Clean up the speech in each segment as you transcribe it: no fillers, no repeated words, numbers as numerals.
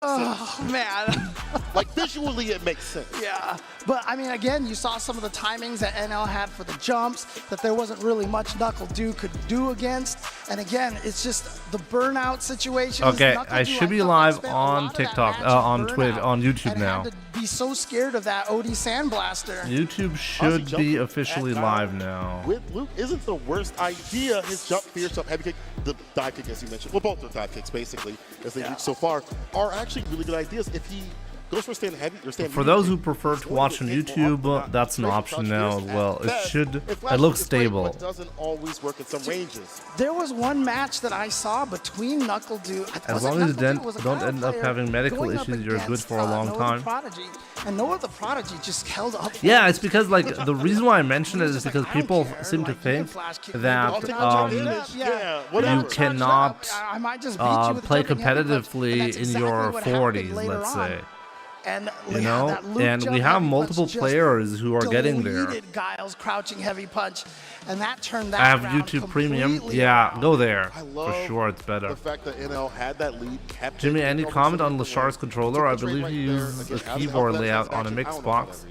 Oh, man. Like, visually, it makes sense. Yeah, but I mean, again, you saw some of the timings that NL had for the jumps, that there wasn't really much Knuckle Dew could do against. And again, it's just the burnout situation. Okay, I should be live on TikTok, on Twitch, on YouTube now. Had to be so scared of that OD Sandblaster. YouTube should be officially live now. With Luke isn't the worst idea. His jump, fierce jump, heavy kick, the dive kick, as you mentioned. Well, both the dive kicks, basically, as they reach so far, are actually really good ideas. If he goes for stand heavy or stand for those who prefer to watch on YouTube, that's an option now as well. It looks stable. It doesn't always work in some ranges. There was one match that I saw between Knuckle Dew. As long as you don't end up having medical issues, you're good for a long time. And Noah the Prodigy just held up. Yeah, it's because like the reason why I mention it is because people seem to think that you cannot play competitively in your 40s, let's say. And you know, and we have multiple players who are getting there. Guile's crouching heavy punch, and that turned that I have YouTube Premium. Yeah, go there. For sure, it's better. The fact that NL had that lead, Jimmy, any comment on Leshar's controller? I believe he used a keyboard layout on a mixed box.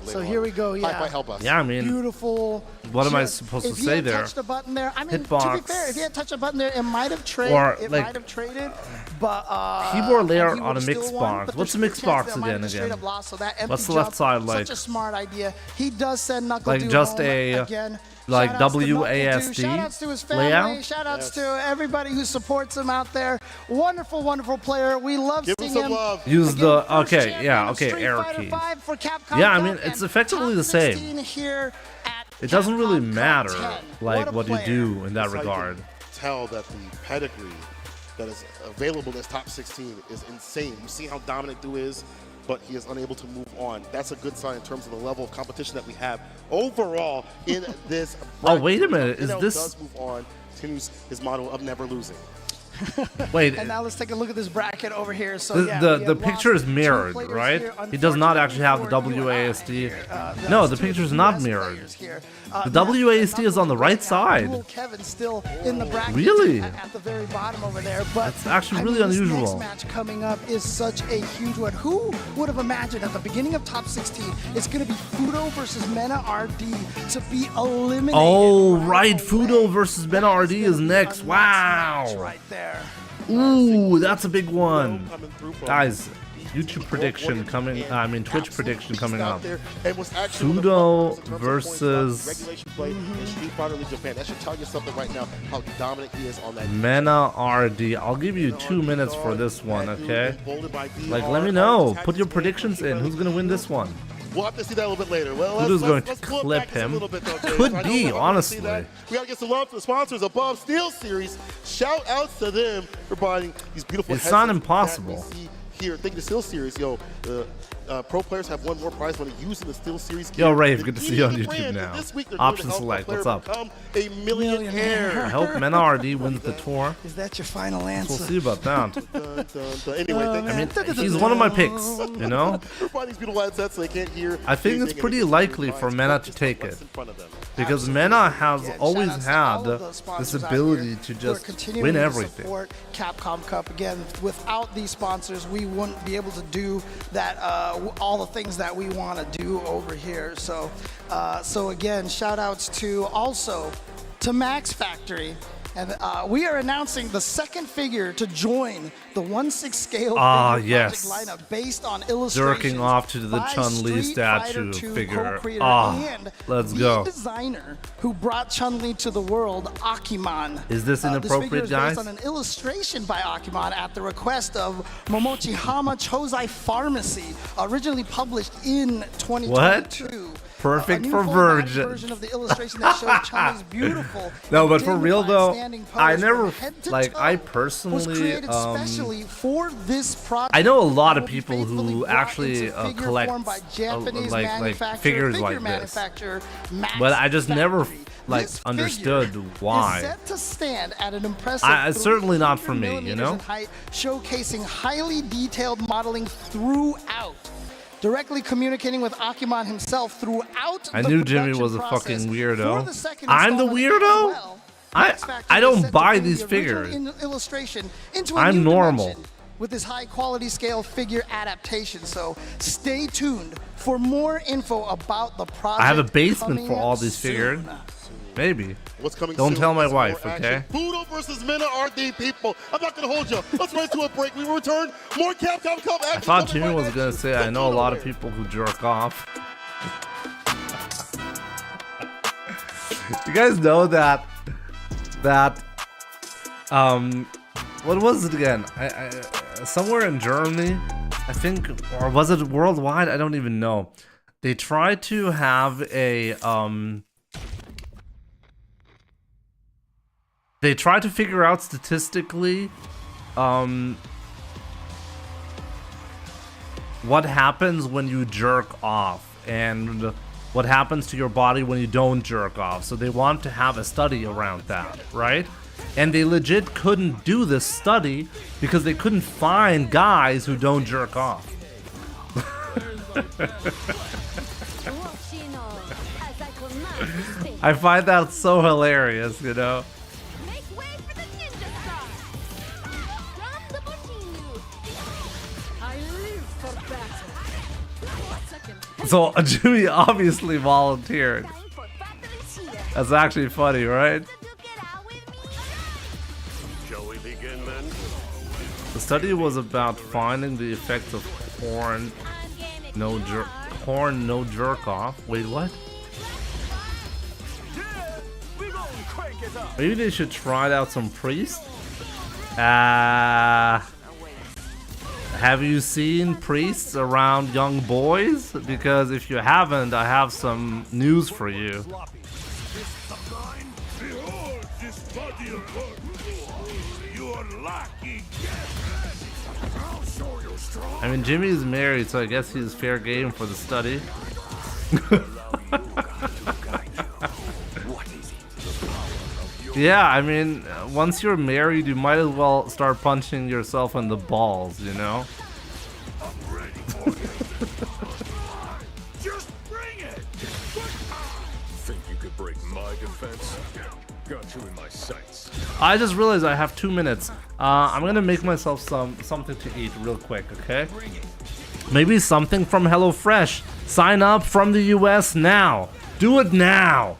So here we go. Yeah. Yeah, I mean, beautiful. What am I supposed to say there? Touched a button there. I mean, Hitbox. to be fair, if he had touched a button there, it might have traded. It might have traded. But keyboard layout on a mixed box. What's a mixed box again? What's the left side like? Such a smart idea. He does send Knuckle like Dew just home a again. like WASD Shoutouts to his family. layout. Shoutouts to everybody who supports him out there. Wonderful, wonderful player. We love seeing him. Use the arrow key. Yeah, I mean it's effectively the same. It doesn't really matter like what you do in that regard. Tell that the pedigree that is available in this top 16 is insane. You see how dominant Dew is, but he is unable to move on. That's a good sign in terms of the level of competition that we have overall in this bracket. Oh, wait a minute. Is this... does move on, continues his motto of never losing. Wait. And now let's take a look at this bracket over here. So the picture is mirrored, right? He does not actually have the WASD. No, the picture is not mirrored. The WASD is on the right side. Kevin's still in the bracket. Really? At the very bottom over there. But that's actually really unusual. This next match coming up is such a huge one. Who would have imagined at the beginning of top 16 it's going to be Fudo versus Mena RD to be eliminated? Oh, right. Fudo versus Mena RD is next. Wow. Right there. Ooh, that's a big one. Guys, YouTube prediction coming, Twitch prediction coming up. Fudo versus Mena RD. I'll give you 2 minutes for this one, okay? Like, let me know. Put your predictions in. Who's going to win this one? We'll have to see that a little bit later. Well, Fudo's going to clip him. Could be, honestly. We got to get some love for the sponsors above Steel Series. Shout outs to them for buying these beautiful headsets. It's not impossible. Here, think of the Steel Series, yo. Pro players have won more prize money using the Steel Series. Yo, Rave, good to see you on YouTube now. Option select, what's up? A millionaire. I hope Mena RD wins the tour. Is that your final answer? We'll see about that. Anyway, I mean, he's one of my picks, you know? I think it's pretty likely for Mena to take it. Because Mena has always had this ability to just win everything. Capcom Cup again. Without these sponsors, we wouldn't be able to do that. All the things that we want to do over here. So, so again, shout outs to Max Factory. And we are announcing the second figure to join the 1/6 scale yes. lineup based on illustrations jerking off to the Chun-Li statue figure. Let's go. The designer who brought Chun-Li to the world, Akiman. Is this inappropriate, this guys? Based on an illustration by Akiman at the request of Momochi Hama Chozai Pharmacy, originally published in 2022. What? Perfect for virgin. Version of the illustration that shows Chun-Li's beautiful. No, but for real though, I never I personally especially for this project. I know a lot of people who actually collect like figures like this, but I just never like understood why. Set to stand at an impressive it's certainly not for me, you know. Height, showcasing highly detailed modeling throughout. Directly communicating with Akiman himself throughout. I knew Jimmy was a fucking weirdo. I'm the weirdo? I don't buy these figures. I'm normal. with his high quality scale figure adaptation. So stay tuned for more info about the project. I have a basement for coming all these soon. figures. Maybe. What's coming Don't soon tell my is wife, more okay? action. Fudo versus Mena RD, people. I'm not going to hold you. Let's run to a break. We will return. More Capcom Cup action. I thought Jimmy was going to say, I know a lot of people who jerk off. You guys know that what was it again? I somewhere in Germany, I think, or was it worldwide? I don't even know. They tried to have a they tried to figure out statistically what happens when you jerk off and what happens to your body when you don't jerk off. So they want to have a study around that, right? And they legit couldn't do this study because they couldn't find guys who don't jerk off. I find that so hilarious, you know? So Jimmy obviously volunteered. That's actually funny, right? The study was about finding the effects of porn, no jerk off. Wait, what? Maybe they should try out some priests. Have you seen priests around young boys? Because if you haven't, I have some news for you. I mean, Jimmy is married, so I guess he's fair game for the study. Yeah, I mean, once you're married, you might as well start punching yourself in the balls, you know? Just bring it! Think you could break my defense? Got you in my sights. I just realized I have 2 minutes. I'm gonna make myself something to eat real quick, okay? Maybe something from HelloFresh. Sign up from the US now. Do it now.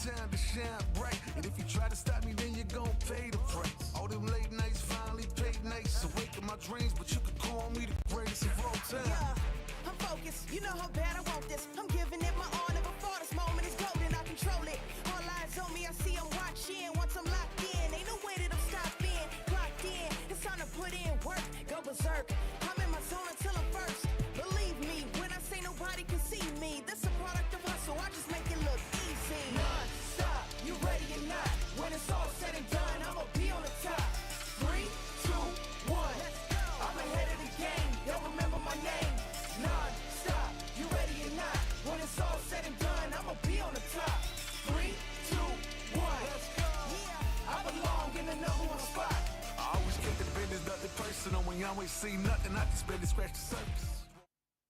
Time to shine bright, and if you try to stop me, then you're gonna pay the price. All them late nights finally paid nights. Awake in my dreams, but you could call me the greatest of all time. Yeah, I'm focused. You know how bad I want this. I'm giving it my all. Never before this moment is golden. I control it. All eyes on me. I see I'm watching. Once I'm locked in, ain't no way that I'm stopping. Clocked in. It's time to put in work. Go berserk. I'm in my zone until I'm first. Believe me when I say nobody can see me. This a product of hustle. I just make it look easy. Non-stop. You ready or not? When it's all said and done, I'ma be on the top. 3, 2, 1. I'm ahead of the game. Y'all remember my name. Non-stop. You ready or not? When it's all said and done, I'ma be on the top. 3, 2, 1. Yeah, I belong in the #1 spot. I always keep the business nothing personal. When you always see nothing, I just barely scratch the surface.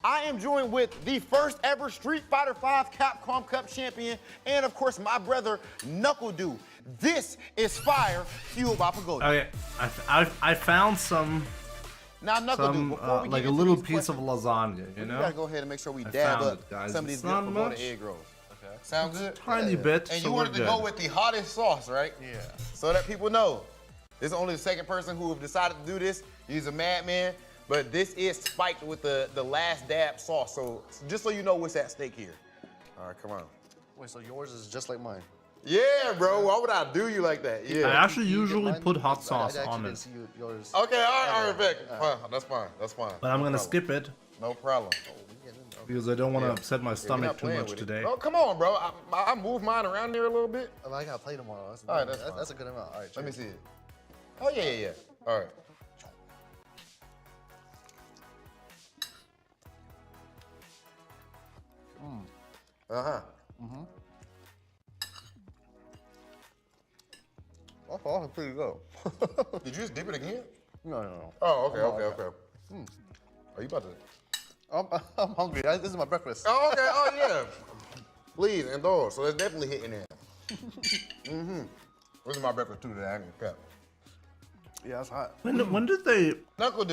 I am joined with the first ever Street Fighter V Capcom Cup champion, and of course my brother Knuckle Dude. This is fire fueled by Pagoda. Okay, I found some Now Knuckle Dude, before we like get a into little these piece of questions, lasagna, you we know? gotta go ahead and make sure we I dab found up it, guys. some of these It's good not Pagoda much. egg rolls. Okay. Sound good? Tiny bit, And so you we're wanted to good. go with the hottest sauce, right? Yeah. So that people know. This is only the second person who have decided to do this. He's a madman. but this is spiked with the last dab sauce. So just so you know what's at stake here. All right, come on. Wait, so yours is just like mine? Yeah, bro. Why would I do you like that? Yeah. I actually usually put hot sauce on it. Okay, all right, Vic. Fine, that's fine. That's fine. But I'm gonna skip it No problem. because I don't want to upset my stomach too much today. Oh, come on, bro. I moved mine around there a little bit. I gotta play tomorrow. All right, that's a good amount. All right, Let me see it. Oh, yeah. All right. Uh-huh. Oh, pretty good. Did you just dip it again? No. Oh, okay. Are you about to? I'm hungry. This is my breakfast. Oh, okay. Oh, yeah. Please, indulge. So it's definitely hitting there. This is my breakfast too today. I ain't gonna cap. Yeah, it's hot. When did they Knuckle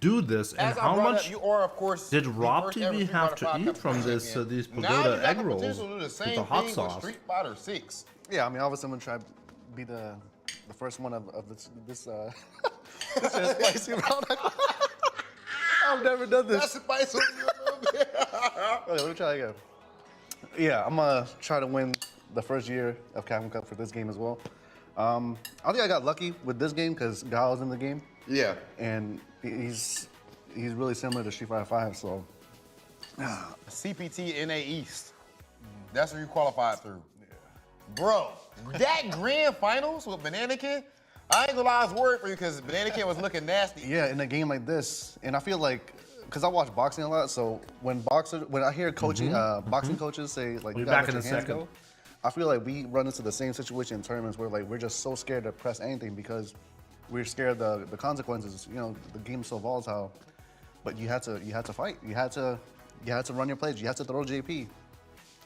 do this, and As I how brought much up, you are, of course, did the Rob first ever TV Street have Fighter to V eat from champion. this these Now you pagoda got egg the rolls potential to do the with same the hot thing sauce? with Street Fighter 6. Yeah, I mean, obviously I'm gonna try to be the first one of this this spicy round. I've never done this. That's spice on you a little bit. Okay, let me try again. Yeah, I'm gonna try to win the first year of Capcom Cup for this game as well. I think I got lucky with this game because Gao's in the game. Yeah. And he's really similar to Street Fighter 5, so. CPT NA East. That's where you qualified through. Bro, that grand finals with Bananakin, I ain't gonna lie, I was worried for you because Bananakin was looking nasty. Yeah, in a game like this, and I feel like, because I watch boxing a lot, so when I hear coaching, boxing coaches say, like, We'll you be gotta back in let a your hands second. go, I feel like we run into the same situation in tournaments where, like, we're just so scared to press anything because we're scared of the consequences. You know, the game's so volatile, but you had to fight. You had to run your plays. You had to throw JP,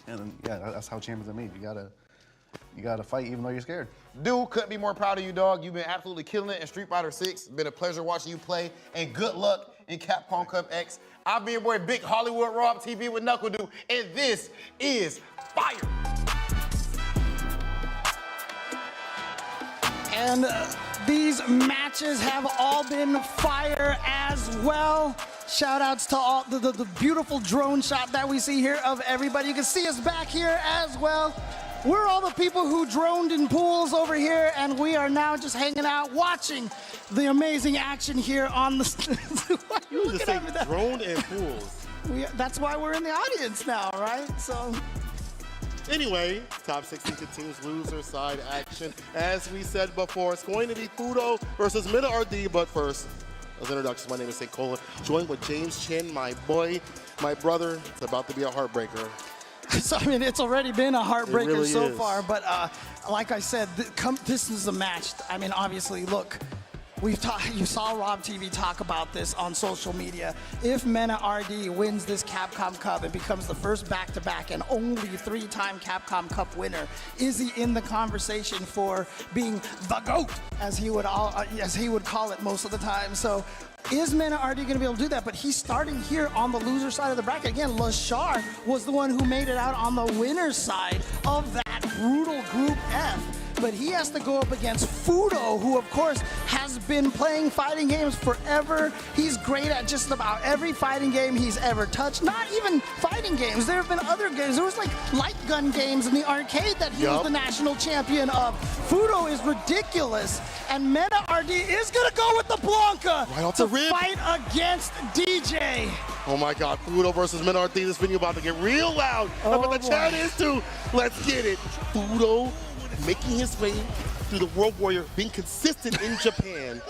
and yeah, that's how champions are made. You gotta fight even though you're scared. Dude, couldn't be more proud of you, dog. You've been absolutely killing it in Street Fighter 6. Been a pleasure watching you play, and good luck in Capcom Cup X. I've been your boy, Big Hollywood Rob TV with Knuckle Dude, and this is fire. And these matches have all been fire as well. Shout outs to all the beautiful drone shot that we see here of everybody. You can see us back here as well. We're all the people who droned in pools over here, and we are now just hanging out watching the amazing action here on the. Why are you looking at me that way? Droned in pools. That's why we're in the audience now, right? So. Anyway, top 16 continues loser side action. As we said before, it's going to be Fudo versus Mena RD, but first, as introductions, my name is St. Cola, joined with James Shen, my boy, my brother. It's about to be a heartbreaker. So, I mean, it's already been a heartbreaker really so is. far, but like I said, this is a match. I mean, obviously, look, you saw Rob TV talk about this on social media. If Mena RD wins this Capcom Cup and becomes the first back-to-back and only 3-time Capcom Cup winner, is he in the conversation for being the GOAT, as he would call it most of the time? So, is Mena RD going to be able to do that? But he's starting here on the loser side of the bracket. Again, Leshar was the one who made it out on the winner's side of that brutal Group F. But he has to go up against Fudo, who, of course, has been playing fighting games forever. He's great at just about every fighting game he's ever touched. Not even fighting games. There have been other games. There was, like, light gun games in the arcade that he was the national champion of. Fudo is ridiculous. And Mena RD is going to go with the Blanca to fight against DJ. Oh my God, Fudo versus Mena RD. This video about to get real loud. But the chat is too. Let's get it. Fudo making his way through the World Warrior, being consistent in Japan.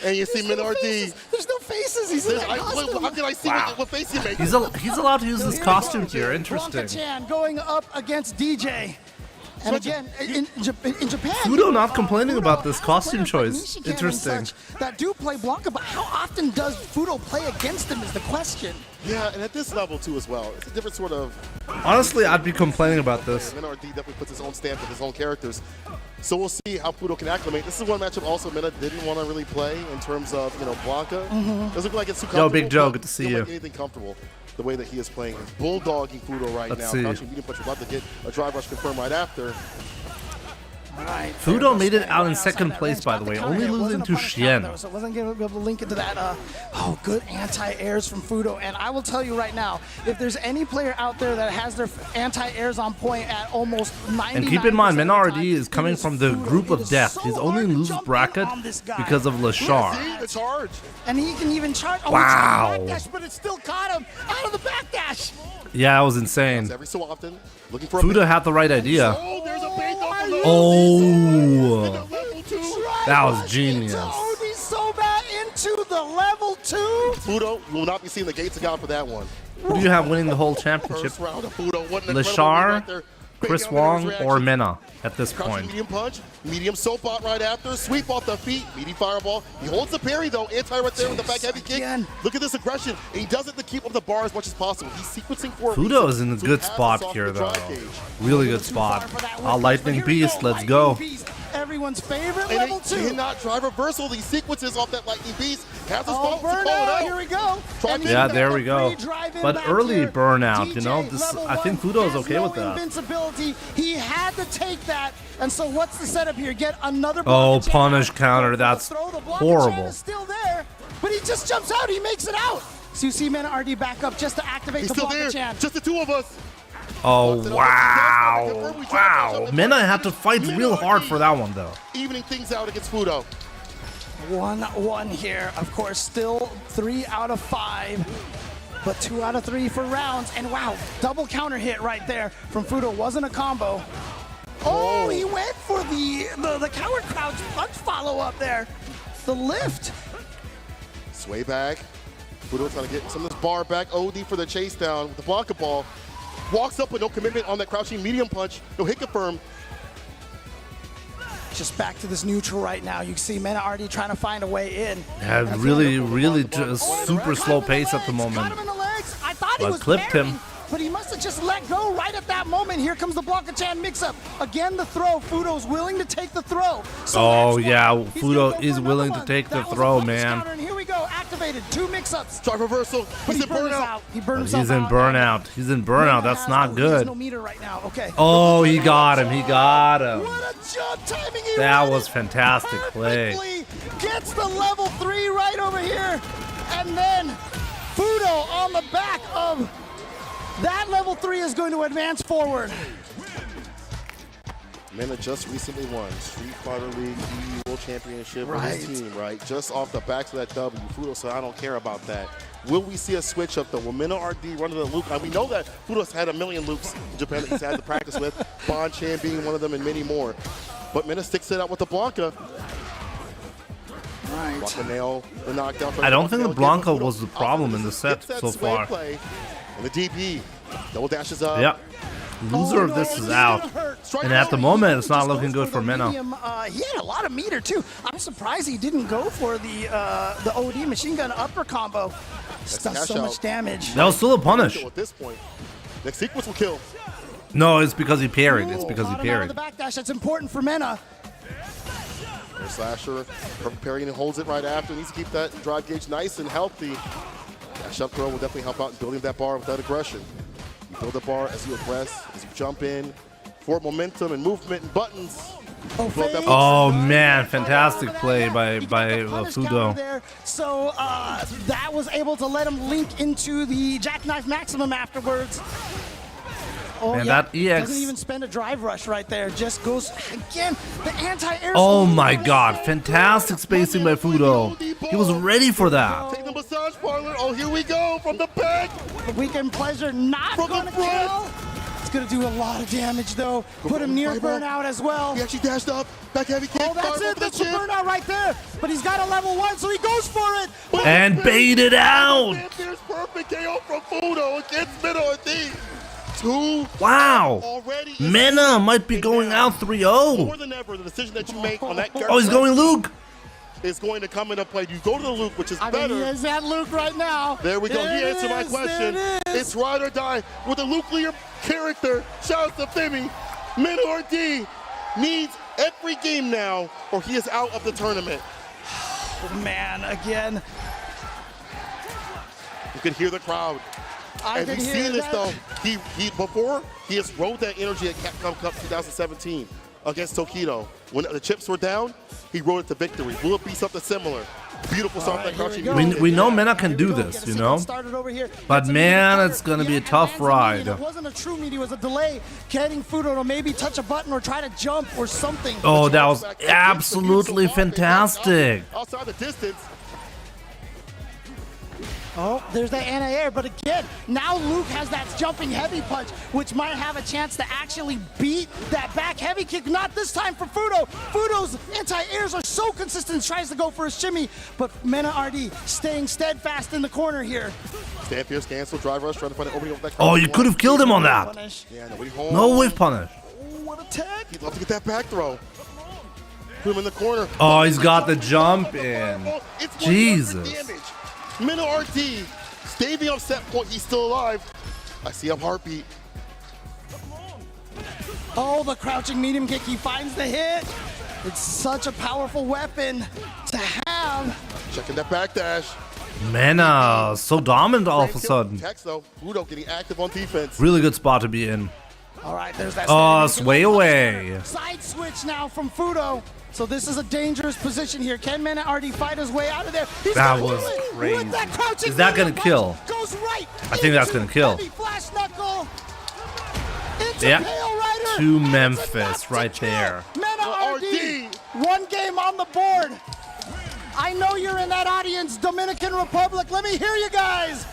And you see Mena RD. There's no faces. He's in that costume. How can I see what face he makes? He's allowed to use this costume here. Interesting. Blanca-chan going up against DJ. And again, in Japan, Fudo not complaining about this costume choice. Interesting. That do play Blanca, but how often does Fudo play against him is the question. Yeah, and at this level too as well. It's a different sort of. Honestly, I'd be complaining about this. Mena RD definitely puts his own stamp with his own characters. So we'll see how Fudo can acclimate. This is one matchup also Mena didn't want to really play in terms of, Blanca. Doesn't look like it's too comfortable. Yo, Big Joe, good to see you. Like anything comfortable. The way that he is playing is bulldogging Fudo right now. See. Countering medium punch, about to get a drive rush confirmed right after. Right. Fudo made it out in second place, by the way, only losing to Shen. So wasn't going to be able to link into that. Good anti-airs from Fudo. And I will tell you right now, if there's any player out there that has their anti-airs on point at almost 99%. And keep in mind, Mena RD is coming from the group of death. He's only in lose bracket because of Leshar. See the charge. And he can even charge. Oh, Wow. it's got a backdash, but it still caught him out of the backdash. Yeah, that was insane. Every so often, looking for Fudo had the right idea. Oh, there's a bait off of Oh, level 2. that was genius. OD so bad into the level 2. Fudo will not be seeing the gates of God for that one. Who do you have winning the whole championship? First round of Fudo. What an incredible Leshar, win right there. Chris Big Wong, reaction. or Mena at this Crouching point? medium punch, medium soap bot right after, sweep off the feet, meaty fireball. He holds the parry though, anti right there with the back heavy kick. Again. Look at this aggression, and he does it to keep up the bar as much as possible. He's sequencing for a Fudo reason, is in a so he good has to spot soften here the though. drive gauge. Really good spot. Lightning Beast, let's go. Everyone's favorite And level he 2. cannot drive reversal. These sequences off that lightning beast has his Oh, fault to call it burnout, out. here we go. And Yeah, Yeah, he's there got we the go. free drive-in But back early here. burnout, you know, DJ, this level I think 1, Fudo is has okay no with that. invincibility. He had to take that. And so what's the setup here? Get another Oh, block of punish Chan. counter, The that's throw, the block of horrible. Chan is still there, but he just jumps out. He makes it out. So you see Mena RD back up just to activate He's the still block there, of Chan. just the two of us. Oh, wow. Wow. Mena had to fight real hard for that one though. Evening things out against Fudo. 1-1 here. Of course, still 3 out of 5. But 2 out of 3 for rounds. And wow, double counter hit right there from Fudo. Wasn't a combo. Oh, he went for the coward crouch punch follow up there. The lift. Sway back. Fudo trying to get some of this bar back. OD for the chase down with the block of ball. Walks up with no commitment on that crouching medium punch. No hit confirm. Just back to this neutral right now. You see Mena RD trying to find a way in. Yeah, really just super slow pace at the Caught moment. him in the legs. I thought he But was clipped parrying, him. but he must have just let go right at that moment. Here comes the block of Chan mix-up. Again, the throw. Fudo's willing to take the throw. So Oh, that's yeah, why he's Fudo gonna go for is another willing to one. take the That was a throw, punish man. counter, and here we go. Activated. 2 mix-ups. Drive reversal. But He's he in burns burnout. out. He burns He's in out. burnout. He's in burnout. Mena That's has not no- he has good. no meter right now. Okay. Oh, he got him. He got him. What a jump timing he That read was it fantastic play. perfectly. Gets the level 3 right over here. And then Fudo on the back of that level 3 is going to advance forward. Mena just recently won Street Fighter League EU World Championship with Right. his team, right? Just off the back of that W. Fudo said, I don't care about that. Will we see a switch up though? Will Mena RD run to the Luke? We know that Fudo's had a million Lukes in Japan that he's had to practice with, Bon Chan being one of them and many more. But Mena sticks it out with the Blanca. Right. Blanca nail, the knockdown. I don't think the Blanca Fudo was the problem in the set gets that so sway far. Play, and the DP, double dashes up. Yep. Loser of this is out. And at the moment, it's not looking good for Mena. He had a lot of meter too. I'm surprised he didn't go for the OD machine gun upper combo. Just does cash so out. much damage. That was still a punish. At this point, next sequence will kill. No, it's because he parried. It's because he Caught him out of parried. the backdash. That's important for Mena. There's Slasher parrying and holds it right after. Needs to keep that drive gauge nice and healthy. Dash up throw will definitely help out in building that bar with that aggression. You build the bar as you aggress, as you jump in, for momentum and movement and buttons. Build that Oh man, fantastic play by Punish counter Fudo. there. So that was able to let him link into the jackknife maximum afterwards. Oh, Man, yeah. that EX doesn't even spend a drive rush right there. Just goes again. The anti-air. Oh my god, fantastic spacing by Fudo. He was ready for that. Take the massage parlor. Oh, here we go from the back. The weekend pleasure not From the gonna front. kill. It's gonna do a lot of damage though. Put him near Fireball. burnout as well. He actually dashed up. Back heavy kick. Oh, that's fireball it. for That's the the chin. burnout right there. But he's got a level 1, so he goes for it. And baited out. There's perfect KO from Fudo against Mena RD. 2 Wow. already. Mena might be going out 3-0. More than ever, the decision that you make on that Oh, he's going Luke. is going to come into play. You go to the Luke, which is I better. mean, he is at Luke right now. There we go. There He it answered my is, question. there it is. It's ride or die with a nuclear character. Shout out to Femi. Mena RD needs every game now, or he is out of the tournament. Man, again. You can hear the crowd. I And can we've hear seen this that. though. He has rode that energy at Capcom Cup 2017. against Tokido. When the chips were down, he rode it to victory. Will it be something similar? Beautiful stuff that crouching. We know Mena can do this, you know? But man, it's gonna be a tough ride. It wasn't a true meet, it was a delay. Getting Fudo to maybe touch a button or try to jump or something. Oh, that was absolutely fantastic. Outside the distance. Oh, there's that anti-air, but again, now Luke has that jumping heavy punch, which might have a chance to actually beat that back heavy kick. Not this time for Fudo. Fudo's anti-airs are so consistent, tries to go for a shimmy, but Mena RD staying steadfast in the corner here. Stand fierce, cancel, drive rush, trying to find an opening. Oh, you could have killed him on that. Yeah, nobody home. No whiff punish. Oh, what a tag. He'd love to get that back throw. Put him in the corner. Oh, he's got the jump in. Jesus. Mena RD, staving on set point, he's still alive. I see a heartbeat. Oh, the crouching medium kick, he finds the hit. It's such a powerful weapon to have. Checking that backdash. Mena, so dominant all of a sudden. Text though, Fudo getting active on defense. Really good spot to be in. All right, there's that. Oh, sway away. Side switch now from Fudo. So this is a dangerous position here. Can Mena RD fight his way out of there? That was crazy. Is that gonna kill? Goes right. I think that's gonna kill. Flash knuckle. Into Yeah. Pale Rider. To Memphis right there. Mena RD. One game on the board. I know you're in that audience, Dominican Republic. Let me hear you guys.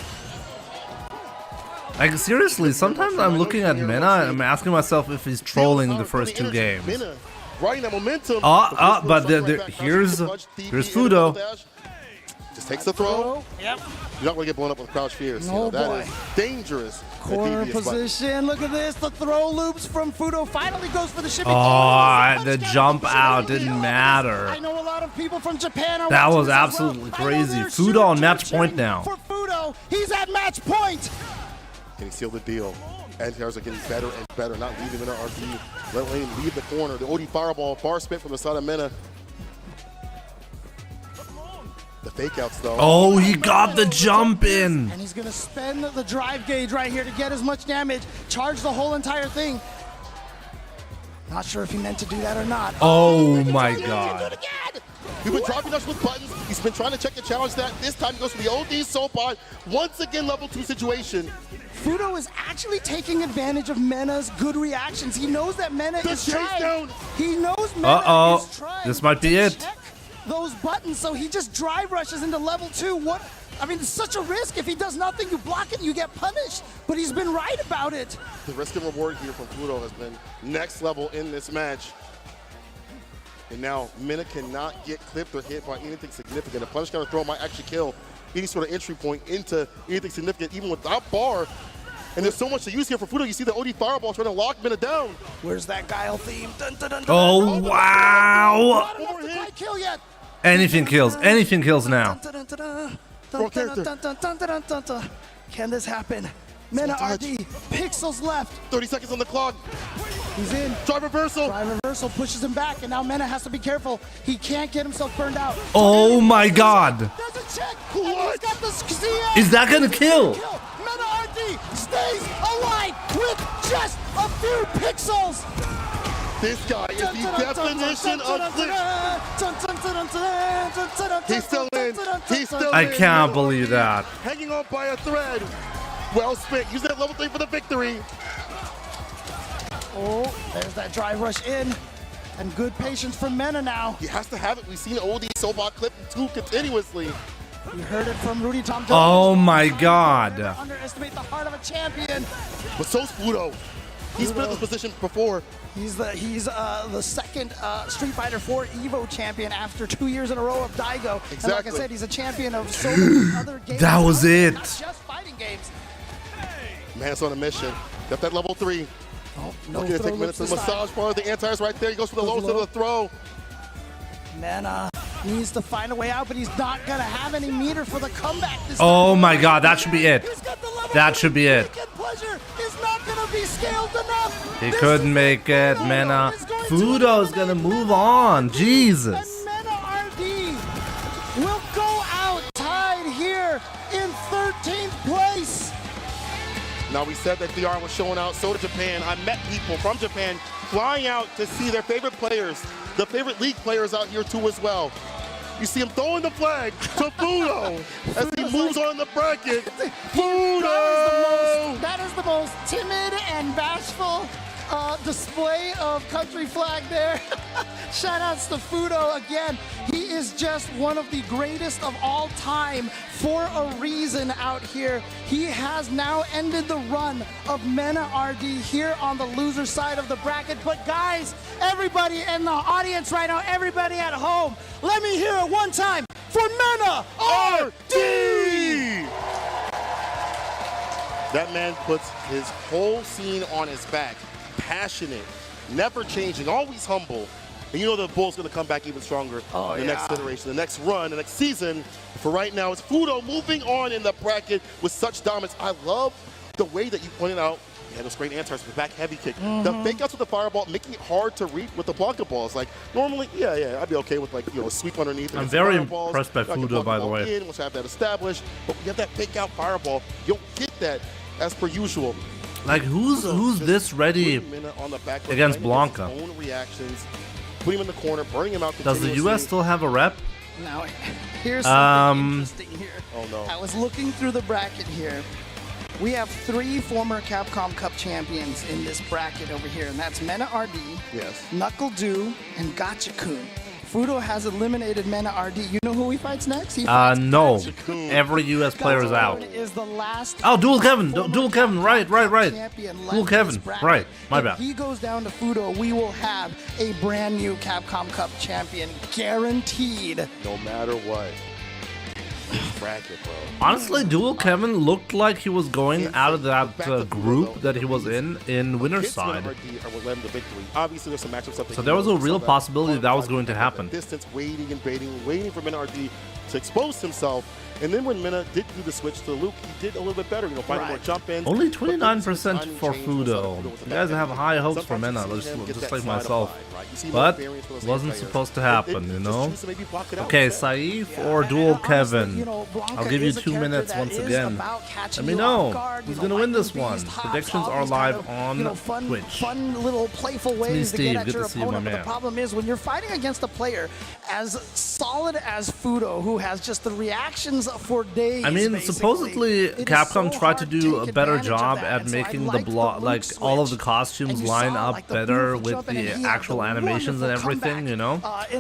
Like seriously, sometimes I'm looking at Mena and I'm asking myself if he's trolling the first two games. Riding that momentum. But here's Fudo. Just takes the throw. Yep. You're not going to get blown up with crouch fierce. No, that is dangerous. Corner position. Look at this. The throw loops from Fudo finally goes for the shipping. Oh, the jump out didn't matter. I know a lot of people from Japan are That watching was this as absolutely well. crazy. Fudo on match point now. For Fudo, he's at match point. Can he seal the deal? Anti-airs are getting better and better, not leaving Mena RD. Let Lane leave the corner. The OD fireball, bar spin from the side of Mena. The fake outs though. Oh, he got the jump in. And he's gonna spend the drive gauge right here to get as much damage, charge the whole entire thing. Not sure if he meant to do that or not. Oh my God. He's been dropping us with buttons. He's been trying to check the challenge that. This time he goes for the OD soap pod. Once again, level 2 situation. Fudo is actually taking advantage of Mena's good reactions. He knows that Mena is trying. He knows Mena is trying. This might be it. Check those buttons, so he just drive rushes into level 2. What? I mean, it's such a risk. If he does nothing, you block it, you get punished. But he's been right about it. The risk and reward here from Fudo has been next level in this match. And now Mena cannot get clipped or hit by anything significant. A punish counter throw might actually kill any sort of entry point into anything significant, even without bar. And there's so much to use here for Fudo. You see the OD fireball trying to lock Mena down. Where's that Guile theme? Dun, dun, dun, dun, Oh, wow. Not enough to quite kill yet. Anything kills. Anything kills now. Dun, dun, dun, dun, dun, dun, dun, dun, dun, dun, dun. Can this happen? Mena RD, pixels left. 30 seconds on the clock. He's in. Drive reversal. Drive reversal pushes him back, and now Mena has to be careful. He can't get himself burned out. Oh my God. There's a check. What? He's got the CM. Is that gonna kill? Mena RD stays alive with just a few pixels. This guy is the definition of glitch. He's still in. He's still in. I can't believe that. Hanging on by a thread. Well spent. Use that level 3 for the victory. Oh, there's that drive rush in. And good patience from Mena now. He has to have it. We've seen OD Sobot clip 2 continuously. You heard it from Rudy Tom Jones. Oh my God. Underestimate the heart of a champion. But so's Fudo. He's been in this position before. He's the second Street Fighter 4 Evo champion after 2 years in a row of Daigo. Exactly. And like I said, he's a champion of so many other games. That was it. Not just fighting games. Man's on a mission. Got that level 3. Oh, no Looking to take minutes to massage part of the anti-airs right there. He goes for the lowest of the throw. Mena needs to find a way out, but he's not going to have any meter for the comeback this Oh time. my God, that should be it. He's got the level That should be it. pleasure is not going to be scaled enough. He This couldn't is- make it, Fudo Mena. is going to Fudo's gonna move on. Jesus. And Mena RD will go out tied here in 13th place. Now we said that DR was showing out, so did Japan. I met people from Japan flying out to see their favorite players, the favorite league players out here too as well. You see him throwing the flag to Fudo as he moves on the bracket. Fudo! That is the most timid and bashful display of country flag there. Shout outs to Fudo again. He is just one of the greatest of all time for a reason out here. He has now ended the run of Mena RD here on the loser side of the bracket. But guys, everybody in the audience right now, everybody at home, let me hear it one time for Mena RD! That man puts his whole scene on his back. Passionate, never changing, always humble. And you know the Bull's going to come back even stronger in the next iteration, the next run, the next season. For right now, it's Fudo moving on in the bracket with such dominance. I love the way that you pointed out. He had those great answers with the back heavy kick. The fake outs with the fireball, making it hard to read with the blocker balls. Like normally, yeah, I'd be okay with like, a sweep underneath. I'm very impressed by Fudo, by the way. Once you have that established, but when you have that fake out fireball, you'll get that as per usual. Like who's this ready against Blanca? Own reactions, put him in the corner, burning him out. Does the US still have a rep? Now, here's something interesting here. Oh no! I was looking through the bracket here. We have 3 former Capcom Cup champions in this bracket over here, and that's Mena RD, Knuckle Dew, and Gachikun. Fudo has eliminated Mena RD. You know who he fights next? He fights no. Gachikun. Every US player is out. Is the last Dual Kevin. Dual Kevin. Right. Dual Kevin. Right. My bad. If he goes down to Fudo, we will have a brand new Capcom Cup champion guaranteed. No matter what. Bracket, bro. Honestly, Dual Kevin looked like he was going out of that group that he was in winner's side. So there was a real possibility that was going to happen. Distance, waiting and waiting for Mena RD to expose himself. And then when Mena did do the switch to Luke, he did a little bit better, finding more jump ins. Only 29% for Fudo. You guys have high hopes for Mena, just like myself. But it wasn't supposed to happen, Okay, Saif or Dual Kevin? I'll give you 2 minutes once again. Let me know who's going to win this one. Predictions are live on Twitch. Fun little playful ways to get at your opponent. But the problem is when you're fighting against a player as solid as Fudo, who has just the reactions for days. I mean, supposedly Capcom tried to do a better job at making the all of the costumes line up better with the actual animations and everything, in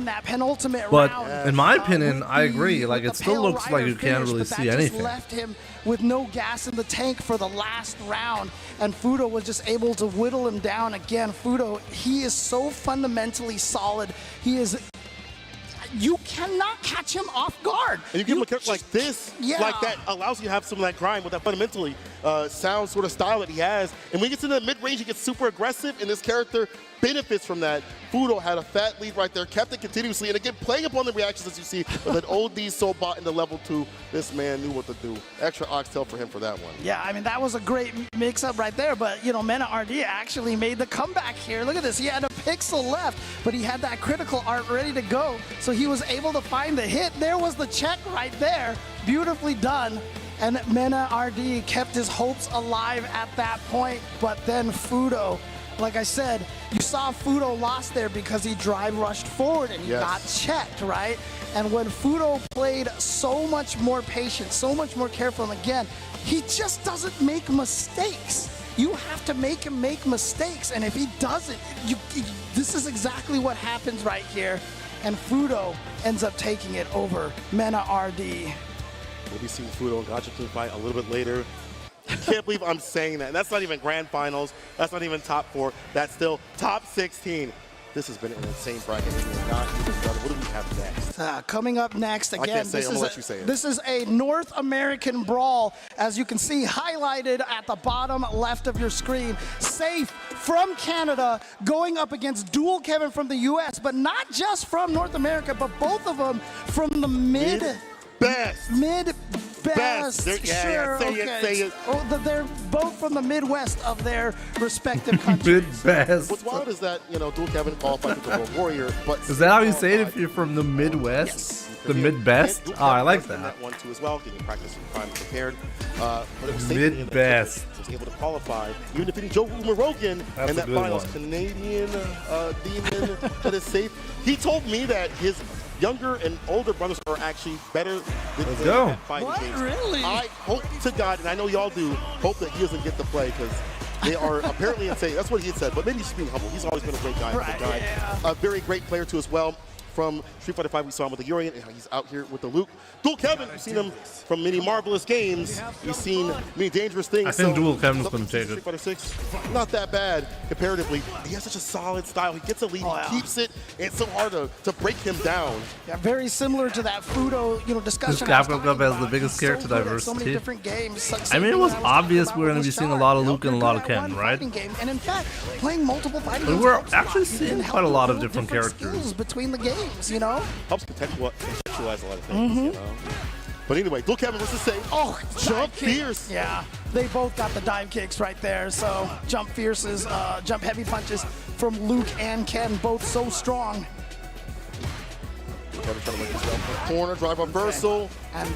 that penultimate but round, in my opinion, I agree. Like it still looks like you can't really see anything. Left him with no gas in the tank for the last round, and Fudo was just able to whittle him down again. Fudo, he is so fundamentally solid. He is. You cannot catch him off guard. And you give him a character like this, like that allows you to have some of that grind with that fundamentally sound sort of style that he has. And when he gets into the mid-range, he gets super aggressive, and this character benefits from that. Fudo had a fat lead right there, kept it continuously, and again, playing upon the reactions as you see with an OD soul bot in the level 2. This man knew what to do. Extra oxtail for him for that one. Yeah, I mean, that was a great mix-up right there, but, Mena RD actually made the comeback here. Look at this. He had a pixel left, but he had that critical art ready to go, so he was able to find the hit. There was the check right there. Beautifully done. And Mena RD kept his hopes alive at that point, but then Fudo, like I said, you saw Fudo lost there because he drive rushed forward and he got checked, right? And when Fudo played so much more patient, so much more careful, and again, he just doesn't make mistakes. You have to make him make mistakes, and if he doesn't, this is exactly what happens right here. And Fudo ends up taking it over Mena RD. We'll be seeing Fudo and Gachikun fight a little bit later. I can't believe I'm saying that. And that's not even grand finals. That's not even top 4. That's still top 16. This has been an insane bracket. What do we have next? Coming up next, again, this is a North American brawl, as you can see highlighted at the bottom left of your screen. Safe from Canada going up against Dual Kevin from the US, but not just from North America, but both of them from the mid Best. There- yeah, say it, say it. Oh, they're both from the Midwest of their respective countries. Mid-best. What's wild is that, you know, Dual Kevin qualified for the World Warrior, but Is that how you say it if you're from the Midwest? The mid-best? Oh, I like that. One, two as well, getting practice and time prepared. But it was safely in Mid-best. was able to qualify, even defeating Joe Umarogan That's and a that good finals one. Canadian demon that is safe. He told me that his younger and older brothers are actually better than Let's him go. at fighting What? games. Really? I hope to God, and I know y'all do, hope that he doesn't get the play because they are apparently insane. That's what he had said, but maybe he's being humble. He's always been a great guy. Right, Good guy. yeah. A very great player too as well. From Street Fighter 5, we saw him with the Urian, and he's out here with the Luke. Dual Kevin, we've seen him from many marvelous games. We've seen many dangerous things. I think Dual Kevin's gonna take it. Street Fighter 6, not that bad comparatively. He has such a solid style. He gets a lead, Oh, yeah. he keeps it. It's so hard to break him down. Yeah, very similar to that Fudo, discussion. This I was Capcom Cup talking has about. the biggest He's character so good at so many diversity. different games. I mean, it was obvious we were going gonna to be seeing a lot of Luke and a lot of Ken, right? And in fact, playing multiple fighting But games we're helps a lot. actually You seeing can quite a help lot of build different characters. skills between the games, Helps contextualize a lot of things, you know. But anyway, Dual Kevin versus Sage. Oh, Jump dive kick. fierce. Yeah, they both got the dive kicks right there. So jump fierces, jump heavy punches from Luke and Ken, both so strong. Kevin trying to make himself in the corner, drive reversal.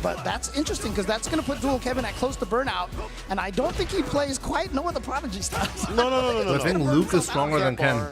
But that's interesting because that's going to put Dual Kevin at close to burnout, and I don't think he plays quite no other Prodigy styles. No. I think Luke is stronger than Ken.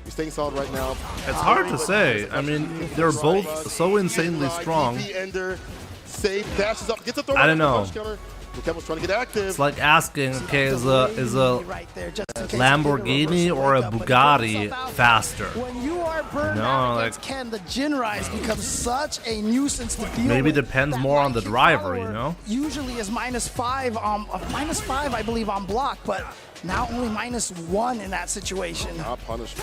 He's staying solid right now. It's hard to say. I mean, they're both so insanely strong. DP ender, save, dashes up, gets a throw. I don't know. Dual Kevin was trying to get active. It's like asking, okay, is a Right there, just in case Lamborghini he did or a reversal, but he Bugatti broke himself out. faster? When you are burned No, out like- against Ken, the Jin Rise becomes such a nuisance to deal Maybe with. depends That more on the light kick driver, you follower know? Usually is -5, -5, I believe, on block, but now only -1 in that situation. Not punished.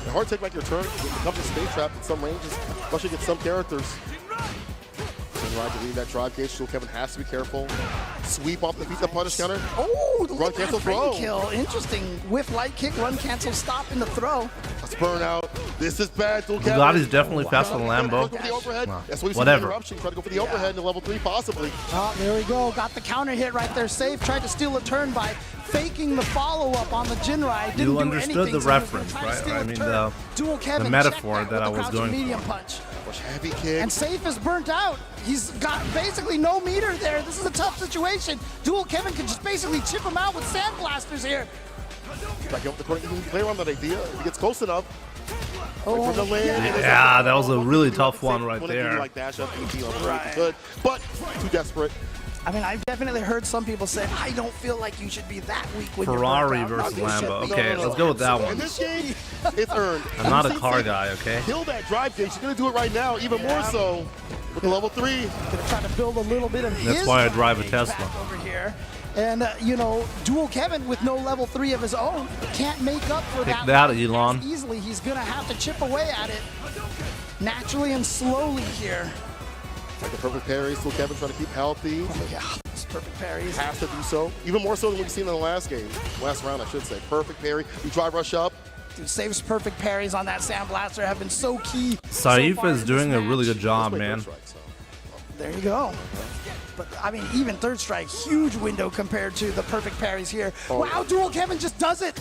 The hard take back your turn. It becomes a space trap in some ranges, especially against some characters. Roger leading that drive gauge. Dual Kevin has to be careful. Sweep off the feet, the punish counter. Oh, Run, look at cancel, that frame throw. kill. Interesting. Whiff, light kick, run, cancel, stop in the throw. Let's burn out. This is bad. Dual Kevin. Bugatti's definitely faster than Trying to Lambo. go for the overhead. Wow. That's what he's Whatever. interruption. Trying to go for the overhead in the level 3, possibly. Oh, there we go. Got the counter hit right there. Safe. Tried to steal a turn by faking the follow-up on the Jin Ride. Didn't You do understood anything, the so he was reference, gonna try to right? steal I a mean, turn. Dual Kevin metaphor checked that I with the was crouching going for. medium punch. Push heavy kick. And Safe is burnt out. He's got basically no meter there. This is a tough situation. Dual Kevin can just basically chip him out with sandblasters here. Back up the corner. He can play around that idea. If he gets close enough. Oh, From the land. Yeah, that was a really tough one right Wanna do there. like dash up and deal good, but too desperate. I mean, I've definitely heard some people say, I don't feel like you should be that weak when Ferrari you're burnt out. versus No, you should Lambo. be. Okay, let's go with that In one. this game, it's earned. I'm not a You've car seen guy, okay? Kill that drive gauge. He's gonna do it right now, even more so with the level 3. Gonna try to build a little bit of That's his why I drive drive a gauge Tesla. back over here. And, Dual Kevin with no level 3 of his own can't make up for Take that. that, as Elon. Easily, he's gonna have to chip away at it naturally and slowly here. Like the perfect parry. Still Kevin trying to keep healthy. Oh, yeah, it's perfect parries. Has to do so. Even more so than we've seen in the last game. Last round, I should say. Perfect parry. We drive rush up. Dude, Safe's perfect parries on that Sandblaster have been so key. Saif so is doing a really good job, Let's play man. Third Strike, so. There you go. But, I mean, even Third Strike, huge window compared to the perfect parries here. Wow, Dual Kevin just does it.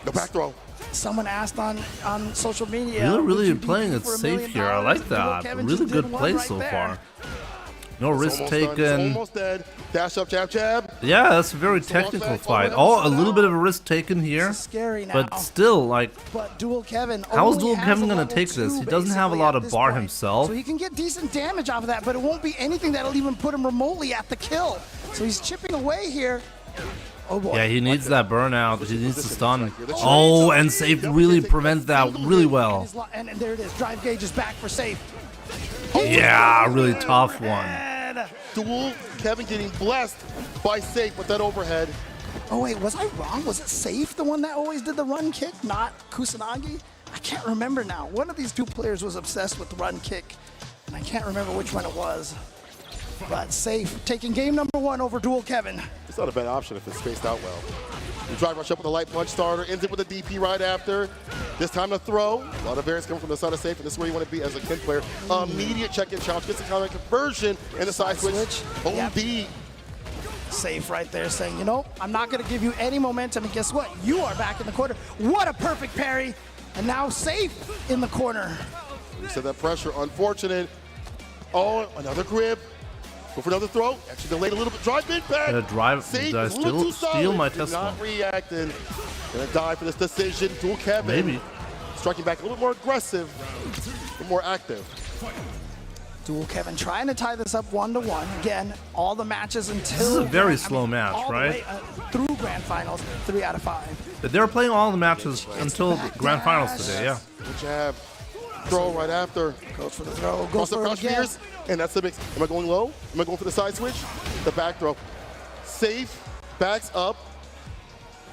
The back throw. Someone asked on social media. You're would really you DP playing it for $1 safe million? here. I like Dual that. Kevin Really just good did one play right so there. far. No risk Almost done. He's taken. almost dead. Dash up, jab, jab. Yeah, that's a very technical fight. Oh, a little bit of a risk taken here. This is scary now. But still, like, But Dual Kevin. How is only Dual has Kevin a gonna level take this? 2 He doesn't have a basically lot at of this bar point. himself. So he can get decent damage off of that, but it won't be anything that'll even put him remotely at the kill. So he's chipping away here. Oh boy. yeah, he needs that burnout. He needs to stun. Oh, and Safe really prevents that really well. And there it is. Drive gauge is back for Safe. Yeah, really tough one. And, Dual Kevin getting blessed by Safe with that overhead. oh wait, was I wrong? Was it Safe the one that always did the run kick, not Kusanagi? I can't remember now. One of these two players was obsessed with the run kick, and I can't remember which one it was. But Safe taking game number 1 over Dual Kevin. It's not a bad option if it's spaced out well. You drive rush up with a light punch starter, ends it with a DP right after. This time to throw. A lot of variance coming from the side of safe, and this is where you want to be as a Ken player. Immediate check-in challenge, gets the counter conversion, and the side switch. OD. Safe right there saying, you know, I'm not going to give you any momentum, and guess what? You are back in the corner. What a perfect parry, and now Safe in the corner. You said that pressure, unfortunate. Oh, another grip. Go for another throw. Actually delayed a little bit. Drive impact. Did I still steal my Tesla? Not reacting. Gonna die for this decision. Dual Kevin. Maybe. Striking back a little more aggressive, a little more active. Dual Kevin trying to tie this up 1-1. Again, all the matches until This is a very slow match, all the right? way, through grand finals, 3 out of 5. But they were playing all the matches until the grand finals today, yeah. Good jab. Throw right after. Goes for the throw. Go Cross the for it crouch again. fears. And that's the mix. Am I going low? Am I going for the side switch? The back throw. Safe. Backs up.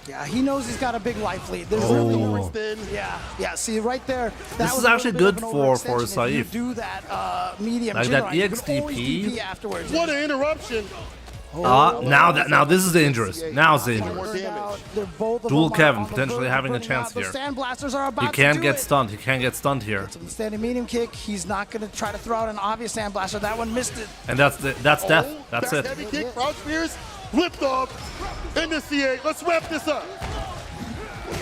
Yeah, he knows he's got a big life lead. There's Oh. really Overextend. yeah. See right there. That This was is a actually little bit good of an for overextension. If you Saif. do that medium Like jin that ride, you can always EXDP. DP afterwards. What an interruption. Now this is dangerous. Now it's dangerous. More damage. They're both of Dual them on Kevin the potentially verge of having a burning chance out. The here. Sandblasters are about He to can't do get it. stunned. He can't get stunned here. So the standing medium kick. He's not going to try to throw out an obvious sandblaster. That one missed it. And that's death. That's Back it. Heavy kick. Crouch fears. Lift off. Into C8. Let's wrap this up.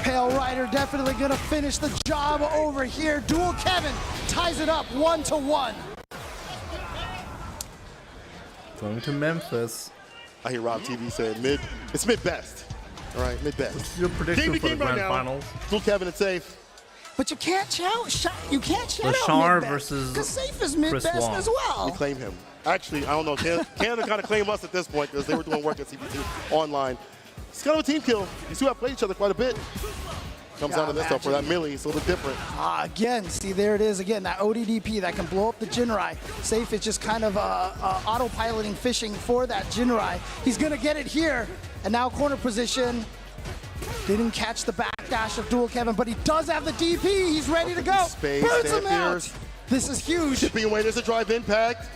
Pale Rider definitely going to finish the job over here. Dual Kevin ties it up 1-1. Going to Memphis. I hear Rob TV saying mid. It's mid best. All right, mid best. Your prediction Game to for the game right grand now. finals? Dual Kevin and Safe. But you can't you can't shout Leshar out mid-best, versus 'cause Safe is mid-best Chris Wong. as well. We claim him. Actually, I don't know. Canada kind of claim us at this point because they were doing work at CBT online. It's kind of a team kill. These two have played each other quite a bit. Comes down to this though for that melee. It's a little bit different. Again, see there it is again, that ODDP that can blow up the Jinrai. Safe is just kind of autopiloting fishing for that Jinrai. He's gonna get it here, and now corner position. Didn't catch the backdash of Dual Kevin, but he does have the DP. He's ready to go. Space, Burns him out. Stampers. This is huge. Chipping away, there's a drive impact.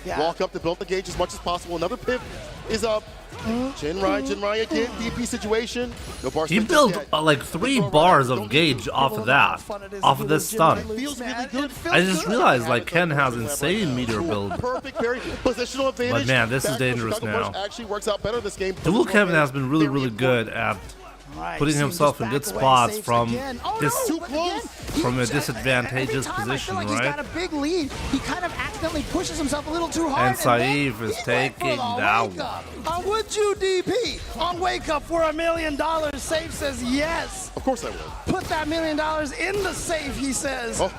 Yeah. Walk up to build the gauge as much as possible. Another pip is up. Jinrai again, DP situation. No bar He split built just yet. like 3 bars of gauge off of that, off of this stun. Feels really good. I just realized like Ken has insane meter build. Perfect parry, positional advantage. But man, this is Back dangerous push, Chicago now. Punch actually works out better this game. Dual Positional Kevin has been really, very really good important. at Right, putting see him himself just in good back away, spots safe from again. Oh, this no, but again, he- from a every disadvantageous time I position, feel like he's right? got a big lead. He kind of accidentally pushes himself a little too hard. And Saif then is he went for taking the that wake up. Would you DP on Wake Up for $1 million? Safe says yes. Of course I will. Put that $1 million in the safe, he says. Oh,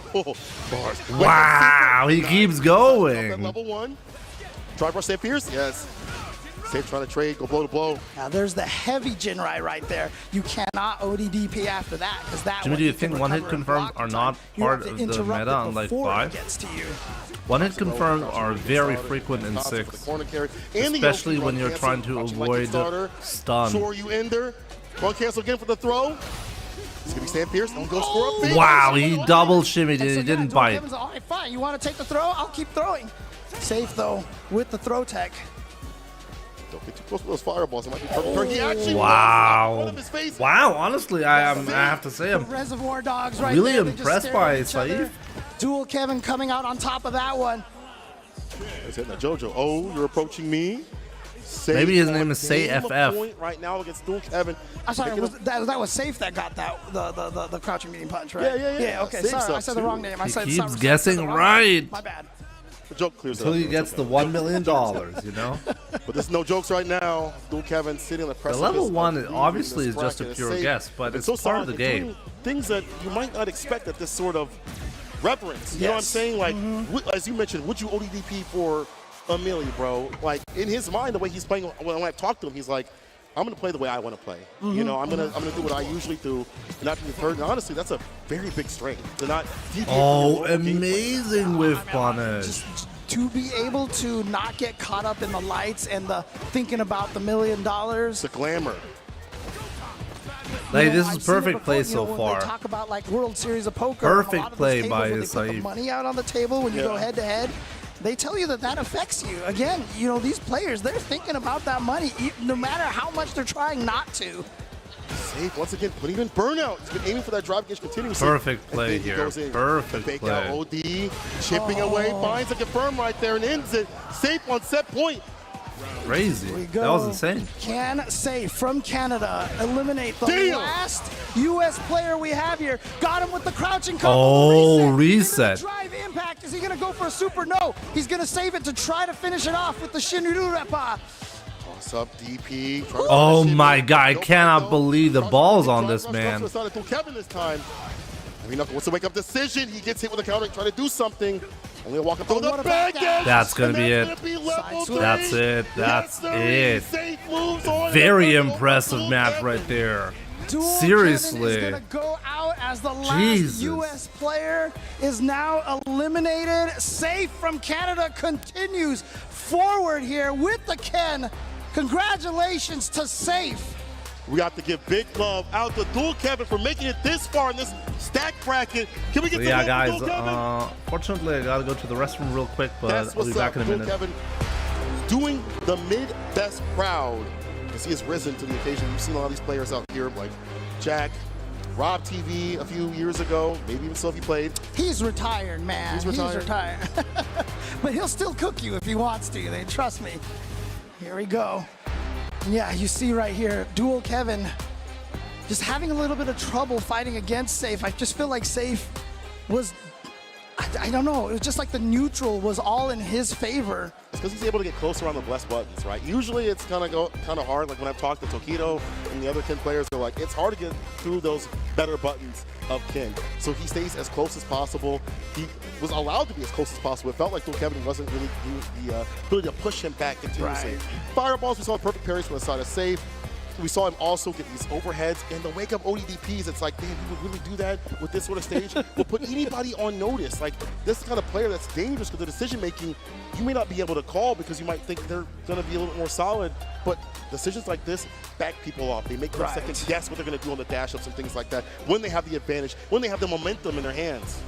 bars. Wow, he keeps At going. level 1. Drive rush, Safe Pierce? Yes. Safe trying to trade, go blow to blow. Now there's the heavy Jinrai right there. You cannot ODDP after that, because that Jimmy, one do you can think one-hit recover and confirms block are in not time. You part have to of the interrupt meta it on like before it 5? gets to you. One-hit confirms are very frequent in 6, especially when you're trying to avoid stun. Sure, you ender. One cancel again for the throw. It's gonna be Sam Pierce. One goes for a big. Wow, he double shimmied And it. so, He didn't Dual bite. Kevin's all right, fine. You want to take the throw? I'll keep throwing. Safe though with the throw tech. Don't get too close with those fireballs. It might be perfect. He actually Wow. one of his face. Wow, honestly, I have to say The I'm Reservoir Dogs right really there. They just impressed stare by at each other. Saif. Dual Kevin coming out on top of that one. He's hitting the JoJo. Oh, you're approaching me. Safe Maybe his on name is Say game FF. point right now against Dual Kevin. I'm sorry, Picking was, up- that was Safe that got that the crouching medium punch, right? Yeah. Okay, Safe's sorry, I up said the too. wrong name. I He said keeps sorry, I said guessing the wrong right. name. My bad. The joke clears it until up. he It's gets okay. the $1 million, you know? But there's no jokes right now. Dual Kevin sitting on the precipice. level of 1 leading obviously this is just a bracket. pure Safe. guess, but And it's so part of the solid. They're game. doing things that you might not expect at this sort of reverence. You know what I'm Yes. saying? Like, as you mentioned, would you ODDP for Amelia, bro? Like, in his mind, the way he's playing, when I talk to him, he's like, I'm going to play the way I want to play. You know, I'm gonna do what I usually do, and not to be hurt. And honestly, that's a very big strength to not deviate from your Oh, normal gameplay. amazing whiff punish. Just to be able to not get caught up in the lights and the thinking about the $1 million. The glamour. Like, You know, this I've is seen it perfect before, play you know, so when far. They talk about like World Series of Poker. Perfect and a lot of those play tables by where they put the Saif. money out on the table when you go head to head. They tell you that affects you. Again, you know, these players, they're thinking about that money no matter how much they're trying not to. Safe once again putting in burnout. He's been aiming for that drive gauge continuously. Perfect play here. Perfect fake play. out OD, chipping away, finds a confirm right there and ends it. Safe on set point. Crazy. Here we go. That was insane. Can Safe from Canada eliminate the Damn. last U.S. player we have here? Got him with the crouching combo. Oh, reset. reset. Drive impact. Is he going to go for a super? No. He's going to save it to try to finish it off with the Shinryu Repa. What's up, DP? Oh my god, I cannot believe the balls on this man. Kevin this time. I mean, what's the wake up decision? He gets hit with a counter, trying to do something. Only a walk up to the back. That's gonna be it. That's it. That's it. Very impressive match right there. Dual Seriously. Kevin is gonna go out as the last Jesus. U.S. player is now eliminated. Safe from Canada continues forward here with the Ken. Congratulations to Safe. We have to give big love out to Dual Kevin for making it this far in this stack bracket. Can we get So some yeah, love guys. for Dual Kevin? Fortunately, I gotta go to the restroom real quick, but That's I'll be what's back up, in a Dual minute. Kevin doing the mid-best crowd. As he has risen to the occasion. You've seen a lot of these players out here like Jack, Rob TV a few years ago, maybe even Sophie played. He's retired, man. He's retired. But he'll still cook you if he wants to. They trust me. Here we go. Yeah, you see right here, Dual Kevin just having a little bit of trouble fighting against Safe. I just feel like Safe was, I don't know, it was just like the neutral was all in his favor. It's because he's able to get closer on the blessed buttons, right? Usually it's kind of hard. Like when I've talked to Tokido and the other Ken players, they're like, it's hard to get through those better buttons of Ken. So he stays as close as possible. He was allowed to be as close as possible. It felt like Dual Kevin wasn't really the ability to push him back continuously. Right. Fireballs, we saw perfect parries from the side of Safe. We saw him also get these overheads and the wake up ODDPs. It's like, damn, he would really do that with this sort of stage. Will put anybody on notice. Like, this is the kind of player that's dangerous because the decision making you may not be able to call because you might think they're going to be a little bit more solid. But decisions like this back people off. They make them second guess what they're going to do on the dash ups and things like that when they have the advantage, when they have the momentum in their hands.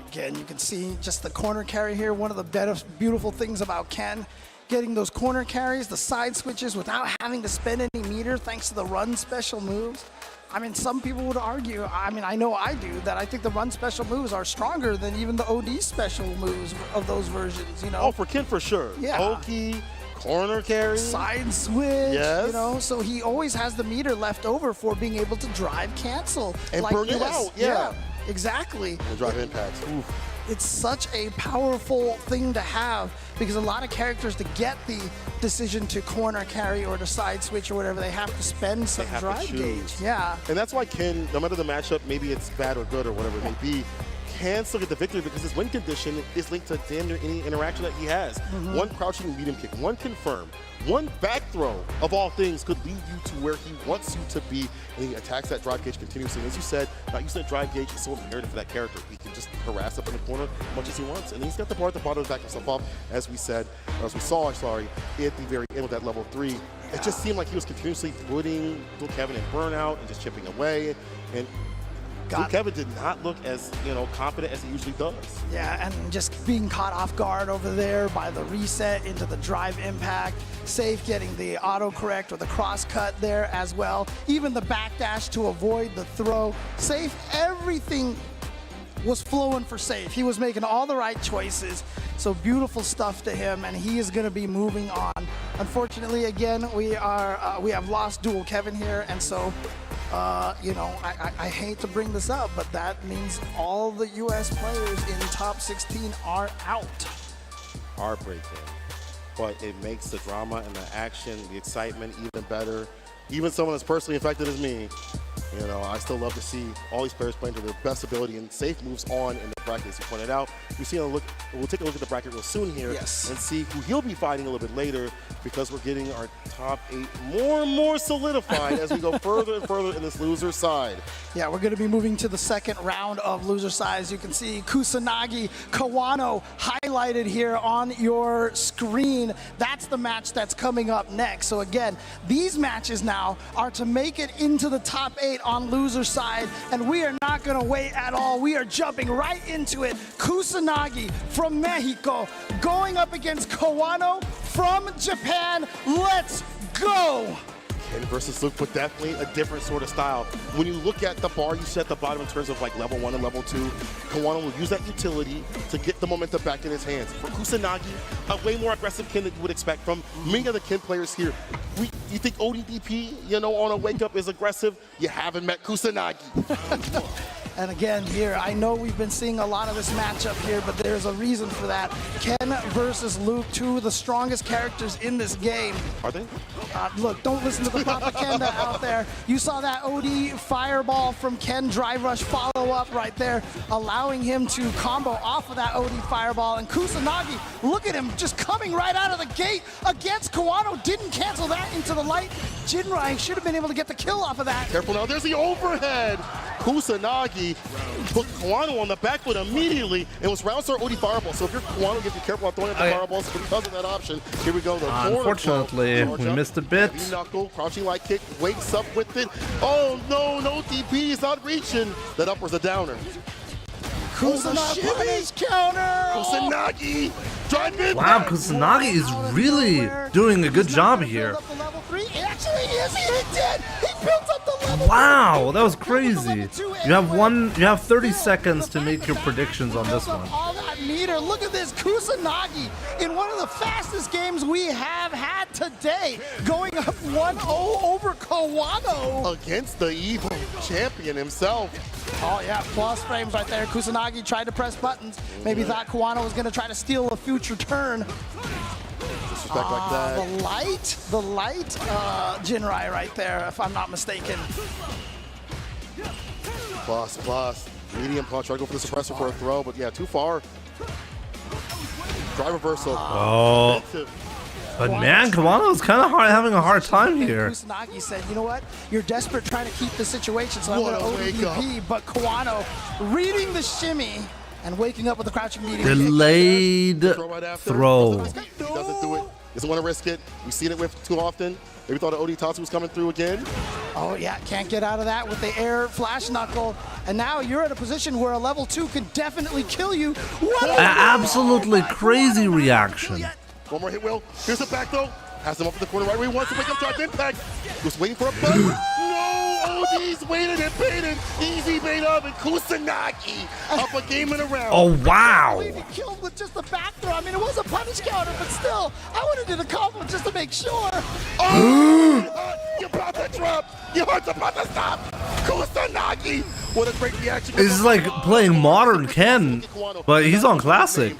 Again, you can see just the corner carry here. One of the beautiful things about Ken, getting those corner carries, the side switches without having to spend any meter thanks to the run special moves. I mean, some people would argue, I mean, I know I do, that I think the run special moves are stronger than even the OD special moves of those versions, you know? Oh, for Ken, for sure. Yeah. Pokey, corner carry. Side switch, Yes. you know? So he always has the meter left over for being able to drive cancel. And like burn you this. out, yeah. Exactly. And drive impacts. Oof. It's such a powerful thing to have because a lot of characters, to get the decision to corner carry or to side switch or whatever, they have to spend some have to drive choose. gauge. Yeah. And that's why Ken, no matter the matchup, maybe it's bad or good or whatever it may be, can still get the victory because his win condition is linked to damn near any interaction that he has. One crouching medium kick, one confirm, one back throw of all things could lead you to where he wants you to be, and he attacks that drive gauge continuously. And as you said, not using that drive gauge is so imperative for that character. He can just harass up in the corner as much as he wants, and he's got the bar at the bottom to back himself off, as we said, or as we saw, at the very end with that level 3. It just seemed like he was continuously putting Dual Kevin in burnout and just chipping away, and Dual Kevin did not look as, confident as he usually does. Yeah, and just being caught off guard over there by the reset into the drive impact. Safe getting the autocorrect or the cross cut there as well. Even the backdash to avoid the throw. Safe, everything was flowing for Safe. He was making all the right choices. So beautiful stuff to him, and he is going to be moving on. Unfortunately, again, we have lost Dual Kevin here, and so I hate to bring this up, but that means all the U.S. players in top 16 are out. Heartbreaking, but it makes the drama and the action, the excitement even better. Even someone as personally affected as me, I still love to see all these players playing to their best ability, and Safe moves on in the bracket, as you pointed out. We'll take a look at the bracket real soon here and see who he'll be fighting a little bit later, because we're getting our top 8 more and more solidified as we go further and further in this loser side. Yeah, we're going to be moving to the second round of loser sides. You can see Kusanagi, Kawano highlighted here on your screen. That's the match that's coming up next. So again, these matches now are to make it into the top 8 on loser side, and we are not going to wait at all. We are jumping right into it. Kusanagi from Mexico going up against Kawano from Japan. Let's go! And versus Luke, but definitely a different sort of style. When you look at the bar you set at the bottom in terms of like level 1 and level 2, Kawano will use that utility to get the momentum back in his hands. For Kusanagi, a way more aggressive Ken than you would expect from many of the Ken players here. You think ODDP, on a wake up is aggressive? You haven't met Kusanagi. And again, here, I know we've been seeing a lot of this matchup here, but there's a reason for that. Ken versus Luke, two of the strongest characters in this game. Are they? Look, don't listen to the propaganda out there. You saw that OD fireball from Ken drive rush follow up right there, allowing him to combo off of that OD fireball. And Kusanagi, look at him just coming right out of the gate against Kawano. Didn't cancel that into the light. Jinrai should have been able to get the kill off of that. Careful now, there's the overhead. Kusanagi put Kawano on the back foot immediately. It was round start OD fireball. So if you're Kawano, you have to be careful on throwing up the fireballs because of that option. Here we go. Unfortunately, we missed a bit. Heavy knuckle, crouching light kick, wakes up with it. Oh no DP, he's not reaching. That up was a downer. Kusanagi counter. Kusanagi, drive in. Wow, Kusanagi is really doing a good job here. Actually, yes, he did. He built up the level. Wow, that was crazy. You have 30 seconds to make your predictions on this one. All that meter. Look at this Kusanagi in one of the fastest games we have had today, going up 1-0 over Kawano against the evil champion himself. Oh yeah, plus frames right there. Kusanagi tried to press buttons. Maybe thought Kawano was going to try to steal a future turn. Disrespect like that. The light Jinrai right there, if I'm not mistaken. Plus. Medium punch. Try to go for the suppressor for a throw, but yeah, too far. Drive reversal. Oh. But man, Kawano's kind of having a hard time here. Kusanagi said, you know what? You're desperate trying to keep the situation, so I'm going to ODDP. But Kawano reading the shimmy and waking up with the crouching medium. Delayed throw. He doesn't do it. Doesn't want to risk it. We've seen it with too often. Maybe thought OD Tatsu was coming through again. Oh yeah, can't get out of that with the air flash knuckle. And now you're at a position where a level 2 can definitely kill you. Absolutely crazy reaction. One more hit, Will. Here's the back throw. Has him up in the corner right where he wants to wake up, drive impact. Was waiting for a bump. No, OD's waited and baited. Easy bait up, and Kusanagi up a game in a round. Oh, wow. He killed with just the back throw. I mean, it was a punish counter, but still, I would have did a combo just to make sure. Oh, you're about to drop. Your heart's about to stop. Kusanagi. What a great reaction. This is like playing modern Ken, but he's on classic.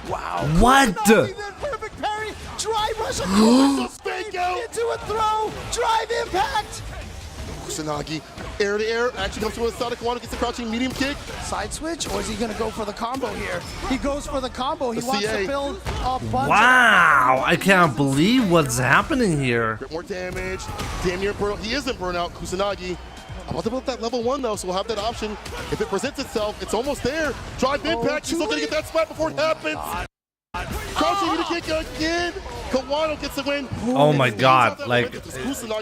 Wow. What? Perfect parry. Drive rush into a throw. Drive impact. Kusanagi, air to air, actually comes to a side. Kawano gets the crouching medium kick. Side switch, or is he going to go for the combo here? He goes for the combo. He wants to build a bunch. Wow, I can't believe what's happening here. More damage. Damn near burnout. He isn't burnout. Kusanagi. About to build that level 1 though, so we'll have that option. If it presents itself, it's almost there. Drive impact. He's still going to get that spot before it happens. Crouching medium kick again. Kawano gets the win. Oh my god, like,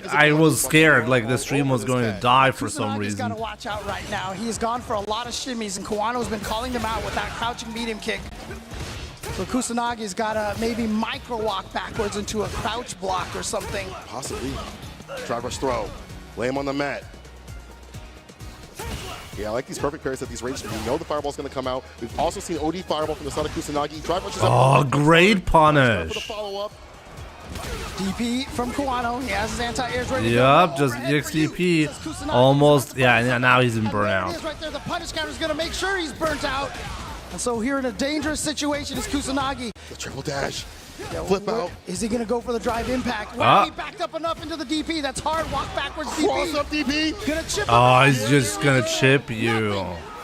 I was scared, like the stream was going to die for some reason. Got to watch out right now. He's gone for a lot of shimmies, and Kawano's been calling them out with that crouching medium kick. So Kusanagi's got to maybe micro walk backwards into a crouch block or something. Possibly. Drive rush throw. Lay him on the mat. Yeah, I like these perfect parries at these ranges. We know the fireball's going to come out. We've also seen OD fireball from the side of Kusanagi. Drive rushes up. Oh, great punish. DP from Kawano. He has his anti-airs ready. Yep, just EXDP. Almost. Yeah, now he's in burnout. Right there. The punish counter is going to make sure he's burnt out. And so here in a dangerous situation is Kusanagi. The triple dash. Flip out. Is he going to go for the drive impact? Wow, he backed up enough into the DP. That's hard. Walk backwards DP. Cross up DP. Gonna chip oh, he's just going to chip you.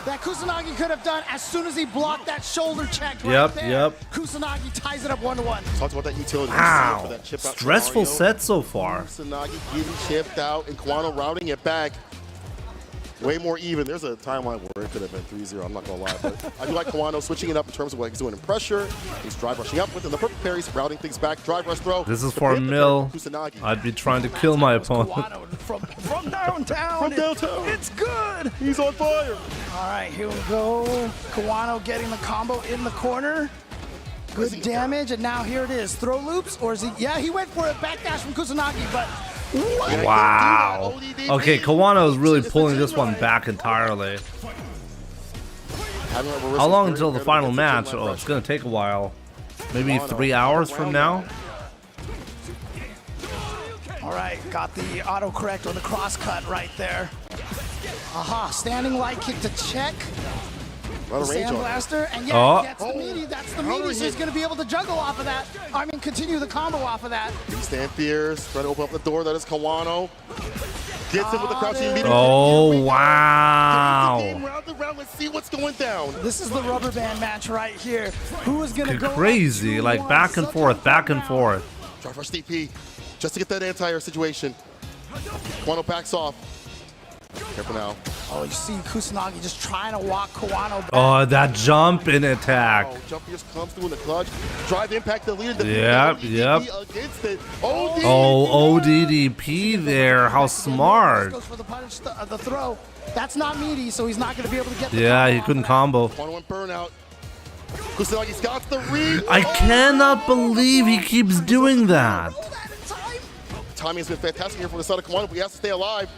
That Kusanagi could have done as soon as he blocked that shoulder check right there. Yep. Kusanagi ties it up 1-1. Talked about that utility. Wow. For that chip out stressful scenario. set so far. Kusanagi getting chipped out and Kawano routing it back. Way more even. There's a timeline where it could have been 3-0. I'm not going to lie. But I do like Kawano switching it up in terms of what he's doing in pressure. He's drive rushing up with the perfect parries, routing things back. Drive rush throw. This is for a mill. I'd be trying to kill my opponent. From downtown. It's good. He's on fire. All right, here we go. Kawano getting the combo in the corner. Good damage, and now here it is. Throw loops, or is he? Yeah, he went for it. Backdash from Kusanagi, but what? Wow. Okay, Kawano is really pulling this one back entirely. How long until the final match? Oh, it's gonna take a while. Maybe 3 hours from now. All right, got the autocorrect or the cross cut right there. Aha, standing light kick to check. Sandblaster, and yeah, gets the meaty. That's the meaty, so he's going to be able to juggle off of that. I mean, continue the combo off of that. Stand fierce, trying to open up the door. That is Kawano. Gets him with the crouching meaty. Oh, wow. Let's see what's going down. This is the rubber band match right here. Who is going to go crazy, like back and forth, back and forth. Try for DP, just to get that anti-air situation. Kawano backs off. Careful now. Oh, you see Kusanagi just trying to walk Kawano back. Oh, that jump in attack. Oh, jump just comes through in the clutch. Drive impact the leader. Yep. Against it. Oh, ODDP there. How smart. Goes for the punish, the throw. That's not meaty, so he's not going to be able to get the Yeah, he couldn't combo. Kawano went burnout. Kusanagi's got the read. I cannot believe he keeps doing that. Timing has been fantastic here for the side of Kawano, but he has to stay alive.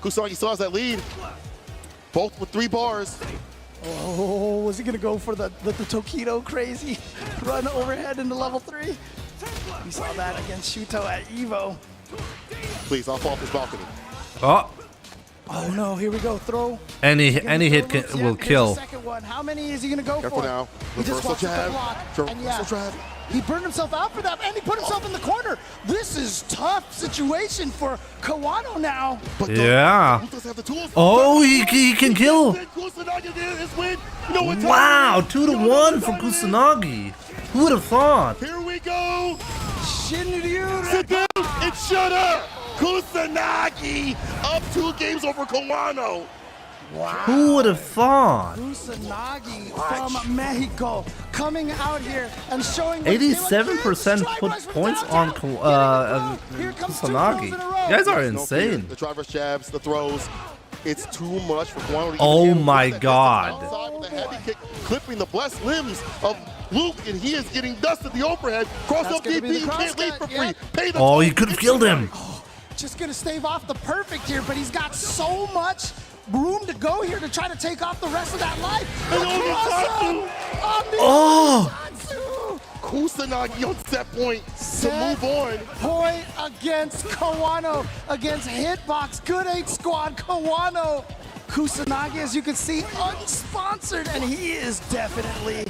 Kusanagi still has that lead. Both with 3 bars. Oh, was he going to go for the Tokido crazy run overhead into level 3? We saw that against Shuto at EVO. Please, I'll fall off this balcony. Oh no, here we go. Throw. Any hit will kill. Second one. How many is he going to go Careful for? now. He just walks up the block. And yeah, he burned himself out for that, and he put himself in the corner. This is tough situation for Kawano now. But yeah. he doesn't have the tools. Oh, he can kill. No, wow, 2-1 for Kusanagi. Who would have thought? Here we go. Shinryu. Sit down and shut up. Kusanagi up 2 games over Kawano. Wow. Who would have thought? Kusanagi from Mexico coming out here and showing 87% put points on Kusanagi. You guys are insane. The driver's jabs, the throws. It's too much for Kawano to Oh my god. The heavy kick, clipping the blessed limbs of Luke, and he is getting dusted the overhead. Cross up DP, you can't leave for free. Pay the oh, he could have killed him. Just gonna stave off the perfect here, but he's got so much room to go here to try to take off the rest of that life. Kusanagi on set point to move on. Point against Kawano, against Hitbox. Good 8 squad, Kawano. Kusanagi, as you can see, unsponsored, and he is definitely,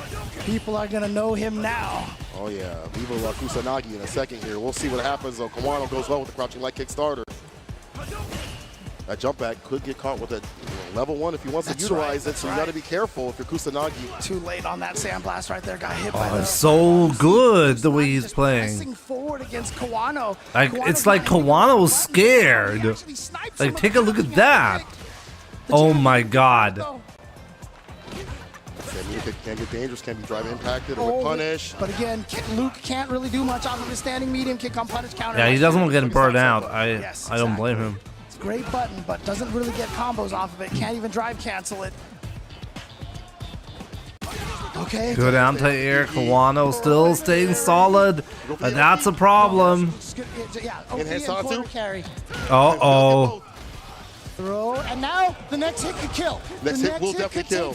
people are gonna know him now. Oh yeah, Viva La Kusanagi in a second here. We'll see what happens though. Kawano goes well with the crouching light kick starter. That jump back could get caught with a level 1 if he wants to utilize it, so you got to be careful if you're Kusanagi. Too late on that sandblast right there. Got hit by it's so good the way he's playing. Forward against Kawano. Like it's like Kawano's scared. Like take a look at that. Oh my god. Can get dangerous, can be drive impacted or punish. But again, Luke can't really do much off of his standing medium kick on punish counter. Yeah, he doesn't want to get burned out. I don't blame him. It's a great button, but doesn't really get combos off of it. Can't even drive cancel it. Okay. Good anti-air. Kawano still staying solid, but that's a problem. Yeah, OP carry. Uh-oh. Throw, and now the next hit could kill. Next hit will definitely kill.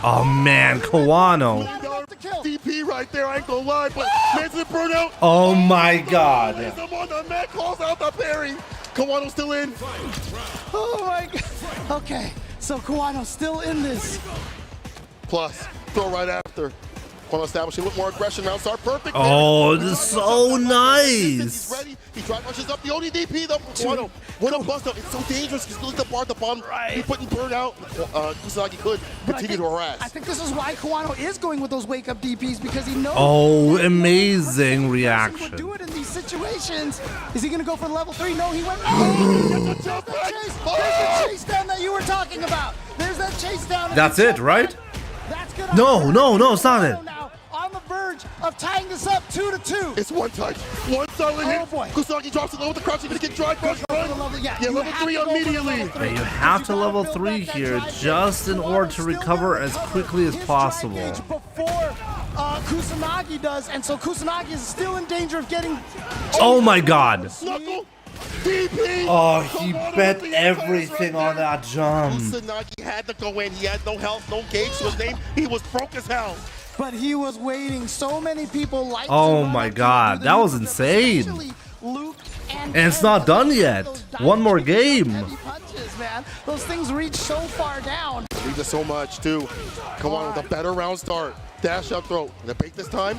Oh man, Kawano. DP right there, I ain't gonna lie, but Manson burnout. Oh my god. On the mat, calls out the parry. Kawano's still in. Oh my god. Okay, so Kawano's still in this. Plus, throw right after. Kawano establishing with more aggression. Round start perfect. Oh, this is so nice. He's ready. He drive rushes up the ODDP though. Kawano, what a bust up. It's so dangerous because look at the bar at the bottom. He putting burnout. Kusanagi could continue to harass. I think this is why Kawano is going with those wake up DPs because he knows. Oh, amazing reaction. He would do it in these situations. Is he going to go for level 3? No, he went. Oh, there's the chase down that you were talking about. There's that chase down. That's it, right? That's good. No, it's not it. On the verge of tying this up 2-2. It's one touch. One solid hit. Boy. Kusanagi drops it low with the crouch. He's going to get drive rush run. Level 3 immediately. Yeah, you have to level 3 here just in order to recover as quickly as possible. Before Kusanagi does, and so Kusanagi is still in danger of getting... Oh my god. Knuckle. DP. Oh, he bet everything on that jump. Kusanagi had to go in. He had no health, no gauge to his name. He was broke as hell. But he was waiting. So many people like Oh my god, that was insane. And it's not done yet. One more game. Heavy punches, man. Those things reach so far down. Leaves us so much, too. Kawano with a better round start. Dash up throw. And the bait this time.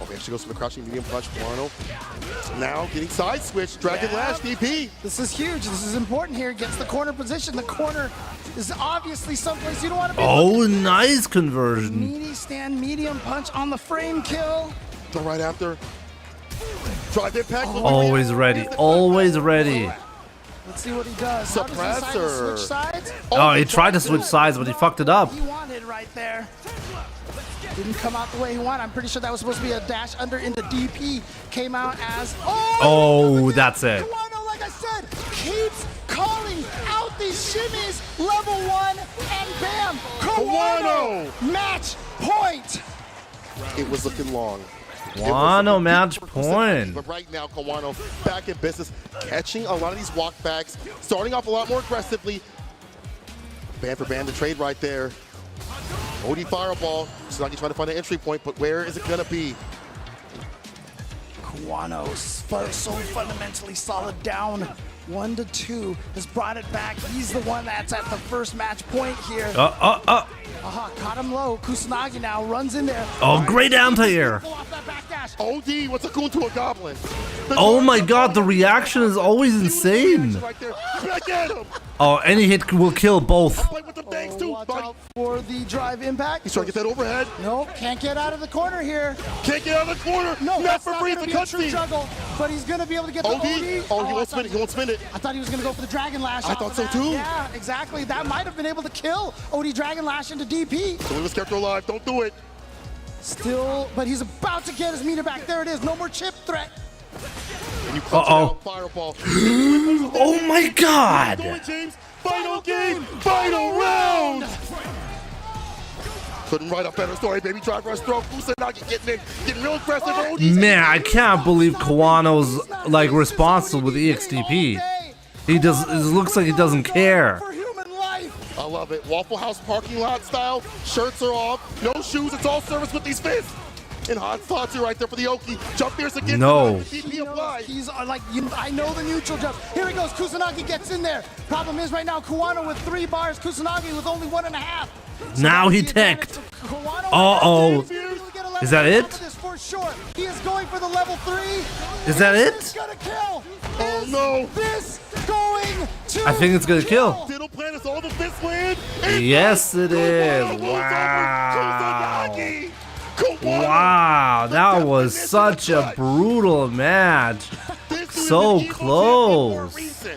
Oh, he actually goes for the crouching medium punch. Kawano now getting side switch. Dragon Lash DP. This is huge. This is important here. Gets the corner position. The corner is obviously someplace you don't want to be. Oh, nice conversion. Meaty stand, medium punch on the frame kill. So right after. Drive impact. Always ready. Always ready. Let's see what he does. How does he decide to switch sides? Oh, he tried to switch sides, but he fucked it up. He wanted right there. Didn't come out the way he wanted. I'm pretty sure that was supposed to be a dash under into DP. Came out as... Oh, that's it. Kawano, like I said, keeps calling out these shimmies. Level 1, and bam! Kawano! Match point! It was looking long. Kawano match point. But right now, Kawano back in business, catching a lot of these walkbacks, starting off a lot more aggressively. Band for band to trade right there. OD fireball. Kusanagi trying to find an entry point, but where is it gonna be? Kawano, so fundamentally solid, down 1-2, has brought it back. He's the one that's at the first match point here. Caught him low. Kusanagi now runs in there. Oh, great anti-air. OD, what's a goon to a goblin? Oh my god, the reaction is always insane. Oh, any hit will kill both. Watch out for the drive impact. He's trying to get that overhead. No, can't get out of the corner here. Can't get out of the corner. No, not that's for not free. going The to be a true cutscene. juggle, but he's going to be able to get the OD. OD. Oh, he won't spin it. He won't spin it. I thought he was going to go for the Dragon Lash. I thought so too. Yeah, exactly. That might have been able to kill OD Dragon Lash into DP. So he was kept alive. Don't do it. Still, but he's about to get his meter back. There it is. No more chip threat. And you clutch it out, fireball. Oh my god. Do it, James. Final game. Final round. Couldn't write a better story, baby. Drive rush throw. Kusanagi getting in, getting real aggressive. Man, I can't believe Kawano's like responsible with EXTP. He does. It looks like he doesn't care. I love it. Waffle House parking lot style. Shirts are off. No shoes. It's all service with these fists. And hot spots right there for the Oki. Jump fierce again. No. He's like, I know the neutral jump. Here he goes. Kusanagi gets in there. Problem is right now, Kawano with 3 bars. Kusanagi with only 1.5. So now he teched. Uh-oh. Is that it? For sure. He is going for the level 3. Is that it? It's gonna kill. Oh no. This going to I think it's gonna kill. Diddle plan is all the fist land. Yes, it is. Wow. Wow, that was such a brutal match. So close.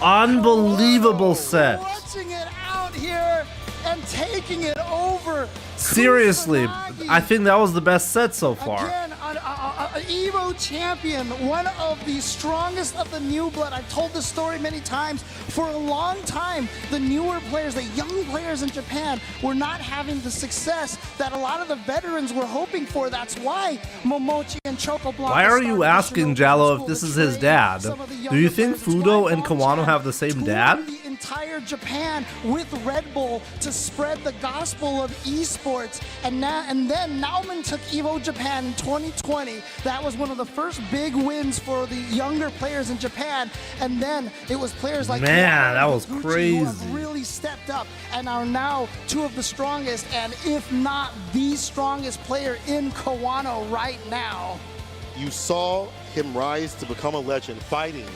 Unbelievable set. Clutching it out here and taking it over. Seriously, I think that was the best set so far. Again, an Evo champion, one of the strongest of the new blood. I've told this story many times. For a long time, the newer players, the young players in Japan, were not having the success that a lot of the veterans were hoping for. That's why Momochi and Choco Blanca. Why are you asking Jallo if this is his dad? Do you think Fudo and Kawano have the same dad? The entire Japan with Red Bull to spread the gospel of esports, and then Nauman took Evo Japan in 2020. That was one of the first big wins for the younger players in Japan, and then it was players like Man, that was Gucci crazy. who have really stepped up and are now 2 of the strongest, and if not the strongest player in Kawano right now. You saw him rise to become a legend, fighting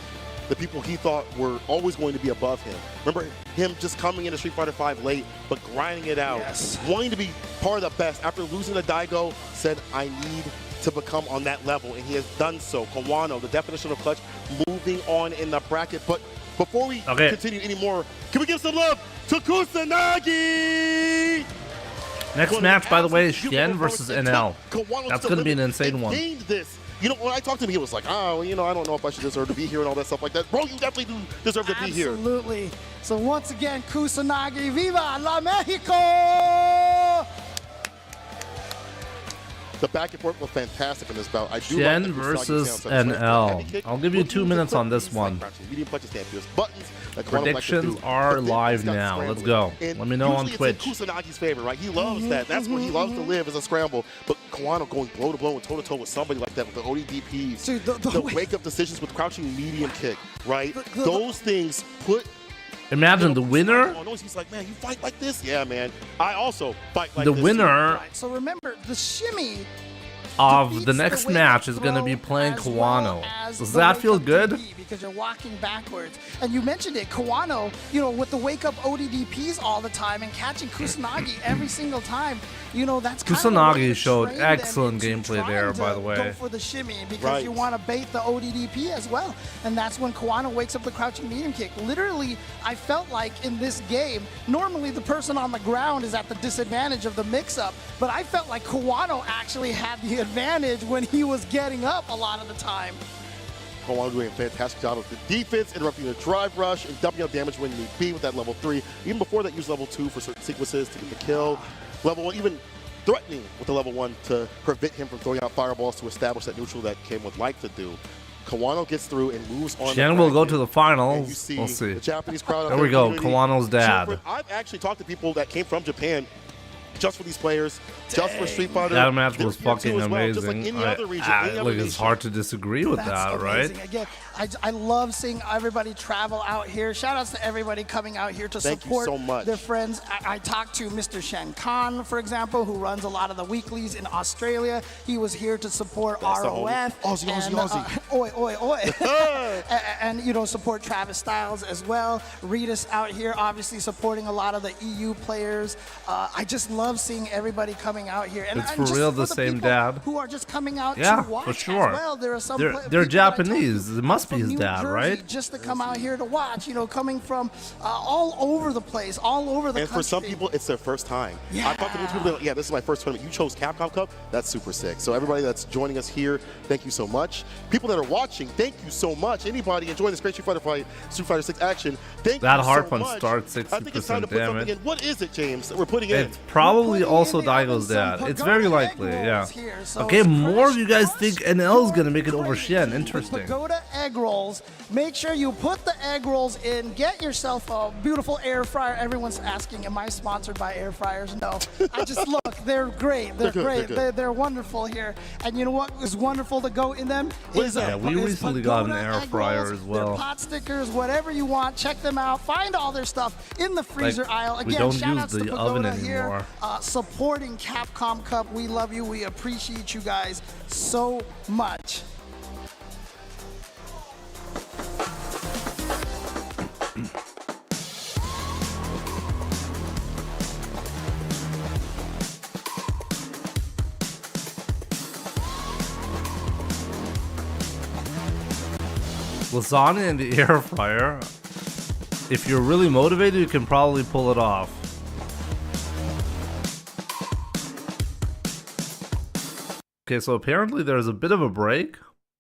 the people he thought were always going to be above him. Remember him just coming into Street Fighter V late, but grinding it out, wanting to be part of the best. After losing to Daigo, said, I need to become on that level, and he has done so. Kawano, the definition of clutch, moving on in the bracket. But before we continue anymore, can we give some love to Kusanagi? Next match, by the way, is Shen versus NL. That's going to be an insane one. This. You know, when I talked to him, he was like, oh, you know, I don't know if I should deserve to be here and all that stuff like that. Bro, you definitely do deserve to be here. Absolutely. So once again, Kusanagi, Viva la Mexico! The back and forth was fantastic in this bout. I do Shen like versus NL. I'll give you 2 minutes on this one. Medium punches, buttons. Predictions are live now. Let's go. Let me know on Twitch. It's in Kusanagi's favor, right? He loves that. That's where he loves to live, is a scramble. But Kawano going blow to blow and toe to toe with somebody like that with the ODDPs, Dude, the wake up decisions with crouching medium kick, right? Those things put. Imagine the winner. He's like, man, you fight like this? Yeah, man. I also fight like this. The winner. Right, so remember, the shimmy Of the next match is going to be playing Kawano. Does that feel good? Because you're walking backwards. And you mentioned it, Kawano, you know, with the wake up ODDPs all the time and catching Kusanagi every single time, you know, that's kind of Kusanagi showed excellent gameplay there, by the way. Go for the shimmy because you want to bait the ODDP as well. And that's when Kawano wakes up the crouching medium kick. Literally, I felt like in this game, normally the person on the ground is at the disadvantage of the mix-up, but I felt like Kawano actually had the advantage when he was getting up a lot of the time. Kawano doing a fantastic job of the defense, interrupting the drive rush, and dumping out damage when need be with that level 3. Even before that, use level 2 for certain sequences to get the kill. Level 1, even threatening with the level 1 to prevent him from throwing out fireballs to establish that neutral that Kim would like to do. Kawano gets through and moves on. Shen will go to the finals. We'll see. The Japanese crowd. There we go. Kawano's dad. I've actually talked to people that came from Japan just for these players, just for Street Fighter. That match was fucking well, amazing. Like it's hard to disagree with that, right? Again, I love seeing everybody travel out here. Shout outs to everybody coming out here to support their friends. I talked to Mr. Shen Khan, for example, who runs a lot of the weeklies in Australia. He was here to support ROF. Aussie. Oi, oi, oi. and, you know, support Travis Styles as well. Reedus out here, obviously supporting a lot of the EU players. I just love seeing everybody coming out here. And it's for real the same dad. Who are just coming out to watch for sure. as well. There are some they're Japanese. It must be his dad, right? Just to come out here to watch, you know, coming from all over the place, all over the country. And for some people, it's their first time. Yeah. I talked to people like, yeah, this is my first tournament. You chose Capcom Cup. That's super sick. So everybody that's joining us here, thank you so much. People that are watching, thank you so much. Anybody enjoying this great Street Fighter 6 action, thank you so much. That hard punch starts 60% I think it's time to put something in. What is it, James, that we're putting in? It's probably also Daigo's dad. It's very likely, yeah. Okay, more of you guys think NL's gonna make it over Shen. Interesting. Pagoda egg rolls. Make sure you put the egg rolls in. Get yourself a beautiful air fryer. Everyone's asking, am I sponsored by air fryers? No. I just look. They're great. They're great. They're wonderful here. And you know what is wonderful to go in them? Yeah, we recently got an air fryer as well. Pot stickers, whatever you want. Check them out. Find all their stuff in the freezer aisle. Again, we don't shout use outs to the oven Pagoda anymore. Here, supporting Capcom Cup. We love you. We appreciate you guys so much. Lasagna in the air fryer. If you're really motivated, you can probably pull it off. Okay, so apparently there's a bit of a break.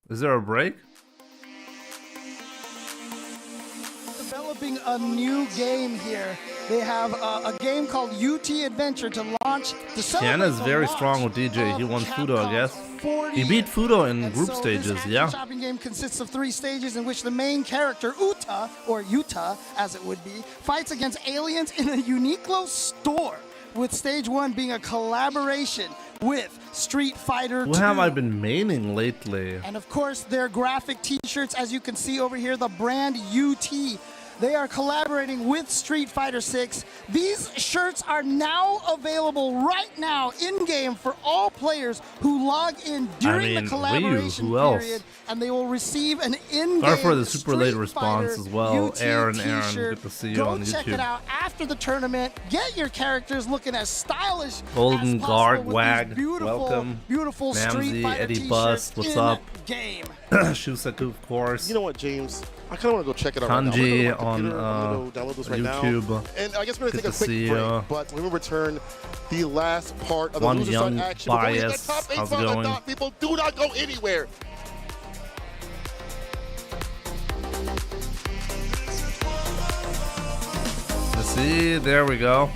Is there a break? Developing a new game here. They have a game called UT Adventure to launch. Shen is very strong with DJ. He won Fudo, I guess. He beat Fudo in group stages, yeah. The shopping game consists of 3 stages in which the main character, Uta, or Yuta as it would be, fights against aliens in a Uniqlo store, with stage 1 being a collaboration with Street Fighter 2. What have I been maining lately? And of course, their graphic t-shirts, as you can see over here, the brand UT. They are collaborating with Street Fighter 6. These shirts are now available right now in-game for all players who log in during the collaboration period, and they will receive an in-game Sorry for the super late response as well. Aaron, good to see you on YouTube. Go check it out after the tournament. Get your characters looking as stylish Golden as Guard possible Wag, with these beautiful, welcome. Beautiful Mamsie, Street Fighter Eddie Bust, what's up? Game. Shusaku, of course. You know what, James? I kind of want to go check it out Kanji right now. on download this right YouTube. Now. And I guess we're going to take a quick break, but when we return, the last part of the One loser young side action. bias. How's it going? People, do not go anywhere. Let's see, there we go.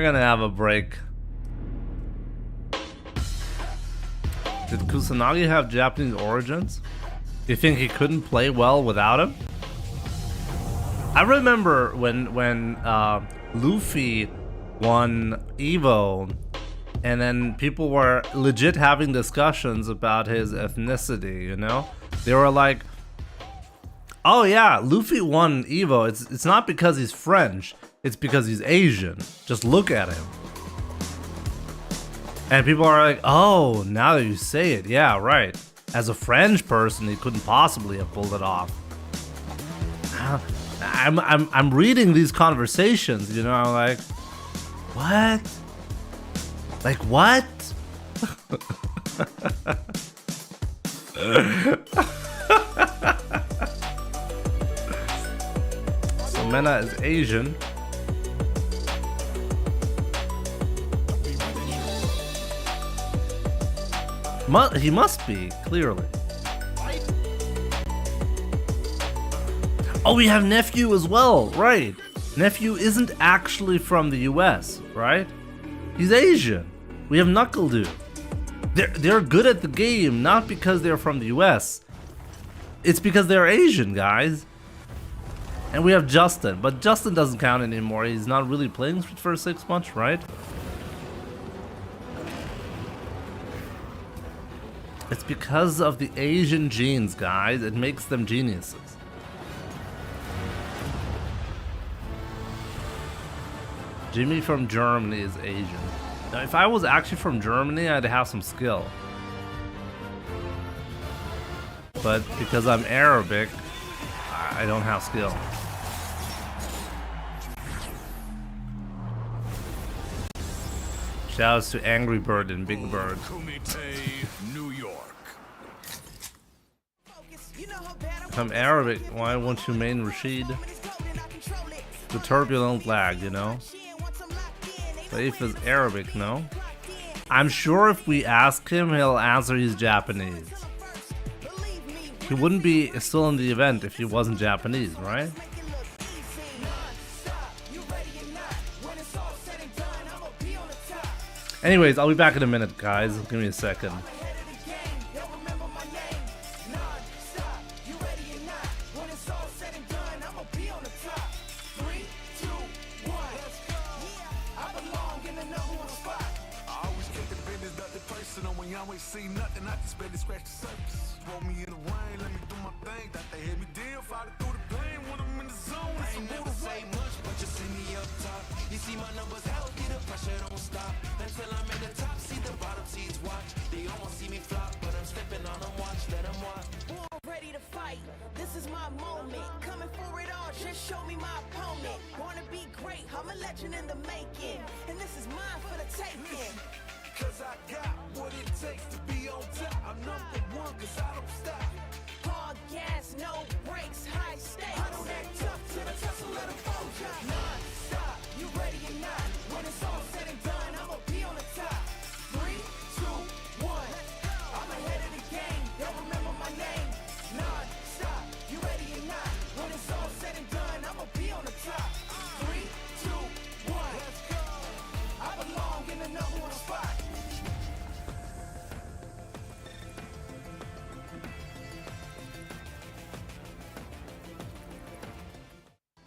We're gonna have a break. Did Kusanagi have Japanese origins? You think he couldn't play well without him? I remember when Luffy won Evo, and then people were legit having discussions about his ethnicity, you know? They were like, oh yeah, Luffy won Evo. It's not because he's French, it's because he's Asian. Just look at him. And people are like, oh, now that you say it, yeah, right. As a French person, he couldn't possibly have pulled it off. I'm reading these conversations, you know, I'm like, what? Like what? So Mena is Asian. He must be, clearly. Oh, we have Nephew as well, right? Nephew isn't actually from the US, right? He's Asian. We have Knuckle Dude. They're good at the game, not because they're from the US. It's because they're Asian, guys. And we have Justin, but Justin doesn't count anymore. He's not really playing for 6 months, right? It's because of the Asian genes, guys. It makes them geniuses. Jimmy from Germany is Asian. Now, if I was actually from Germany, I'd have some skill. But because I'm Arabic, I don't have skill. Shouts to Angry Bird and Big Bird. New York. If I'm Arabic, why won't you main Rashid? The turbulent lag, you know? Saif is Arabic, no? I'm sure if we ask him, he'll answer he's Japanese. He wouldn't be still in the event if he wasn't Japanese, right? Anyways, I'll be back in a minute, guys. Give me a second.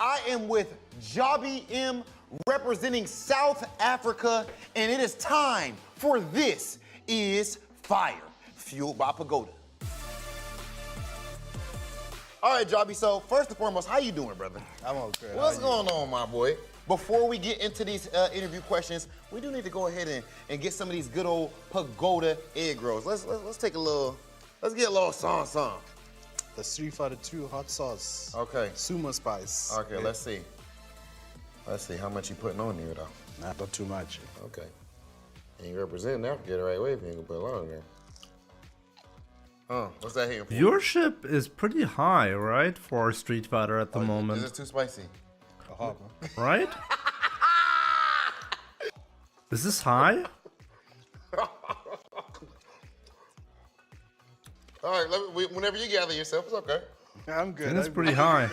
I am with Jobby M representing South Africa, and it is time for This Is Fire, fueled by Pagoda. All right, Jobby, so first and foremost, how you doing, brother? I'm okay. What's going on, my boy? Before we get into these interview questions, we do need to go ahead and get some of these good old Pagoda egg rolls. Let's take a little, let's get a little song. The Street Fighter 2 hot sauce. Okay. Sumo spice. Okay, let's see. Let's see how much you putting on here, though. Not too much. Okay. And you represent Africa the right way if you ain't gonna put a lot on there. What's that here for? Viewership is pretty high, right, for Street Fighter at the moment. Is it too spicy? Right? Is this high? All right, whenever you gather yourself, it's okay. I'm good. I think it's pretty high.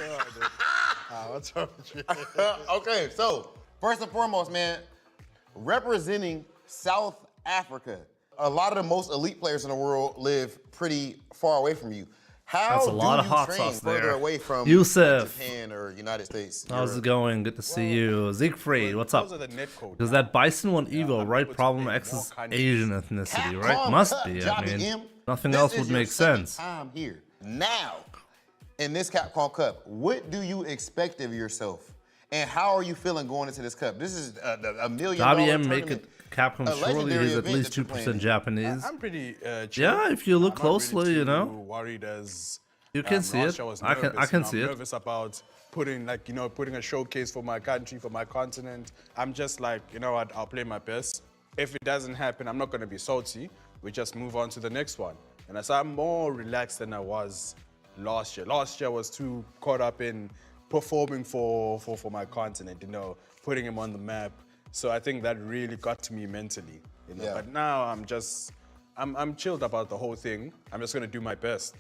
What's wrong with you? Okay, so first and foremost, man, representing South Africa. A lot of the most elite players in the world live pretty far away from you. How That's a lot do of you hot train sauce further there. away from Yusuf. Japan or United States? How's it going? Good to see you. Siegfried, what's up? Because of the net code. Because that Bison 1 Evo, right? Problem X is Asian ethnicity, right? Capcom Must Cup, be. I Jobby mean, M. nothing This else is would your make second sense. time here. Now, in this Capcom Cup, what do you expect of yourself? And how are you feeling going into this cup? This is a $1 million Jobby M tournament. make it Capcom, a surely legendary he's at event least that you're playing 2% in. Japanese. I'm pretty chill. Yeah, if you look I'm not closely, really you too know. worried as You can see last it. year was I can nervous, see I'm it. nervous about putting putting a showcase for my country, for my continent. I'm just like, you know what, I'll play my best. If it doesn't happen, I'm not going to be salty. We just move on to the next one. And so I'm more relaxed than I was last year. Last year I was too caught up in performing for my continent, you know, putting him on the map. So I think that really got to me mentally, you know. Yeah. But now I'm chilled about the whole thing. I'm just going to do my best.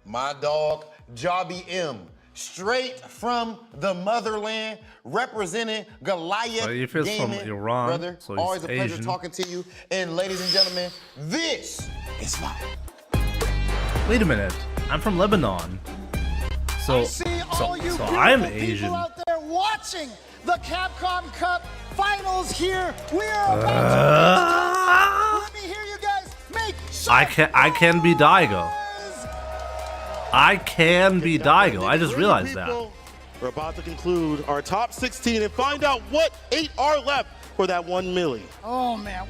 My dog, Jobby M. Straight from the motherland, representing Goliath So if he's from Gaming. Iran, Brother, so he's always a pleasure Asian. talking to you. And ladies and gentlemen, this is my... Wait a minute. I'm from Lebanon. So, I see all you so beautiful I'm people Asian. out there watching the Capcom Cup Finals here. We are about to let me hear you guys make I can be Daigo. I can be Daigo. I just realized that. We're about to conclude our top 16 and find out what 8 are left for that 1 milli. Oh man,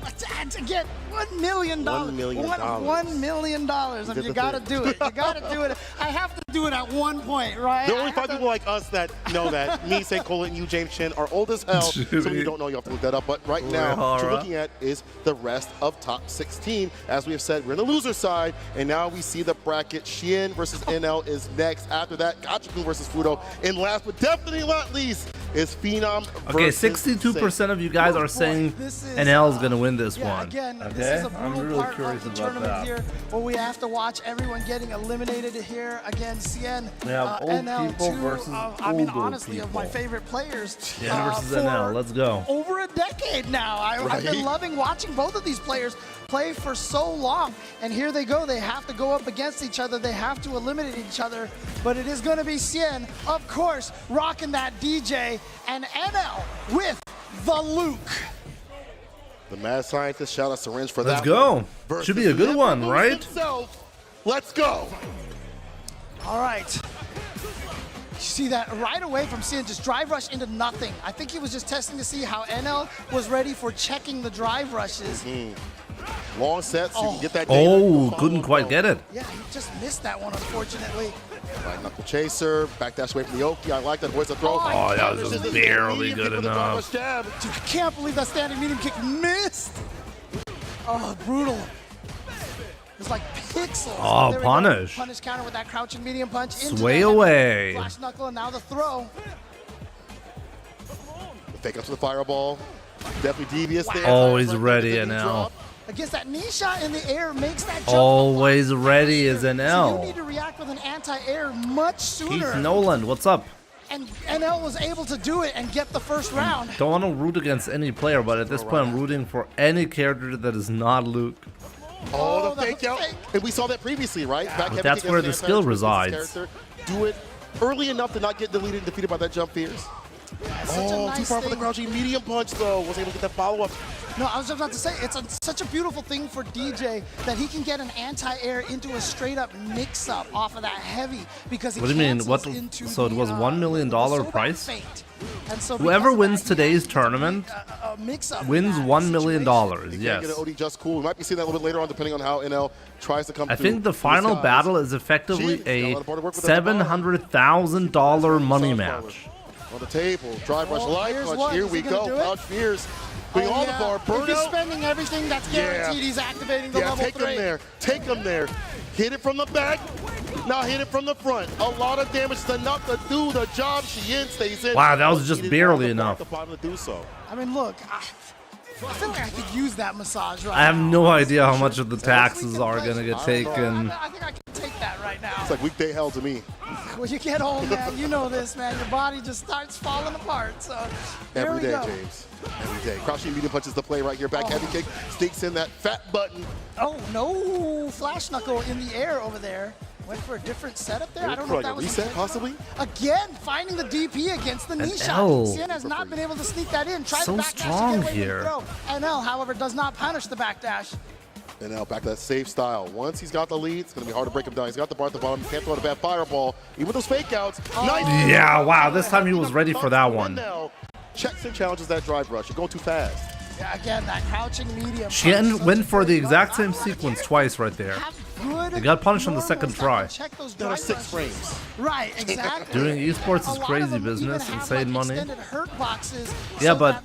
to get $1 million. $1 million. $1 million. I mean, did you the gotta thing. do it. You gotta do it. I have to do it at one point, right? There are I only have 5 people like us that know that. Me, St. Cole, and you, James Chen, are old as hell. So if you don't know, you have to look that up. But right now, what you're looking at is the rest of top 16. As we have said, we're in the loser side. And now we see the bracket. Shen versus NL is next. After that, Gachikun versus Fudo. And last but definitely not least is Phenom Okay, versus 62% of you guys are saying NL is gonna win this one. Again, Okay, this is a I'm brutal really part curious of the about tournament that. here, where we have to watch everyone getting eliminated here. Again, Shen, We have old NL, people two versus I mean, older honestly, of my people. favorite players. Shen versus for NL. Let's go. Over a decade now. I've been loving watching both of these players play for so long, and here they go. They have to go up against each other. They have to eliminate each other, but it is going to be Shen, of course, rocking that DJ, and NL with the Luke. The mad scientist. Shout out Syringe for Let's that. go. One. Should be a good one, right? Himself. Let's go. All right. You see that right away from Shen, just drive rush into nothing. I think he was just testing to see how NL was ready for checking the drive rushes. Long sets. You can get that. Oh, couldn't quite get it. Yeah, he just missed that one, unfortunately. Right knuckle chaser. Backdash away from the Oki. I like that. Where's the throw? Oh, that was This just is barely medium good kick with the drive enough. rush jab. Dude, I can't believe that standing medium kick missed. Oh, brutal. It's like pixels. Oh, There we go. punish. Punish counter with that crouching medium punch. Into Sway that away. Flash knuckle, and now the throw. Fake up to the fireball. Definitely devious there. Always Right ready, there, the knee NL. drop. Against that knee shot in the air makes that jump. Always ready is So you NL. need to react with an anti-air much sooner. Keith Noland, what's up? And NL was able to do it and get the first round. Don't want to root against any player, but at this point I'm rooting for any character that is not Luke. Oh, the that fake was out. fake. And we saw that previously, right? Back heavy that's kick where against the an skill anti-twist resides. character. Do it early enough to not get deleted and defeated by that jump fierce. Such a Oh, nice too far for the thing. crouching medium punch, though. Was able to get that follow-up. No, I was just about to say, it's such a beautiful thing for DJ that he can get an anti-air into a straight-up mix-up off of that heavy because he What do you mean? cancels What? into So it the, was $1 million the soda price? feint. And so Whoever because of wins that, today's he tournament a mix-up wins in that $1 million. situation. Can't get Yes. an OD just cool. We might be seeing that a little bit later on, depending on how NL tries to come I through. think the final battle is effectively a $700,000 money match. On the table, drive rush, Oh, light here's punch. one. Here Is we he gonna go. do it? Crouch fierce. Bring Oh, all yeah. the bar. If he's Burnout. spending everything, that's guaranteed he's activating the Yeah, level take 3. him there. Take him there. Hit it from the back. Now hit it from the front. A lot of damage is enough to do the job. Shen stays in. Wow, that was just He did barely not enough. the bottom to do so. I mean, look, I feel like I could use that massage right I have now. no idea how much of the taxes are gonna get I taken. think I can take that right now. It's like weekday hell to me. When you get old, man, you know this, man. Your body just starts falling apart. So here Every we day, go. James. Every day. Crouching medium punch is the play right here. Back heavy kick. Sneaks in that fat button. Oh, no flash knuckle in the air over there. Went for a different setup there. I don't know if that was reset, intentional. possibly? Again, finding the DP against the knee shot. L. Shen has not been able to sneak that in. Try So the backdash strong to get away here. from the throw. NL, however, does not punish the backdash. And now back to that safe style. Once he's got the lead, it's going to be hard to break him down. He's got the bar at the bottom. He can't throw the bad fireball. Even with those fake outs. Nice. Yeah, wow, this time he was ready for that one. Now checks and challenges that drive rush. You're going too fast. Yeah, again, that crouching medium. Shen went for the exact same sequence twice right there. He got punished on the second try. There are 6 frames. Right, exactly. Doing esports is crazy business, insane money. Yeah, but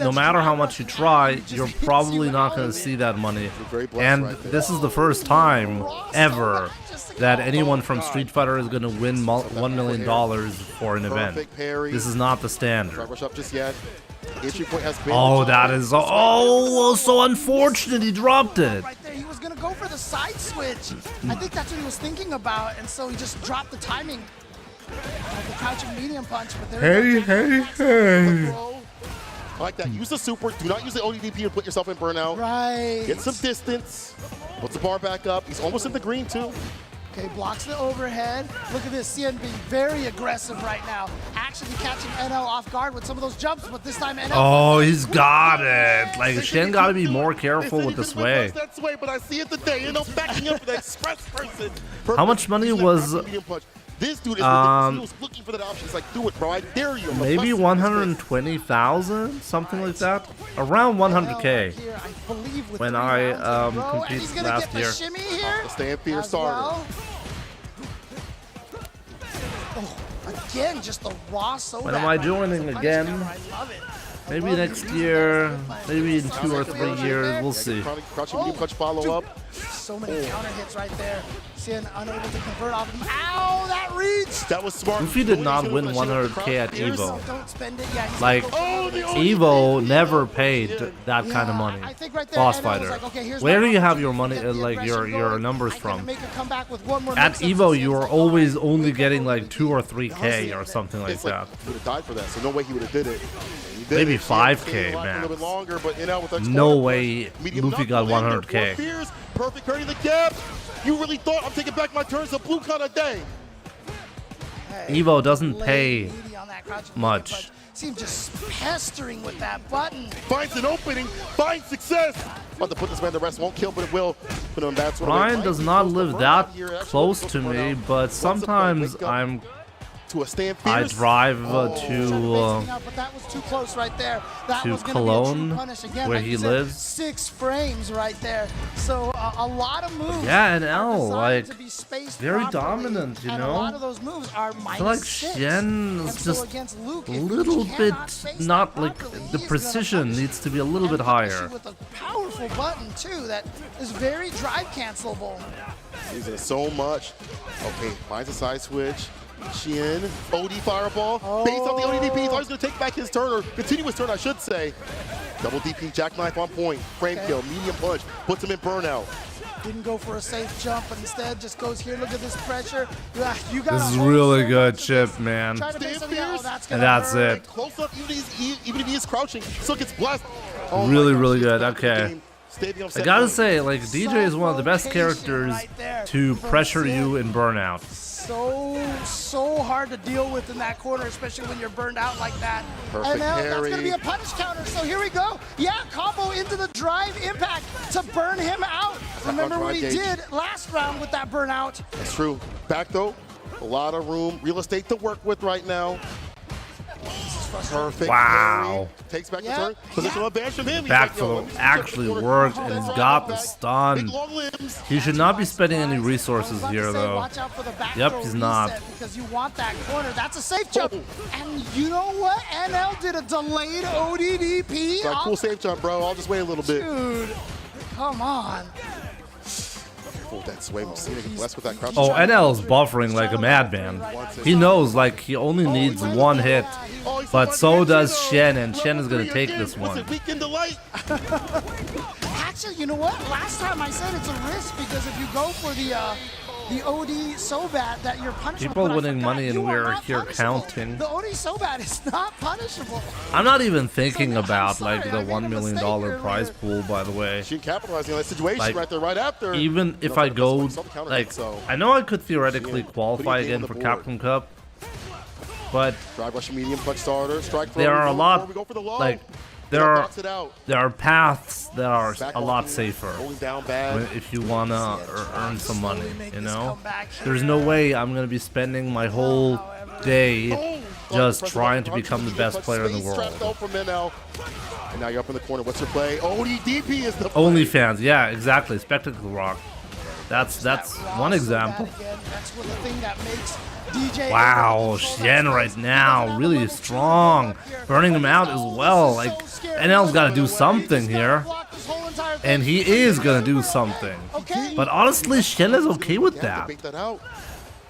no matter how much you try, you're probably not going to see that money. And this is the first time ever that anyone from Street Fighter is going to win $1 million for an event. This is not the standard. Drive rush up just yet. Entry point has been. Oh, that is so unfortunate. He dropped it. Right there, he was gonna go for the side switch. I think that's what he was thinking about, and so he just dropped the timing of the crouching medium punch. But there Hey. I like that. Use the super. Do not use the ODDP and put yourself in burnout. Right. Get some distance. Puts the bar back up. He's almost in the green too. Okay, blocks the overhead. Look at this, Shen being very aggressive right now. Actually catching NL off guard with some of those jumps, but this time NL. Oh, he's got it. Like, Shen got to be more careful with the sway. That sway, but I see it today. You know, backing up the express person. How much money was this dude? Is he was looking for that option. He's like, do it, bro. I dare you. maybe 120,000, something like that? Around 100K when I competed last year. Stay in fear starter. Oh, again, just the raw soda. When am I joining again? Maybe next year, maybe in 2 or 3 years, we'll see. Crouching medium punch follow up. So many counter hits right there. Shen unable to convert off him. Ow, that reach! That was smart. Goofy did not win 100K at Evo. Don't spend it. Yeah, Like, Evo never paid that kind of money. Boss fighter. Where do you have your money, like your numbers from? At Evo, you were always only getting like 2 or 3K or something like that. He would have died for that, so no way he would have did it. Maybe 5K, man. No way Luffy got 100K. Perfect parry the gap. You really thought I'm taking back my turns a blue kind of day. Evo doesn't pay much. Seems just pestering with that button. Finds an opening, finds success. About to put this man to rest, won't kill, but it will put him in bad sort of Ryan does not live that close to me, but sometimes I drive to Cologne, where he lives. 6 frames right there. So a lot of moves. Yeah, and L, like, very dominant, you know? And a lot of those moves are I feel like Shen is just a little bit not like the precision needs to be a little bit higher. With a powerful button too that is very drive cancelable. Using so much. Okay, finds a side switch. Shen, OD fireball, based on the ODDP, he's always going to take back his turn, or continue his turn, I should say. Double DP, jackknife on point, frame kill, medium punch, puts him in burnout. Didn't go for a safe jump, but instead just goes here. Look at this pressure. You got this is really good, Chip, man. And that's it. Close up, even if he is crouching, still gets blessed. Oh, really good. Okay. I gotta say, like, DJ is one of the best characters to pressure you in burnout. So hard to deal with in that corner, especially when you're burned out like that. Perfect and now parry. that's going to be a punish counter. So here we go. Yeah, combo into the drive impact to burn him out. Remember what he did last round with that burnout. That's true. Back though, a lot of room, real estate to work with right now. Perfect. Wow. Parry. Takes back the turn. Positional advantage from him. Back throw actually worked and he's got the stun. He should not be spending any resources here though. Yep, he's not. Because you want that corner. That's a safe jump. And you know what? NL did a delayed ODDP. Like, cool safe jump, bro. I'll just wait a little bit. Dude, come on. That sway. We've seen it get blessed with that crouch. Oh, NL's buffering like a madman. He knows, like, he only needs one hit, but so does Shen, and Shen is gonna take this one. Actually, you know what? Last time I said it's a risk because if you go for the the OD so bad that you're punishable. People But I winning forgot, money and you are we're not here punishable. counting. The OD so bad is not punishable. I'm not even thinking So, I'm about sorry, like I the made a $1 million mistake earlier. prize pool, by the way. She capitalizing on that situation Like, right there, right after. Even if No, I that's go, like some counter like, hit, so I know I could theoretically Shen, qualify putting the again game on for the board. Capcom Cup, but Drive rush medium punch starter, strike throw. there are a we lot, go for the low. like, Yeah, there box it out. are paths that are Back a lot walking, safer holding down bad. if you wanna earn some money, you know? comeback There's here. no way I'm gonna be spending my whole day just trying to become the best player in the world. And now you're up in the corner. What's your play? ODDP is the play. OnlyFans, yeah, exactly. Spectacle Rock. That's one example. That's what the thing that makes DJ Wow, Shen right now, really strong. Burning him out as well. Like, NL's got to do something here. And he is going to do something. But honestly, Shen is okay with that.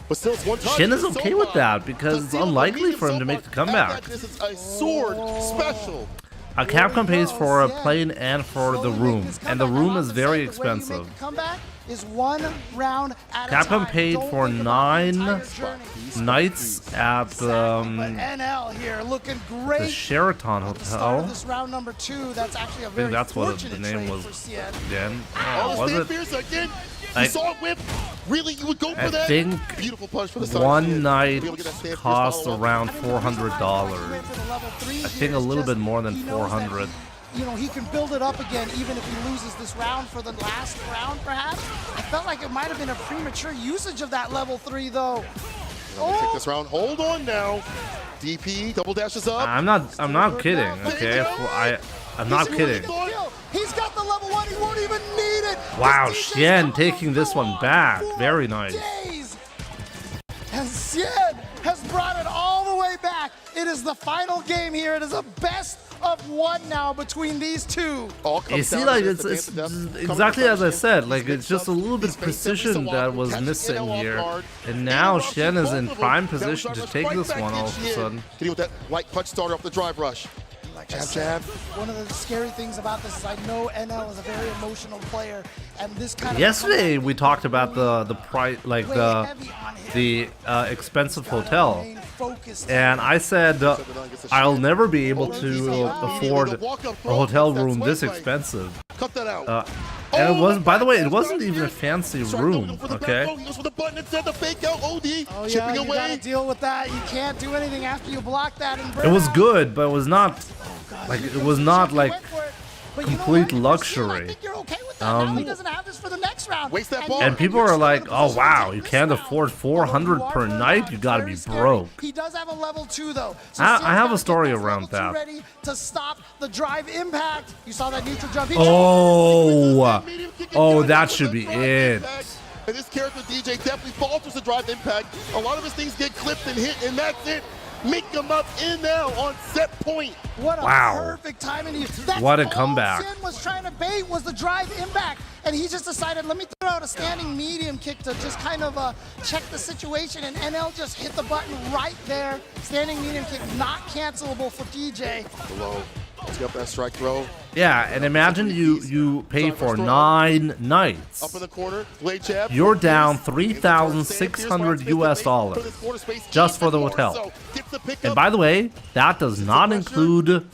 But still, it's one touch. Shen is It's so okay with far. that because it's unlikely for him to make the comeback. This is a sword special. Capcom pays for a plane and for the room. And the room is very expensive. Is one round at a Capcom time. paid Don't for look at the 9 entire journey. nights at But NL here looking great. the Sheraton At the start of Hotel. this round number 2, that's actually a I very think that's what fortunate the name trade was for Shen. then. Oh, Was Stan it? Fierce again. You Like, saw it whip. Really, you would go for I that? think Beautiful punch for the side. one night Be able to get that Stan Fierce cost follow-up. around I mean, the reason why $400. went for the level 3 I here think a is little just bit more than he knows that 400. you know, he can build it up again even if he loses this round for the last round, perhaps. I felt like it might have been a premature usage of that level 3, though. Take this round. Hold on now. DP double dashes up. I'm not kidding. Okay, I'm not kidding. He's got the level 1. He won't even need it. Wow, This DJ's Shen got taking level this one 4 back. for Very nice. days. And Shen has brought it all the way back. It is the final game here. It is a best of 1 now between these two. You see, like, it's exactly as I said. Like, it's just a little bit precision that was missing here. And now Shen is in prime position to take this one all of a sudden. Hitting with that light punch starter off the drive rush. Like Jab, I said, jab. one of the scary things about this is I know NL is a very emotional player, and this kind of Yesterday we talked about the price, like the expensive hotel, and I said I'll never be able to afford a hotel room this expensive. Cut that out. And it wasn't, by the way, it wasn't even a fancy room, okay? Oh yeah, you gotta deal with that. You can't do anything after you block that and It was good, but it was not, like, it was not like But you know complete what? luxury. I think you're okay with that. Now he doesn't have this for the next round. Waste that And ball. you- And people are like, oh wow, you can't afford 400 per night, you gotta be broke. He does have a level 2 though. So I Shen's have gotta a story get around level 2 that. ready to stop the drive impact. You saw that neutral jump. He Oh, that should be it. And this character DJ definitely falters the drive impact. A lot of his things get clipped and hit, and that's it. Make him up in now on set point. What a Wow. perfect timing. That's What a all comeback. Shen was trying to bait was the drive impact, and he just decided, let me throw out a standing medium kick to just kind of check the situation, and NL just hit the button right there. Standing medium kick, not cancelable for DJ. Below. Let's get up that strike throw. Yeah, and imagine you pay for 9 nights. Up in the corner, blade jab. You're down $3,600 US just for the hotel. And by the way, that does not include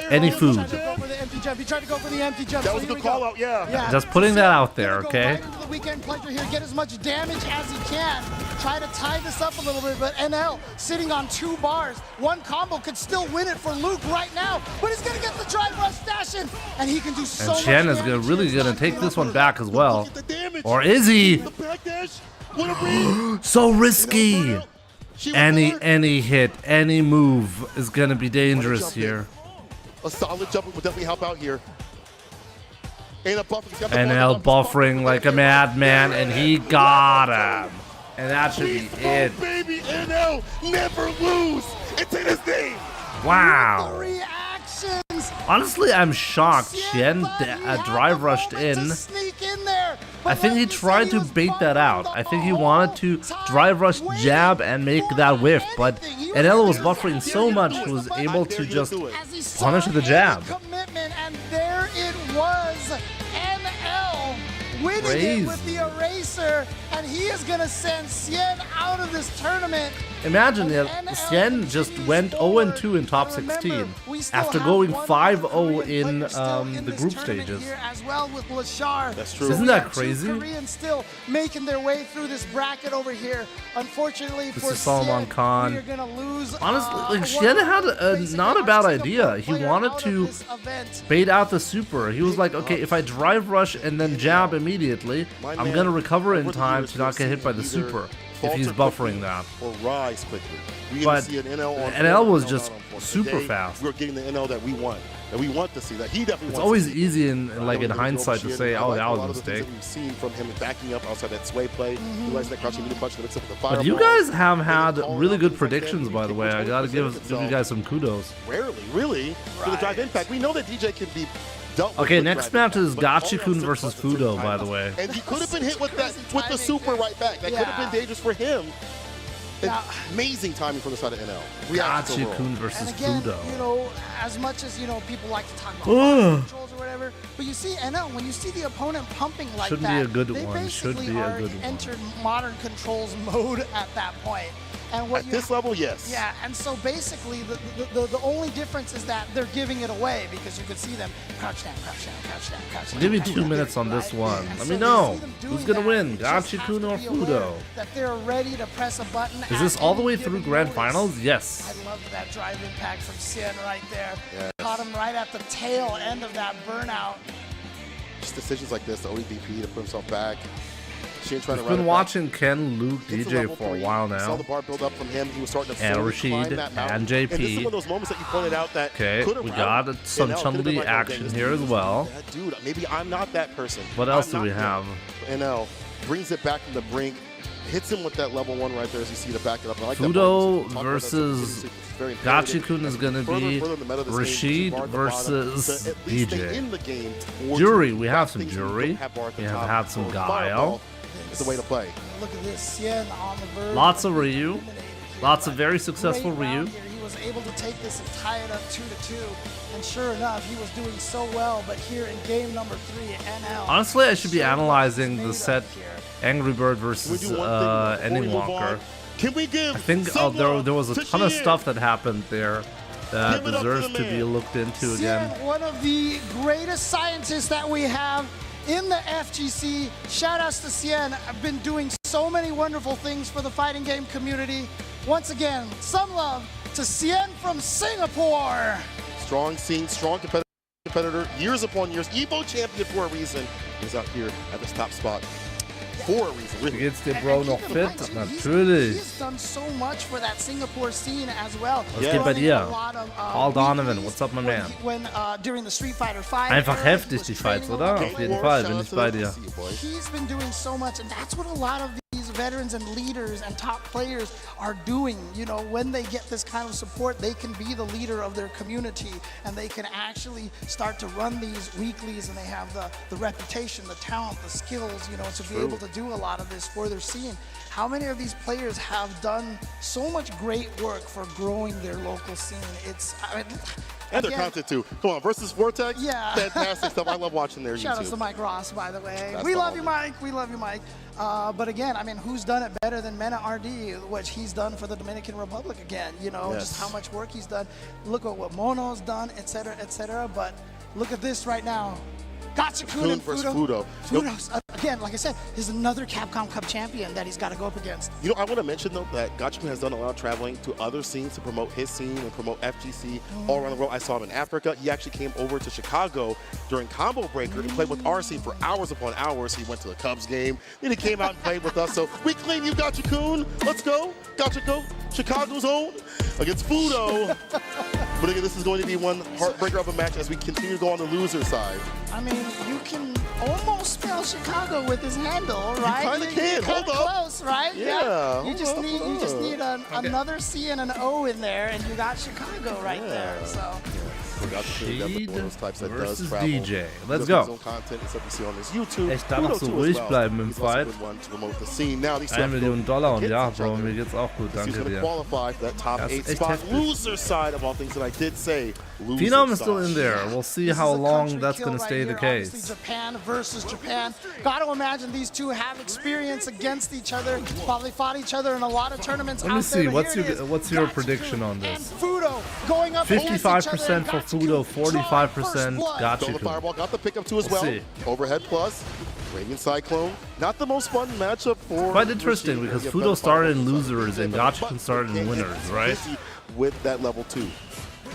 any food. Go for the empty jump. He tried to go for the empty jump. That so was a here good we go. call out, yeah. Just putting that out there, Gonna go okay? right into the weekend pleasure here, get as much damage as he can. Try to tie this up a little bit, but NL sitting on 2 bars. One combo could still win it for Luke right now, but he's gonna get the drive rush dash in, and he can do so And much Shen is damage. really gonna take this one back as well. Or is he? The back dash. What a breathe. So risky. Any hit, any move is gonna be dangerous here. A solid jump would definitely help out here. And a buffer. He's got the NL buffering like a madman, and he got him. And that should be it. Baby, NL never lose. It's in his name. Wow. Reactions. Honestly, I'm shocked. Shen thought he had drive the rushed moment in. to sneak in there, but I think he like you said, tried he to was bait that buffering out. the I think he whole wanted to time, drive rush waiting jab and make for that whiff, but anything. He NL was ready to buffering so much he was able to just as he saw punish the jab. any commitment, and there it was. NL winning crazy. it with the eraser, and he is going to send Shen out of this tournament. Imagine if Shen just went 0-2 in top 16 after going 5-0 in the group stages. As well with Leshar. That's true. Isn't that crazy? Koreans still making their way through this bracket over here. Unfortunately for Solomon Shen, Khan. we are going to lose. Honestly, like Shen had not a bad idea. He wanted to bait out the super. He was like, okay, if I drive rush and then jab immediately, I'm gonna recover in time to not get hit by the super if he's buffering that. Or rise quickly. But see an NL, on NL was NL just on four. super Today, fast. We're getting the NL that we want to see. That he definitely It's wants always to see. easy in like in hindsight to say, oh, that was a mistake. We've seen from him backing up outside that sway play, utilizing that crouching medium punch to mix up with the fireball. But you guys have had really good predictions, by the way. I gotta give you guys some kudos. Rarely, really, for the drive impact. We know that DJ can be dealt with. Okay, with next drive match is impact, but Gachikun all versus that stuff Fudo, took by time the way. And he could have been hit with the super right back. That could have been dangerous for him. Now, Amazing timing from the side of NL. Reactions overall. Gachikun versus and again, Fudo. you know, as much as, you know, people like to talk about controls or whatever, but you see NL, when you see the opponent pumping like Should be that, a good they one. Should basically be a are good one. entered modern controls mode at that point. And what At this level, yes. Yeah, and so basically the only difference is that they're giving it away because you could see them crouch down, crouch down, crouch down, crouch down. Give me 2 minutes on this one. And Let so me you know see them who's doing gonna that. win, You just have Gachikun to or be aware Fudo. that they're ready to press a button. Is this at all the way any through given grand notice. finals? Yes. I love that drive impact from Shen right there. Caught him right at the tail end of that burnout. Just decisions like this, the ODDP to put himself back. Shen trying to I've run been it watching Ken, Luke, back. Gets to DJ level for a 3. while Saw now. the bar build up from him. He was starting to And slowly Rashid climb that mountain. and JP. And this is one of those moments that you pointed out that Okay, could have we routed got some NL. Could have Chun-Li been like, okay, action this here as dude- well. Yeah, dude, maybe I'm not that person. What else I'm do not we him. have? NL brings it back from the brink, hits him with that level 1 right there as you see to back it up. And I like that Fudo part. Talk about that versus sequence. It's very imperative. Gachikun is gonna Further be and further in the meta of this game, Rashid bar at the bottom, versus to at least stay DJ. in the game towards Jury, you. we have That's some things you Jury. don't have bar at the We have top. had some So Guile. fireball is the way to play. Look at this, Shen on the verge. Lots of Ryu. Eliminated here, Lots of but very successful great round Ryu. here. He was able to take this and tie it up 2-2, and sure enough, he was doing so well. But here in game number 3, NL. Honestly, I should be Shen analyzing was the made set up here. Angry Bird Can we versus do one thing before we Ending move Walker. on? Can we give I think some there love was a to ton of Shen? stuff that happened there that Give it up to deserves the to be man. looked into again. Shen, one of the greatest scientists that we have in the FGC. Shout outs to Shen. I've been doing so many wonderful things for the fighting game community. Once again, some love to Shen from Singapore. Strong scene, strong competitor, years upon years, Evo champion for a reason. He's out here at this top spot for a reason, really. Geht's dir, And Bro, keep noch in fit? mind, too, Natürlich. He's done so much for that Singapore scene as well. Was geht bei Running dir? a lot of, Paul Donovan, weeklies what's up, my man? When during the Street Fighter 5 Einfach era, he heftig, was die Fights, training a oder? lot. Auf jeden Fall, bin ich bei dir. He's been doing so much, and that's what a lot of these veterans and leaders and top players are doing. You know, when they get this kind of support, they can be the leader of their community, and they can actually start to run these weeklies, and they have the reputation, the talent, the skills, you know, to be able to do a lot of this for their scene. How many of these players have done so much great work for growing their local scene? It's, I mean, And their again, content too. Come on, versus Vortex. Yeah. Fantastic stuff. I love watching their Shout out YouTube. to Mike Ross, by the way. That's We the love you, homie. Mike. We love you, Mike. But again, I mean, who's done it better than Mena RD, which he's done for the Dominican Republic again? You know, Yes. just how much work he's done. Look at what Mono's done, et cetera, et cetera. But look at this right now. Gachikun and versus Fudo. Fudo. Fudo's, again, like I said, is another Capcom Cup champion that he's got to go up against. You know, I want to mention though that Gachikun has done a lot of traveling to other scenes to promote his scene and promote FGC all around the world. I saw him in Africa. He actually came over to Chicago during Combo Breaker and played with our scene for hours upon hours. He went to the Cubs game. Then he came out and played with us. So we claim you, Gachikun. Let's go. Gachikun, Chicago's own against Fudo. But again, this is going to be one heartbreaker of a match as we continue to go on the loser side. I mean, you can almost spell Chicago with his handle, right? kinda can. You're Hold kinda up. close, right? Yeah, You just need another C and an O in there, and you got Chicago right there. So Rashid versus travel. DJ. Let's His go. own content, except you see on his YouTube. Ich darf auch so Fudo too as ruhig well. bleiben im He's also Fight. been one to promote the scene. Now these two $1 have to go Million und ja, against each Bro, other. mir geht's auch gut, He's danke going to dir. qualify for that top That's 8 echt spot. heftig. Loser side of all things that I did say. Loser Phenom is still side. in there. We'll see This how is a long country that's kill going to right stay the here. Obviously, case. Japan versus Japan. Got to imagine these two have experience against each other. Probably fought each other in a lot of tournaments. Let me out see. there, but here it is. What's your Gachikun prediction on this? and Fudo going up against each other, 55% and for Gachikun Fudo, drawing 45% first blood. Stole the Gachikun. fireball, got the pickup too as We'll well. see. Overhead plus, Radiant Cyclone. Not the most fun matchup for. Quite interesting because Rashid. Fudo Yeah, started in fireballs, losers and but Gachikun started in can't get winners, right? busy with that level 2.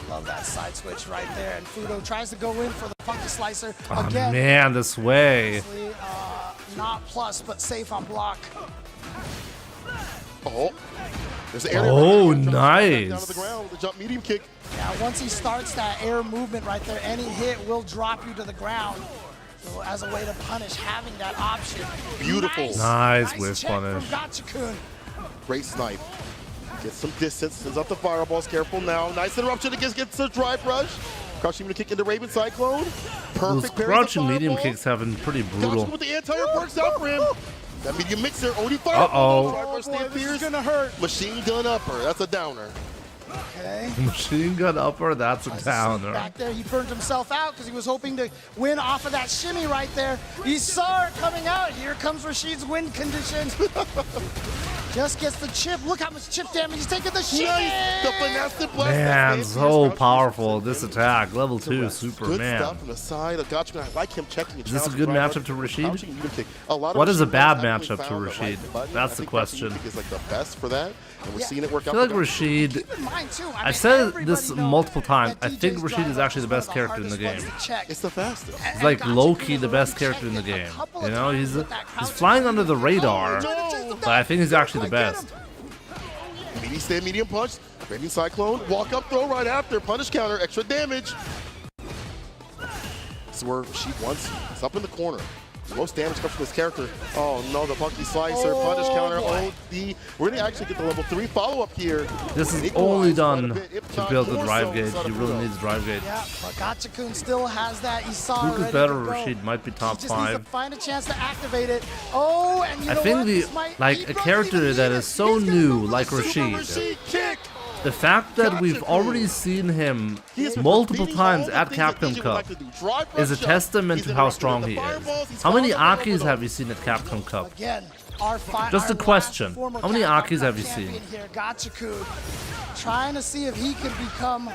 Love that side switch right there. And Fudo tries to go in for the funky slicer. Oh Again, man, this way. obviously, not plus, but safe on block. Oh, there's the air. Oh, Down to nice. the ground with the jump medium kick. Now, once he starts that air movement right there, any hit will drop you to the ground. So as a way to punish, having that option. Beautiful. Nice whiff check punish. from Gachikun. Great snipe. Gets some distance. Sends up the fireballs. Careful now. Nice interruption. Gets a drive rush. Crouching to kick into Raven Cyclone. Those Perfect parry. crouching medium kicks have been pretty brutal. Gachikun with the anti-air works out for him. That medium mixer. Odie fire. Uh-oh. Drive rush, Boy, stand this is fierce. gonna hurt. Machine gun upper. That's a downer. Okay. Machine gun upper, that's a downer. Back there, he burned himself out because he was hoping to win off of that shimmy right there. He saw it coming out. Here comes Rashid's win condition. Just gets the chip. Look how much chip damage he's taking. The shimmy. Nice. The finesse and blast. Man, That's so fancy. powerful. This attack, level 2, Good Superman. stuff from the side of Gachikun. I like him checking. Is this a good matchup to Rashid? What What is a bad matchup to Rashid? That's the question. Is like the best for that, and we're Yeah. seeing it work I out. feel like for Gachikun. Rashid, Keep in mind, too, I I've mean, said everybody this knows multiple times. that I think DJ's Rashid drive is rush actually the one best of character in the hardest game. ones to check. It's the fastest. He's like low-key the best character in the game. You know, he's flying under the radar, but I think he's actually the best. Meaty stand, medium punch, Raging Cyclone, walk up throw right after, punish counter, extra damage. This is where Rashid wants. It's up in the corner. The most damage comes from this character. Oh no, the funky slicer, punish counter, OD. We're gonna actually get the level 3 follow-up here. This is Equalize only quite a done bit, if to not build the more drive so gauge. inside He of really Fudo. needs drive gauge. Yeah, but Gachikun still has that Isar Luke ready is better. to go. Rashid might be He top just needs to 5. find a chance to activate it. Oh, and you I know think what? the This might- like he a doesn't character even that need is it. so He's gonna new, go for the like super Rashid. Rashid kick. The fact that we've Gachikun. already seen him He is multiple beating times all the at things that Capcom DJ would Cup like to do. Drive is a rush up. testament He's to how interrupted strong with he the is. fireballs. He's How many following the Akis level. have you seen at Capcom Cup? Again, Just a our question. last former How many Capcom Akis Cup have you seen? champion Here, Gachikun, trying to see if he could become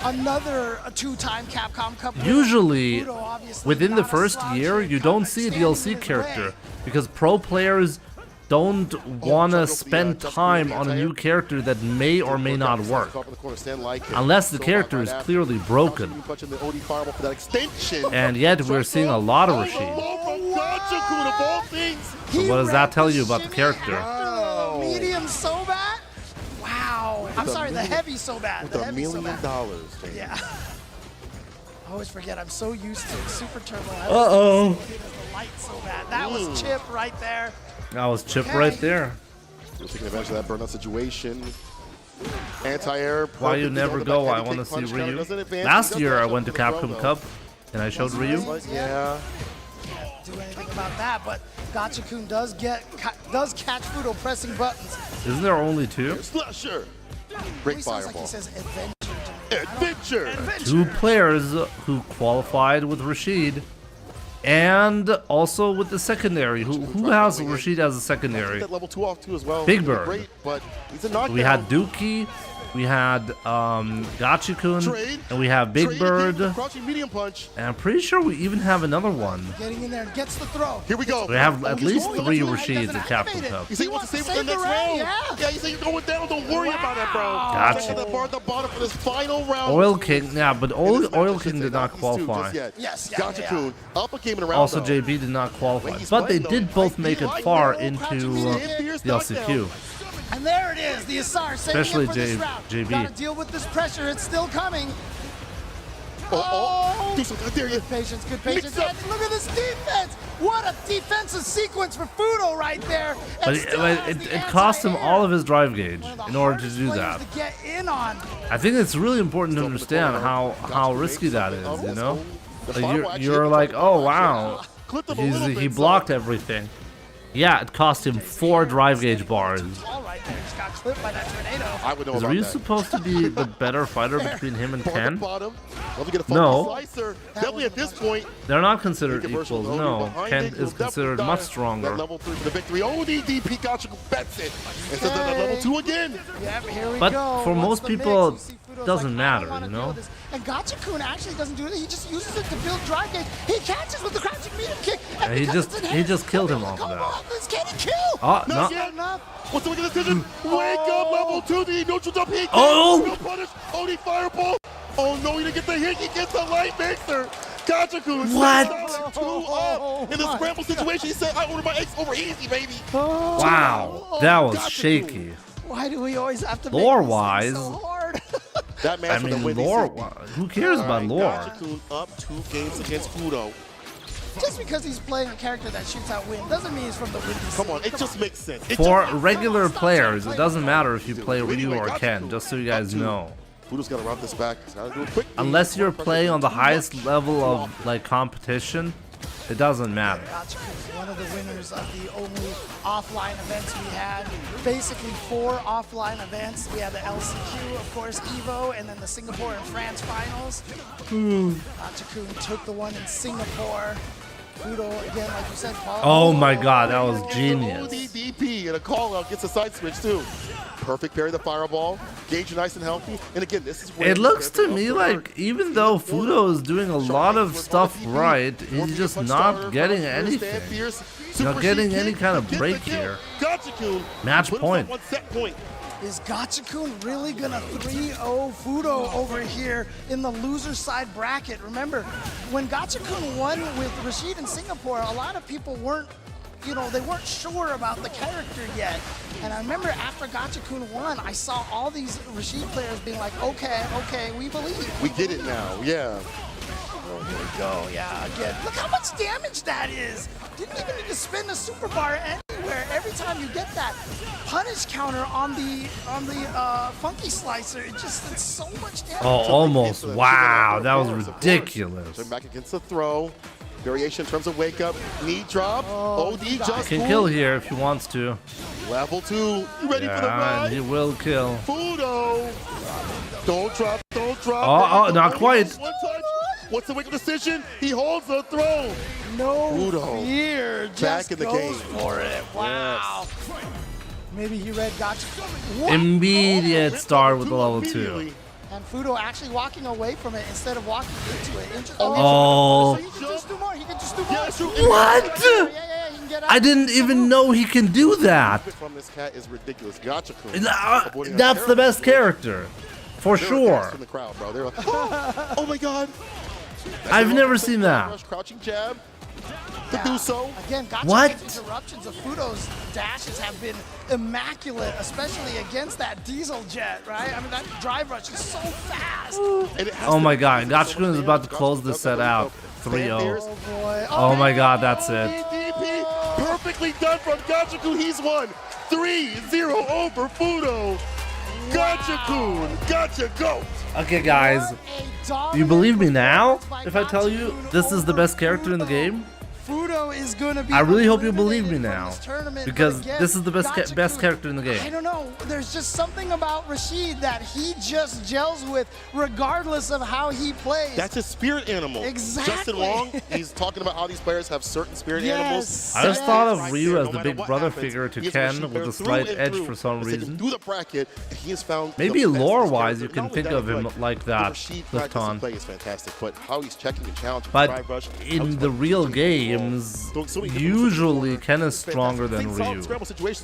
another two-time Capcom Cup winner. Usually, Fudo obviously within the not a first slouch year, when it you comes don't to see a standing in DLC his character way. because pro players don't want try to to go for the, spend jump time screen on a anti-air. new character that may or may not work. Caught in the corner, stand like him. Unless the So character right is after. clearly broken. Gachikun punching the OD fireball for that extension. And yet we're seeing a lot of Rashid. Oh, from Gachikun of all things. So what does that tell you about the Shimmy character? after the medium so bad? Wow. I'm With a sorry, the million- heavy so bad. With The $1 heavy so million. bad. Yeah. I always forget. I'm so used to Super Turbo. Uh-oh. The light so bad. That was Chip right there. That was Chip Okay. right there. We're taking advantage of that burnout situation. Anti-air. Why you perfect. never On the go? back I heavy want to kick, see punish counter Ryu. doesn't advance. Last He does year I dash went to up from the Capcom throw, Cup and I showed Ryu. though. Yeah. Do anything about that, but Gachikun does catch Fudo pressing buttons. Isn't there only 2? Slasher. Great He sounds like fireball. he says adventure to me. Adventure. 2 players who qualified with Rashid and also with the secondary. Who has Rashid as a secondary? That level 2 off too as well. Big He's Bird. Great, but he's a knockdown. We had Dookie, we had Gachikun, Trade. and we have Big Trade Bird. again, crouching medium punch. And I'm pretty sure we even have another one. Getting in there and gets the throw. Here we go. We have at he's least going. 3 He doesn't Rashids at activate Capcom it. Cup. He said he wants to save it for the next the round, round. yeah. He said you're going down. Don't worry about it, bro. Gotcha. Check that bar at the bottom for this final round. Oil King, yeah, but In this match, I Oil should King say, did not these two just qualify. yet. Yes, yeah, Gachikun up a game in a round. Also, though. JB did not qualify, He's but they playing, did though. both make it Like far no into crouching medium, fierce the LCQ. knockdown. And there it is, the Isar saving Especially it for this J- round. JB. Gotta deal with this pressure, it's still coming. Oh, do something. I dare you. Good patience, Mix up. and look at this defense. What a defensive sequence for Fudo right there. But it cost him all of his drive gauge in order to do that. To get in on. I think it's really important to understand how risky that is, you know? Like you're like, oh wow, he blocked everything. Yeah, it cost him 4 drive gauge bars. Is Ryu supposed to be the better fighter between him and Ken? No. Definitely at this point. They're not considered equals. No, Ken is considered much stronger. Level 3 for the victory. Oh, the DP Gachikun bets it. And says that level 2 again. But for most people, it doesn't matter, you know? And Gachikun actually doesn't do it. He just uses it to build drive gauge. He catches with the crouching medium kick. And he just killed him off of that. Can he kill? Oh, no. What's the wicked decision? Wake up, level 2, the neutral jump hit. Oh! No punish. Oh, the fireball. Oh, no, he didn't get the hit. He gets the light mixer. Gachikun. What? In the scramble situation, he said, I ordered my eggs over easy, baby. Wow, that was shaky. Why do we always have to lore-wise, so hard? That match I mean, lore. Who cares about lore? Gachikun up 2 games against Fudo. Just because he's playing a character that shoots out wind doesn't mean he's from the windy side. Come on, it just makes sense. For regular players, it doesn't matter if you play Ryu or Ken, just so you guys know. Fudo's got to run this back. He's got to do it quickly. Unless you're playing on the highest level of like competition, it doesn't matter. Gachikun is one of the winners of the only offline events we had. Basically 4 offline events. We had the LCQ, of course, Evo, and then the Singapore and France finals. Gachikun took the one in Singapore. Fudo, again, like you said, Paul. Oh my god, that was genius. DP and a call out gets a side switch too. Perfect parry the fireball. Gauge nice and healthy. And again, this is where it looks to me like even though Fudo is doing a lot of stuff right, he's just not getting anything. Not getting any kind of break here. Match point. Is Gachikun really gonna 3-0 Fudo over here in the loser side bracket? Remember, when Gachikun won with Rashid in Singapore, a lot of people weren't, you know, they weren't sure about the character yet. And I remember after Gachikun won, I saw all these Rashid players being like, okay, we believe. We get it now, yeah. Oh, here we go, yeah, again. Look how much damage that is. Didn't even need to spin a super bar anywhere. Every time you get that punish counter on the funky slicer, it's so much damage. Oh, almost. Wow, that was ridiculous. Turn back against the throw. Variation in terms of wake up, knee drop. OD just can kill here if he wants to. Level 2. You ready for the ride? He will kill. Fudo. Don't drop. Oh, not quite. One touch. What's the wicked decision? He holds the throw. No Fudo. fear. Just back in the game for it. Wow. Yes. Maybe he read Gachikun. Immediate start with the level 2. And Fudo actually walking away from it instead of walking into it. Oh. So he can just do more. He can just do more. What? Yeah, I didn't even know he can do that. From this cat is ridiculous. Gachikun. That's the best character. For sure. In the crowd, bro. They're like, oh my god. I've never seen that. Crouching jab. To do so. Again, what? Interruptions of Fudo's dashes have been immaculate, especially against that diesel jet, right? I mean, that drive rush is so fast. Oh my god, Gachikun is about to close this set out. 3-0. Oh boy. Oh my god, that's it. Perfectly done from Gachikun. He's won 3-0 over Fudo. Gachikun, gotcha, go. Okay, guys, you believe me now if I tell you this is the best character in the game? Fudo is gonna be. I really hope you believe me now, because this is the best character in the game. I don't know. There's just something about Rashid that he just gels with, regardless of how he plays. That's a spirit animal. Exactly. Justin Wong, he's talking about how these players have certain spirit animals. I just thought of Ryu as the big brother figure to Ken with a slight edge for some reason. Through the bracket, he has found maybe lore-wise, you can think of him like that. Lifton play is fantastic, but how he's checking and challenging. But in the real game. Usually Ken is stronger than Ryu.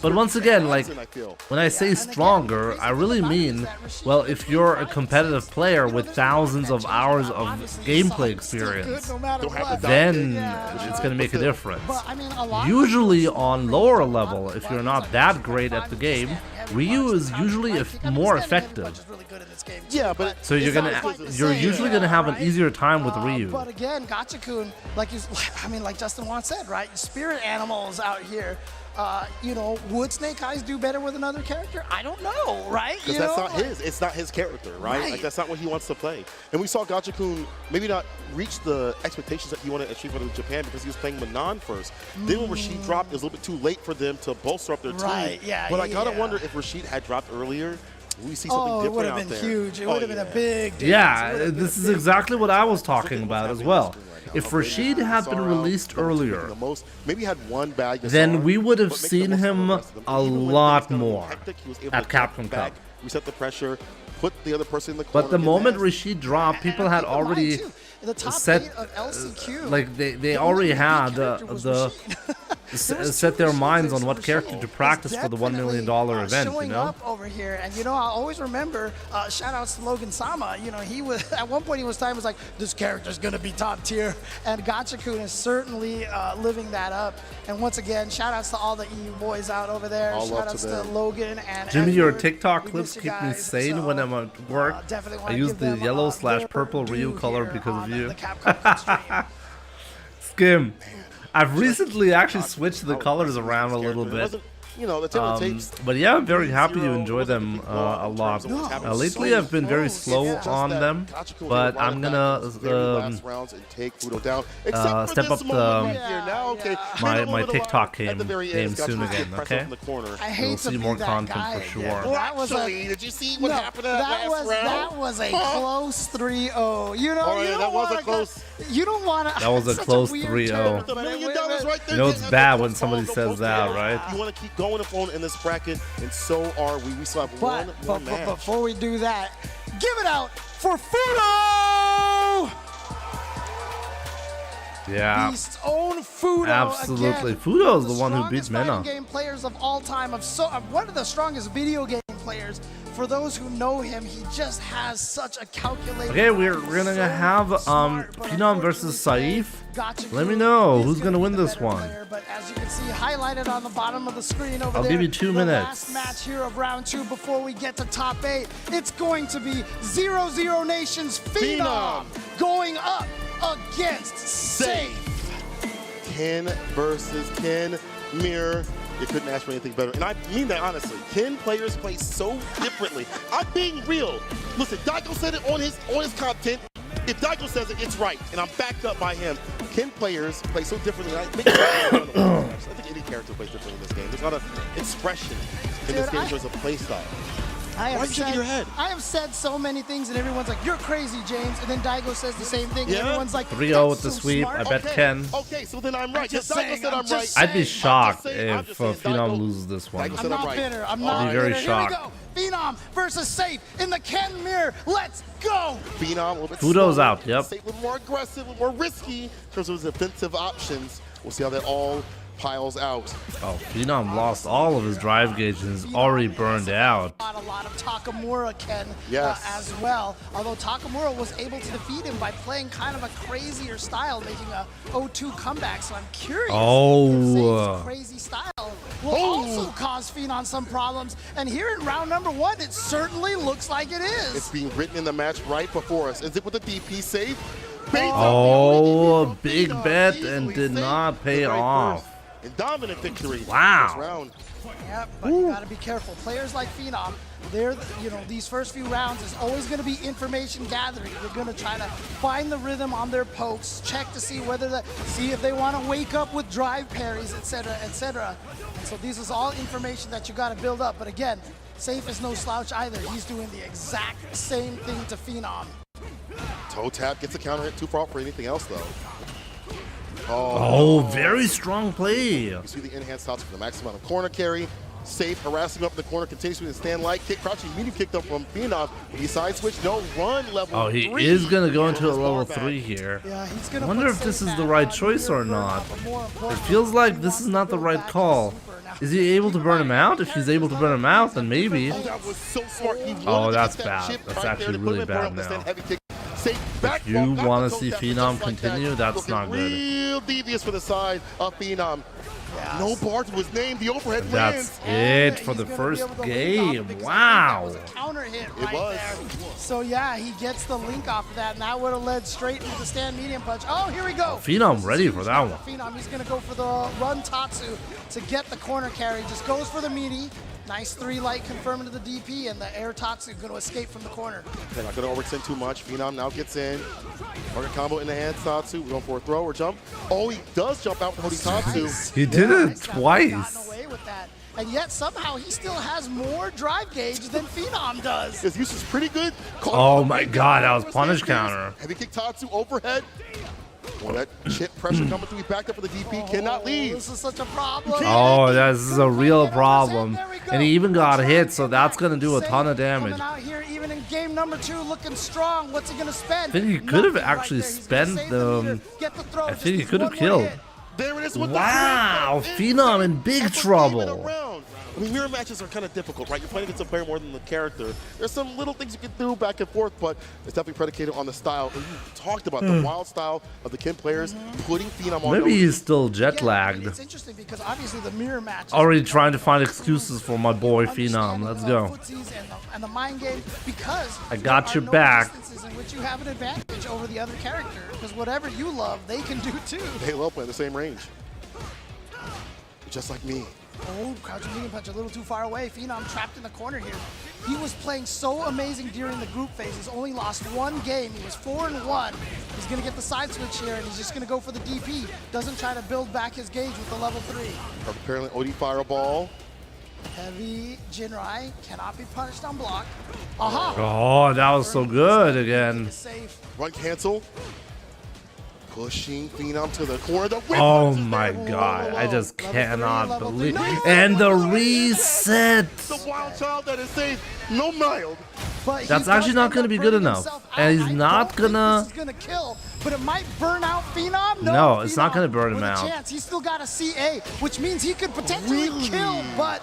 But once again, like, when I say stronger, I really mean, well, if you're a competitive player with thousands of hours of gameplay experience, then it's going to make a difference. Usually on lower level, if you're not that great at the game, Ryu is usually more effective. Yeah, but So you're usually gonna have an easier time with Ryu. But again, Gachikun, like Justin Wan said, right? Spirit animals out here. Would Snake Eyes do better with another character? I don't know, right? Because that's not his. It's not his character, right? Like that's not what he wants to play. And we saw Gachikun maybe not reach the expectations that he wanted to achieve in Japan because he was playing Manon first. Then when Rashid dropped, it was a little bit too late for them to bolster up their team. Yeah, but I gotta wonder if Rashid had dropped earlier. We see something different out there. It would have been huge. It would have been a big difference. Yeah, this is exactly what I was talking about as well. If Rashid had been released earlier, then we would have seen him a lot more at Capcom Cup. Reset the pressure, put the other person in the corner. But the moment Rashid dropped, people had already set, like they already had set their minds on what character to practice for the $1 million event, you know? Up over here, and I always remember shout outs to Logan Sama. He was at one point he was like, this character's gonna be top tier, and Gachikun is certainly living that up. And once again, shout outs to all the EU boys out over there. Shout outs to Logan and Jimmy, Edward. your TikTok clips keep me sane when I'm at work. I use the yellow/purple Ryu color because of you. Skim. I've recently actually switched the colors around a little bit. But yeah, I'm very happy you enjoy them a lot. Lately, I've been very slow on them, but I'm gonna step up my TikTok game soon again. Okay, you'll see more content for sure. Did you see what happened That was a close 3-0. You don't want to. That was a close 3-0. You know it's bad when somebody says that, right? You want to keep going in this bracket, and so are we. We still have one more match. But before we do that, give it out for Fudo! Yeah. Beast's own Fudo. Absolutely. Again, Fudo is the one who beats Mena. Game players of all time, one of the strongest video game players. For those who know him, he just has such a calculated. Okay, we're gonna have Phenom versus Saif. Let me know who's gonna win this one. But as you can see, highlighted on the bottom of the screen over there. I'll give you 2 minutes. Last match here of round 2 before we get to top 8. It's going to be 0-0 Nations Phenom going up against Saif. Ken versus Ken. Mirror. You couldn't ask for anything better. And I mean that honestly. Ken players play so differently. I'm being real. Listen, Daigo said it on his content. If Daigo says it, it's right. And I'm backed up by him. Ken players play so differently. I think any character plays differently in this game. There's not an expression in this game. There's a play style. Why are you shaking your head? I have said so many things, and everyone's like, "You're crazy, James." And then Daigo says the same thing, and everyone's like, 3-0 with the sweep. I bet Ken. Okay, so then I'm right. Daigo said I'm right. I'd be shocked if Phenom loses this one. I'm not bitter. I'm not bitter. I'd be very shocked. Here we go. Phenom versus Saif in the Ken mirror. Let's go. Phenom a little bit Fudo's slower. out. Yep. Saif a little more aggressive, a little more risky in terms of his defensive options. We'll see how that all piles out. Oh, Phenom lost all of his drive gauge and is already burned out. A lot of Takamura, Ken, as well. Although Takamura was able to defeat him by playing kind of a crazier style, making a 0-2 comeback. So I'm curious if Saif's crazy style will also cause Phenom some problems. And here in round number 1, it certainly looks like it is. It's being written in the match right before us. Is it with the DP save? Oh, big bet and did not pay off. And dominant victory. Wow. Yeah, but you gotta be careful. Players like Phenom, these first few rounds is always gonna be information gathering. They're gonna try to find the rhythm on their pokes, check to see see if they want to wake up with drive parries, etc., etc. So this is all information that you gotta build up. But again, Saif is no slouch either. He's doing the exact same thing to Phenom. Toe tap gets a counter hit, too far for anything else though. Oh, very strong play. You see the enhanced shots for the maximum amount of corner carry. Safe, harassing up the corner, continues with a stand light kick, crouching, medium kicked up from Phenom. He side switch, no run level. Oh, he is gonna go into a level 3 here. Yeah, he's gonna I wonder if this is the right choice or not. It feels like this is not the right call. Is he able to burn him out? If he's able to burn him out, then maybe. Oh, that's bad. That's actually really bad now. If you want to see Phenom continue, that's not good. Real devious for the side of Phenom. No Bart was named. The overhead That's lands. it for the He's gonna be first able to link off game. it because Wow. I think that was a counter hit It right was. there. So yeah, he gets the link off of that, and that would have led straight into the stand medium punch. Oh, here we go. Phenom This is ready huge for now that for Phenom. He's gonna go for the run Tatsu to get the corner carry. Just goes for the meaty. Nice 3 light confirming to the DP, and the air Tatsu going to escape from the corner. They're not going to overextend too much. Phenom now gets in. Target combo in the hand. Tatsu. We're going for a throw or jump. Oh, he does jump out from Tatsu. He did it Nice. twice. Gotten away with that. And yet somehow he still has more drive gauge than Phenom does. His use is pretty good. Oh my God, that was punish counter. Heavy kick Tatsu overhead. Well, that chip pressure coming through. He backed up for the DP. Cannot leave. This is such a problem. Oh, this is a real problem. There we go. And he even got That's hit, right. so that's going to do a ton of damage. Coming out here, even in game number 2, looking strong. What's he going to spend? I think he could have Nothing right actually there. He's gonna spent save the, meter, get the throw, I just think he needs could have one more killed. hit. There it is with Wow, the Phenom in big trouble. I mean, mirror matches are kind of difficult, right? You're playing against a player more than the character. There's some little things you can do back and forth, but it's definitely predicated on the style. And you talked about the wild style of the Kim players, putting Phenom on. Maybe those. he's still jet Yeah, lagged. It's interesting because obviously the mirror match. Already trying to find excuses for my boy Phenom. Let's go. And the mind game, because I got there your are no back. instances in which you have an advantage over the other character, because whatever you love, they can do too. They love playing the same range. Just like me. Oh, crouching medium punch a little too far away. Phenom trapped in the corner here. He was playing so amazing during the group phase. He's only lost 1 game. He was 4-1. He's going to get the side switch here, and he's just going to go for the DP. Doesn't try to build back his gauge with the level 3. Apparently, OD fireball. Heavy Jinrai cannot be punished on block. Aha! Oh, that was so good again. Safe. Run cancel. Pushing Phenom to the corner. The whip Oh punch is my there. God, I just Level 3, cannot level believe. 3. And the reset. The wild child that is safe. No mild. But he That's does actually not end gonna up be good burning enough. himself out. And he's I not don't think gonna- This is gonna kill, but it might burn out Phenom. No, it's not Phenom gonna burn him with a out. Chance. He's still got a CA, which means he could potentially kill. But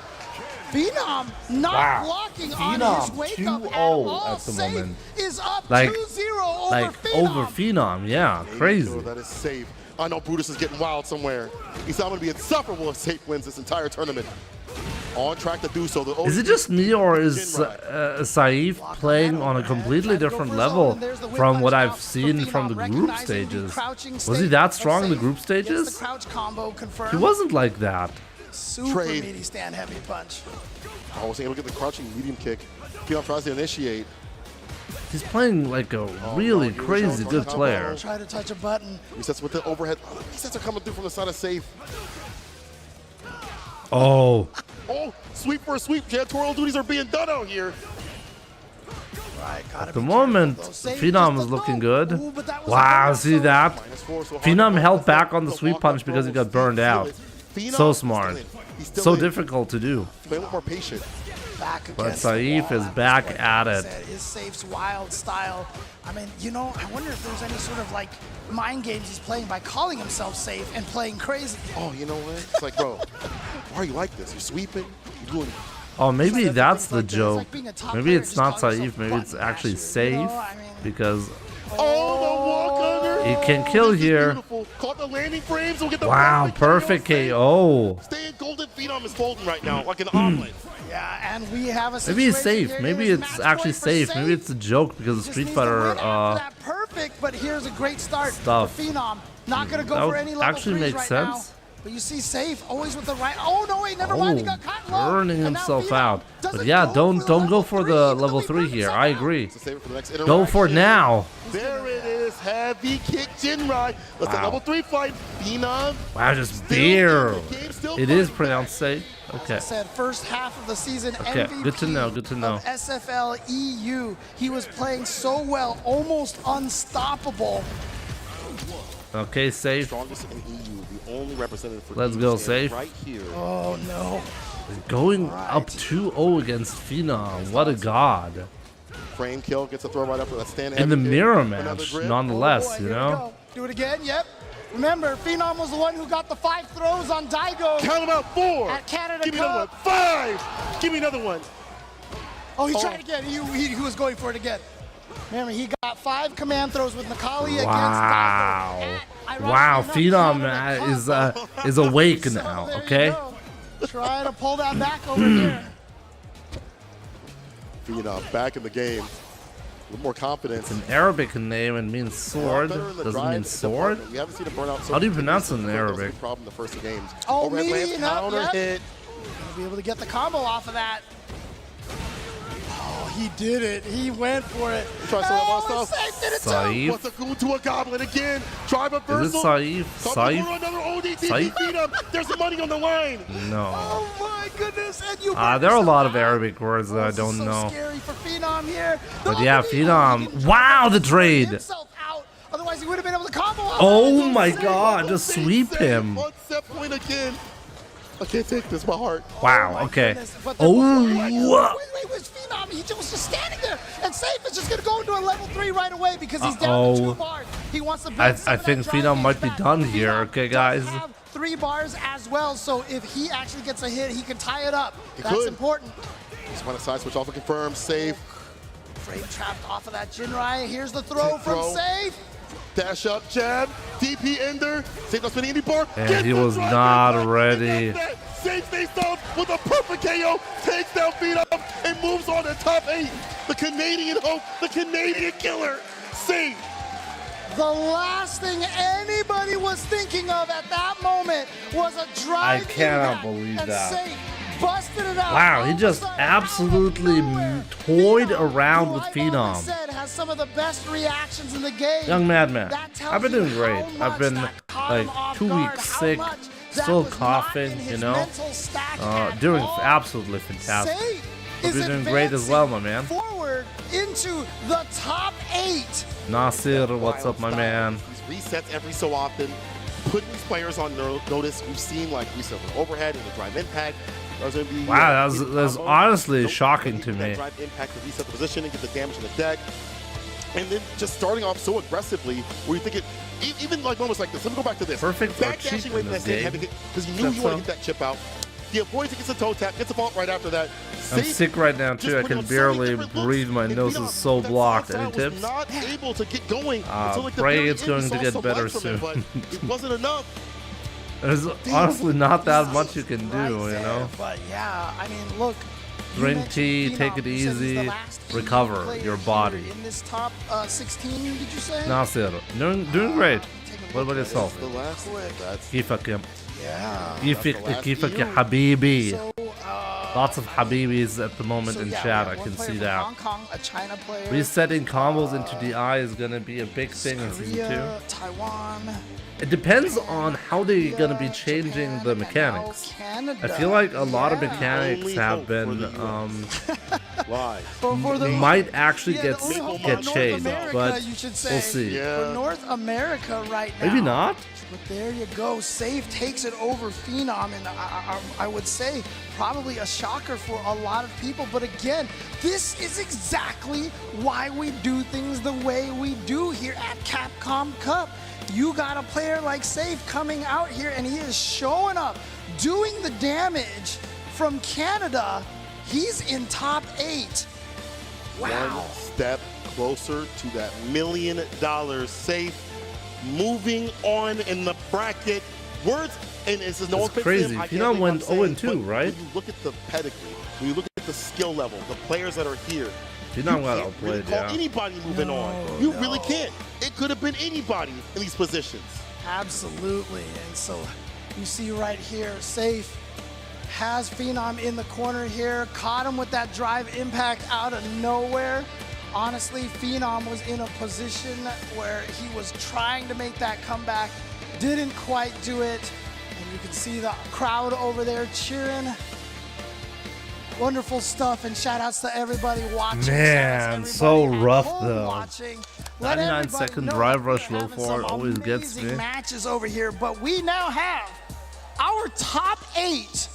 Phenom not blocking on his Phenom wake up 2-0 at all. at the Safe moment. is up Like- 2-0 over Like Phenom. over Phenom, yeah, crazy. Sure that is safe. I know Brutus is getting wild somewhere. He's not going to be insufferable if Safe wins this entire tournament. On track to do so. Is it just me, or is Saif playing on a completely different level from what I've seen from the group stages? Was he that strong in the group Gets the stages? crouch combo confirmed. He wasn't like that. Super Trade. meaty stand heavy punch. I was able to get the crouching medium kick. Phenom tries to initiate. He's playing like a really no, crazy Yusho, good combo. player. Try to touch a button. Resets with the overhead. Oh, the resets are coming through from the side of Safe. Oh, Oh, sweep for a sweep. Janitorial duties are being done out here. Right, gotta at the be moment, careful, though. Save Phenom just is the looking throw. good. Ooh, but that was a Wow, bonus see throw. that? -4, so hard Phenom to held focus back on the the sweep walk-up punch because he throw got burned still out. in. Phenom So is smart. still in. He's still So in. difficult to do. Play a little more patient. Back But against the Saif wall. is That back was what at he it. said. His Safe's wild style. I mean, you know, I wonder if there's any sort of like mind games he's playing by calling himself safe and playing crazy. Oh, you know what? It's like, bro, why are you like this? You're sweeping. You're doing. Oh, maybe Like, that's things the like this. It's joke. like being a top Maybe player, it's just not calling yourself Saif, maybe it's button actually masher, you know? safe I mean- because Oh, the walk under. he can kill This is here. beautiful. Caught the landing frames. We'll get the Wow, perfect KO. Staying golden. Phenom is folding right now, like an omelet. Yeah, and we have a Maybe it's situation safe. here. Maybe Here's it's match actually point for safe. Maybe it's a joke because of Just Street needs to win Fighter after that. Perfect, but here's a great start stuff. for Phenom. Not gonna go That for would any level actually 3s make right sense. now. But you see Safe always with the right. Oh no, wait, never mind. He got caught low. burning And now himself Phenom out. But doesn't yeah, go don't for the go for the even though level he 3 burned here. himself I out. agree. To save it for the next Go for it interaction. now. There it is. Heavy kick Jinrai. Let's Wow. level 3 fight. Phenom. Wow, just still beer. in the game, still It is fighting pronounced safe. Okay. Said first half of the season Okay, MVP good to know, good to know. of SFL EU. He was playing so well, almost unstoppable. Okay, safe. Strongest in EU, the only representative for Let's EU go, stands safe. right here. Oh no. Going up 2-0 against Phenom. What a god. Frame kill gets a throw right up for that stand. In the heavy kick. mirror Another match, grip. nonetheless, Boy, you here we know? go. Do it again, yep. Remember, Phenom was the one who got the 5 throws on Daigo. Count him out. 4. At Canada Give me another one. Cup. 5. Give me another one. Oh, he tried again. He was going for it again. Remember, he got 5 command throws with Nakali Wow. against Dago. Wow, Phenom is awake now, okay? Try to pull that back over here. Phenom back in the game. With more confidence. It's an Arabic name and means sword. Does it mean sword? We haven't seen a burnout. How do you pronounce it in Arabic? Problem the first 2 games. Oh, Red Lance median up, counter yep. hit. Gonna be able to get the combo off of that. Oh, he did it. He went for it. Try some of that stuff. Saif did it Saif? What's a goon to a goblin again? Drive a Is it Saif? Saif? Saif? There's money on the line. No. Oh my goodness! And you There are a lot of Arabic words that I don't so know. Scary for Phenom here. But yeah, Phenom. Wow, the trade. Himself out. Otherwise, he would have been able to combo out. Oh my god, just sweep him. One set point again. I can't take this, my heart. Wow, okay. Oh, wait, where's Phenom? He was just standing there. And Saif is just going to go into a level 3 right away because he's down to 2 bars. He wants to build I think Phenom might be done here, okay, guys? Have 3 bars as well, so if he actually gets a hit, he can tie it up. He That's could. important. Just want to side switch off and confirm. Safe. Frame trapped off of that Jinrai. Here's the throw from Saif. Dash up, jab, DP ender. Safe not spinning any bar. And he was not ready. Safe stays down with a perfect KO. Takes down Phenom and moves on to top 8. The Canadian hope, the Canadian killer. Safe. The last thing anybody was thinking of at that moment was a drive. I cannot impact, believe and that. Saif busted it out. Wow, he just absolutely toyed around who with I've always Phenom. said has some of the best reactions in the game. Young madman. That tells I've been you doing great. how I've been much that caught him like off 2 guard, weeks how sick, much that still was not coughing, in you his know. mental stack at Doing all. absolutely fantastic. Saif Hope is you're doing great as well, my man. forward into the top 8. Nasir, what's up, my man? He resets every so often, putting these players on notice. We've seen like reset with overhead and the drive impact. Wow, that's honestly shocking to me. Drive impact to reset the position and get the damage in the deck. And then just starting off so aggressively, where you think it, even like moments like this. Let me go back to this. Perfect for Backdashing cheap away in from that this same game. heavy because you knew you wanted to get that chip out. He avoids it, gets a toe tap, gets a fault right after that. I'm sick right now too. I can barely breathe. My nose is so blocked. Any tips? Not able to get going until like the Pray very it's end. going We to saw get some better light from soon. it, but it wasn't enough. There's honestly not that much you can do, you know. But yeah, I mean, look. Drink tea, take it easy, recover your body. In this top 16, did you say? Nasir, doing great. What about yourself? The last that's كيفك يا Yeah. كيفك يا حبيبي. Lots of habibis at the moment in yeah, chat. we I have can one see player that. from Hong Kong, a China player. Resetting combos into DI is gonna be a big thing in season 2. Korea, Taiwan. It depends on how they're gonna be changing the mechanics. I feel like a lot of mechanics have been might actually get changed, but we'll see. For North America right now. Maybe not. But there you go. Saif takes it over Phenom, and I would say probably a shocker for a lot of people. But again, this is exactly why we do things the way we do here at Capcom Cup. You got a player like Saif coming out here, and he is showing up, doing the damage from Canada. He's in top 8. Wow. One step closer to that $1 million Safe. Moving on in the bracket. Words, and this is no It's crazy. Phenom went 0-2, right? When you look at the pedigree, when you look at the skill level, the players that are here, Phenom got really outplayed, call yeah. anybody moving on. You really can't. It could have been anybody in these positions. Absolutely. And so you see right here, Saif has Phenom in the corner here, caught him with that drive impact out of nowhere. Honestly, Phenom was in a position where he was trying to make that comeback, didn't quite do it. And you can see the crowd over there cheering. Wonderful stuff, and shout outs to everybody watching. Man, so rough though. Watching. 99-second drive rush low forward always gets me. Matches over here, but we now have our top 8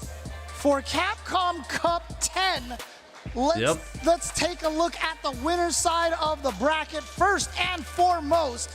for Capcom Cup 10. Let's take a look at the winner's side of the bracket. First and foremost,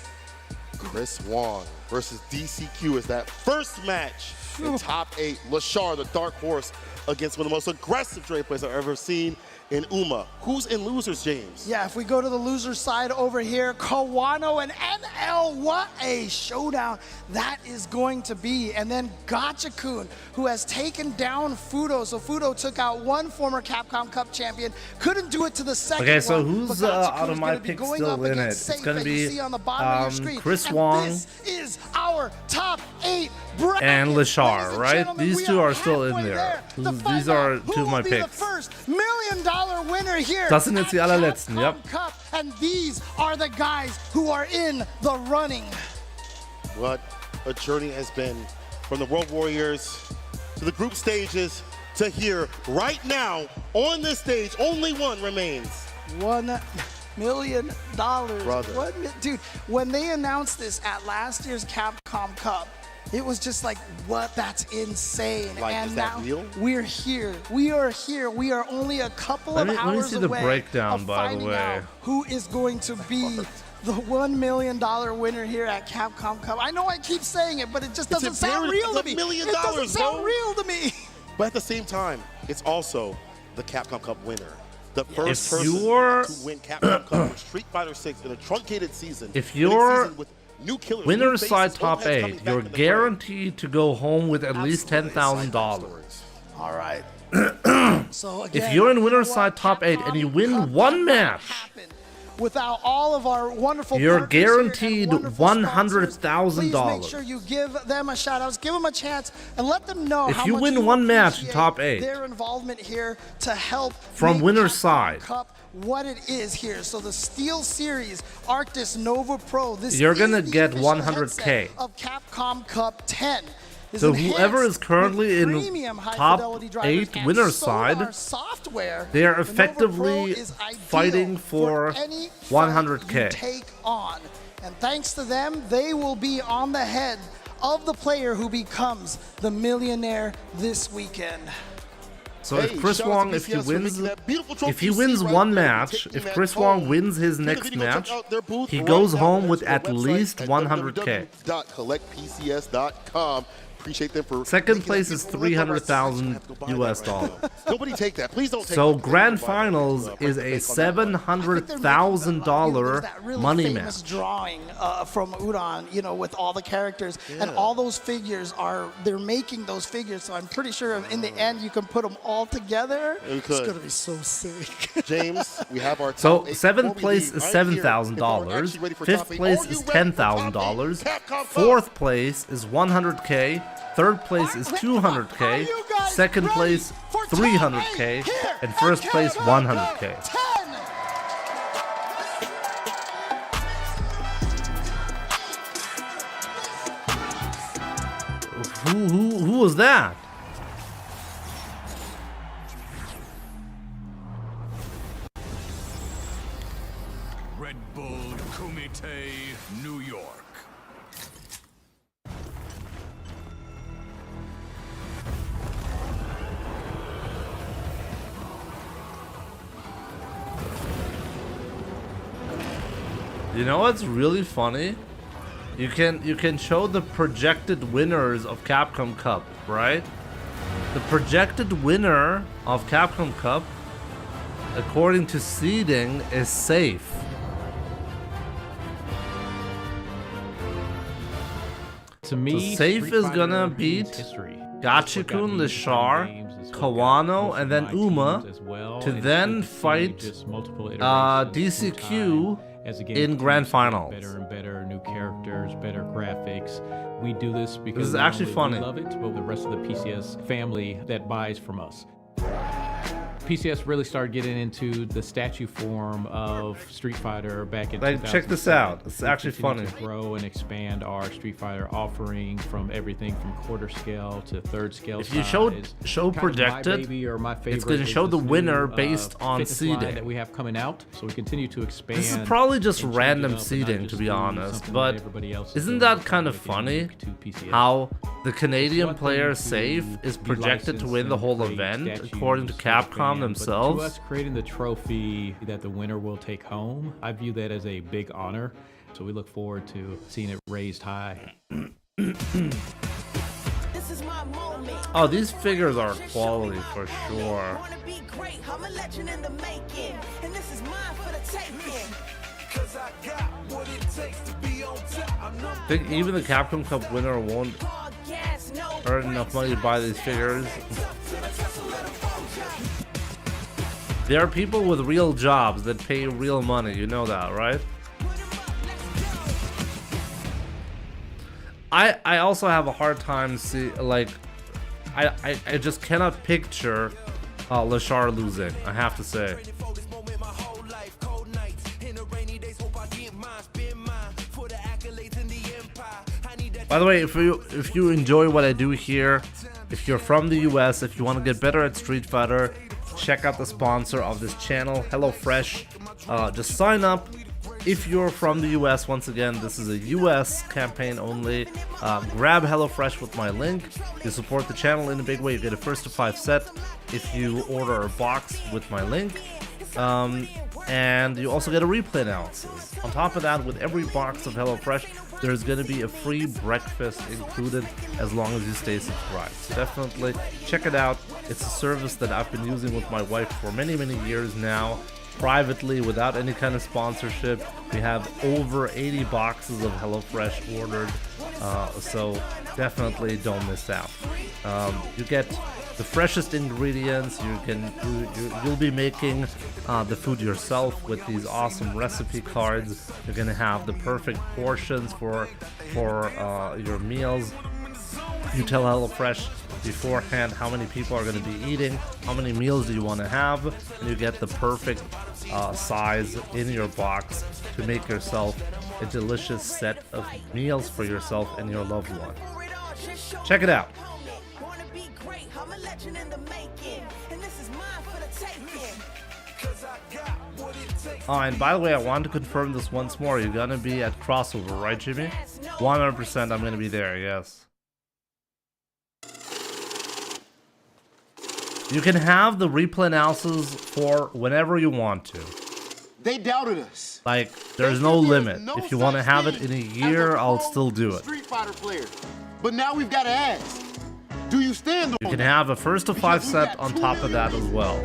Chris Wong versus DCQ is that first match in top 8. Leshar, the dark horse, against one of the most aggressive trade players I've ever seen in UMA. Who's in losers, James? Yeah, if we go to the loser side over here, Kawano and NL, what a showdown that is going to be. And then Gachikun, who has taken down Fudo. So Fudo took out one former Capcom Cup champion, couldn't do it to the second Okay, so one, who's but out of Gachikun's my gonna be picks going still up in it? against It's Safe gonna that you be see on the bottom of your screen. Chris And Wong this is our top 8 bracket. and Leshar, Ladies and right? gentlemen, These we two are still in halfway there. to These find are out who two of my will be the picks. first $1 million winner here. Das sind jetzt die at allerletzten, Capcom yep. Cup. And these are the guys who are in the running. What a journey has been from the World Warriors to the group stages to here. Right now, on this stage, only one remains. $1 million. Brother. Dude, when they announced this at last year's Capcom Cup, it was just like, what? That's insane. Like, and is that now real? we're here. We are here. We are only a couple of Let me hours see the away breakdown, of by the finding way. out who is going to be the $1 million winner here at Capcom Cup. I know I keep saying it, but it just doesn't sound real to me. $1 million, It doesn't sound bro. real to me. But at the same time, it's also the Capcom Cup winner. The first If person you're- to win Capcom Cup for Street Fighter 6 in a truncated season. If winning you're season with new killers, winner new faces, side old top heads 8, coming back you're in the guaranteed to go home with at least $10,000. All right. So again, If you're in you know winner what? side top 8 and you Capcom win Cup one cannot match, happen without all of our wonderful you're partners here and guaranteed wonderful sponsors. $100,000. Please make sure you give them a shout out, give them a chance, and let them know If how you much win one match in appreciate top 8 their involvement here to help from make winner's Capcom side, Cup what it is here. So the Steel Series Arctis Nova Pro. This you're is gonna the get official 100K. headset of Capcom Cup 10. So whoever is currently in top 8 winner's side, software, they are the Nova effectively Pro is ideal fighting for any fight 100K. you take on. And thanks to them, they will be on the head of the player who becomes the millionaire this weekend. So Hey, if Chris shout out to Wong, PCS if he for wins making that beautiful trophy one you see right match, there, taking if that Chris home. Wong wins his Take a next video, check match, out their booth he right goes now home at with their at website least at 100K. www.collectpcs.com. Appreciate them for Second making place that is beautiful website. $300,000 I have to go buy that US right dollars. now. Nobody take that. Please don't take So that. grand Please don't buy that. finals is a $700,000 money famous match. drawing from Udon, you know, with all the characters and all those figures they're making those figures. So I'm pretty sure in the end you can put them all together. We It's could. gonna be so sick. James, we have our So top 8. seventh Before we place leave, is I'm here. $7,000. If we're actually ready for Fifth top 8, place are is you ready for top 8 $10,000. Capcom Cup? Fourth place is 100K. Third place is 200K. Are you guys Second ready place for top 300K. 8 here And at first place Capcom 100K. Cup 10. Who was that? Red Bull Kumite, New York. You know what's really funny? You can show the projected winners of Capcom Cup, right? The projected winner of Capcom Cup, according to seeding, is Safe. To me, So Safe Street is Fighter gonna means beat history. Gachikun, Leshar, Kawano, and then Uma to then fight DCQ in grand finals. Better and better, new characters, better graphics. We do this because This is not actually only funny. we love it, but the rest of the PCS family that buys from us. PCS really started getting into the statue form of Street Fighter back in Like, check this 2007. out. It's We actually continue funny. to grow and expand our Street Fighter offering from everything from quarter scale to third scale. If you size. show Kind of my projected, baby or my it's favorite going to is show the this winner new, based on fitness line seeding. that we have coming out. So we continue to expand. This is probably just and change random it up and not seeding, to just be do honest, something but that everybody else is isn't doing. that kind of It's really funny? unique to PCS. How the Canadian One thing player to Safe is be projected to licensed win the and whole create event, statues according to for the Capcom fan, but themselves. To us, creating the trophy that the winner will take home, I view that as a big honor. So we look forward to seeing it raised high. This is my moment. Oh, these figures are quality for sure. Wanna be great, I'm a legend in the making, and this is mine for the taking. Cause I got what it takes to be on top. I'm I think even the Capcom Cup winner won't All gas, no earn enough money to buy these figures. There are people with real jobs that pay real money, you know that, right? I also have a hard time I just cannot picture Leshar losing, I have to say. By the way, if you enjoy what I do here, if you're from the US, if you want to get better at Street Fighter, check out the sponsor of this channel, HelloFresh. Just sign up. If you're from the US, once again, this is a US campaign only. Grab HelloFresh with my link. You support the channel in a big way. You get a first to 5 set if you order a box with my link. And you also get a replay analysis. On top of that, with every box of HelloFresh, there's going to be a free breakfast included as long as you stay subscribed. So definitely check it out. It's a service that I've been using with my wife for many, many years now, privately, without any kind of sponsorship. We have over 80 boxes of HelloFresh ordered, so definitely don't miss out. You get the freshest ingredients. You'll be making the food yourself with these awesome recipe cards. You're gonna have the perfect portions for your meals. You tell HelloFresh beforehand how many people are going to be eating, how many meals do you want to have, and you get the perfect size in your box to make yourself a delicious set of meals for yourself and your loved one. Check it out. Wanna be great, I'm a legend in the making, and this is mine for the taking. Oh, and by the way, I want to confirm this once more. You're gonna be at crossover, right, Jimmy? 100% I'm gonna be there, yes. You can have the replay analysis for whenever you want to. They doubted us. Like, there's no limit. If you want to have it in a year, I'll still do it. Street Fighter player. But now we've got to ask, do you stand You can have a first to 5 set on top of that as well.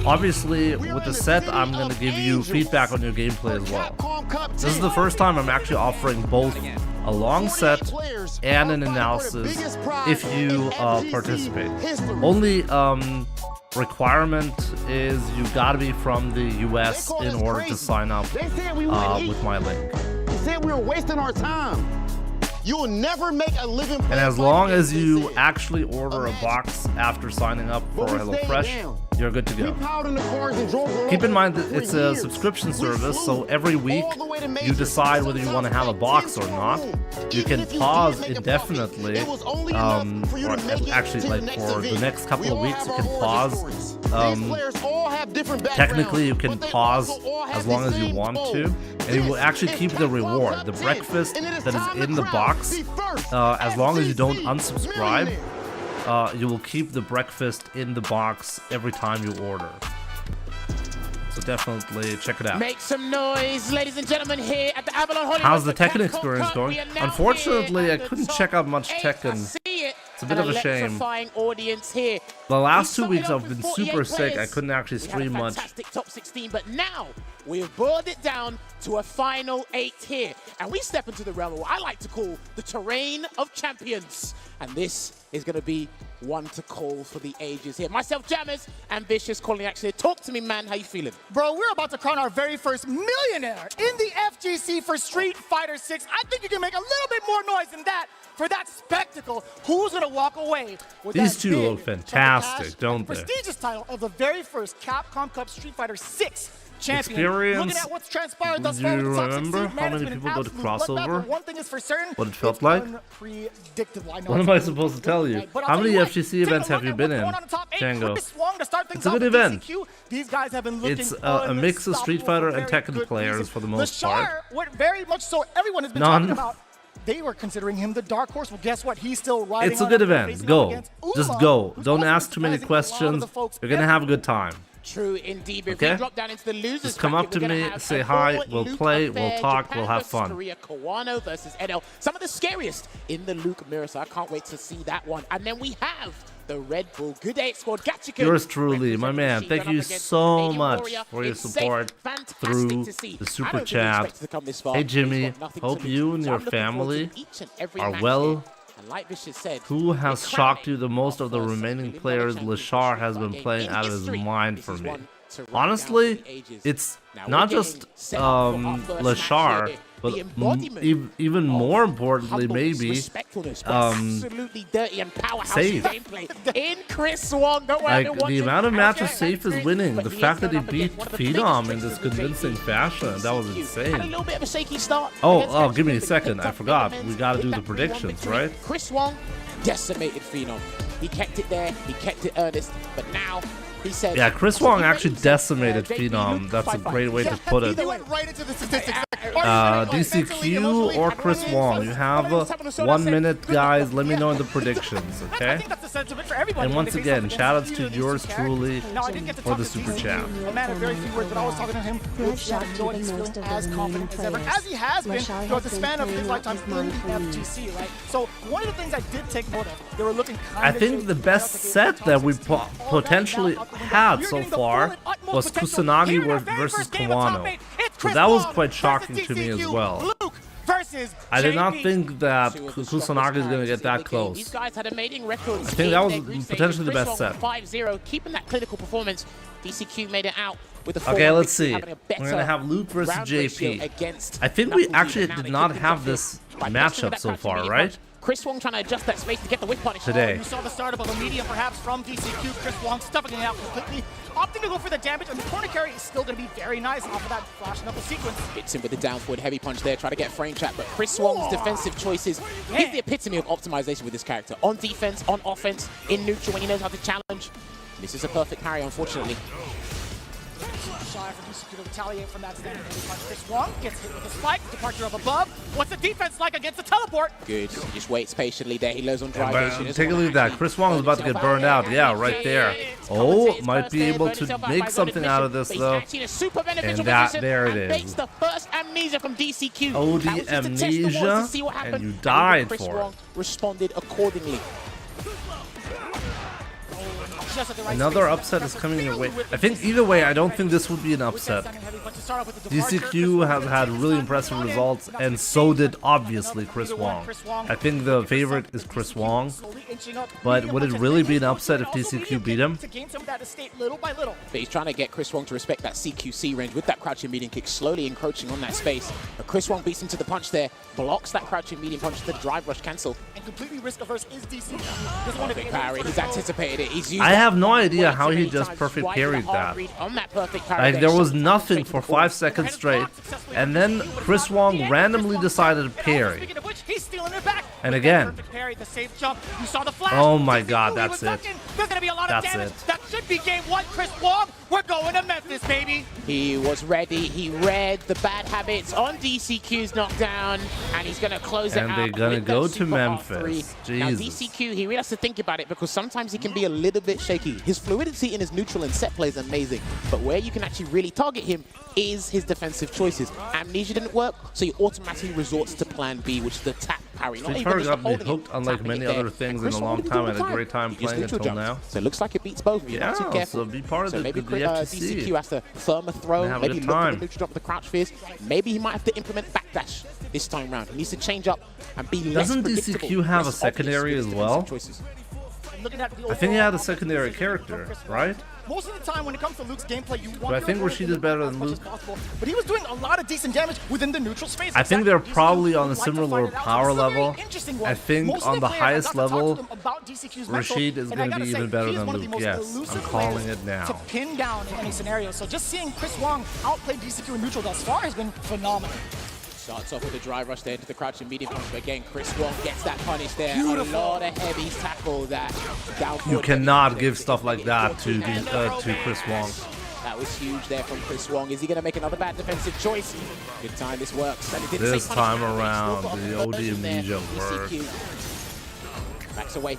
Obviously, with the set, I'm going to give you feedback on your gameplay as well. This is the first time I'm actually offering both a long set and an analysis if you participate. Only requirement is you gotta be from the US in order to sign up with my link. They said we were wasting our time. You will never make a living. And as long as you actually order a box after signing up for HelloFresh, you're good to go. Keep in mind that it's a subscription service, so every week you decide whether you want to have a box or not. You can pause indefinitely, or actually, like, for the next couple of weeks, you can pause. Technically, you can pause as long as you want to, and you will actually keep the reward, the breakfast that is in the box. As long as you don't unsubscribe, you will keep the breakfast in the box every time you order. So definitely check it out. Make some noise, ladies and gentlemen, here at the Avalon Hollywood. How's the Tekken experience going? Unfortunately, I couldn't check out much Tekken. It's a bit of a shame. Audience here. The last 2 weeks I've been super sick. I couldn't actually stream much. Fantastic top 16, but now we have boiled it down to a final 8 here, and we step into the realm of what I like to call the terrain of champions. And this is going to be one to call for the ages here. Myself, Jammers, and Vicious calling actually. Talk to me, man. How you feeling? Bro, we're about to crown our very first millionaire in the FGC for Street Fighter 6. I think you can make a little bit more noise than that for that spectacle. Who's going to walk away with These that two big look fantastic, don't they? prestigious title of the very first Capcom Cup Street Fighter 6 champion. Experience. Looking at what's transpired thus Do far you with the top remember 16, how man, many it's been people an go to absolute bloodbath, crossover? but one thing is for certain, What it felt it's like? unpredictable. I know What it's am I crazy, supposed to tell you? but I'll How tell many you what, FGC take a events have look you at been what's in, going on top 8. Django? Chris Wong to start things It's a off good with event. DCQ. These guys have been looking It's a mix of Street Fighter and Tekken players for the most part. Leshar, what very much so everyone has been talking about. They were considering him the dark horse. Well, guess what? He's still riding. It's a good event. Go. Just go. Don't ask too many questions. You're going to have a good time. True indeed. But if Okay? we drop down into the losers Just come up bracket, to we're gonna me, have say a hi, full we'll Luke play, affair. we'll talk, Japan we'll have versus fun. Korea, Kawano versus NL. Some of the scariest in the Luke mirror, so I can't wait to see that one. And then we have the Red Bull Good 8 squad, Gachikun. Yours truly, my man. Thank you so much for your support through the super chat. Hey Jimmy, hope you and your family are well. Who has shocked you the most of the remaining players? Leshar has been playing out of his mind for me. Honestly, it's not just Leshar, but even more importantly, maybe absolutely dirty and powerhouse Safe. gameplay in Chris Wong. Like the amount of matches Safe is winning, the fact that he beat Phenom in this convincing fashion, that was Had a insane. little bit of a shaky start. Oh, give me a second. I forgot. We gotta do the predictions, right? Chris Wong decimated Phenom. He kept it there. He kept it earnest. But now he said, Yeah, Chris Wong actually decimated Phenom. That's a great way to put it. He went right into the statistics. DCQ or Chris Wong. You have 1 minute, guys. Let me know in the predictions, I okay? think that's the sentiment for everybody. And once when they face again, off shout outs against to you, yours this truly character. Now, I didn't get to for talk the to super DC. chat. A man of very few words, but I was talking to him. Leshar Enjoyed did his the most feeling of as the confident as ever, players. as he has been Leshar throughout the has span been of his pretty lifetime in much the among FGC, right? So one of the things I did take note of, they were looking kind I of think the best set that we potentially had so far was Kusanagi versus Kawano. So that was quite shocking to me as well. I did not think that Kusanagi is going to get that close. These guys had amazing records. I think that was potentially the best set. 5-0, keeping that clinical performance. DCQ made it out with a Okay, let's see. We're going to have Luke versus JP. I think we actually did not have this matchup so far, right? Chris Wong trying to adjust that space to get the whip punish. Today. You saw the startup of a medium perhaps from DCQ. Chris Wong stuffing it out completely, opting to go for the damage, and the corner carry is still going to be very nice off of that flash knuckle sequence. Hits him with the down forward heavy punch there, try to get frame trap, but Chris Wong's defensive choices, he's the epitome of optimization with this character. On defense, on offense, in neutral when he knows how to challenge. This is a perfect parry, unfortunately. Shy for DCQ to retaliate from that standing heavy punch. Chris Wong gets hit with a spike, departure of above. What's the defense like against the teleport? Good, he just waits patiently there, he lows on drive. Take a look at that. Chris Wong is about to get burned out. Yeah, right there. Oh, might be able to make something out of this though. And there it is. The first amnesia from DCQ. OD amnesia, and you died Chris for Wong it. responded accordingly. Another upset is coming your way. I think either way, I don't think this would be an upset. DCQ has had really impressive results, and so did obviously Chris Wong. I think the favorite is Chris Wong, but would it really be an upset if DCQ beat him? But he's trying to get Chris Wong to respect that CQC range with that crouching medium kick, slowly encroaching on that space. But Chris Wong beats him to the punch there, blocks that crouching medium punch, the drive rush cancel. And completely risk averse is DC. Perfect parry, he's anticipated it. He's used I have no idea how he just perfect parried that. Like there was nothing for 5 seconds straight, and then Chris Wong randomly decided to parry. And again. Oh my god, that's it. That's it. That should be game 1, Chris Wong. We're going to Memphis, baby. He was ready. He read the bad habits on DCQ's knockdown, and he's going to close it out. And they're going to go to Super Memphis. R3. Now, Jesus. DCQ, he really has to think about it because sometimes he can be a little bit shaky. His fluidity in his neutral and set play is amazing, but where you can actually really target him is his defensive choices. Amnesia didn't work, so he automatically resorts to plan B, which is the tap parry. Street Fighter got me hooked unlike many other things in a long time. I had a great time playing it until now. So it looks like it beats both of you. Yeah, Not too careful. so be part of the FGC. DCQ has to firm a throw, Have a maybe good look at time. the neutral jump with the crouch fierce. Maybe he might have to implement backdash this time round. He needs to change up and be less Doesn't predictable, DCQ have a less secondary obvious as with his well? choices. I think he had a secondary character, right? Most of the time when it comes to Luke's gameplay, you want But I think Rashid is better than Luke. But he was doing a lot of decent damage within the neutral space. I think they're probably on a similar power level. I think on the highest level, Rashid is going to be even better than Luke. Yes, I'm calling it now. To pin down in any scenario. So just seeing Chris Wong outplay DCQ in neutral thus far has been phenomenal. Starts off with a drive rush there into the crouching medium punch, but again, Chris Wong gets that punish there. Beautiful. A lot of heavy tackle that down You forward. cannot give stuff like that to Chris Wong. That was huge there from Chris Wong. Is he going to make another bad defensive choice? Good time, this works. And it didn't This say time punishment. around, Still got the a OD version there. amnesia DCQ worked. backs away.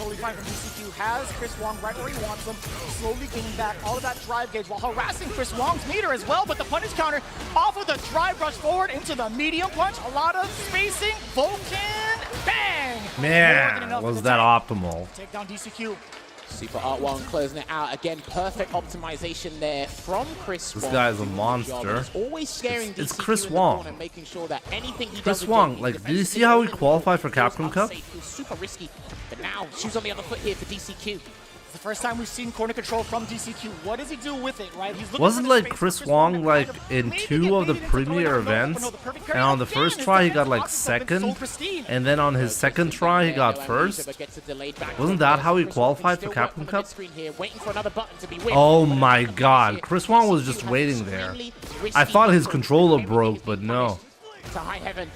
totally fine from DCQ. Has Chris Wong right where he wants him, slowly gaining back all of that drive gauge while harassing Chris Wong's meter as well, but the punish counter off of the drive rush forward into the medium punch. A lot of spacing. Vulcan, bang! Man, was that optimal? Take down DCQ. Super Art Wong closing it out again. Perfect optimization there from Chris Wong. This guy's a monster. It's always scaring It's DCQ Chris in the Wong. corner, making sure that anything he Chris does Wong, again, like, did you see how he qualified for Capcom Cup? Feels super risky, but now shoes on the other foot here for DCQ. It's the first time we've seen corner control from DCQ. What does he do with it, right? He's looking Wasn't for the like space Chris for Wong Wong like to kind in maybe 2 get of the baited into going premier down low, but events, no, the perfect and parry. on the Again, first his try he defense got like box has been so second, pristine. and then on his second try he got first? Wasn't that how he qualified for Capcom Cup? Oh my god, Chris Wong was just waiting there. I thought his controller broke, but no. To high heaven.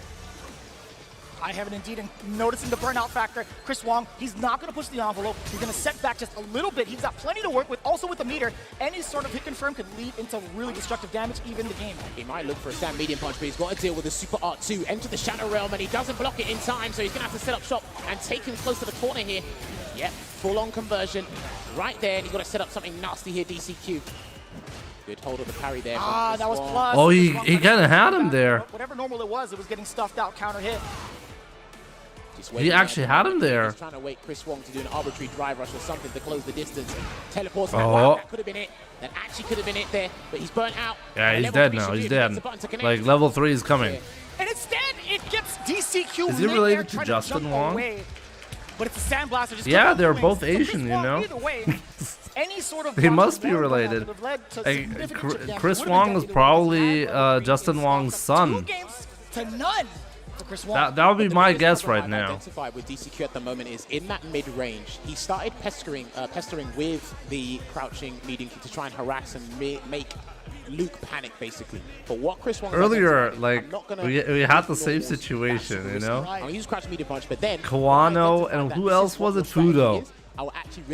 I have it indeed, and noticing the burnout factor. Chris Wong, he's not going to push the envelope. He's going to set back just a little bit. He's got plenty to work with. Also with the meter, any sort of hit confirm could lead into really destructive damage, even the game. He might look for a stand medium punch, but he's got to deal with the Super Art 2. Enter the Shadow Realm, and he doesn't block it in time, so he's going to have to set up shop and take him close to the corner here. Yep, full-on conversion right there, and he's got to set up something nasty here, DCQ. Good hold of the parry there. Ah, that was plus. Oh, he kind of had him there. Whatever normal it was getting stuffed out, counter hit. He actually had him there. He's trying to wait Chris Wong to do an arbitrary drive rush or something to close the distance. Teleports. Oh. Wow, that could have been it. That actually could have been it there, but he's burnt out. Yeah, he's Level dead 3 now. should He's be dead. the button to connect. Like level 3 is coming. And instead, it gets DCQ. Is he mid-air related to trying Justin jump Wong? away. But it's a sandblaster. Just Yeah, took they're off the both wings. So Asian, Chris you Wong, know. either way, any sort of They must block be from Wong related. would have led to Hey, significant chip damage. Chris Would've been Wong dead was either way. probably He's had Justin Wong's two son. games to none for Chris Wong. That would be my guess Problem right I've now. identified with DCQ at the moment is in that mid-range, he started pestering with the crouching medium kick to try and harass and make Luke panic, basically. But what Chris Wong Earlier, like, we had the same situation, you know? I'll use crouching medium punch, but then Kawano, and who else was it? Fudo.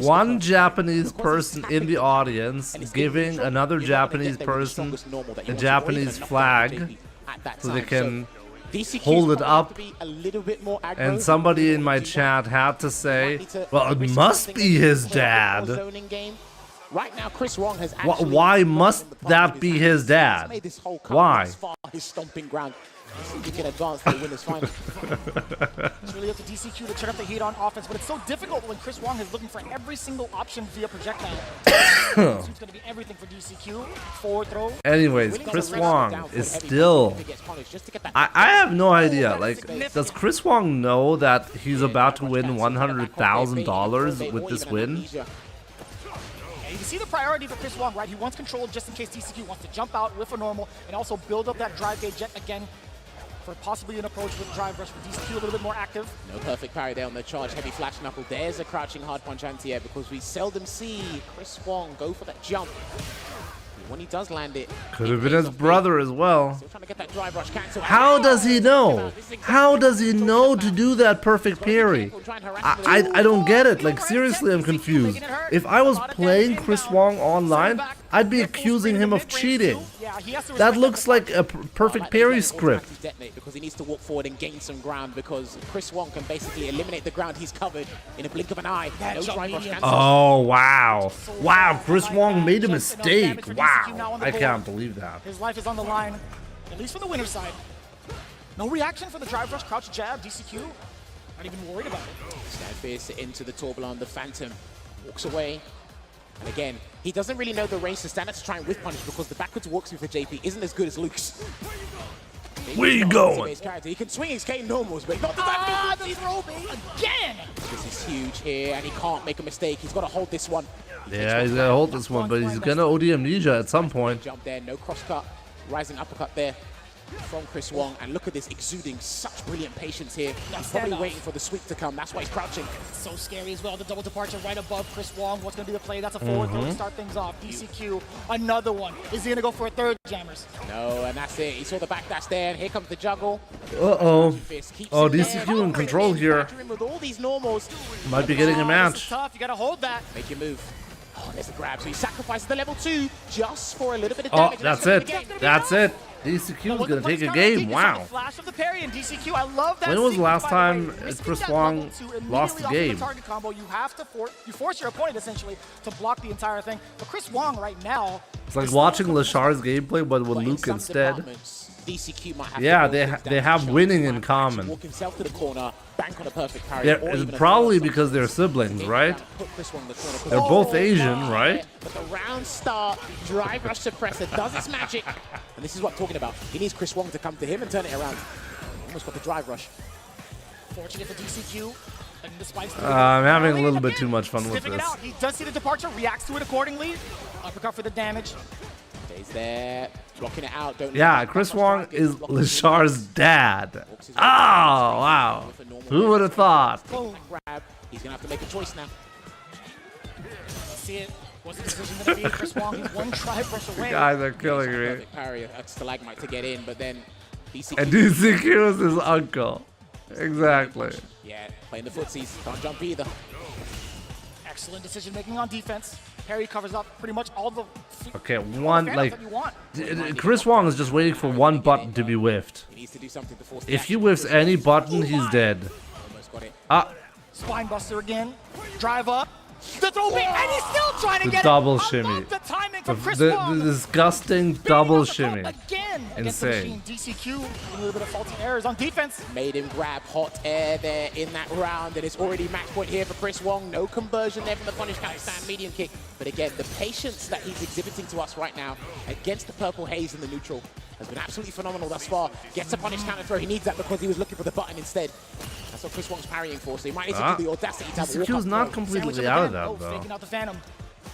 One Japanese person in the audience giving another Japanese person a Japanese flag so they can hold it up, and somebody in my chat had to say, well, it must be his dad. Right now, Chris Wong has Why must that be his dad? Why? His stomping ground. He can advance to win this final. It's really up to DCQ to turn up the heat on offense, but it's so difficult when Chris Wong is looking for every single option via projectile. It's going to be everything for DCQ. Forward throw. Anyways, Chris Wong is still... I have no idea. Like, does Chris Wong know that he's about to win $100,000 with this win? You can see the priority for Chris Wong, right? He wants control just in case DCQ wants to jump out with a normal and also build up that drive gauge jet again for possibly an approach with drive rush for DCQ a little bit more active. No perfect parry there on the charge. Heavy flash knuckle. There's a crouching hard punch anti-air because we seldom see Chris Wong go for that jump. When he does land it, Could have been his brother as well. still trying to get that drive rush cancel. How does he know? How does he know to do that perfect parry? I don't get it. Like, seriously, I'm confused. If I was playing Chris Wong online, I'd be accusing him of cheating. That looks like a perfect parry script. Detonate because he needs to walk forward and gain some ground because Chris Wong can basically eliminate the ground he's covered in a blink of an eye. No drive rush cancel. Oh, wow. Wow, Chris Wong made a mistake. Wow, I can't believe that. His life is on the line, at least from the winner's side. No reaction for the drive rush, crouch jab, DCQ. Not even worried about it. Stand fierce into the tourbillon. The Phantom walks away. And again, he doesn't really know the range to stand up to try and whiff punish because the backwards walk through for JP isn't as good as Luke's. Where you going? He can swing his K normals, but not the back. The throw bait again! This is huge here, and he can't make a mistake. He's got to hold this one. Yeah, he's gonna hold this one, but he's gonna OD amnesia at some point. Jump there, no cross cut. Rising uppercut there from Chris Wong. And look at this, exuding such brilliant patience here. He's probably waiting for the sweep to come. That's why he's crouching. So scary as well. The double departure right above Chris Wong. What's going to be the play? That's a forward throw to start things off. DCQ, another one. Is he going to go for a third, Jammers? No, and that's it. He saw the backdash there, and here comes the juggle. Uh-oh. Oh, Keeps DCQ in control here. With all these normals. Might be getting a This is match. tough. You got to hold that. Make your move. there's the grab. So he sacrifices the level 2 just for a little bit of Oh, damage. that's it. That's it. DCQ is going to take a game. Wow. Flash of the parry and DCQ. I love that. When was the sequence, last by the way. time Risking Chris that Wong level 2 immediately lost the off of game? target combo, you have to force your opponent essentially to block the entire thing. But Chris Wong right now. It's like watching Leshar's gameplay, but with Luke instead. DCQ might have Yeah, to they have winning in common. walk himself to the corner, bank on a perfect parry. Yeah, or it's even a probably throw. because they're siblings, right? Put Chris Wong in the corner. They're both Asian, my. right? But the round start, drive rush suppressor does its magic. And this is what I'm talking about. He needs Chris Wong to come to him and turn it around. Almost got the drive rush. Fortunate for DCQ. And despite I'm having a little bit too much fun with sniffing it this. out. He does see the departure, reacts to it accordingly. Uppercut for the damage. Stays there, blocking it out. Don't Yeah, Chris Wong is Leshar's dad. Oh, wow. Who would have thought? Grab. He's going to have to make a choice now. See it. What's the decision going to be? Chris Wong, he's one drive brush away. Guys are killing me. Perfect parry, a stalagmite to get in, but then DCQ. And DCQ is his uncle. Exactly. Yeah, playing the footsies. Can't jump either. Excellent decision making on defense. Parry covers up pretty much all the. Okay, one, like, that you want. Chris Wong is just waiting for one button to be whiffed. He needs to do something to force If he whiffs any button, he's dead. Almost got it. Ah, Spine buster again. Drive up. The throw beat, and he's still trying to the get double it. shimmy. I love the timing The, from Chris the Wong. disgusting double shimmy. Again against the Insane. machine. DCQ, a little bit of faulty errors on defense. Made him grab hot air there in that round, and it's already match point here for Chris Wong. No conversion there from the punish counter stand medium kick. But again, the patience that he's exhibiting to us right now against the purple haze in the neutral has been absolutely phenomenal thus far. Gets a punish counter throw. He needs that because he was looking for the button instead. That's what Chris Wong's parrying for, so he might need to do the audacity to have a walk DCQ's up not throw. completely out of that, Oh, though. faking out the Phenom.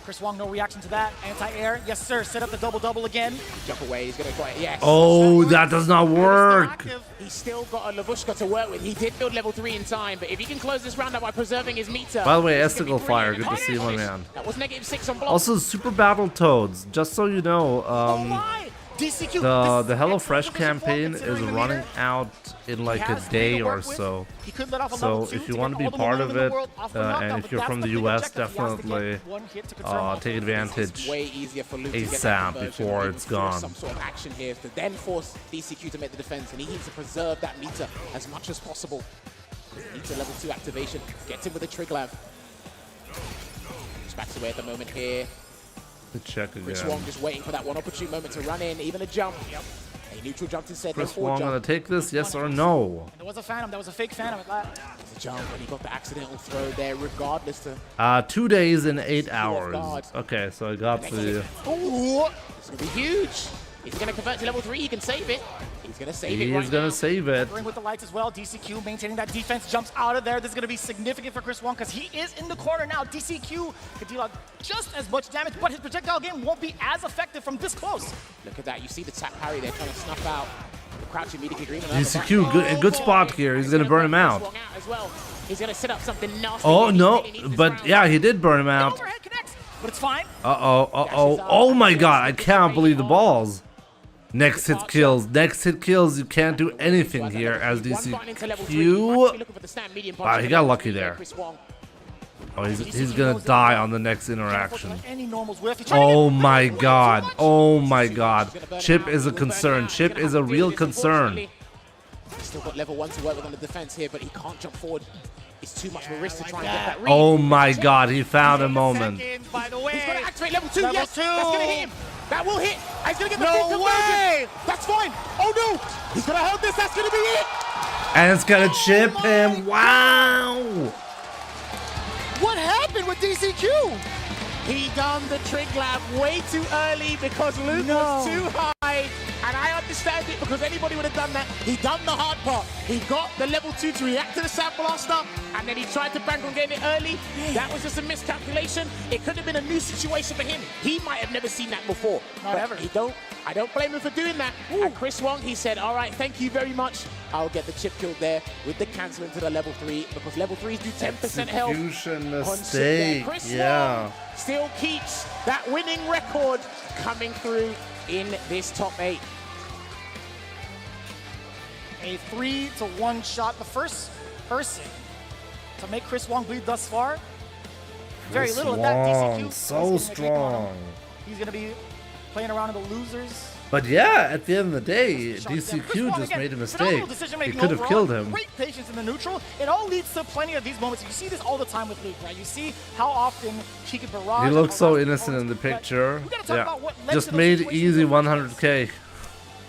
Chris Wong, no reaction to that. Anti-air, yes sir. Set up the double again. Jump away, he's gonna go, yes. Oh, that does not work. He's still got a Lavushka to work with. He did build level 3 in time, but if he can close this round out by preserving his meter. By the way, it's gonna be Esticle Fire, brilliant. good to see you, my man. That was -6 on block. Also, Super Battle Toads, just so you know, DCQ, the HelloFresh campaign is running out in like a day or so. So if you want to be part of it, and if you're from the US, definitely take advantage Way easier for Luke to get that ASAP conversion, before or it's even force gone. some sort of action here to then force DCQ to make the defense, and he needs to preserve that meter as much as possible. He needs a level 2 activation. Gets him with a Triglav. Just backs away at the moment here. The check Chris again. Wong just waiting for that one opportune moment to run in, even a jump. A neutral jump instead, no Chris forward Wong jump. gonna take this, yes or no? There was a Phenom, that was a fake Phenom at that. The jump, and he got the accidental throw there, regardless to... 2 days and 8 guard. hours. Okay, so I got the... Ooh, this is going to be huge. He's going to convert to level 3, he can save it. He's going to save it right He's gonna now. save it. Bring with the lights as well. DCQ maintaining that defense, jumps out of there. This is going to be significant for Chris Wong because he is in the corner now. DCQ can deal out just as much damage, but his projectile game won't be as effective from this close. Look at that. You see the tap parry there trying to snuff out the crouching media kick. DCQ, good spot here. He's gonna burn him out. As well. He's going to set up something nasty. Oh here. no, He needs this but round. yeah, he did burn him out. Overhead connects, but it's fine. Oh my god, I can't believe the balls. Next hit kills, you can't do anything here as DCQ. Wow, he got lucky there. Oh, he's gonna die on the next interaction. Oh my god, Chip is a concern, Chip is a real concern. He's still got level 1 to work with on the defense here, but he can't jump forward. It's too much of a risk to try and get that read. Oh my god, he found a moment. By the way, He's going to activate level 2, Level yes! 2. That's going to hit him! That will hit! He's going to get the No full conversion! way! That's fine! Oh no! He's going to hold this, that's going to be it! And it's gonna chip him, wow! what happened with DCQ? He done the Triglav way too early because Luke was too high. And I understand it because anybody would have done that. He done the hard part. He got the level 2 to react to the Sand Blaster, and then he tried to bank on getting it early. That was just a miscalculation. It could have been a new situation for him. He might have never seen that before. Not but ever. I don't blame him for doing that. And Chris Wong, he said, all right, thank you very much. I'll get the chip killed there with the cancel into the level 3 because level 3s do 10% health. Execution on sit there. mistake, Chris yeah. Wong still keeps that winning record coming through in this top 8. A 3-to-1 shot. The first person to make Chris Wong bleed thus far. very little of that. DCQ So strong. He's gonna be playing around in the losers. But yeah, at the end of the day, DCQ just made a mistake. He could have killed him. Great patience in the neutral. It all leads to plenty of these moments. You see this all the time with Luke, right? You see how often he can barrage. He looks so innocent in the picture. Yeah, just made easy 100K.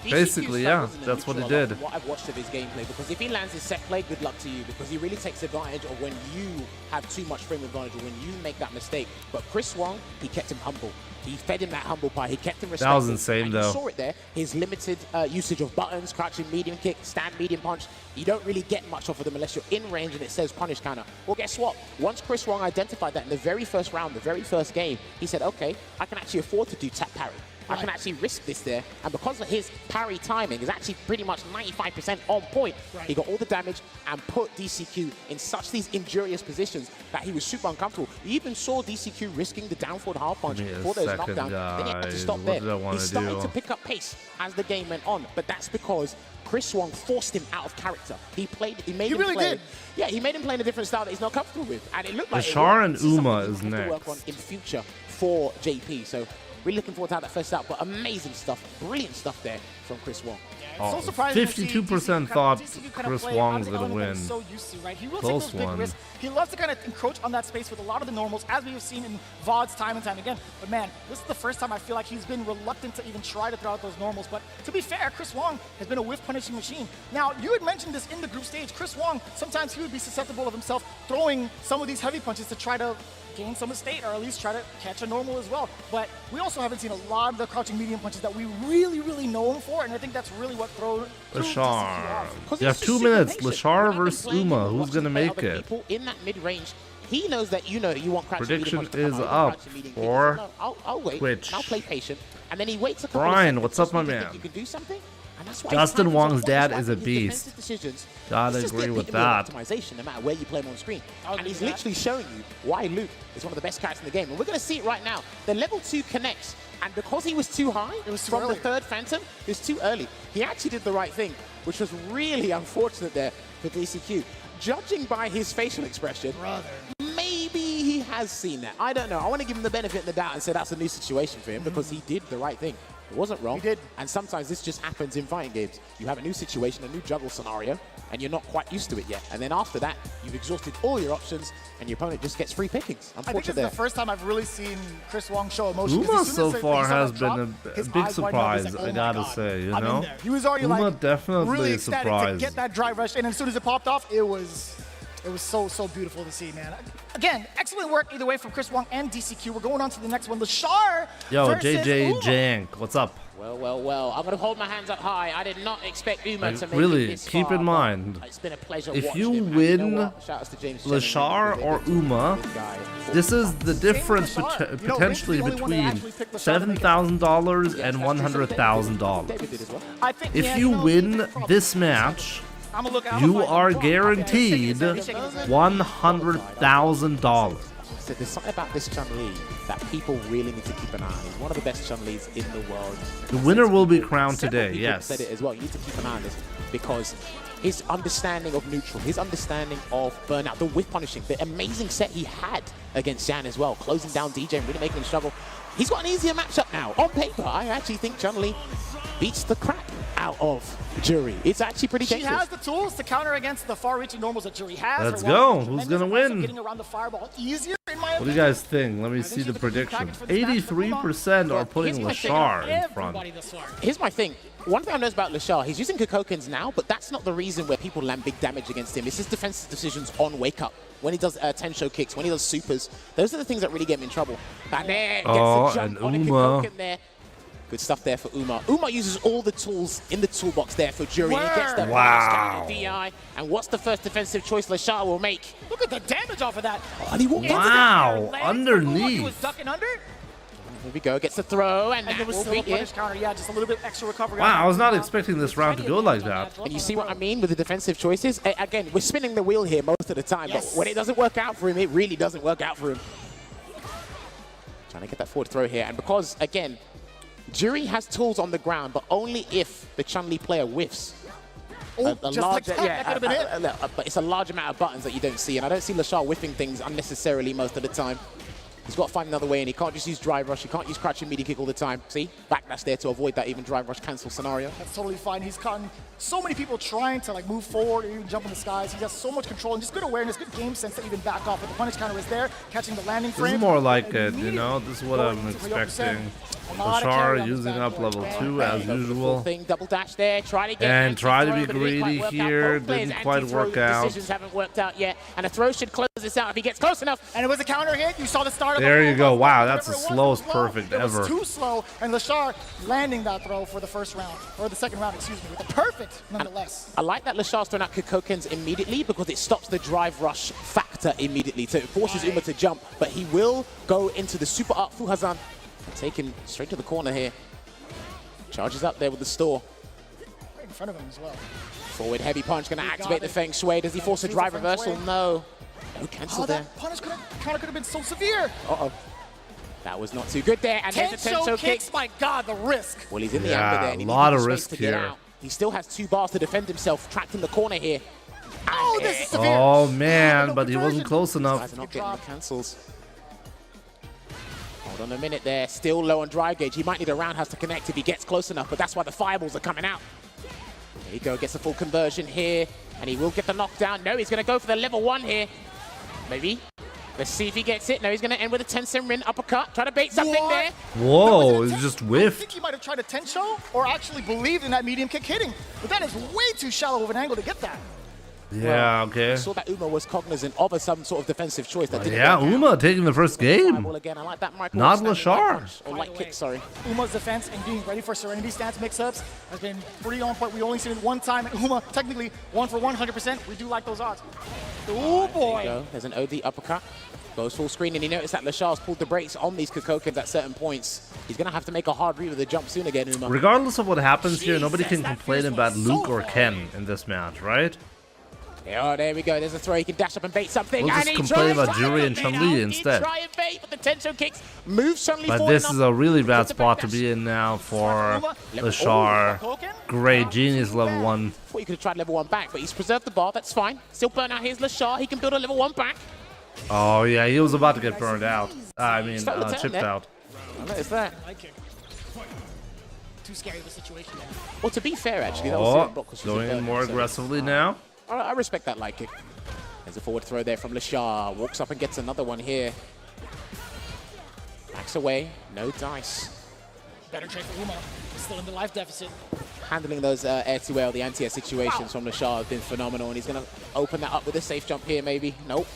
Basically, yeah, that's what he did. What I've watched of his gameplay, because if he lands his set play, good luck to you, because he really takes advantage of when you have too much frame advantage or when you make that mistake. But Chris Wong, he kept him humble. He fed him that humble pie. He kept him respectful. That was insane, though. You saw it there. His limited usage of buttons, crouching medium kick, stand medium punch. You don't really get much off of them unless you're in range and it says punish counter. Well, guess what? Once Chris Wong identified that in the very first round, the very first game, he said, okay, I can actually afford to do tap parry. I can actually risk this there, and because of his parry timing is actually pretty much 95% on point, he got all the damage and put DCQ in such these injurious positions that he was super uncomfortable. You even saw DCQ risking the down forward half punch for those knockdowns. Then he had to stop there. He started to pick up pace as the game went on, but that's because Chris Wong forced him out of character. He made him play. Yeah, he made him play in a different style that he's not comfortable with, and it looked like Leshar and Uma is to work on next. in future for JP. So really looking forward to how that first out, but amazing stuff, brilliant stuff there from Chris Wong. Oh, 52% thought Chris Wong's gonna win. So used to, right? He will Close take those big one. risks. He loves to kind of encroach on that space with a lot of the normals, as we have seen in VODs time and time again. But man, this is the first time I feel like he's been reluctant to even try to throw out those normals. But to be fair, Chris Wong has been a whiff punishing machine. Now, you had mentioned this in the group stage. Chris Wong, sometimes he would be susceptible of himself throwing some of these heavy punches to try to gain some estate, or at least try to catch a normal as well. But we also haven't seen a lot of the crouching medium punches that we really know him for, and I think that's really what threw Leshar. You have 2 minutes. Leshar versus Uma. Who's gonna make it? In that mid-range, he knows that you want crouching Prediction medium punch to come is out. up for I'll wait. Twitch. I'll play patient, and then he waits a couple Brian, of what's seconds. up, my You think man? You can do something. And that's why Justin Wong's dad is a his beast. defensive decisions, Gotta it's just the agree with epitome of that. Optimization, no matter where you play him on screen. And he's literally showing you why Luke is one of the best characters in the game. And we're going to see it right now. The level 2 connects, and because he was too high from the third Phantom, it was too early. He actually did the right thing, which was really unfortunate there for DCQ. Judging by his facial expression, maybe he has seen that. I don't know. I want to give him the benefit of the doubt and say that's a new situation for him because he did the right thing. It wasn't wrong. He did. And sometimes this just happens in fighting games. You have a new situation, a new juggle scenario, and you're not quite used to it yet. And then after that, you've exhausted all your options, and your opponent just gets free pickings. I think this is the first time I've really seen Chris Wong show emotion. Uma so far has been a big surprise, I gotta say, you know? He was already Uma definitely really a ecstatic surprise. to get that drive rush, and as soon as it popped off, it was so beautiful to see, man. Again, excellent work either way from Chris Wong and DCQ. We're going on to the next one. Leshar versus JJ Uma. Jank, what's up? Well. I'm going to hold my hands up high. I did not expect Uma to make Really, it this keep far, in mind, it's been a pleasure if watching you him. And win you know what? Shout outs to James Shen Leshar and or Uma, this is the difference potentially between $7,000 and $100,000. If you win this match, you are guaranteed $100,000. So there's something about this Chun-Li that people really need to keep an eye on. He's one of the best Chun-Lis in the world. The winner will be crowned Several today, people yes. said it as well. You need to keep an eye on this because his understanding of neutral, his understanding of burnout, the whiff punishing, the amazing set he had against Shen as well, closing down DJ and really making him struggle. He's got an easier matchup now. On paper, I actually think Chun-Li beats the crap out of Jury. It's actually pretty She dangerous. has the tools to counter against the far-reaching normals that Jury has. Let's Her go. wall is Who's tremendous, gonna and also win? Getting around the fireball easier, in my What do you opinion. guys think? Let me see the prediction. 83% are putting Leshar in front. Here's my thing. One thing I know about Leshar, he's using Kokokins now, but that's not the reason where people land big damage against him. It's his defensive decisions on wake up. When he does Tensho kicks, when he does supers, those are the things that really get him in trouble. And there, gets a jump on a Kokokin there. Good stuff there for Uma. Uma uses all the tools in the toolbox there for Jury. He gets the DI. And what's the first defensive choice Leshar will make? Look at the damage off of that. Oh, and he walked Wow, He underneath. was ducking under. Here we go, gets the throw, and And there that was will still a beat punish it. counter. Yeah, just a little bit extra recovery. Wow, I was not expecting this round to go like that. And you see what I mean with the defensive choices? Again, we're spinning the wheel here most of the time, but when it doesn't work out for him, it really doesn't work out for him. Trying to get that forward throw here, and because, again, Jury has tools on the ground, but only if the Chun-Li player whiffs. Oh, just like that, that could have been it. But it's a large amount of buttons that you don't see, and I don't see Leshar whiffing things unnecessarily most of the time. He's got to find another way, and he can't just use drive rush. He can't use crouch and media kick all the time. See? Backlash there to avoid that even drive rush cancel scenario. That's totally fine. He's caught so many people trying to like move forward or even jump in the skies. He has so much control and just good awareness, good game sense to even back off. But the punish counter is there, catching the landing frame. This is more like it, you know? This is what I'm expecting. Leshar using up level 2 as usual. Double dash there, try to get and try to be greedy here. Didn't quite work out. Decisions haven't worked out yet, and a throw should close this out if he gets close enough. And it was a counter hit. You saw the start of there the you go. Wow, that's the slowest perfect ever. It was too slow, and Leshar landing that throw for the first round, or the second round, excuse me, with a perfect nonetheless. I like that Leshar's throwing out Kokokens immediately because it stops the drive rush factor immediately. So it forces Uma to jump, but he will go into the super art Fuhazan. Taken straight to the corner here. Charges up there with the store. Right in front of him as well. Forward heavy punch going to activate the Feng Shui. Does he force a drive reversal? No. No cancel there. That punish counter could have been so severe. Uh-oh. That was not too good there. And there's a Tensho kick. My God, the risk. Well, he's in the amber there. And a lot of risk here. He still has 2 bars to defend himself, trapped in the corner here. Oh, this is severe. Oh, man, but he wasn't close enough. Guys are not getting the cancels. Hold on a minute there, still low on drive gauge. He might need a roundhouse to connect if he gets close enough, but that's why the fireballs are coming out. There you go, gets a full conversion here, and he will get the knockdown. No, he's going to go for the level 1 here. Maybe. Let's see if he gets it. No, he's going to end with a Tenshin Rin uppercut. Try to bait something there. Whoa, he just I whiffed. think he might have tried a Tensho or actually believed in that medium kick hitting, but that is way too shallow of an angle to get that. Yeah, okay. I saw that Uma was cognizant of some sort of defensive choice that didn't yeah, work Uma out. taking the first game. Again. I like that Not Leshar. Or light kick, sorry. Uma's defense and being ready for Serenity stance mix-ups has been pretty on point. We only seen it one time, and Uma technically 1 for 100%. We do like those odds. Oh boy! There you go. There's an OD uppercut. Goes full screen, and he noticed that Leshar's pulled the brakes on these Kokokens at certain points. He's going to have to make a hard read with the jump soon again, Uma. Regardless of what happens here, nobody can complain about Luke or Ken in this match, right? Oh, there we go. There's a throw. He can dash up and bait something. We'll just complain about Juri and Chun-Li instead. Try and bait, but the Tensho kicks moves Chun-Li But forward. this is a really bad spot to be in now for Leshar. Great, genius level 1. Thought you could have tried level 1 back, but he's preserved the bar. That's fine. Still burn out. Here's Leshar. He can build a level 1 back. Oh, yeah, he was about to get burned out. I mean, chipped out. I noticed that. Too scary of a situation there. Well, to be fair, actually, that was the block. Going in more aggressively now. I respect that light kick. There's a forward throw there from Leshar. Walks up and gets another one here. Backs away. No dice. Better trade for Uma. Still in the life deficit. Handling those air-to-air, the anti-air situations from Leshar have been phenomenal, and he's going to open that up with a safe jump here, maybe. Nope.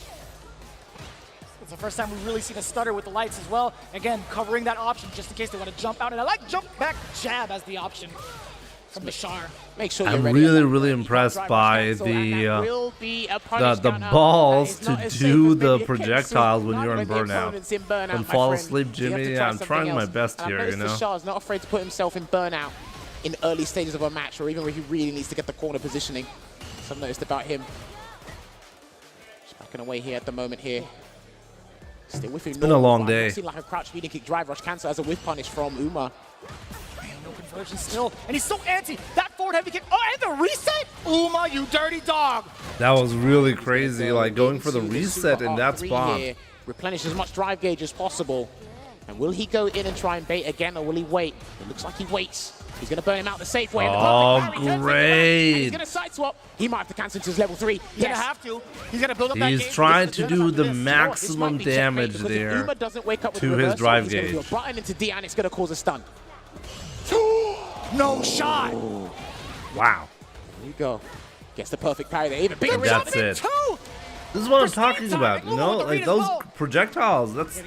It's the first time we've really seen a stutter with the lights as well. Again, covering that option just in case they want to jump out. And I like jump back jab as the option from Leshar. Make sure I'm really impressed by the balls to do the projectiles when you're in burnout. And fall asleep, Jimmy. I'm trying my best here, you know. Leshar's not afraid to put himself in burnout in early stages of a match, or even where he really needs to get the corner positioning. So I've noticed about him. Just backing away here at the moment here. Still with him. It's been a long day. I've seen like a crouch medium kick drive rush cancel as a whiff punish from Uma. No conversion still, and he's so anti. That forward heavy kick. Oh, and the reset! Uma, you dirty dog! That was really crazy, like going for the reset in that spot. Here. Replenish as much drive gauge as possible. And will he go in and try and bait again, or will he wait? It looks like he waits. He's going to burn him out the safe way. Oh, great. He's going to side swap. He might have to cancel to his level 3. He's going to have to. He's going to build up that He's trying to do the maximum damage there to his drive gauge. He's going to do a button into D, and it's going to cause a stun. No shot. Wow. There you go. Gets the perfect parry there. Even bigger. That's it. This is what I'm talking about, you know, like those projectiles. That's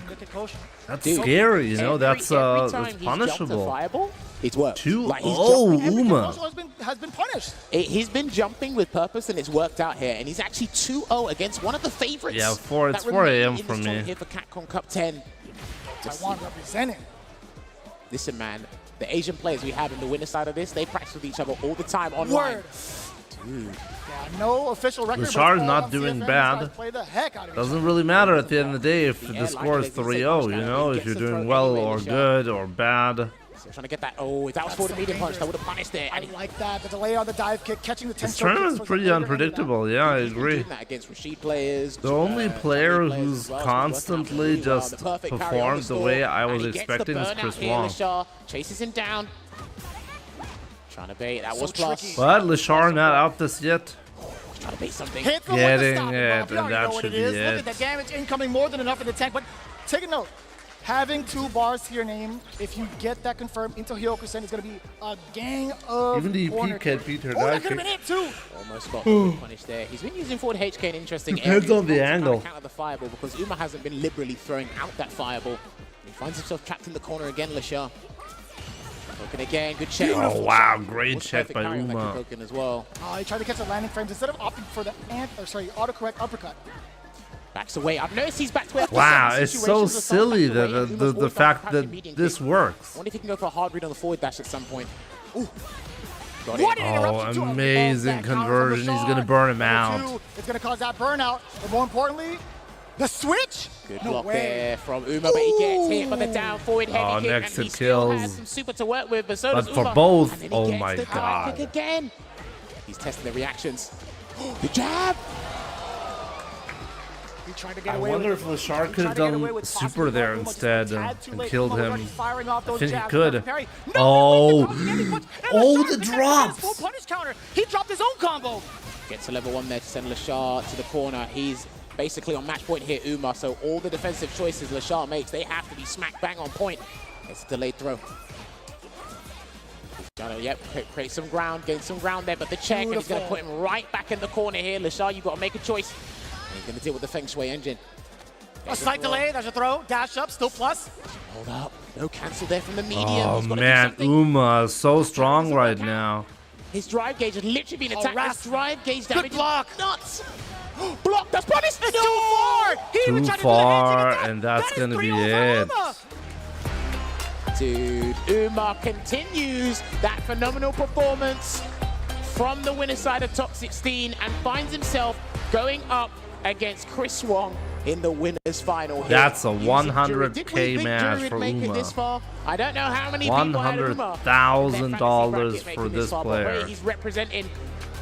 scary, you know. That's punishable. It's worked. Uma has been punished. He's been jumping with purpose, and it's worked out here. And he's actually 2-0 against one of the favorites. Yeah, it's 4 a.m. for me. Here for Capcom Cup 10. Taiwan representing. Listen, man, the Asian players we have in the winner side of this, they practice with each other all the time online. Dude. Yeah, no official record. Leshar is not doing bad. Doesn't really matter at the end of the day if the score is 3-0, you know, if you're doing well or good or bad. So trying to get that. Oh, if that was for the medium punch, that would have punished it. I like that. The delay on the dive kick, catching the 10 This tournament's pretty unpredictable. Yeah, I agree. Against Rashid players. The only player who's constantly just performed the way I was expecting is Chris Wong. Chases him down. Trying to bait. That was plus. But Leshar not out this yet. Trying to bait something. Getting it, and that should be Look it. at the damage incoming, more than enough in the tank. But take a note. Having 2 bars to your name, if you get that confirmed into Hyokusen, it's going to be a gang of Even the EP can't beat her. that could have been it too. Almost got punished there. He's been using forward HK in interesting Depends areas. on the angle. Counter the fireball because Uma hasn't been liberally throwing out that fireball. He finds himself trapped in the corner again, Leshar. Poking again, good check. Oh wow, great check by Uma. Poking as well. He tried to catch the landing frames instead of opting for the autocorrect uppercut. Backs away. I've noticed he's back to where. Wow, it's so silly that the fact that this works. I wonder if he can go for a hard read on the forward dash at some point. Ooh. Got What it. an interruption Oh, to amazing conversion. He's going to burn him out. It's going to cause that burnout. But more importantly, the switch. Good block there from Uma, but he gets hit by the down forward heavy kick, next and he it still kills. has some super to work with, but so does But for Uma. both, And then he oh gets my the dive God. kick again. He's testing the reactions. The jab. He tried to get I away wonder with if it. Leshar He could have tried to get away done with super possibly there Uma just instead a and tad too late. killed Uma was him. already firing off I those think he jabs. could. Parry. No, Oh, Leshar the gets drops. full punish counter. He dropped his own combo. Gets to level 1 there to send Leshar to the corner. He's basically on match point here, Uma, so all the defensive choices Leshar makes, they have to be smack bang on point. It's a delayed throw. Trying to, create some ground, gain some ground there, but the check, and he's going to put him right back in the corner here. Leshar, you've got to make a choice. And he's going to deal with the Feng Shui engine. A slight delay, there's a throw, dash up, still plus. Hold up, no cancel there from the medium. Oh He's gotta do man, something. Uma is so strong right now. His drive gauge has literally been attacked. His drive gauge damage Good block. is nuts. Block, that's punished. It's too far. He even Too tried to do the far, attack. and that's That is going to be 3-0 it. for Uma. Dude, Uma continues that phenomenal performance from the winner side of top 16 and finds himself going up against Chris Wong in the winners final. That's a Using 100K jury. Did we think match jury would for make it Uma. this far? I don't know how many people had Uma $100,000 for this but player. he's representing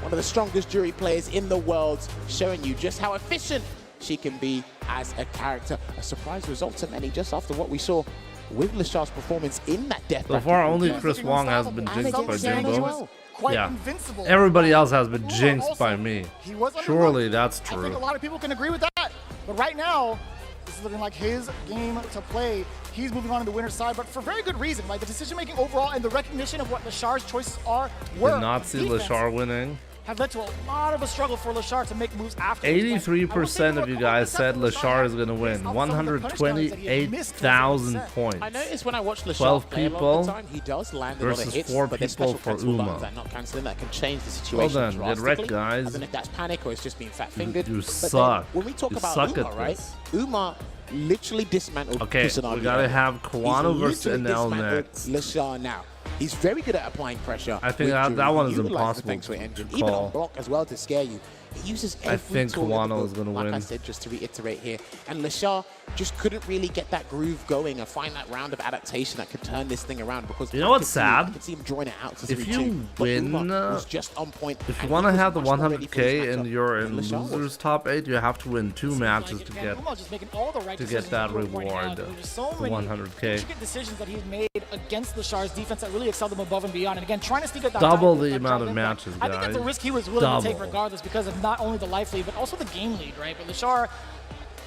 one of the strongest jury players in the world, showing you just how efficient she can be as a character. A surprise result to many just after what we saw with Leshar's performance in that death So bracket. far, only Chris Wong has been And jinxed by against Shen as Jimbo. well. Quite Yeah. invincible. Everybody else has been Uma jinxed also, by me. he was under Surely one. that's I think a true. lot of people can agree with that. But right now, this is looking like his game to play. He's moving on to the winner's side, but for very good reason. Like the decision-making overall and the recognition of what Leshar's choices are were Did not see defense Leshar winning. have led to a lot of a struggle for Leshar to make moves after. 83% of you guys said Leshar is going to win. 128,000 points. I noticed when I watched Leshar 12 play a lot of people the time, he does land a lot of versus hits, 4 but there's people special for cancel buttons Uma. that not canceling that can change the Well situation then, get drastically. wrecked, I guys. don't know if that's panic or it's just being fat-fingered. You but suck. Then when we talk You about suck Uma, at right? this. Uma literally dismantled Okay, Kusanagi. we gotta have He's Kawano versus literally NL dismantled next. Leshar now. He's very good at applying pressure. I think with that jury. one is He utilizes the impossible Feng Shui to engine, even call. on block as well to scare you. He uses every I think tool in the Kawano book, is gonna like I win. said, just to reiterate here. And Leshar just couldn't really get that groove going and find that round of adaptation that could turn this thing around. Because You know what's sad? I could see him drawing it out to If 3-2. you but Uma win, was just on point. If you and want to he was have the much more ready for this 100K and matchup you're in than Leshar was. losers top 8, you have to win 2 matches to get Uma just making all the right decisions that that we're pointing out. reward, There were just so the many 100K. intricate decisions that he's made against Leshar's defense that really excelled him above and beyond. And again, trying to sneak at that Double dive, the that amount of drive impact, matches, I think that's a guys. risk he was willing to take Double. regardless because of not only the life lead, but also the game lead, right? But Leshar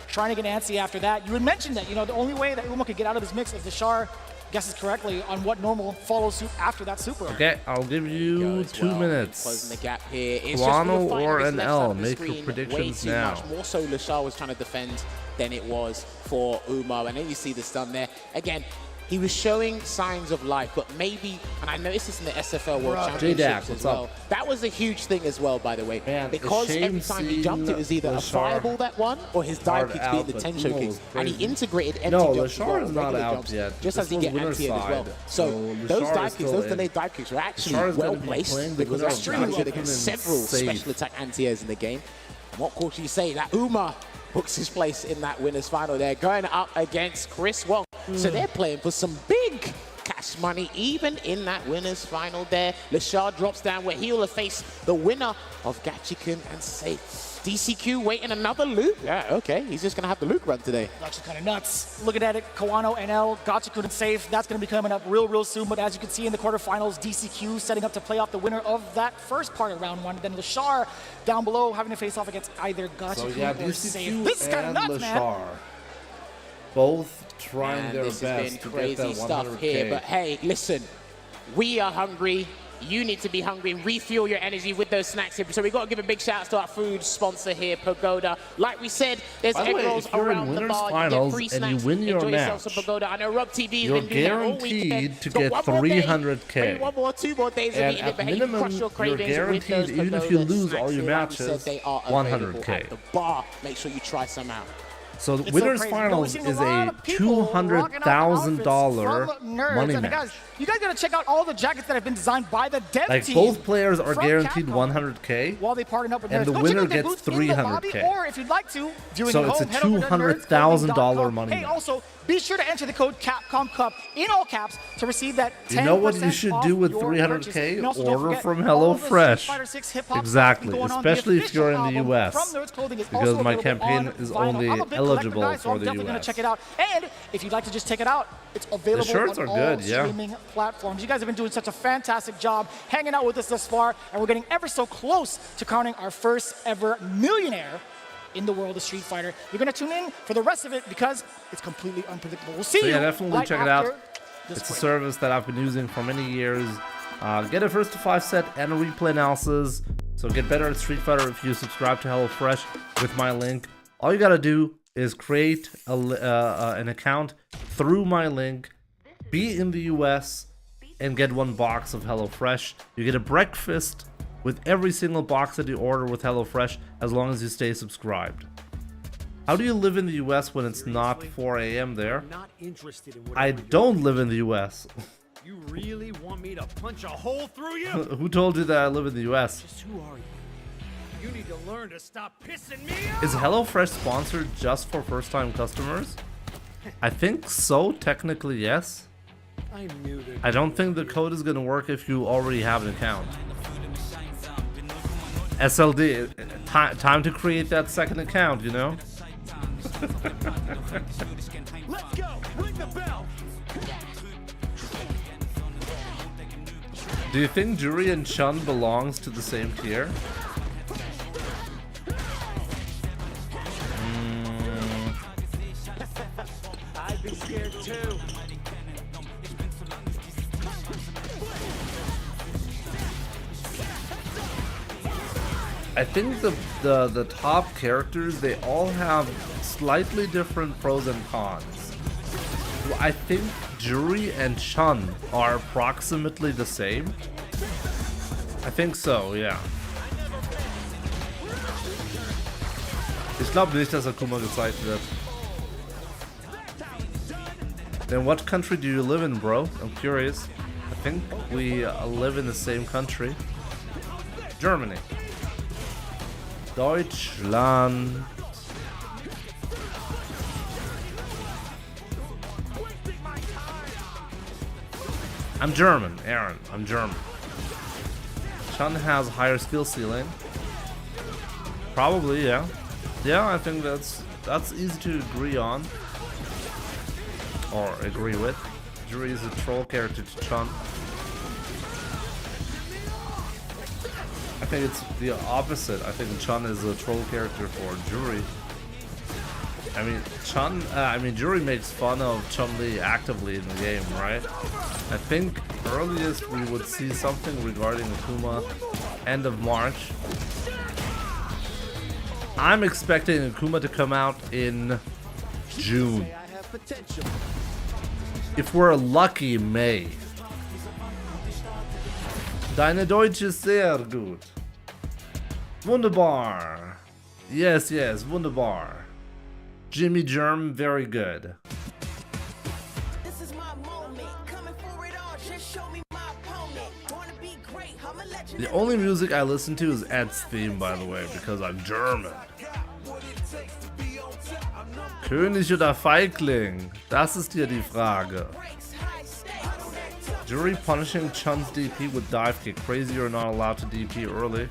trying to get antsy after that. You had mentioned that, the only way that Uma could get out of this mix is Leshar guesses correctly on what normal follows suit after that super. Okay, I'll give you 2 minutes. Closing the gap here. It's Kawano just or an NL, make your predictions way too now. Much. More so Leshar was trying to defend than it was for Uma. And then you see this done there. Again, he was showing signs of life, but maybe, and I noticed this in the SFL World Championships J-Dak, as what's well. up? That was a huge thing as well, by the way. Man, because every time he jumped, it was either a Leshar fireball that won or his dive hard kicks being out, the but Tensho Uma kicks. was And he crazy. integrated empty No, jumps as Leshar well, is not regular out jumps, yet. just This as he was get winner's anti as well. side. So So those Leshar dive is kicks, still those in. delayed dive kicks were actually Leshar is well gonna be placed playing the because winner that's of extremely well. Gachikun There's and several safe. special attack anti-airs in the game. And what course you say that Uma books his place in that winners final there, going up against Chris Wong. So they're playing for some big cash cash money, even in that winner's final there. Leshar drops down where he will face the winner of Gachikun and Safe. DCQ waiting another loop. Yeah, okay. He's just going to have the Luke run today. Actually kind of nuts. Looking at it, Kawano, NL, Gachikun and Safe. That's going to be coming up real soon. But as you can see in the quarterfinals, DCQ setting up to play off the winner of that first part of round one. Then Leshar down below having to face off against either Gachikun or Safe. This is kind of nuts, Leshar, man. both trying their this best has been to crazy get that stuff 100K. here. But hey, listen, we are hungry. You need to be hungry and refuel your energy with those snacks here. So we've got to give a big shout out to our food sponsor here, Pagoda. Like we said, there's egg rolls around the bar. You get free snacks. And you win your Enjoy match, yourself some Pagoda. I know Rob TV you're has been doing that all weekend. guaranteed to So get one more day, 300K. maybe one more, 2 more days of And eating it. at But hey, you can minimum, crush your you're cravings with those guaranteed, even if you Pagoda lose all snacks your here. Like we said, matches, they are available 100K. at the bar. Make sure you try some out. So It's winners crazy. finals We're seeing is lot a of people rocking out $200,000 outfits from Nerds. money And match. guys, you guys gotta check out all the jackets that have been designed by the dev Like team. both players are from guaranteed Capcom 100K, while they partner up with and Nerds. the Go check winner out their gets booth in the lobby, 300K. or if you'd like to, viewing So at it's home, a head over to $200,000 money Hey, match. also, be sure to enter the code Capcom Cup in all caps to receive that 10% You know what you should do with off your 300K? purchase. And also, don't Order forget, from all of the Street HelloFresh. Fighter 6 hip-hop Exactly, going on. The especially if official you're in the album US. from Nerds Clothing is Because also my available campaign on is vinyl. only I'm a big eligible collector guy, so for I'm the definitely gonna US. check it out. And if you'd like to just check it out, it's available shirts on are all good, yeah. streaming platforms. You guys have been doing such a fantastic job hanging out with us thus far, and we're getting ever so close to crowning our first ever millionaire in the world of Street Fighter. You're gonna tune in for the rest of it because it's completely unpredictable. We'll see So you. yeah, definitely right check it out. after this It's a break. service that I've been using for many years. Get a first to 5 set and a replay analysis. So get better at Street Fighter if you subscribe to HelloFresh with my link. All you gotta do is create an account through my link, be in the US, and get 1 box of HelloFresh. You get a breakfast with every single box that you order with HelloFresh as long as you stay subscribed. How do you live in the US when it's not 4 a.m. there? I don't live in the US. You really want me to punch a hole through you? Who told you that I live in the US? Just who are you? You need to learn to stop pissing me off. Is HelloFresh sponsored just for first-time customers? I think so, technically yes. I knew that. I don't think the code is gonna work if you already have an account. SLD, time to create that second account, you know? Let's go. Ring the bell. Do you think Juri and Chun belongs to the same tier? I'd be scared too. I think the top characters, they all have slightly different pros and cons. I think Juri and Chun are approximately the same. I think so, yeah. Ich glaube nicht, dass Akuma gezeigt wird. Then what country do you live in, bro? I'm curious. I think we live in the same country. Germany. Deutschland. I'm German, Aaron. I'm German. Chun has higher skill ceiling. Probably, yeah. Yeah, I think that's easy to agree on. Or agree with. Juri is a troll character to Chun. I think it's the opposite. I think Chun is a troll character for Juri. I mean, Juri makes fun of Chun-Li actively in the game, right? I think earliest we would see something regarding Akuma end of March. I'm expecting Akuma to come out in June. If we're lucky, May. Deine Deutsch ist sehr gut. Wunderbar. Yes, wunderbar. Jimmy Germ, very good. This is my moment. Coming for it all. Just show me my opponent. Wanna be great. I'm a legend. The only music I listen to is Ed's theme, by the way, because I'm German. König oder Feigling? Das ist hier die Frage. Jury punishing Chun's DP with dive kick. Crazy you're not allowed to DP early.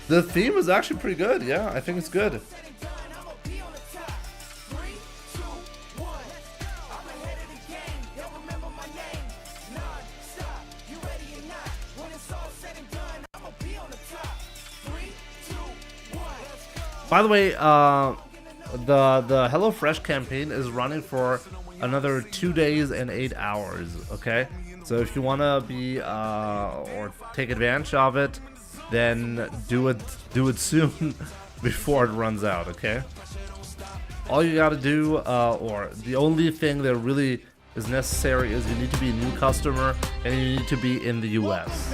The theme is actually pretty good. Yeah, I think it's good. By the way, the HelloFresh campaign is running for another 2 days and 8 hours. Okay, so if you want to be or take advantage of it, then do it soon before it runs out. Okay. All you gotta do, or the only thing that really is necessary, is you need to be a new customer and you need to be in the US.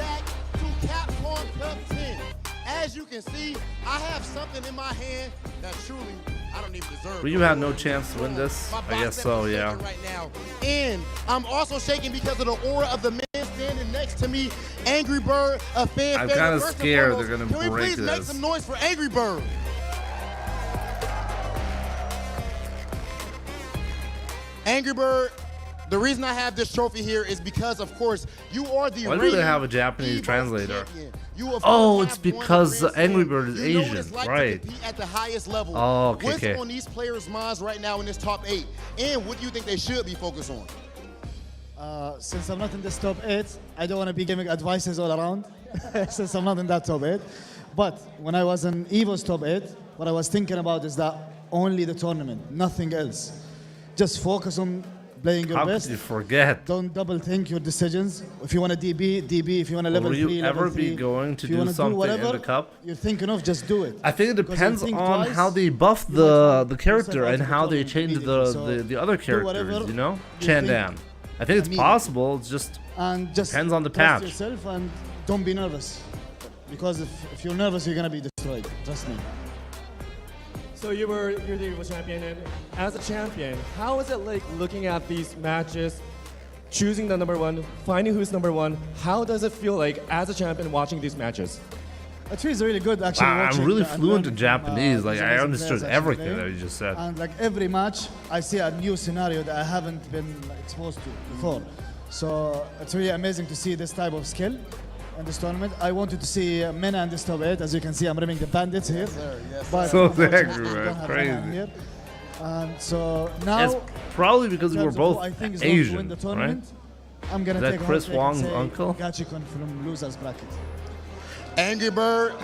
Capcom Cup 10. As you can see, I have something in my hand that truly I don't even deserve. Ryu had no chance to win this. I guess so, yeah. Right now. And I'm also shaking because of the aura of the man standing next to me, Angry Bird, a fan. I'm kind of scared they're gonna break this. Can we please make some noise for Angry Bird? Angry Bird. The reason I have this trophy here is because, of course, you are the. Why do they have a Japanese translator? Oh, it's because Angry Bird is Asian, right? At the highest level. Oh, okay. What's on these players' minds right now in this top 8? And what do you think they should be focused on? Since I'm not in this top 8, I don't want to be giving advices all around. Since I'm not in that top 8. But when I was in EVO's top 8, what I was thinking about is that only the tournament, nothing else. Just focus on playing your How best. could you forget? Don't double think your decisions. If you want to DB, DB. If you want to level 3, level 3. Will you ever be going to do something in the cup? You're thinking of, just do it. I think it depends on how they buff the character and how they change the other characters, you know? Chandan. I think it's possible, it's just depends on the patch. Yourself and don't be nervous. Because if you're nervous, you're going to be destroyed. Trust me. So you're the EVO champion, and as a champion, how is it like looking at these matches, choosing the number 1, finding who's number 1? How does it feel like as a champion watching these matches? It feels really good actually. I'm really fluent in Japanese. Like I understood everything that you just said. And like every match, I see a new scenario that I haven't been exposed to before. So it's really amazing to see this type of skill in this tournament. I wanted to see Mena in this top 8. As you can see, I'm rimming the bandits here. Yes, sir. Yes, but so unfortunately, angry, man. Crazy. Here. And so now, it's probably because we were both Asian, the right? I'm gonna Is take that Chris Wong's uncle? Gachikun from losers bracket. Angry Bird,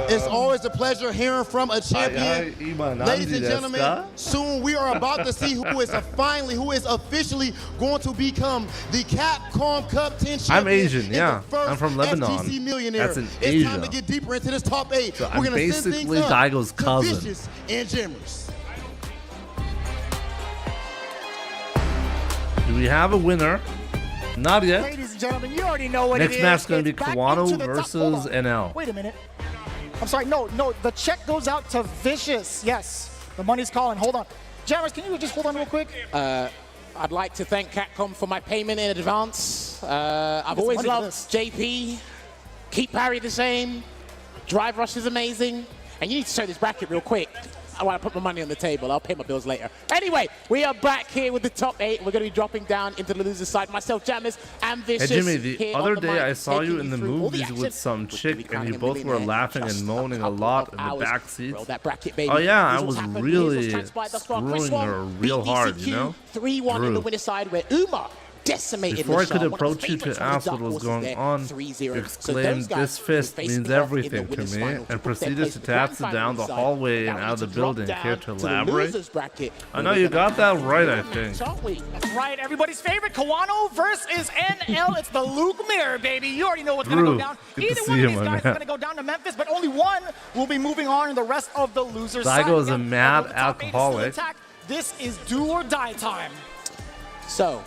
it's always a pleasure hearing from a champion. Ladies and gentlemen, soon we are about to see who is officially going to become the Capcom Cup 10 champion. I'm Asian, yeah. I'm from Lebanon. That's in Asia. It's time to get deeper into this top 8. So We're I'm gonna basically Daigo's cousin. Vicious and Jimmers. Do we have a winner? Not yet. Ladies and gentlemen, you already know what Next it is. match is going to be It's back Kawano into the top- versus hold on. NL. Wait a minute. I'm sorry. No. The check goes out to Vicious. Yes. The money's calling. Hold on. Jammers, can you just hold on real quick? I'd like to thank Capcom for my payment in advance. I've always loved JP. Keep parry the same. Drive rush is amazing. And you need to show this bracket real quick. I want to put my money on the table. I'll pay my bills later. Anyway, we are back here with the top 8. We're going to be dropping down into the loser side. Myself, Jammers, and Vicious. Hey Jimmy, the here other on day mic, I saw you taking in the through all the movies with action, some which will be chick and crowning you a both were millionaire laughing just and moaning a couple lot of in the hours. back seats. Roll that bracket, baby. Oh yeah, I Here's was what's happened. really Here's what's transpired thus far. Chris screwing Wong her beat real hard, DCQ you know? 3-1 in the winner's side where Uma decimated Before I Leshar, could one of the approach you favorites to from the ask dark what was horses going there, on, 3-0. you So exclaimed, those guys "This fist who faced means off in the everything to winners' me," final to and put proceeded their to place tap in it down the side. hallway and Now we out of the need to drop building. down Care to to the elaborate? losers bracket, I where know we're you gonna got that right, I think. Aren't we? That's right. Everybody's favorite, Kawano versus NL. It's the Luke Mirror, baby. You already know what's going to Drew, go down. good to Either see one you, of these my guys is man. going to go down to Memphis, but only one will be moving on in the rest of the losers' side. Daigo is a Again, mad although the top 8 is still alcoholic. intact, this is do or die time. So,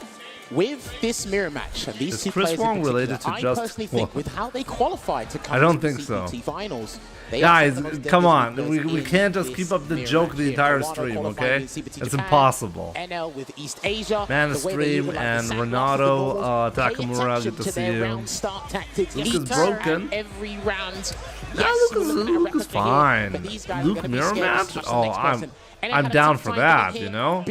with this mirror match, and these Is two Chris players Wong in related particular, to I Just personally think with how they qualified to come I don't to think the so. CPT finals, they are Guys, some of the most come deadly on. players We in can't just this keep up the mirror joke match the here. entire Kawano stream, qualifying okay? in CPT It's Japan, impossible. NL with East Asia. Man, the the way they stream even like the and sandblast Renato of the walls. Pay Takamura, attention good to to see their you. round start tactics. Luke Each is turn, broken. Every round. No, Yes, Luke is fine. Luke mirror match? Oh, I'm down for that, you know?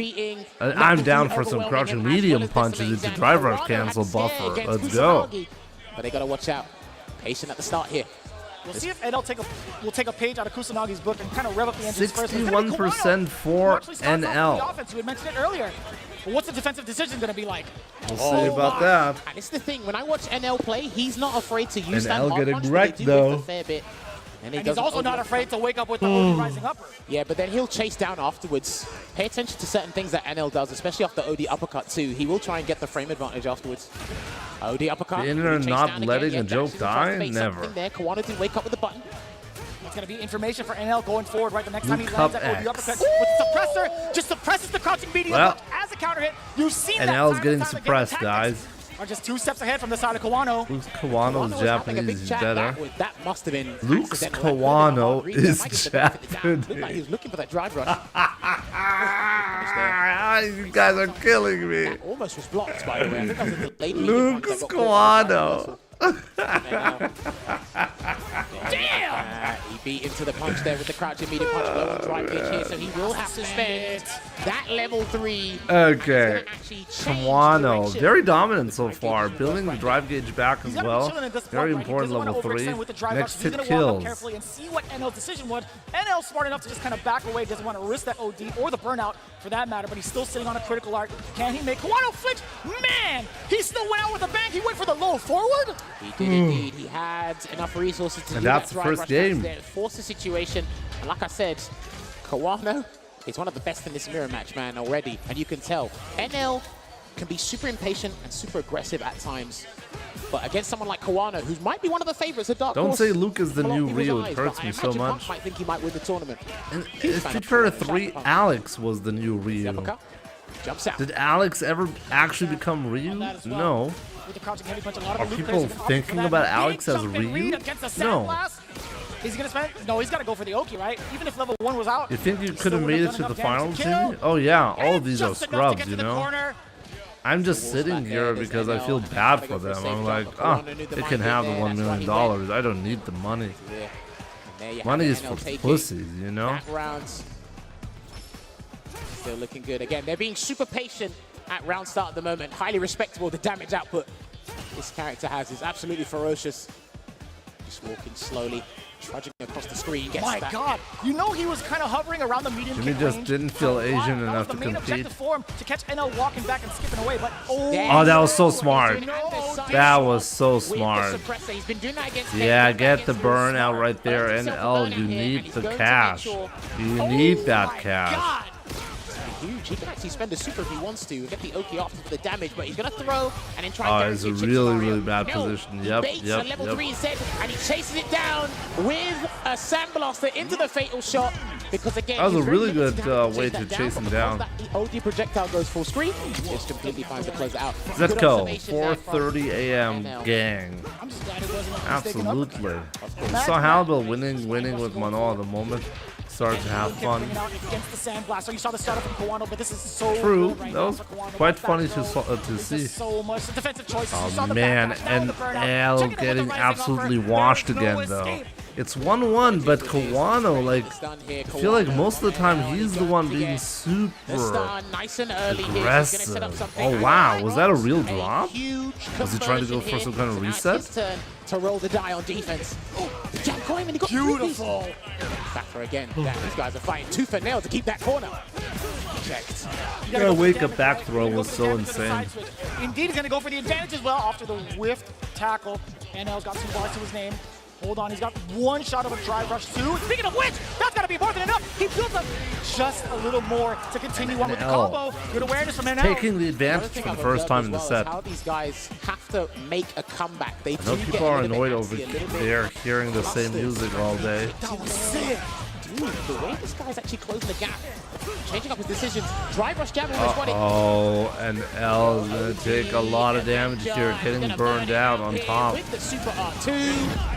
I'm down for some crouching medium punches into drive rush cancel buffer. Let's go. But they gotta watch out. Patient at the start here. We'll see if NL will take a page out of Kusanagi's book and kind of rev up the engines first. 61% for NL. The offense, you had mentioned it earlier. But what's the defensive decision going to be like? We'll see about that. And it's the thing, when I watch NL play, he's not afraid to use that NL hard getting punch, wrecked, but they do though. a fair bit. And he's also not afraid to wake up with the OD rising upper. Yeah, but then he'll chase down afterwards. Pay attention to certain things that NL does, especially off the OD uppercut too. He will try and get the frame advantage afterwards. OD uppercut. The internet chase not down again. letting Yeah, a joke Dax is trying to die? fake Never. something there. Kawano didn't wake up with the button. It's going to be information for NL going forward, right? The next time he Cup lands that OD X. uppercut with the suppressor, just suppresses the crouching medium Well, punch as a counter hit. You've seen that. NL is time getting and time again. suppressed, guys. Are just 2 steps ahead from the side of Kawano. Luke's Kawano's Japanese is better. That must have been Luke's accidental. Kawano That is might give the benefit of the doubt. Looked like he Japanese. was looking for that drive rush. You guys are killing me. That almost was blocked, by the way. I think that was a delayed Lucas medium punch that got caught. Kawano. Damn! He beat into the punch there with the crouching medium punch low on drive gauge here, so he will have to spend that level 3. Okay. Kawano, very dominant so far. Building the drive gauge back as well. Very important level 3. Next hit kills. Carefully and see what NL's decision was. NL's smart enough to just kind of back away, doesn't want to risk that OD or the burnout for that matter, but he's still sitting on a critical arc. Can he make Kawano flinch? Man, he still went out with a bang. He went for the low forward. He did indeed. He had enough resources to And do that's that the drive first rush game. there. Force the situation. And like I said, Kawano is one of the best in this mirror match, man, already. And you can tell. NL can be super impatient and super aggressive at times. But against someone like Kawano, who might be one of the favorites of Dark Don't Horse, say Luke is the for a lot new of people's Ryu. It eyes, hurts but me I so imagine much. Punk might think he might win the tournament. And Huge to fan be of fair to Punk. 3, Alex was the new Ryu. Uppercut. Jumps out. Did Alex ever actually become Ryu? No. With the crouching heavy punch, a lot Are of the Luke people players have opted for thinking that. about Big Alex as jumping Ryu? lead against the No. sandblast. Is he gonna spend? No, he's gotta go for the Oki, right? Even if level 1 was out. You think you he could have still made it would've to done the enough finals, damage to kill. Jimmy? Oh yeah, all of these are Just enough to scrubs, get you to the know? corner. I'm just sitting here because I feel bad for them. I'm like, oh, they can have the $1 million. I don't need the money. Money is for pussies, you know? That round's still looking good. Again, they're being super patient at round start at the moment. Highly respectable, the damage output this character has is absolutely ferocious. Just walking slowly, trudging across the screen. Gets My that. God, you know he was kind of hovering around the medium Jimmy kick just range didn't feel for a while. Asian That enough was to the main compete. objective for him, to catch NL walking back and skipping away, but Oh, that was so smart. That was so With the smart. suppressor. He's been doing that against Yeah, Ken, get the against burn out Leshar. right there. Earns himself a NL, burn you out here, and need he's the going to cash. make sure- You need that cash. Huge. He can actually spend a super if he wants to. Get the Oki off for the damage, but he's going to throw and then try Oh, and it's guarantee a chip really, scenario. really bad No, position. he Yep, baits a yep, level yep. 3 instead, and he chases it down with a sandblaster into the fatal shot. Because again, That was a he's very really limited good to how to way chase to that chase down, him but down. because that OD projectile goes full screen, it's completely fine to close it out. Good Zetko, observation there from 4:30 a.m. NL. gang. I'm just glad it wasn't a mistake Absolutely. We saw Halbel winning with Mano at the moment. Started to have fun. bringing out against the sandblaster. You saw the startup from Kawano, but this is so True, good right that now was for Kawano. quite That funny back to throw. see. So much defensive choices. You Oh saw the man, backlash, now and the burnout. L Checking it with the getting rising absolutely upper. washed There is no again though. escape. It's 1-1, but Kawano, like, I feel like most of the time he's the one being super Nice and early here. He's gonna set up aggressive. something. Oh wow, was that a real drop? Huge Was he trying to go conversion for here. some kind of So now it's reset? his turn to roll the die on defense. Oh, the jab caught him and he got Beautiful. back for again. Damn, these guys are fighting tooth and nail to keep that corner. Checked. Yeah, wake up back throw was so insane. Indeed, he's going to go for the advantage as well after the whiffed tackle. NL's got 2 bars to his name. Hold on, he's got 1 shot of a drive rush 2. Speaking of which, that's got to be more than enough. He builds up just a little more to continue on with the NL. combo. Good awareness from NL. Taking the advantage for the first time in the set. How these guys have to make a comeback. They I know do people get are a little annoyed bit over antsy, a little bit there hearing the same music all day. That was sick. Ooh, the way this guy's actually closing the gap, changing up his decisions. Drive rush jab almost got it. Oh, and L is gonna take a lot of damage here, getting burned out on top. With the super R2.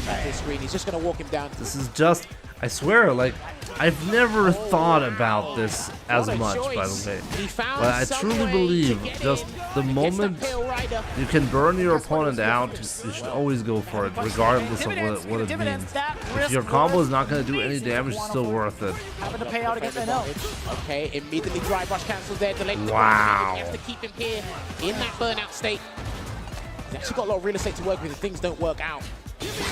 Back to the screen, he's just gonna walk him down. This is just, I swear, like, I've never thought about this as much, by the way. But I truly believe just the moment you can burn your opponent out, you should always go for it, regardless of what it means. If your combo is not going to do any damage, it's still worth it. Having to pay out against NL. Okay, immediately drive rush cancels there. Wow. You have to keep him here in that burnout state. He's actually got a lot of real estate to work with if things don't work out.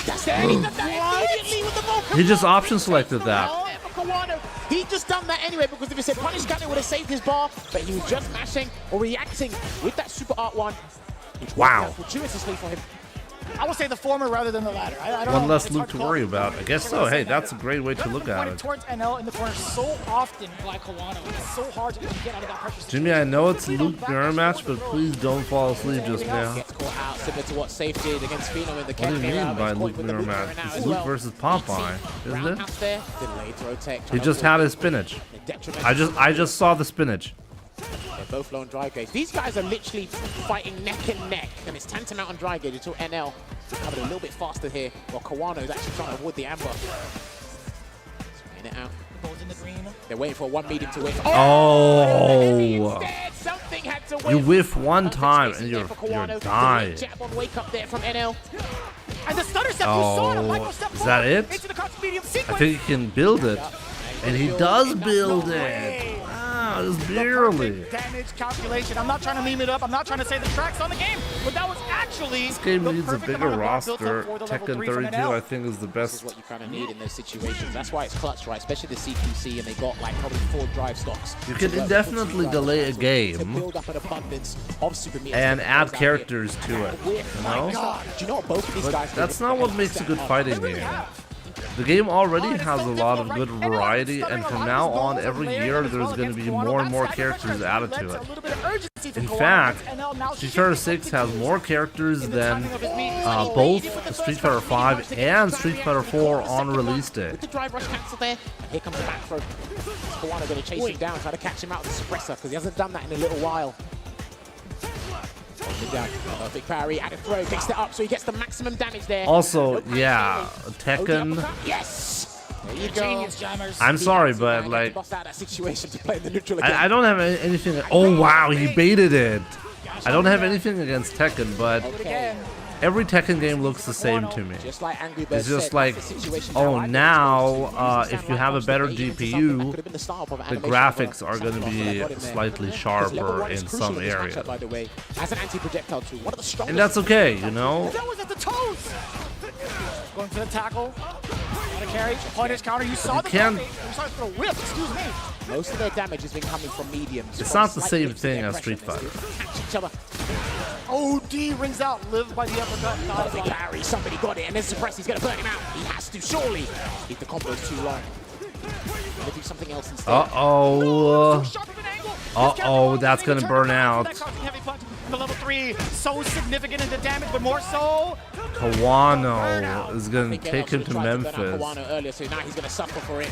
That's it. He did that immediately with the Vulcan. He just option selected that. Kawano, he just done that anyway because if he said punish gun, it would have saved his bar, but he was just mashing or reacting with that super art one. Wow. Fortuitously for him. I would say the former rather than the latter. I don't One know. less It's loop hard to call. worry about. I guess so. Hey, that's a great way to look at Pointed it. towards NL in the corner so often by Kawano. It's so hard to get out of that pressure. Jimmy, I know it's a Luke mirror match, but please don't fall asleep just now. Gets caught out similar to what Safe did against Phenom in the What do you mean by Luke mirror match? It's Luke versus Popeye, isn't it? There, delayed throw tech, He just had his spinach. I just saw the spinach. They're both low on dry gauge. These guys are literally fighting neck and neck, and it's tantamount on dry gauge until NL covered a little bit faster here, while Kawano is actually trying to avoid the amber. Swinging it out. In the green. They're waiting for one medium to whiff. Oh! Something had to whiff. You whiff one time and you're dying. Jab on wake up there from NL. And the stutter step, you saw it, a micro Oh, step is that it? into the cross medium I sequence. think he can build it. And he does build it. Ah, just barely. Damage calculation. I'm not trying to meme it up. I'm not trying to say the track's on the game, but that was actually This game the needs a perfect bigger amount of block built up roster. for the level Tekken 3 from 32, NL. I think, is the This best. is what you kind of need in those situations. That's why it's clutch, right? Especially the CQC, and they got like probably 4 drive stocks. You can indefinitely delay a To game build up an abundance of super meters and that add goes out characters to it, you know? Do you know what both of these guys But that's not what makes a good fighting game. The game already has a lot of good variety, and from now on, every year, there's going to be more and more characters added to it. In fact, Street Fighter 6 has more characters than both Street Fighter 5 and Street Fighter 4 on release day. With the drive rush cancel there, and here comes the back throw. Kawano going to chase him down, try to catch him out with the suppressor, because he hasn't done that in a little while. Down. Perfect parry, add a throw, mixed it up so he gets the maximum damage there. Also, yeah, Tekken. Yes! There you go. Genius jammers. I'm sorry, but like, Bust out that situation to play in the neutral again. I don't have anything. Oh wow, he baited it. I don't have anything against Tekken, but every Tekken game looks the same to me. Just like Angry Birds It's just said, like, that's the situation oh, now now if you have a better GPU, the graphics are going to be slightly sharper in some areas. By the way, as an anti-projectile tool, one of the strongest. And that's okay, you know? That was at the toes. Going for the tackle. Got a carry. Punish counter. You saw the can't- You saw it throw whip. Excuse me. Most of their damage has been coming from mediums. It's from not the slight same whips to thing their as pressure. Street Fighter. Catch each other. OD rings out. Live by the uppercut. Perfect parry. Somebody got it, and then suppress. He's going to burn him out. He has to, surely. If the combo's too long. Gonna do something else instead. Uh-oh. Uh-oh, that's going to burn out. The level 3, so significant in the damage, but more so. Kawano is going to take him to Memphis. Kawano earlier, so now he's going to suffer for it.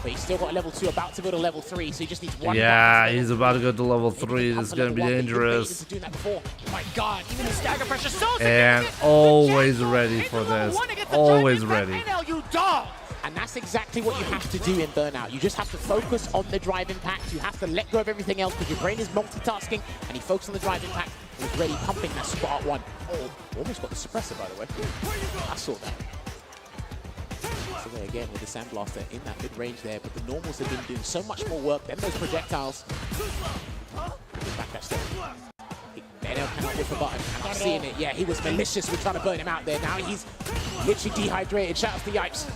But he's still got a level 2, about to build a level 3, so he just needs one. Yeah, he's about to go to level 3. This is going to be dangerous. Oh my god, even the stagger pressure so And always ready for this. Always ready. You dog. And that's exactly what you have to do in Burnout. You just have to focus on the drive impact. You have to let go of everything else because your brain is multitasking, and he focused on the drive impact and was ready pumping that super art one. Oh, almost got the suppressor, by the way. I saw that. So there again with the Sandblaster in that mid-range there, but the normals have been doing so much more work than those projectiles. Back that step. Benel cannot whip a button, and I'm seeing it. Yeah, he was malicious with trying to burn him out there. Now he's literally dehydrated. Shout out to Yipes.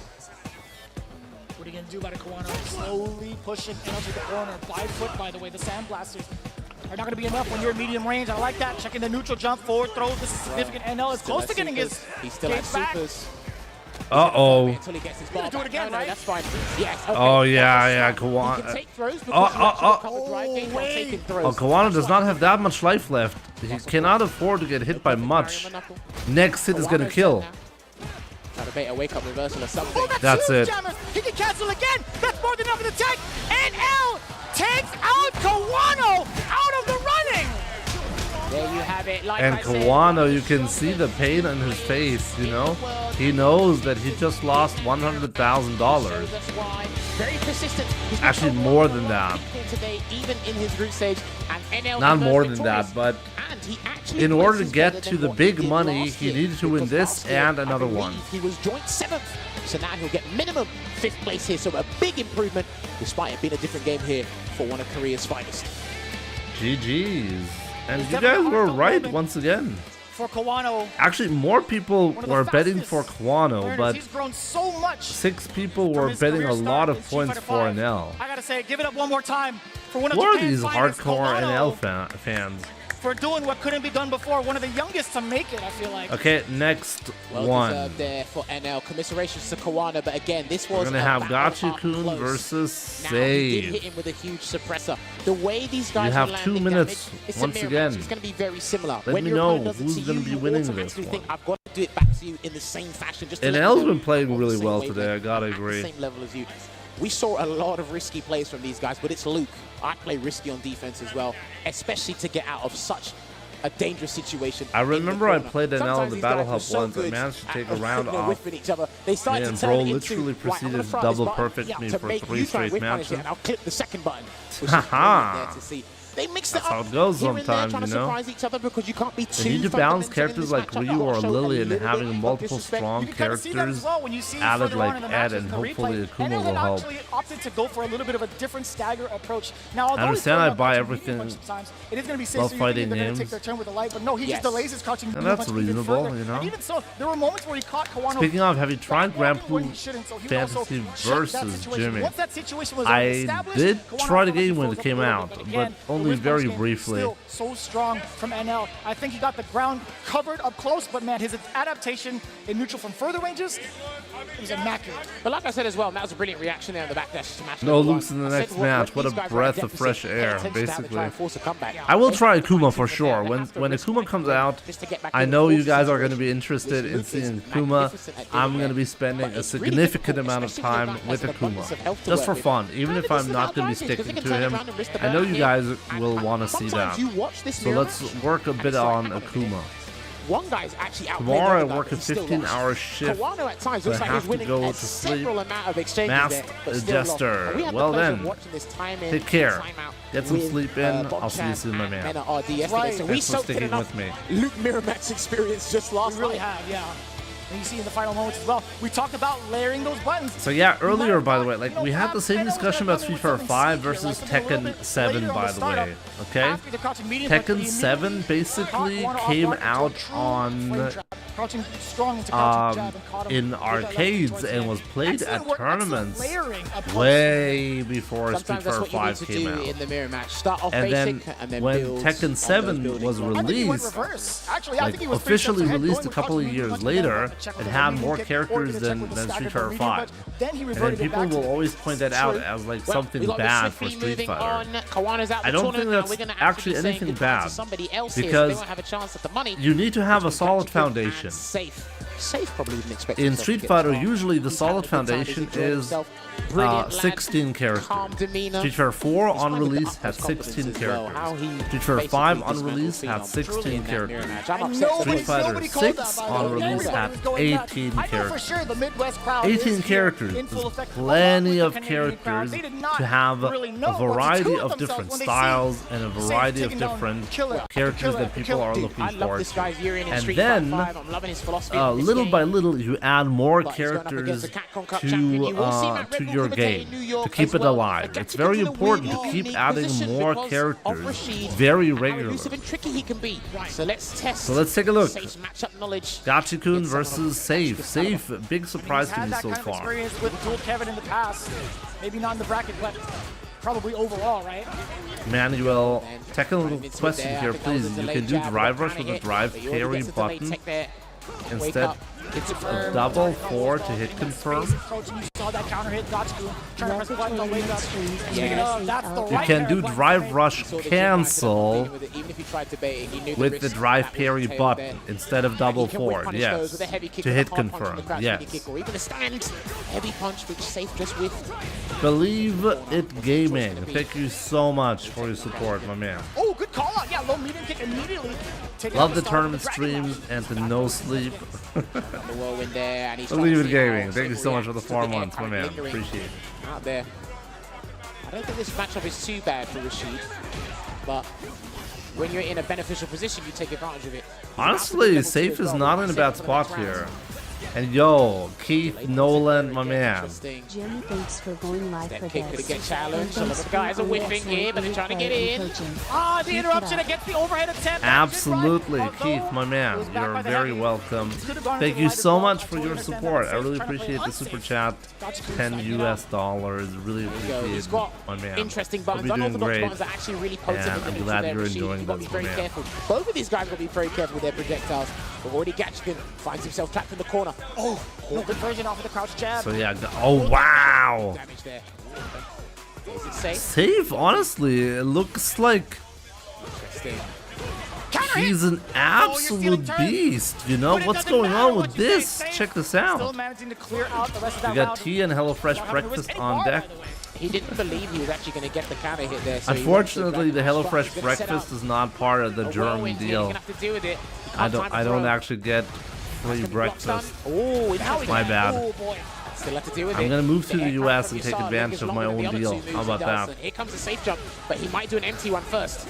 What are you going to do about it, Kawano? Slowly pushing into the corner. By foot, by the way. The Sandblasters are not going to be enough when you're in medium range. I like that. Checking the neutral jump, forward throw. This is significant. NL is close to getting his He's still at supers. Uh-oh. Until he gets his bar do it back. again, No, right? that's fine. Yes. Okay. Oh, yeah, He can Kawano. take throws because Oh, Kawano does not have that much life left. He cannot afford to get hit by much. Next hit is going to kill. Trying to bait a wake-up reversal or something. Oh, That's huge, it. Jammers. He can cancel again. That's more than enough in the tank. And L takes out Kawano out of the running. There you have it. Like And I said, Kawano, you can see the pain on his face, you know? He knows that he just lost $100,000. very persistent. He's Actually, more than that. Today, even in his group stage, and NL Not more emerged than that, victorious. but And he actually in order to places get better to than the what big did money, last he year, needed to win because this last year, and I another one. believe He was joint 7th, so now he'll get minimum 5th place here. So a big improvement, despite it being a different game here for one of Korea's finest. GG's. And you guys were right once again. For Kawano. Actually, more people One of the were betting for fastest Kawano, learners. but He's grown so much. 6 people from were his betting career a lot start of in Street points Fighter for V. NL. I gotta say, give it up one more time for one of Who are Japan's these finest, hardcore Kawano, NL fans? for doing what couldn't be done before. One of the youngest to make it, I feel like. Okay, next Well one. deserved there for NL. Commiserations to Kawano, but again, this was We're gonna a have battle up Gachikun close. versus Now, he did hit Save. him with a huge suppressor. The way these guys You have are 2 landing minutes damage, it's once a mirror again. match. It's going to be very similar. Let when me your know opponent doesn't who's see gonna you, be you winning this automatically one. think, I've got to do it back to you in the same fashion. Just to And let you L's know been playing we're on the really same well wavelength, today, I gotta at agree. the same level as you. We saw a lot of risky plays from these guys, but it's Luke. I play risky on defense as well, especially to get out of such a dangerous situation. I remember I in the corner. played NL in Sometimes the these Battle guys were Hub so once. I good managed to at, take a round you know, off. whiffing each other. They started And to turn Bro it into, literally right, I'm proceeded gonna to throw this double button perfect me to for make 3 you try and straight whip punish it, matches. and I'll click the second button. Which is Haha. brilliant there to see. They mixed That's it up how it goes here and there, sometimes, trying to you know? surprise each other because you can't be too They need to balance fundamental in characters this like matchup. Ryu or Show a Lily and little having bit of multiple disrespect. strong You can kind of see that characters as well when you see added further on like in the Ed, matches and in the hopefully replay. Akuma NL will had help. actually opted to go for a little bit of a different stagger approach. Now, although I understand he's I buy throwing a everything bunch of times, it is going to be safe, while so you think fighting they're going to take games. their turn with the light, but no, he just delays his crouching. And that's reasonable, you know? And even so, there were moments where he caught Kawano. Speaking of, have you tried Grand when Blue he shouldn't, so he would also Fantasy shut that versus situation. Jimmy? Once that situation was I established, did Kawano try the obviously game when froze it up came a little out, bit, but again, the only whiff very punch game briefly. Still so strong from NL. I think he got the ground covered up close, but man, his adaptation in neutral from further ranges, it was immaculate. But like I said as well, that was a brilliant reaction there on the backdash to match. No number Luke's one. in the I next said, when match. What these a guys are at breath of deficit, fresh pay air, attention to how they try basically. and force a comeback. I will try Akuma for sure. When Akuma comes out, I know you guys are going to be interested in seeing Akuma. I'm going to be spending a significant amount of time with Akuma, just for fun, even if I'm not going to be sticking to him. I know you guys will want to see that. So let's work a bit on Akuma. One guy's actually Tomorrow I work a 15-hour shift, Kawano at times so I looks like have he's to winning go a to sleep. several amount of exchanges Masked there, but still lost. Jester. And we had the Well pleasure of then, watching this time in, take care. time out Get some with, sleep in. Bob I'll see you Chan soon, my and man. Mena RD yesterday. So we Thanks for soaked in sticking enough with me. Luke mirror match experience just last We really night. have, yeah. And you see in the final moments as well, we talked about layering those buttons. So yeah, earlier, by the way, like we had the same discussion about Street Fighter 5 versus Tekken 7, by the way. Okay, Tekken 7 basically came out on in arcades and was played at tournaments way before Street Fighter 5 came out. In the mirror match. Start off And then basic, and then when build Tekken 7 was released, like officially released a couple of years later, it had more characters than Street Fighter 5. And then people will always point that out as like something bad for Street Fighter. I don't think that's actually anything bad, because you need to have a solid foundation. Safe probably even expect In Street Fighter, usually the solid foundation is 16 characters. Street Fighter 4 on release had 16 characters. Street Fighter 5 on release had 16 characters. Street Fighter 6 on release had 18 characters. 18 characters is plenty of characters to have a variety of different styles and a variety of different characters that people are looking forward to. And then, little by little, you add more characters to your game to keep it alive. It's very important to keep adding more characters very regularly. So let's take a look. Gachikun versus Safe. Safe, big surprise to me so far. Experience with Dual Kevin in the past. Maybe not in the bracket, but probably overall, right? Manuel, technical question here, please. You can do drive rush with the drive carry button instead. A double 4 to hit confirm. You saw that counter hit, Gachikun trying to press the button on wake up. Speaking of, that's the You right can pair do of drive rush cancel Even if he tried to bait it, he knew with the drive parry tail button instead of double He can whip 4. punish Yes. those with a heavy kick To or a hit hard punch from confirm. the crouch Yes. heavy kick, or even a stand heavy punch, which Safe just whiffed. Believe it gaming. Thank you so much for your support, my man. Oh, good call out. Yeah, low medium kick immediately. Love the tournament streams and the no sleep. The whirlwind there, and he's trying Believe to it see gaming. how Thank you so much for the Still 4 the air months, my current man. lingering Appreciate it. Out there. I don't think this matchup is too bad for Rashid, but when you're in a beneficial position, you take advantage of it. Honestly, Safe is not in a bad spot here. And yo, Keith Nolan, my man. Jimmy, thanks for going live for Kick this. could get challenged. Some of the guys are whipping here, but they're trying to get in. Ah, the interruption against the overhead attempt. Absolutely, Keith, my man. You're very welcome. Thank you so much for your support. I really appreciate the super chat. $10 US. Really appreciate it, my man. Interesting Hope buttons. you're doing Unorthodox great. buttons are actually really potent. And I'm glad you're enjoying You've got to this, be my very man. careful. Both of these guys got to be very careful with their projectiles. But already Gachikun finds himself trapped in the corner. Oh, no conversion off of the crouch jab. So yeah, oh wow. Damage there. Is it safe? Safe, honestly, it looks like he's an absolute beast. You know what's going on with this? Check this Still out. managing to clear out the rest of that We got round. tea and HelloFresh breakfast on deck. He didn't believe he was actually going to get the counter hit there. So Unfortunately, the HelloFresh breakfast is not part of the German deal. I don't actually get free breakfast. Oh, My bad. Oh, boy. Still have to deal with I'm it. gonna move to the air US from and take Leshar advantage of my longer own than the deal. other two How moves about he does. that? And here comes a safe jump, but he might do an empty one first.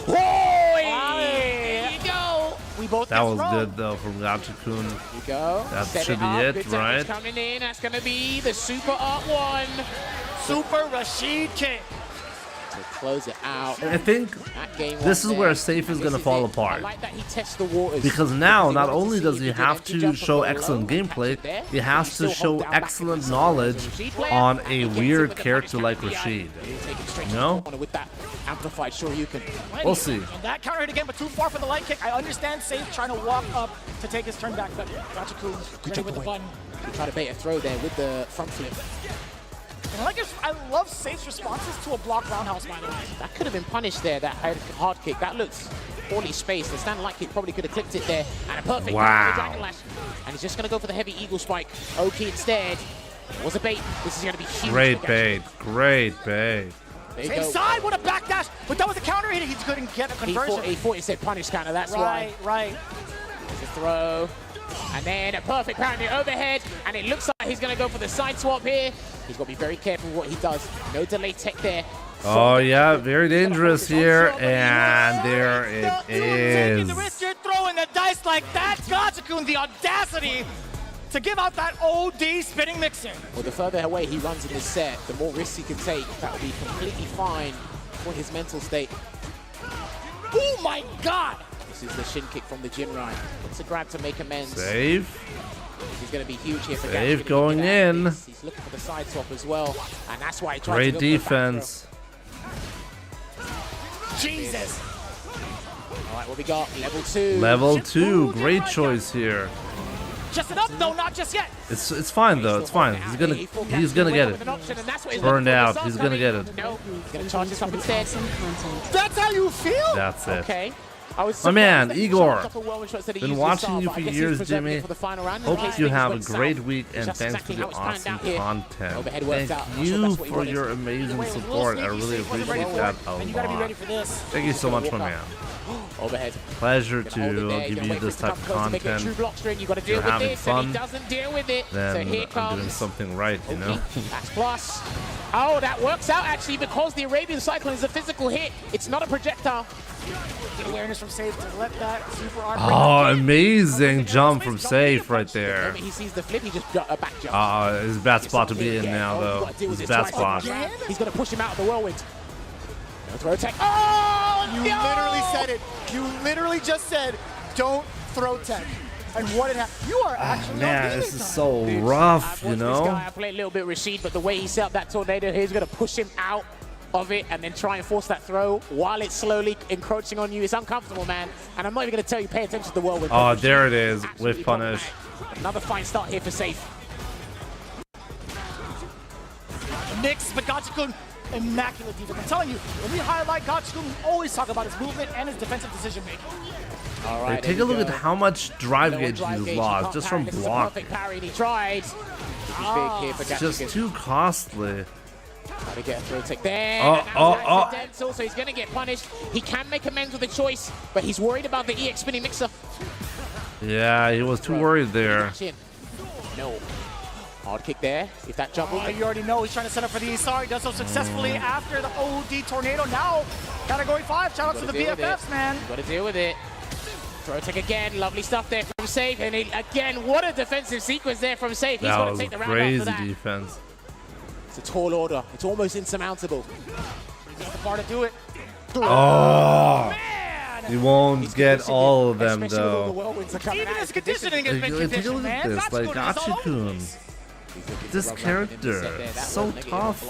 There you go. We both That was good though from Gachikun. Here you go. That Set should be up. it, Good tempo right? coming in. That's going to be the Super Art 1. Super Rashid kick. To close it out. I think That game this is one where there. Safe is This gonna is fall it. I apart. like that he tests the waters. Because now, not wanted only see does if he did have empty to jump show from excellent below, gameplay, catch it there. he has Still to show hold down back excellent against knowledge the Rashid player, on and a he gets it weird with the character punish like counter Rashid. behind. He'll take it straight to No? the corner with that amplified Shoryuken. We'll see. And that counter hit again, but too far for the light kick. I understand Safe trying to walk up to take his turn back, but Gachikun ready with the button. He tried to bait a throw there with the front flip. And I love Safe's responses to a block roundhouse, by the way. That could have been punished there, that hard kick. That looks poorly spaced. The stand light kick probably could have clipped it there. And a perfect Wow. Dragon Lash. And he's just going to go for the heavy eagle spike. Oki instead. It was a bait. This is going to be huge. Great for bait. Great bait. There you Same go. side, what a backdash! But that was a counter hit. He couldn't get a conversion. He thought he said punish counter. That's right, why. right. There's a throw. And then a perfect pounding overhead. And it looks like he's going to go for the side swap here. He's got to be very careful what he does. No delay tech there. Oh yeah, very dangerous here, and there it Taking the is. risk, you're throwing the dice like that. Gachikun, the audacity to give out that OD spinning mixer. Well, the further away he runs in this set, the more risks he can take. That will be completely fine for his mental state. Oh my God! This is the shin kick from the Jinrai. It's a grab to make amends. Save. This is going to be huge here for Save Gachikun. going in. He's looking for the side swap as well, and that's why he tried Great to go for a back throw. defense. Jesus! All right, what we got? Level 2. Level 2. Great choice here. Just enough? No, not just yet. It's fine though. It's fine. He's gonna get it. Burned out. He's gonna get it. No, he's going to charge this up instead. That's how you feel? That's it. Okay. I was My man, surprised that he Igor. charged up a whirlwind shot instead of Been using watching Star, you but for I guess he years, was reserving Jimmy. it for the final round. Hope Okay, you things have a went great south. week, and That's thanks exactly for the how it's planned awesome out here. content. Overhead worked Thank out. I'm sure you that's what he for wanted. your amazing support. I really appreciate that a And you gotta be ready lot. for this. Thank you so much, my man. Overhead. Pleasure Gonna hold it to there. give Gonna you wait for this it to type come of close to make it a true content. block string. You got to If deal you're with having this, and fun, he doesn't deal with it. So then here I'm comes. doing something right, you know? That's plus. Oh, that works out actually because the Arabian Cyclone is a physical hit. It's not a projectile. Good awareness from Safe to let that super arc. Oh, amazing jump from Safe right there. He sees the flip, he just back jump. It's a bad spot to be in now, though. It's a bad spot. He's going to push him out of the whirlwind. No throw tech. Oh, You literally said it. You literally just said, don't throw tech. And what it happened. You are actually Man, this is so rough, you This know? guy, I play a little bit Rashid, but the way he set up that tornado here is going to push him out. of it and then try and force that throw while it's slowly encroaching on you. It's uncomfortable, man. And I'm not even going to tell you, pay attention to the whirlwind. Oh, there it is, with punish. Another fine start here for Safe. Mix, but Gachikun, immaculate defense. I'm telling you, when we highlight Gachikun, we always talk about his movement and his defensive decision making. All right, take a look at how much drive gauge he's lost just from blocking. He tried. It's just too costly. Try to get a throw take there. So he's going to get punished. He can make amends with a choice, but he's worried about the EX spinning mixer. Yeah, he was too worried there. No. Hard kick there. If that jump will you already know he's trying to set up for the Isar. He does so successfully after the OD tornado. Now, category 5. Shout out to the BFFs, man. Got to deal with it. Throw take again. Lovely stuff there from Safe. And again, what a defensive sequence there from Safe. He's going to take the round after that. Crazy defense. It's a tall order. It's almost insurmountable. He's the bar to do it. Oh, man. He won't get all of them, though. Even his conditioning has been conditioned, man. This, like Gachikun. This character, so tough.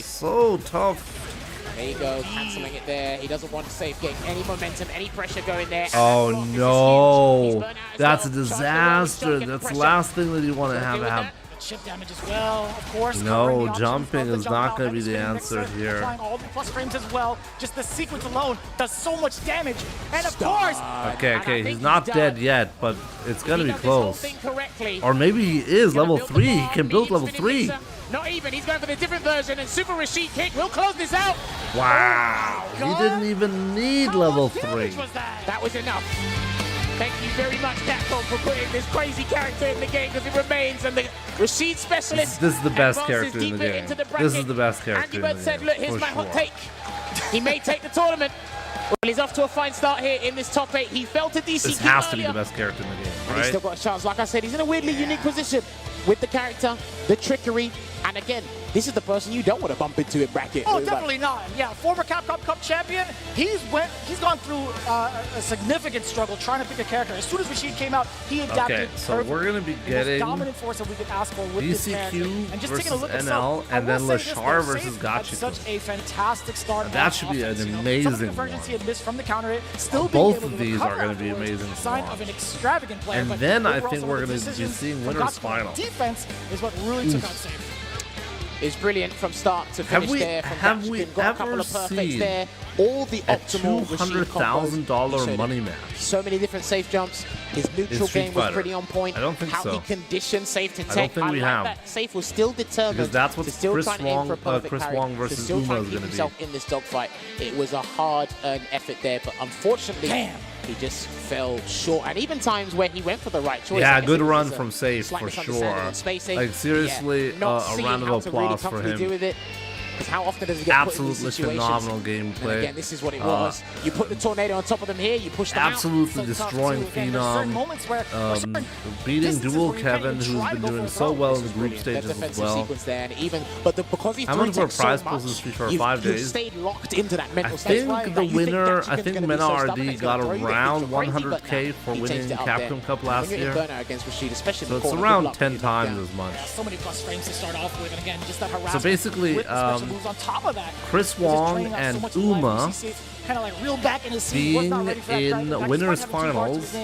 So tough. There you go, cancelling it there. He doesn't want Safe getting any momentum, any pressure going there. Oh no, that's a disaster. That's the last thing that you want to have happen. Chip damage as well, of course. No, jumping is not going to be the answer here. Applying all the plus frames as well. Just the sequence alone does so much damage. And of course... Okay, he's not dead yet, but it's going to be close. Or maybe he is level 3. He can build level 3. Not even. He's going for the different version, and Super Rashid kick will close this out. Wow. He didn't even need level 3. That was enough. Thank you very much, Capcom, for putting this crazy character in the game, because it remains. And the Rashid specialist. This is the best character in the game. This is the best character in the game. Said, look, here's my hot take. He may take the tournament. Well, he's off to a fine start here in this top 8. He fell to DCQ This has to be the best character in the game, right? He's still got a chance. Like I said, he's in a weirdly unique position with the character, the trickery, and again, this is the person you don't want to bump into in bracket. Oh, definitely not. Yeah, former Capcom Cup champion. He's gone through a significant struggle trying to pick a character. As soon as Rashid came out, he adapted. Okay, so we're going to be getting dominant force that we could ask for with this character. DCQ versus NL, and then Leshar versus Gachikun. Such a fantastic start. That should be an amazing one. He had missed from the counter hit, still both of these are going to be amazing. Sign of an extravagant player. And then I think we're going to be seeing winners final. Defense is what really took out Safe. Is brilliant from start to finish there. Have we ever seen there. All the a optimal $200,000 money match? So many different Safe jumps. His neutral game was pretty on point. I don't think How so. he conditioned Safe to take. I don't think we have. That Safe was still determined because that's what to still Chris try and aim for a perfect Chris parry, Wong to versus still try Uma and is keep going to himself be. in this dogfight. It was a hard-earned effort there, but unfortunately, he just fell short. And even times where he went for the right choice. Yeah, good run from Safe for sure. Like seriously, a round of applause for him. Because how often does he get absolutely put in these situations? phenomenal gameplay. And again, this is what it was. You put the tornado on top of them here, you push them absolutely out. destroying Phenom. Beating Dual Kevin, who's been doing so well in the group stages as well. There, and even, but because he how much were prize pools this week for 5 days? Stayed locked into that mental I think the winner, I think Mena RD got around 100K for winning Capcom Cup last year. So it's around 10 times as much. So many plus frames to start off with, and again, just that harassment. So basically, moves on top of that. Chris Wong and Uma being in winners finals,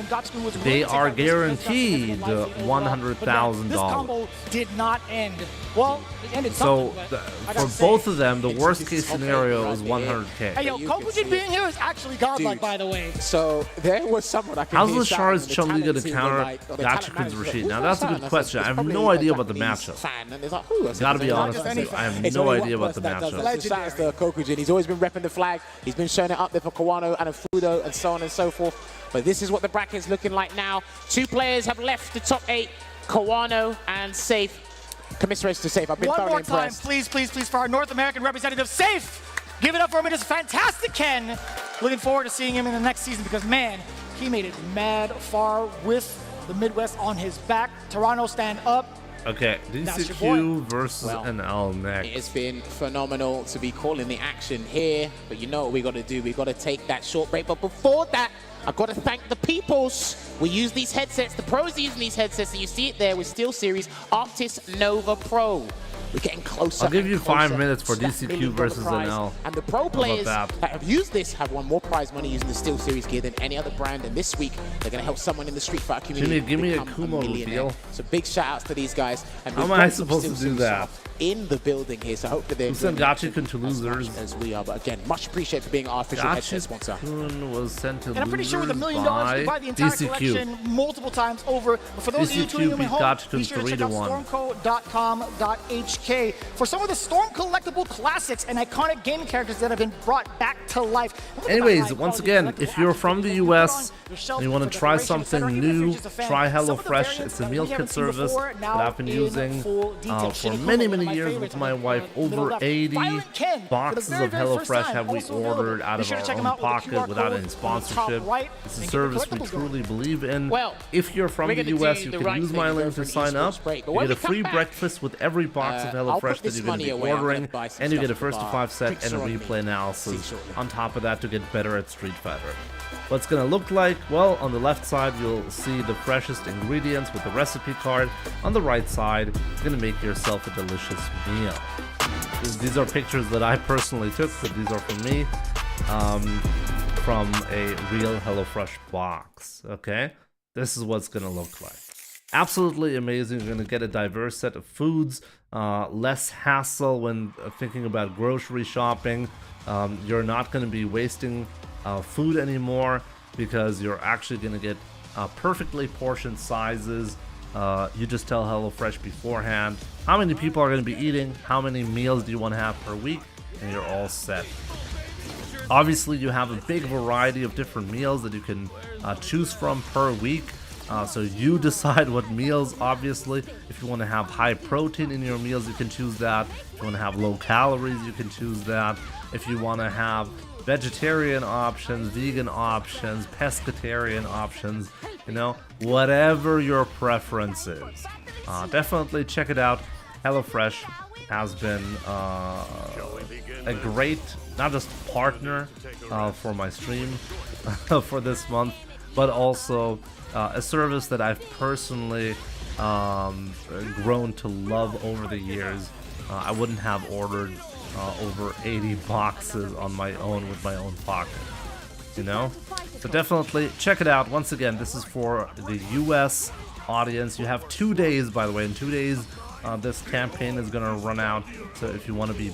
they are guaranteed $100,000. This combo did not end. Well, it ended so for both of them, the worst case scenario is 100K. Hey, yo, Kokujin being here is actually godlike, by the way. So there was someone I can. How's Leshar's Chun-Li going to counter Gachikun's Rashid? Now that's a good question. I have no idea about the matchup. Gotta be honest with you, I have no idea about the matchup. Shout out to Kokujin. He's always been repping the flag. He's been showing it up there for Kawano and a Fudo and so on and so forth. But this is what the bracket's looking like now. 2 players have left the top 8, Kawano and Safe. Commiserations to Safe. I've been thoroughly impressed. One more time, please, please, please, for our North American representative, Safe. Give it up for him. It is fantastic, Ken. Looking forward to seeing him in the next season because, man, he made it mad far with the Midwest on his back. Toronto, stand up. Okay, DCQ versus NL next. It has been phenomenal to be calling the action here, but you know what we got to do. We got to take that short break. But before that, I've got to thank the peoples. We use these headsets, the pros are using these headsets, and you see it there with SteelSeries Arctis Nova Pro. We're getting closer. I'll give you closer 5 minutes for to that DCQ $1 versus prize. NL. And the pro players that have used this have won more prize money using the SteelSeries gear than any other brand. And this week, they're going to help someone in the Street Fighter community Jimmy, give me a become Kumo millionaire. reveal. So big shout outs to these guys. And How we've am I got some supposed to do SteelSeries that? in the building here, so hopefully they're Who sent Gachikun to losers? as we are. But again, much appreciated for being our official headset sponsor. Gachikun was sent to And I'm pretty sure with $1 losers million, you can buy the entire DCQ. collection multiple times over. But for those of you tuning in at home, Gachikun be sure to check out 3-1. stormco.com.hk for some of the Storm collectible classics and iconic game characters that have been brought back to life. Anyways, once again, if you're from the US and you want to try something new, try HelloFresh. It's a meal kit service that I've been using for many, many years with my wife. Over 80 boxes of HelloFresh have we ordered out of our own pocket without any sponsorship. It's a service we truly believe in. If you're from the US, you can use my link to sign up. You get a free breakfast with every box of HelloFresh that you're going to be ordering, and you get a first to 5 set and a replay analysis on top of that to get better at Street Fighter. What's gonna look like? Well, on the left side you'll see the freshest ingredients with the recipe card. On the right side, you're gonna make yourself a delicious meal. These are pictures that I personally took, but these are from me, from a real HelloFresh box. Okay, this is what's gonna look like. Absolutely amazing. You're gonna get a diverse set of foods, less hassle when thinking about grocery shopping. You're not gonna be wasting food anymore because you're actually gonna get perfectly portioned sizes. You just tell HelloFresh beforehand how many people are gonna be eating, how many meals do you want to have per week, and you're all set. Obviously, you have a big variety of different meals that you can choose from per week. So you decide what meals, obviously. If you want to have high protein in your meals, you can choose that. If you want to have low calories, you can choose that. If you want to have vegetarian options, vegan options, pescatarian options, you know, whatever your preference is. Definitely check it out. HelloFresh has been a great, not just partner for my stream for this month, but also a service that I've personally grown to love over the years. I wouldn't have ordered over 80 boxes on my own with my own pocket, you know? So definitely check it out. Once again, this is for the US audience. You have 2 days, by the way. In 2 days, this campaign is gonna run out. So if you want to be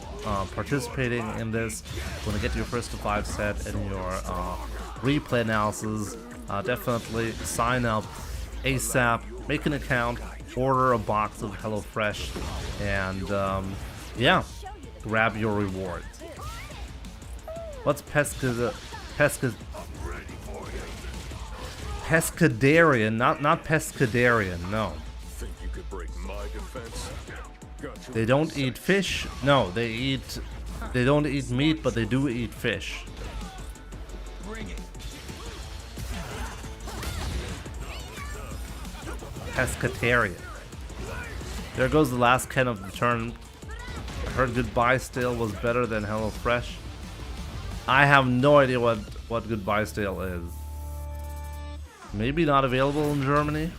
participating in this, want to get your first to 5 set and your replay analysis, definitely sign up ASAP, make an account, order a box of HelloFresh, and yeah, grab your rewards. What's pescadarian? Not pescadarian, no. Think you could break my defense? They don't eat fish. No, they don't eat meat, but they do eat fish. Pescatarian. There goes the last Ken of the turn. I heard Goodbye Stale was better than HelloFresh. I have no idea what Goodbye Stale is. Maybe not available in Germany.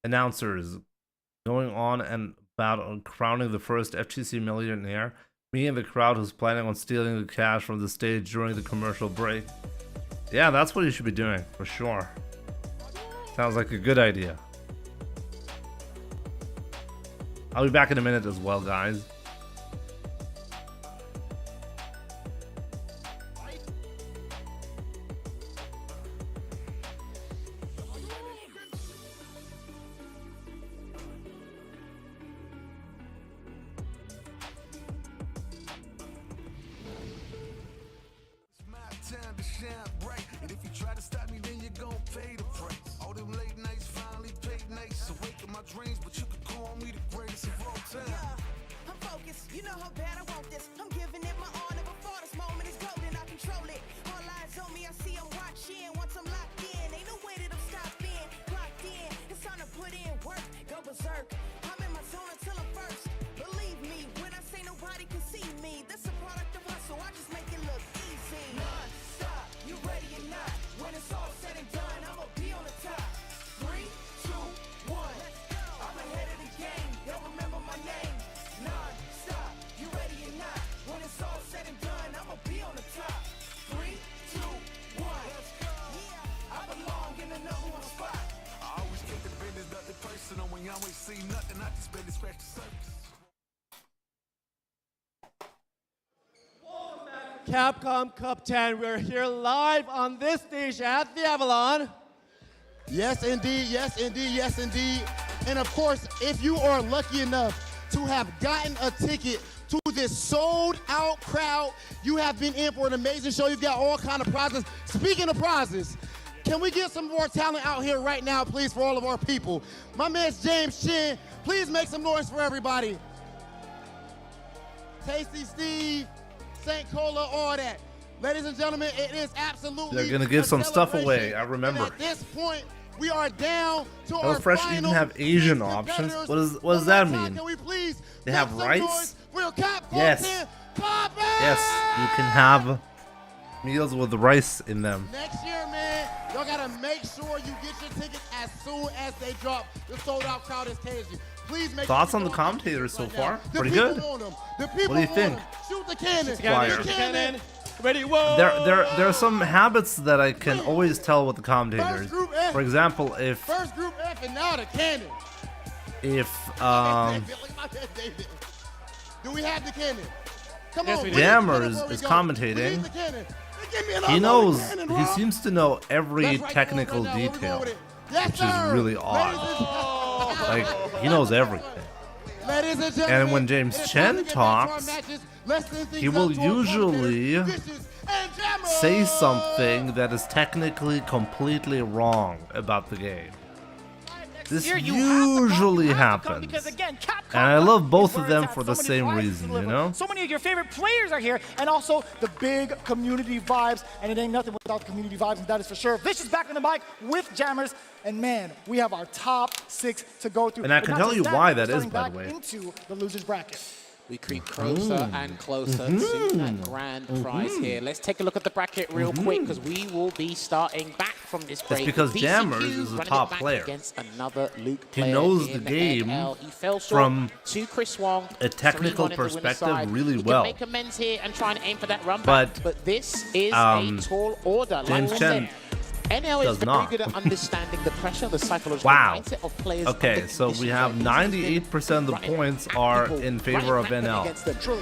Announcers going on and about crowning the first FTC millionaire. Me and the crowd who's planning on stealing the cash from the stage during the commercial break. Yeah, that's what you should be doing, for sure. Sounds like a good idea. I'll be back in a minute as well, guys. Berserk. I'm in my zone until I'm first. Believe me when I say nobody Capcom Cup 10, we're here live on this stage at the Avalon. Yes, indeed. Yes, indeed. Yes, indeed. And of course, if you are lucky enough to have gotten a ticket to this sold-out crowd, you have been in for an amazing show. You've got all kind of prizes. Speaking of prizes, can we get some more talent out here right now, please, for all of our people? My man's James Shen. Please make some noise for everybody. Tasty Steve, St. Cola, all that. Ladies and gentlemen, it is absolutely They're gonna give some stuff away. I And remember. at this point, we are down to our HelloFresh final even have Asian six options. competitors. What does that mean? Can we please They make have some rice? noise for your Capcom Yes. 10 Cup X? Yes, you can have meals with rice in them. Next year, man, y'all gotta make sure you get your tickets as soon as they drop. The sold-out crowd is crazy. Please make Thoughts sure on you the go out commentators so right far? now. The Pretty people good. want 'em. The people What do you want think? 'em. Shoot the cannon. Squire. Shoot the cannon. Ready, whoa! There are some habits that I can always tell with the commentators. For example, if First group F and now the cannon. Do we have the cannon? Come on. Jammers is commentating, he knows, he seems to know every technical detail, which is really odd. Like, he knows everything. And when James Chen talks, he will usually say something that is technically completely wrong about the game. This usually happens. And I love both of them for the same reason, you know? So many of your favorite players are here, and also the big community vibes, and it ain't nothing without the community vibes, and that is for sure. This is back on the mic with Jammers, and man, we have our top 6 to go through. And I can tell you why that is, by the way. Into the losers bracket. We creep closer and closer to that grand prize here. Let's take a look at the bracket real quick, because we will be starting back from this break. It's because DCQ Jammers is a running top it back player. Against another Luke He player knows in the game NL. He fell short from to Chris Wong, a technical 3-1 in the winner's perspective side. really He well. can make amends here and try and aim for that run But, back, but this is a tall order. James Like I Chen said, NL is does very not. good at understanding the pressure, the psychological Wow. mindset of players. Okay, so we have 98% of the points are in favor of NL.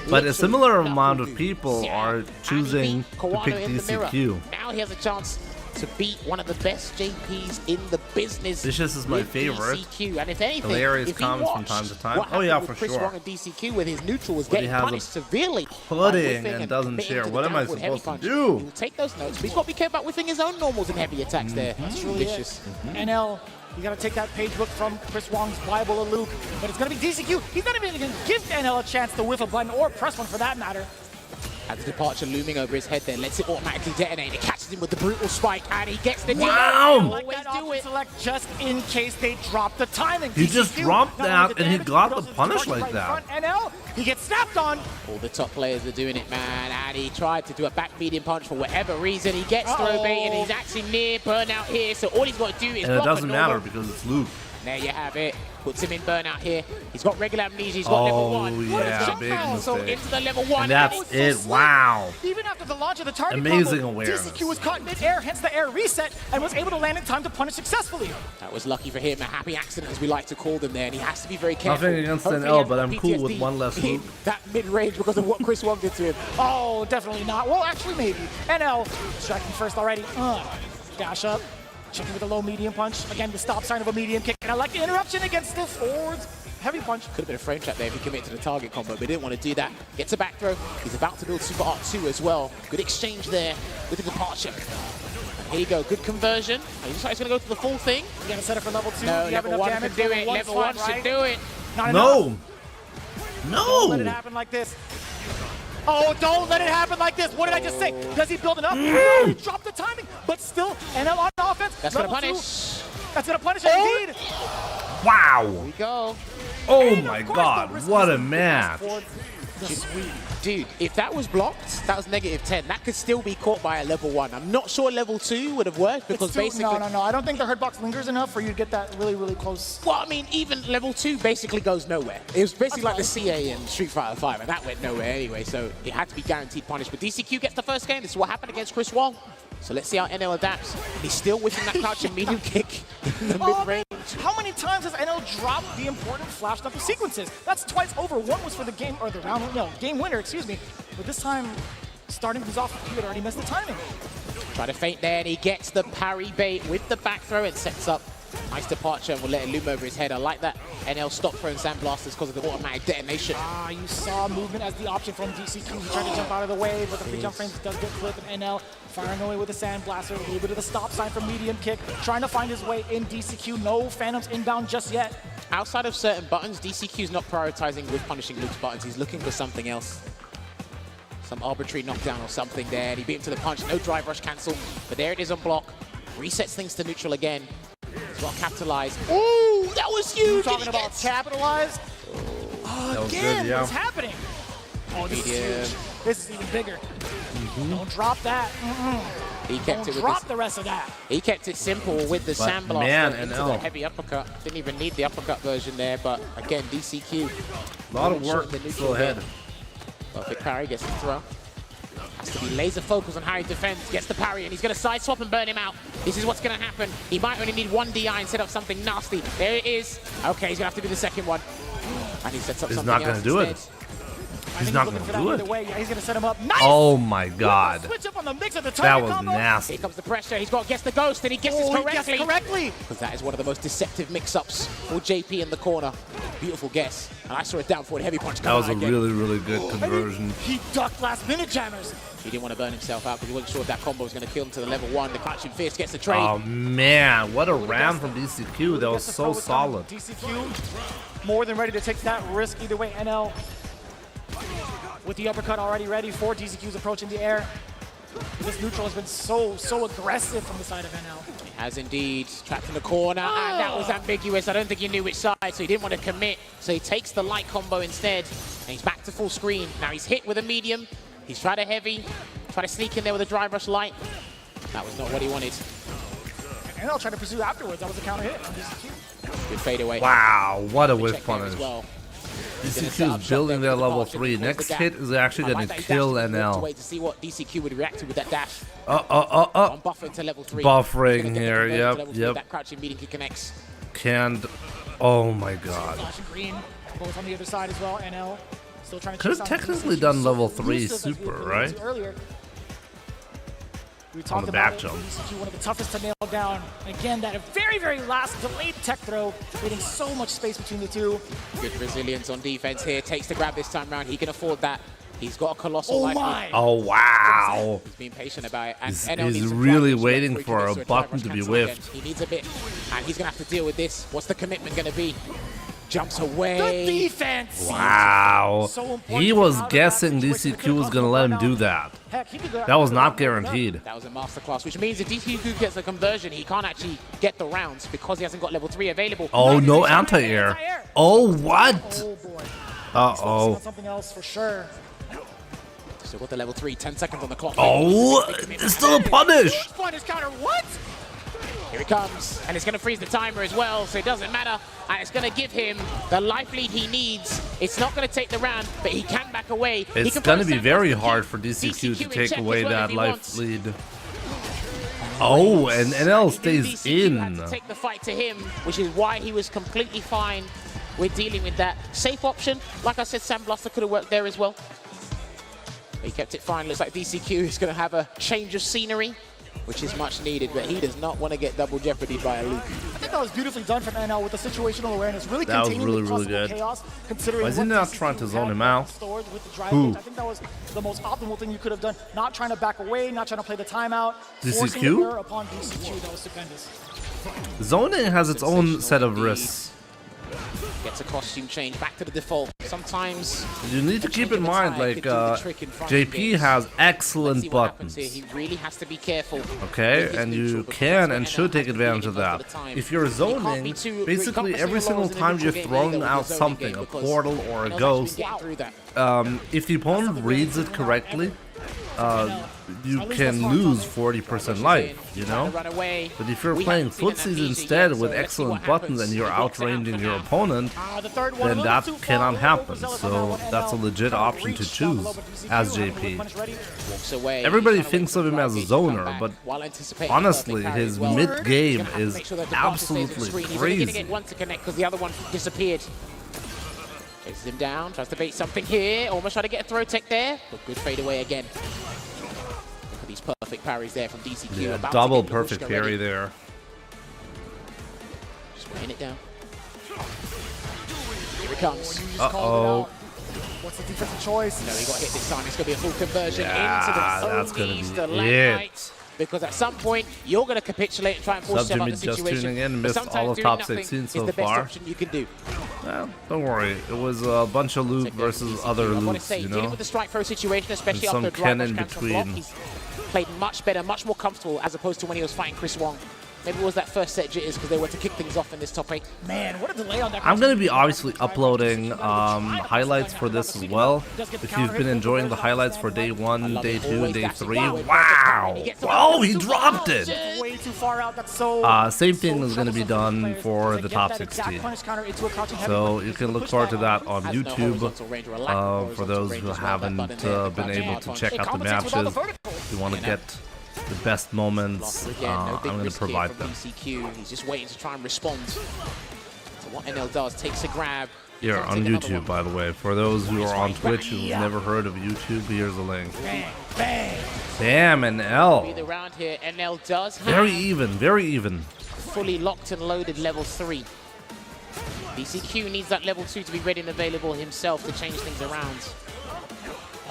But a similar amount of people are choosing to pick DCQ. Now he has a chance to beat one of the best JPs in the business. This is my with favorite. DCQ. And if anything, Hilarious if he comments from watched time to time. what Oh yeah, happened for with Chris sure. Wong and DCQ with his neutral was But he getting has a punished severely. by pudding whiffing and doesn't committing share. to the What am I downward heavy supposed to punch. do? He'll take those notes, but he's got to be careful about whiffing his own normals and heavy attacks there. That's really vicious. NL, you gotta take that page book from Chris Wong's Bible of Luke, but it's gonna be DCQ. He's not even gonna give NL a chance to whiff a button or press one for that matter. As the departure looming over his head there, lets it automatically detonate. It catches him with the brutal spike, and he gets the Wow! I deal. like Always that do it. select just in case they drop the timing. He just DCQ, dropped not that only the and he damage, got but the also punish target like right in that. front. NL, he gets snapped on. All the top players are doing it, man, and he tried to do a back medium punch for whatever reason. He gets throw bait, and he's actually near burnout here, so all he's got to do is And it block doesn't a matter normal. because it's Luke. There you have it. Puts him in burnout here. He's got regular amnesia. He's got level 1. Oh yeah, big So mistake. into the level 1. And that's it. Wow. Even after the launch of the target Amazing combo, awareness. DCQ was caught mid-air, hence the air reset, and was able to land in time to punish successfully. That was lucky for him. A happy accident, as we like to call them there. And he has to be very careful. Nothing against Hopefully NL, he but has I'm cool with PTSD one less in Luke. that mid-range because of what Chris Wong did to him. Oh, definitely not. Well, actually, maybe. NL striking first already. Dash up. Chicken with a low medium punch. Again, the stop sign of a medium kick. And I like the interruption against the forwards. Heavy punch. Could have been a frame trap there if he committed to the target combo, but he didn't want to do that. Gets a back throw. He's about to build Super Art 2 as well. Good exchange there with the departure. And here you go. Good conversion. He looks like he's going to go to the full thing. You got to set it for level 2. No, you have level enough 1 damage. can do it. One's Level 1 fine, should right? do it. Not No. enough. No. Don't let it happen like this. Oh, don't let it happen like this. What did I just say? Does he build enough? No, he dropped the timing, but still, NL on offense. That's going to level 2. punish. That's going to punish it indeed. Wow. Here we go. Oh my god, what a match. Dude, if that was blocked, that was -10. That could still be caught by a level 1. I'm not sure level 2 would have worked because basically... No. I don't think the hurt box lingers enough for you to get that really, really close. Well, I mean, even level 2 basically goes nowhere. It was basically like the CA in Street Fighter 5, and that went nowhere anyway, so it had to be guaranteed punish. But DCQ gets the first game. This is what happened against Chris Wong. So let's see how NL adapts. He's still whiffing that crouch and medium kick in the mid-range. How many times has NL dropped the important flash knuckle sequences? That's twice over. One was for the game, or the round, no, game winner, excuse me. But this time, starting things off, he had already missed the timing. Try to feint there, and he gets the parry bait with the back throw and sets up. Nice departure, and will let it loom over his head. I like that NL stop throwing sandblasters because of the automatic detonation. You saw movement as the option from DCQ. He tried to jump out of the way, but the free jump frames does get clipped, and NL firing away with a sandblaster. A little bit of the stop sign from medium kick, trying to find his way in DCQ. No Phenoms inbound just yet. Outside of certain buttons, DCQ's not prioritizing with punishing Luke's buttons. He's looking for something else. Some arbitrary knockdown or something there. And he beat him to the punch. No drive rush cancel, but there it is on block. Resets things to neutral again. He's got to capitalize. Ooh, that was huge. Talking about capitalize. That was Again, good, yeah. what's happening? Oh, this is huge. This is even bigger. Don't drop that. He kept Don't it drop with the rest of that. He kept it simple with the But sandblaster man, into NL. the heavy uppercut. Didn't even need the uppercut version there, but again, DCQ. A lot of short work the neutral still ahead. there. Perfect parry, gets the throw. Has to be laser focused on how he defends, gets the parry, and he's going to side swap and burn him out. This is what's going to happen. He might only need one DI and set up something nasty. There it is. Okay, he's going to have to do the second one. And he sets up He's something not else going to do it. instead. He's not going to do it. Way. Yeah, he's going to set him up. Nice! Oh my god. Switch up on the mix of the That was combo. nasty. Here comes the pressure. He's got to guess the ghost, and he guesses He correctly. guessed correctly. Because that is one of the most deceptive mix-ups for JP in the corner. Beautiful guess. And I saw a down forward heavy punch That coming was a out again. really, really good conversion. He ducked last minute jammers. He didn't want to burn himself out because he wasn't sure if that combo was going to kill him to the level 1. The clutching fist gets the trade. Oh man, what a round from DCQ. That was so solid. DCQ more than ready to take that risk either way. NL with the uppercut already ready for DCQ's approach in the air. This neutral has been so aggressive from the side of NL. He has indeed. Trapped in the corner, and that was ambiguous. I don't think he knew which side, so he didn't want to commit. So he takes the light combo instead, and he's back to full screen. Now he's hit with a medium. He's tried a heavy, tried to sneak in there with a drive rush light. That was not what he wanted. And NL tried to pursue afterwards. That was a counter hit from DCQ. Good fade away. Wow, what a Good whiff check there punish. as well. DCQ is building their level 3. Next hit is actually going to kill NL. Wait to see what DCQ would react to with that dash. On buffer to level 3. Buffering here, yep. That crouching meeting kick connects. Can't. Oh my god. Flash and green, both on the other side as well. NL still trying to Could chase have down technically DCQ. done So level 3 elusive as we super, alluded right? to earlier. We On talked the about back it. jump. DCQ, one of the toughest to nail down. Again, that very last delayed tech throw, creating so much space between the two. Good resilience on defense here. Takes the grab this time round. He can afford that. He's got a colossal life lead. Oh wow. He's being patient about it. And He's NL needs some really drive waiting before he for commits a to drive button rush to be cancel whiffed. again. He needs a bit, and he's going to have to deal with this. What's the commitment going to be? Jumps away. Good defense. Wow. So important He to was get out of guessing that situation. DCQ was going to let him do that. Heck, he could go That was after not the round. guaranteed. That was a masterclass, which means if DCQ gets a conversion, he can't actually get the rounds because he hasn't got level 3 available. Oh, no anti-air. Oh, what? Oh boy. Uh-oh. Something else for sure. Still got the level 3, 10 seconds on the clock. Oh, it's still a punish. Punish counter, what? Here he comes, and it's going to freeze the timer as well, so it doesn't matter. And it's going to give him the life lead he needs. It's not going to take the round, but he can back away. It's going to be very hard for DCQ to take away that life lead. Oh, and NL stays Had to in. take the fight to him, which is why he was completely fine with dealing with that. Safe option, like I said, Sandblaster could have worked there as well. But he kept it fine. Looks like DCQ is going to have a change of scenery, which is much needed, but he does not want to get double jeopardy by a Luke. I think that was beautifully done from NL with the situational awareness, really That was containing really, the really possible good. chaos, considering Why is he what not DCQ trying to zone had him out? stored with the drive Who? gauge. I think that was the most optimal thing you could have done. Not trying to back away, not trying to play the timeout. Forcing the DCQ? error upon DCQ, that was stupendous. Zoning has its own set of risks. Gets a costume change back to the default. Sometimes You need to keep in mind, like, JP has excellent buttons. he really has to be careful. Okay, and you can and should take advantage of that. If you're zoning, basically every single time you're throwing out something, a portal or a ghost, if the opponent reads it correctly, you can lose 40% life, you know? But if you're playing footsies instead with excellent buttons and you're outranging your opponent, then that cannot happen. So that's a legit option to choose as JP. Everybody thinks of him as a zoner, but honestly, his mid-game is absolutely crazy. Because the other one disappeared. Chases him down, tries to bait something here. Almost try to get a throw tech there, but good fade away again. Look at these perfect parries there from DCQ. Yeah, about double to get perfect pushed parry already. there. Just weighing it down. Here it comes. Uh-oh. What's the defensive choice? No, he got hit this time. It's going to be a full conversion Yeah, into the that's gonna Sony's, be the it. Landmines. Because at some point, you're going to capitulate and try and force yourself out of the Just situation. tuning in, But missed sometimes all of doing top nothing 16 so is the best far. option you can do. Well, don't worry. It was a bunch of loot versus other I've got to loots, say, you dealing know? with the strike throw situation, especially And after a some drive Ken in cancel block, between. he's played much better, much more comfortable as opposed to when he was fighting Chris Wong. Maybe it was that first set jitters because they were to kick things off in this top 8. Man, what a delay on that. I'm going to be obviously uploading highlights for this as well. If you've been enjoying the highlights for day 1, day 2, and day 3, wow! Oh, he dropped it! Way too far out. That's so. Same thing is going to be done for the top 16. So you can look forward to that on YouTube. For those who haven't been able to check out the matches, if you want to get the best moments, I'm going to provide them. DCQ. He's just waiting to try and respond to what NL does. Takes a grab. Here on YouTube, by the way. For those who are on Twitch who've never heard of YouTube, here's a link. Damn, NL. The round here, NL does have Very even, very even. fully locked and loaded level 3. DCQ needs that level 2 to be ready and available himself to change things around.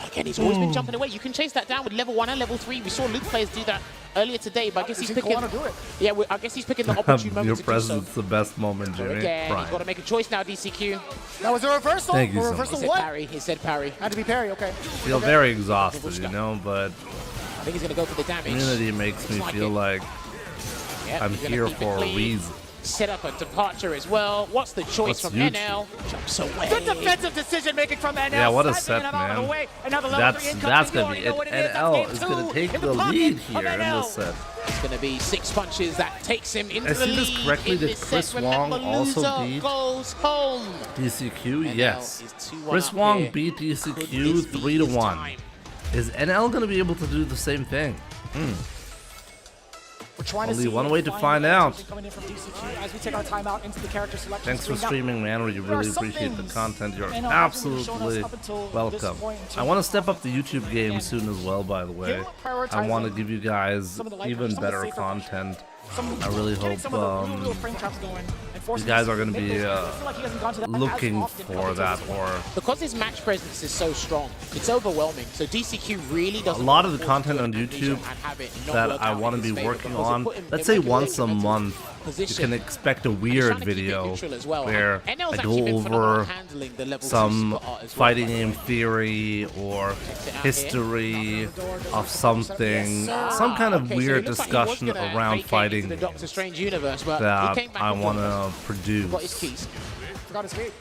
Again, he's always been jumping away. You can chase that down with level 1 and level 3. We saw Luke players do that earlier today, but I guess he's picking. Yeah, I guess he's picking the opportune moment Your to do presence, so. the best moment, Jimmy. Again, Right. he's got to make a choice now, DCQ. That was a reversal. Thank you A so reversal much. He said what? parry. He said parry. Had to be parry. Okay. Feel very exhausted, you know, but I think he's going to go for the damage. community makes me feel like Yep, I'm he's gonna here keep it for a clean. reason. Set up a departure as well. What's the choice What's from YouTube? NL? Jumps away. Good defensive decision making from NL. Yeah, what a Sniping set, him out of the man. way. Another level That's 3 incoming. gonna You be already it. know what it is. NL That's is game gonna 2 take in the pocket lead of here in NL. this set. It's going to be 6 punches that takes him into I the see this lead correctly. in Did this Chris set. Wong Remember, also loser beat goes home. DCQ? NL Yes. is 2-1 Chris up Wong here. beat Could this DCQ be 3-1. his time? Is NL going to be able to do the same thing? We're trying Only to see one way to final find out. decision coming in from DCQ as we take our time out into the character selection Thanks for screen. Now, streaming, man. We there are really some appreciate the things content. You're NL hasn't really shown us absolutely up until this welcome. point in terms I want to of step up the YouTube game soon as well, by the way. I want to give you guys even better content. I really hope you guys are going to be looking for that, or Because his match presence is so strong, it's overwhelming. So DCQ really a doesn't lot of the content on YouTube that I want to be working on. Let's say once a month, you can expect a weird video where I go over some fighting game theory or history of something, some kind of weird discussion around fighting the Doctor Strange universe, but he that came back I and want forth. to produce. Got his keys. Forgot his gate.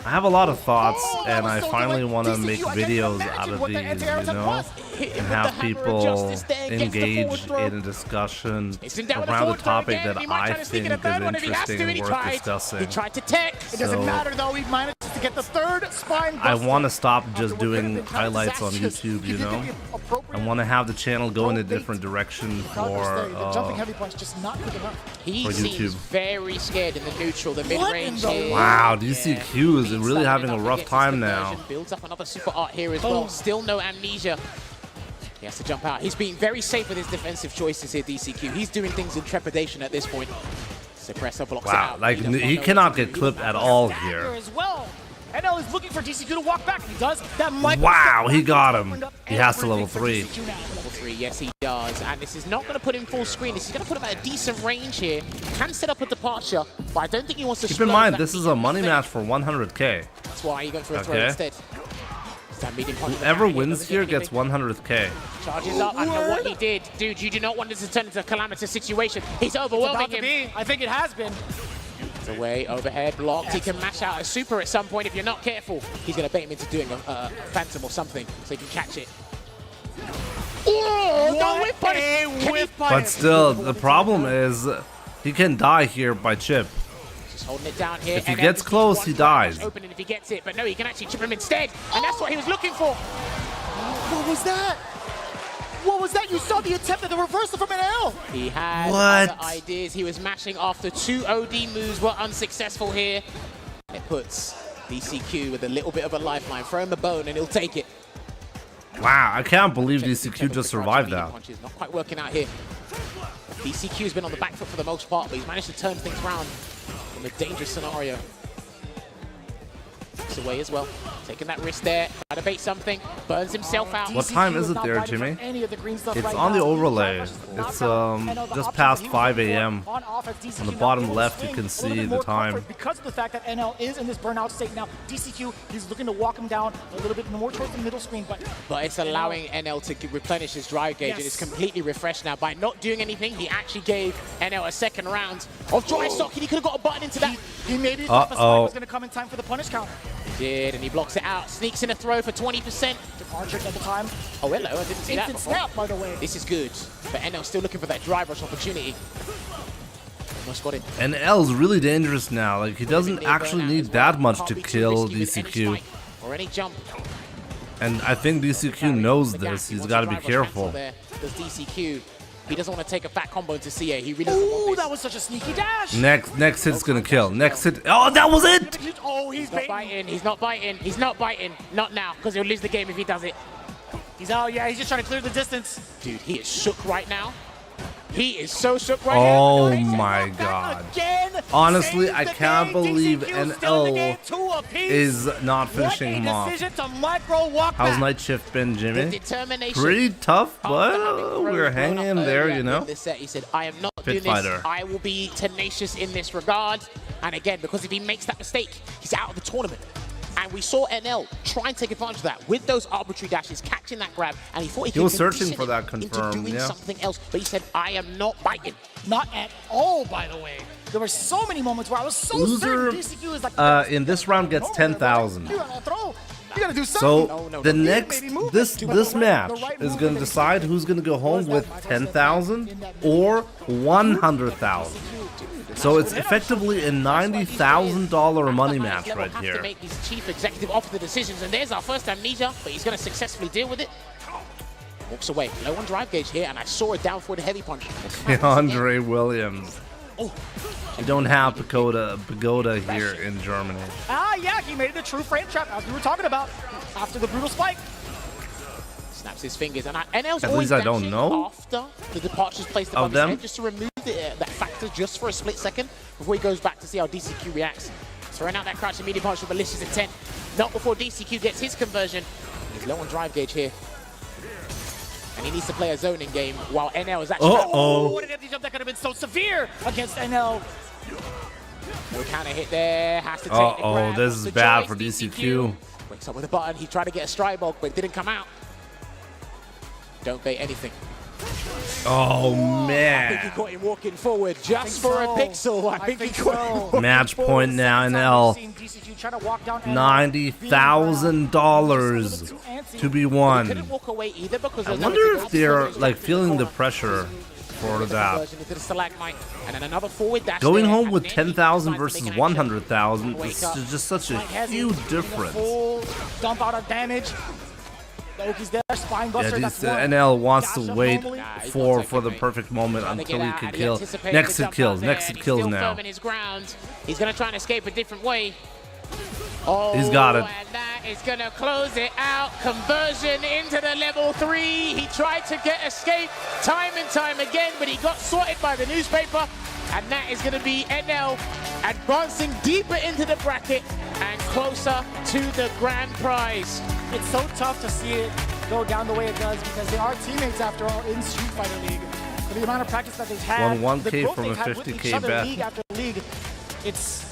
I have a lot of thoughts, and I finally want to make videos out of these, you know, and have people engage in a discussion around a topic that I think is interesting and worth discussing. He tried to tech. It doesn't So, matter though. He managed to get the third spine. I want to stop just doing highlights on YouTube, you know? I want to have the channel go in a different direction for the jumping heavy punch just not quick enough. He for seems YouTube. very scared in the neutral, the mid-range here. Wow, DCQ is really having a rough time now. Builds up another super art here as well. Still no amnesia. He has to jump out. He's being very safe with his defensive choices here, DCQ. He's doing things in trepidation at this point. Suppressor blocks it Wow, out. like He does not he know cannot what to get do. clipped at all Here here. as well. NL is looking for DCQ to walk back, and he does. That might Wow, he got him. He has to level 3. Level 3, yes he does. And this is not going to put him full screen. This is going to put him at a decent range here. Can set up a departure, but I don't think he wants to Keep in splurge mind, that this is a money match for 100k. That's why he went for a throw Okay. instead. That medium punch Whoever doesn't wins here get gets 100k. Charges up. I don't know what he did. Dude, you do not want this to turn into a calamitous situation. He's overwhelming him. I think it has been. It's away, overhead, blocked. He can mash out a super at some point if you're not careful. He's going to bait him into doing a phantom or something so he can catch it. no whip punish. But still, the problem is he can die here by chip. Just holding it down here. If he gets close, he dies. Opening if he gets it, but no, he can actually chip him instead, and that's what he was looking for. What was that? What was that? You saw the attempt at the reversal from NL. He had other ideas. He was mashing after 2 OD moves were unsuccessful here. It puts DCQ with a little bit of a lifeline. Throw him a bone and he'll take it. Wow, I can't believe DCQ just survived that. Not quite working out here. DCQ's been on the back foot for the most part, but he's managed to turn things around from a dangerous scenario. It's away as well. Taking that risk there, trying to bait something, burns himself out. What time is it there, Jimmy? It's on the overlay. It's just past 5 a.m. On the bottom left, you can see the time. Because of the fact that NL is in this burnout state now, DCQ, he's looking to walk him down a little bit more towards the middle screen. But it's allowing NL to replenish his drive gauge, and it's completely refreshed now. By not doing anything, he actually gave NL a second round of dry stock, and he could have got a button into that. He maybe thought the spike was going to come in time for the punish counter. He did, and he blocks it out. Sneaks in a throw for 20%. Departure at the time. Oh, hello, I didn't see that before. Snap, by the way. This is good, but NL still looking for that drive rush opportunity. Almost got it. And L's really dangerous now. Like, he doesn't actually need that much to kill DCQ. Or any jump. And I think DCQ knows this. He's got to be careful. Does DCQ? He doesn't want to take a fat combo into CA. He really doesn't want this. That was such a sneaky dash. Next hit's gonna kill. Next hit. Oh, that was it! Oh, he's not biting. He's not biting. He's not biting. Not now, because he'll lose the game if he does it. He's out. Yeah, he's just trying to clear the distance. Dude, he is shook right now. He is so shook right now. Oh my god. Honestly, I can't believe NL is not finishing him off. How's night shift been, Jimmy? Pretty tough, but we're hanging in there, you know. He said, I am not doing this. I will be tenacious in this regard. And again, because if he makes that mistake, he's out of the tournament. And we saw NL try and take advantage of that with those arbitrary dashes, catching that grab, and he thought he was searching for that into confirm, doing something else. But he said, I am not biting. Not at all, by the way. There were so many moments where I was so certain DCQ is like... in this round gets 10,000. You gotta do So something. the next, this match is going to decide who's going to go home with 10,000 or 100,000. So it's effectively a $90,000 money match right Have here. to make his chief executive offer the decisions, and there's our first amnesia, but he's going to successfully deal with it. Walks away, low on drive gauge here, and I saw a down forward heavy punch. Andre Williams. You don't have Pagoda here in Germany. Yeah, he made it a true frame trap, as we were talking about, after the brutal spike. Snaps his fingers, and NL's At always least I don't know after the departure's placed above his head, just to remove that factor just for a split second before he goes back to see how DCQ reacts. Throwing out that crouch and medium punch with malicious intent. Not before DCQ gets his conversion. He's low on drive gauge here. And he needs to play a zoning game while NL is actually... Oh, what an empty jump that could have been so severe against NL. No counter hit there. Has to take the grab. This is bad for DCQ. Wakes up with a button. He tried to get a stride bulk, but it didn't come out. Don't bait anything. Oh, I think he caught him walking forward just for a pixel. I think he caught him. Match point now in L. $90,000 to be won. I wonder if they're like feeling the pressure for that. Going home with 10,000 versus 100,000 is just such a huge difference. Dump out of damage. Loki's there, spine buster. NL wants to wait for the perfect moment until he can kill. Next hit kills. Next hit kills now. He's gonna try and escape a different way. He's got it. And that is gonna close it out. Conversion into the level 3. He tried to get escape time and time again, but he got swatted by the newspaper. And that is gonna be NL advancing deeper into the bracket and closer to the grand prize. It's so tough to see it go down the way it does because they are teammates after all in Street Fighter League. For the amount of practice that they've had, Won 1K the growth from a they've had with 50K each other bet. league after league, it's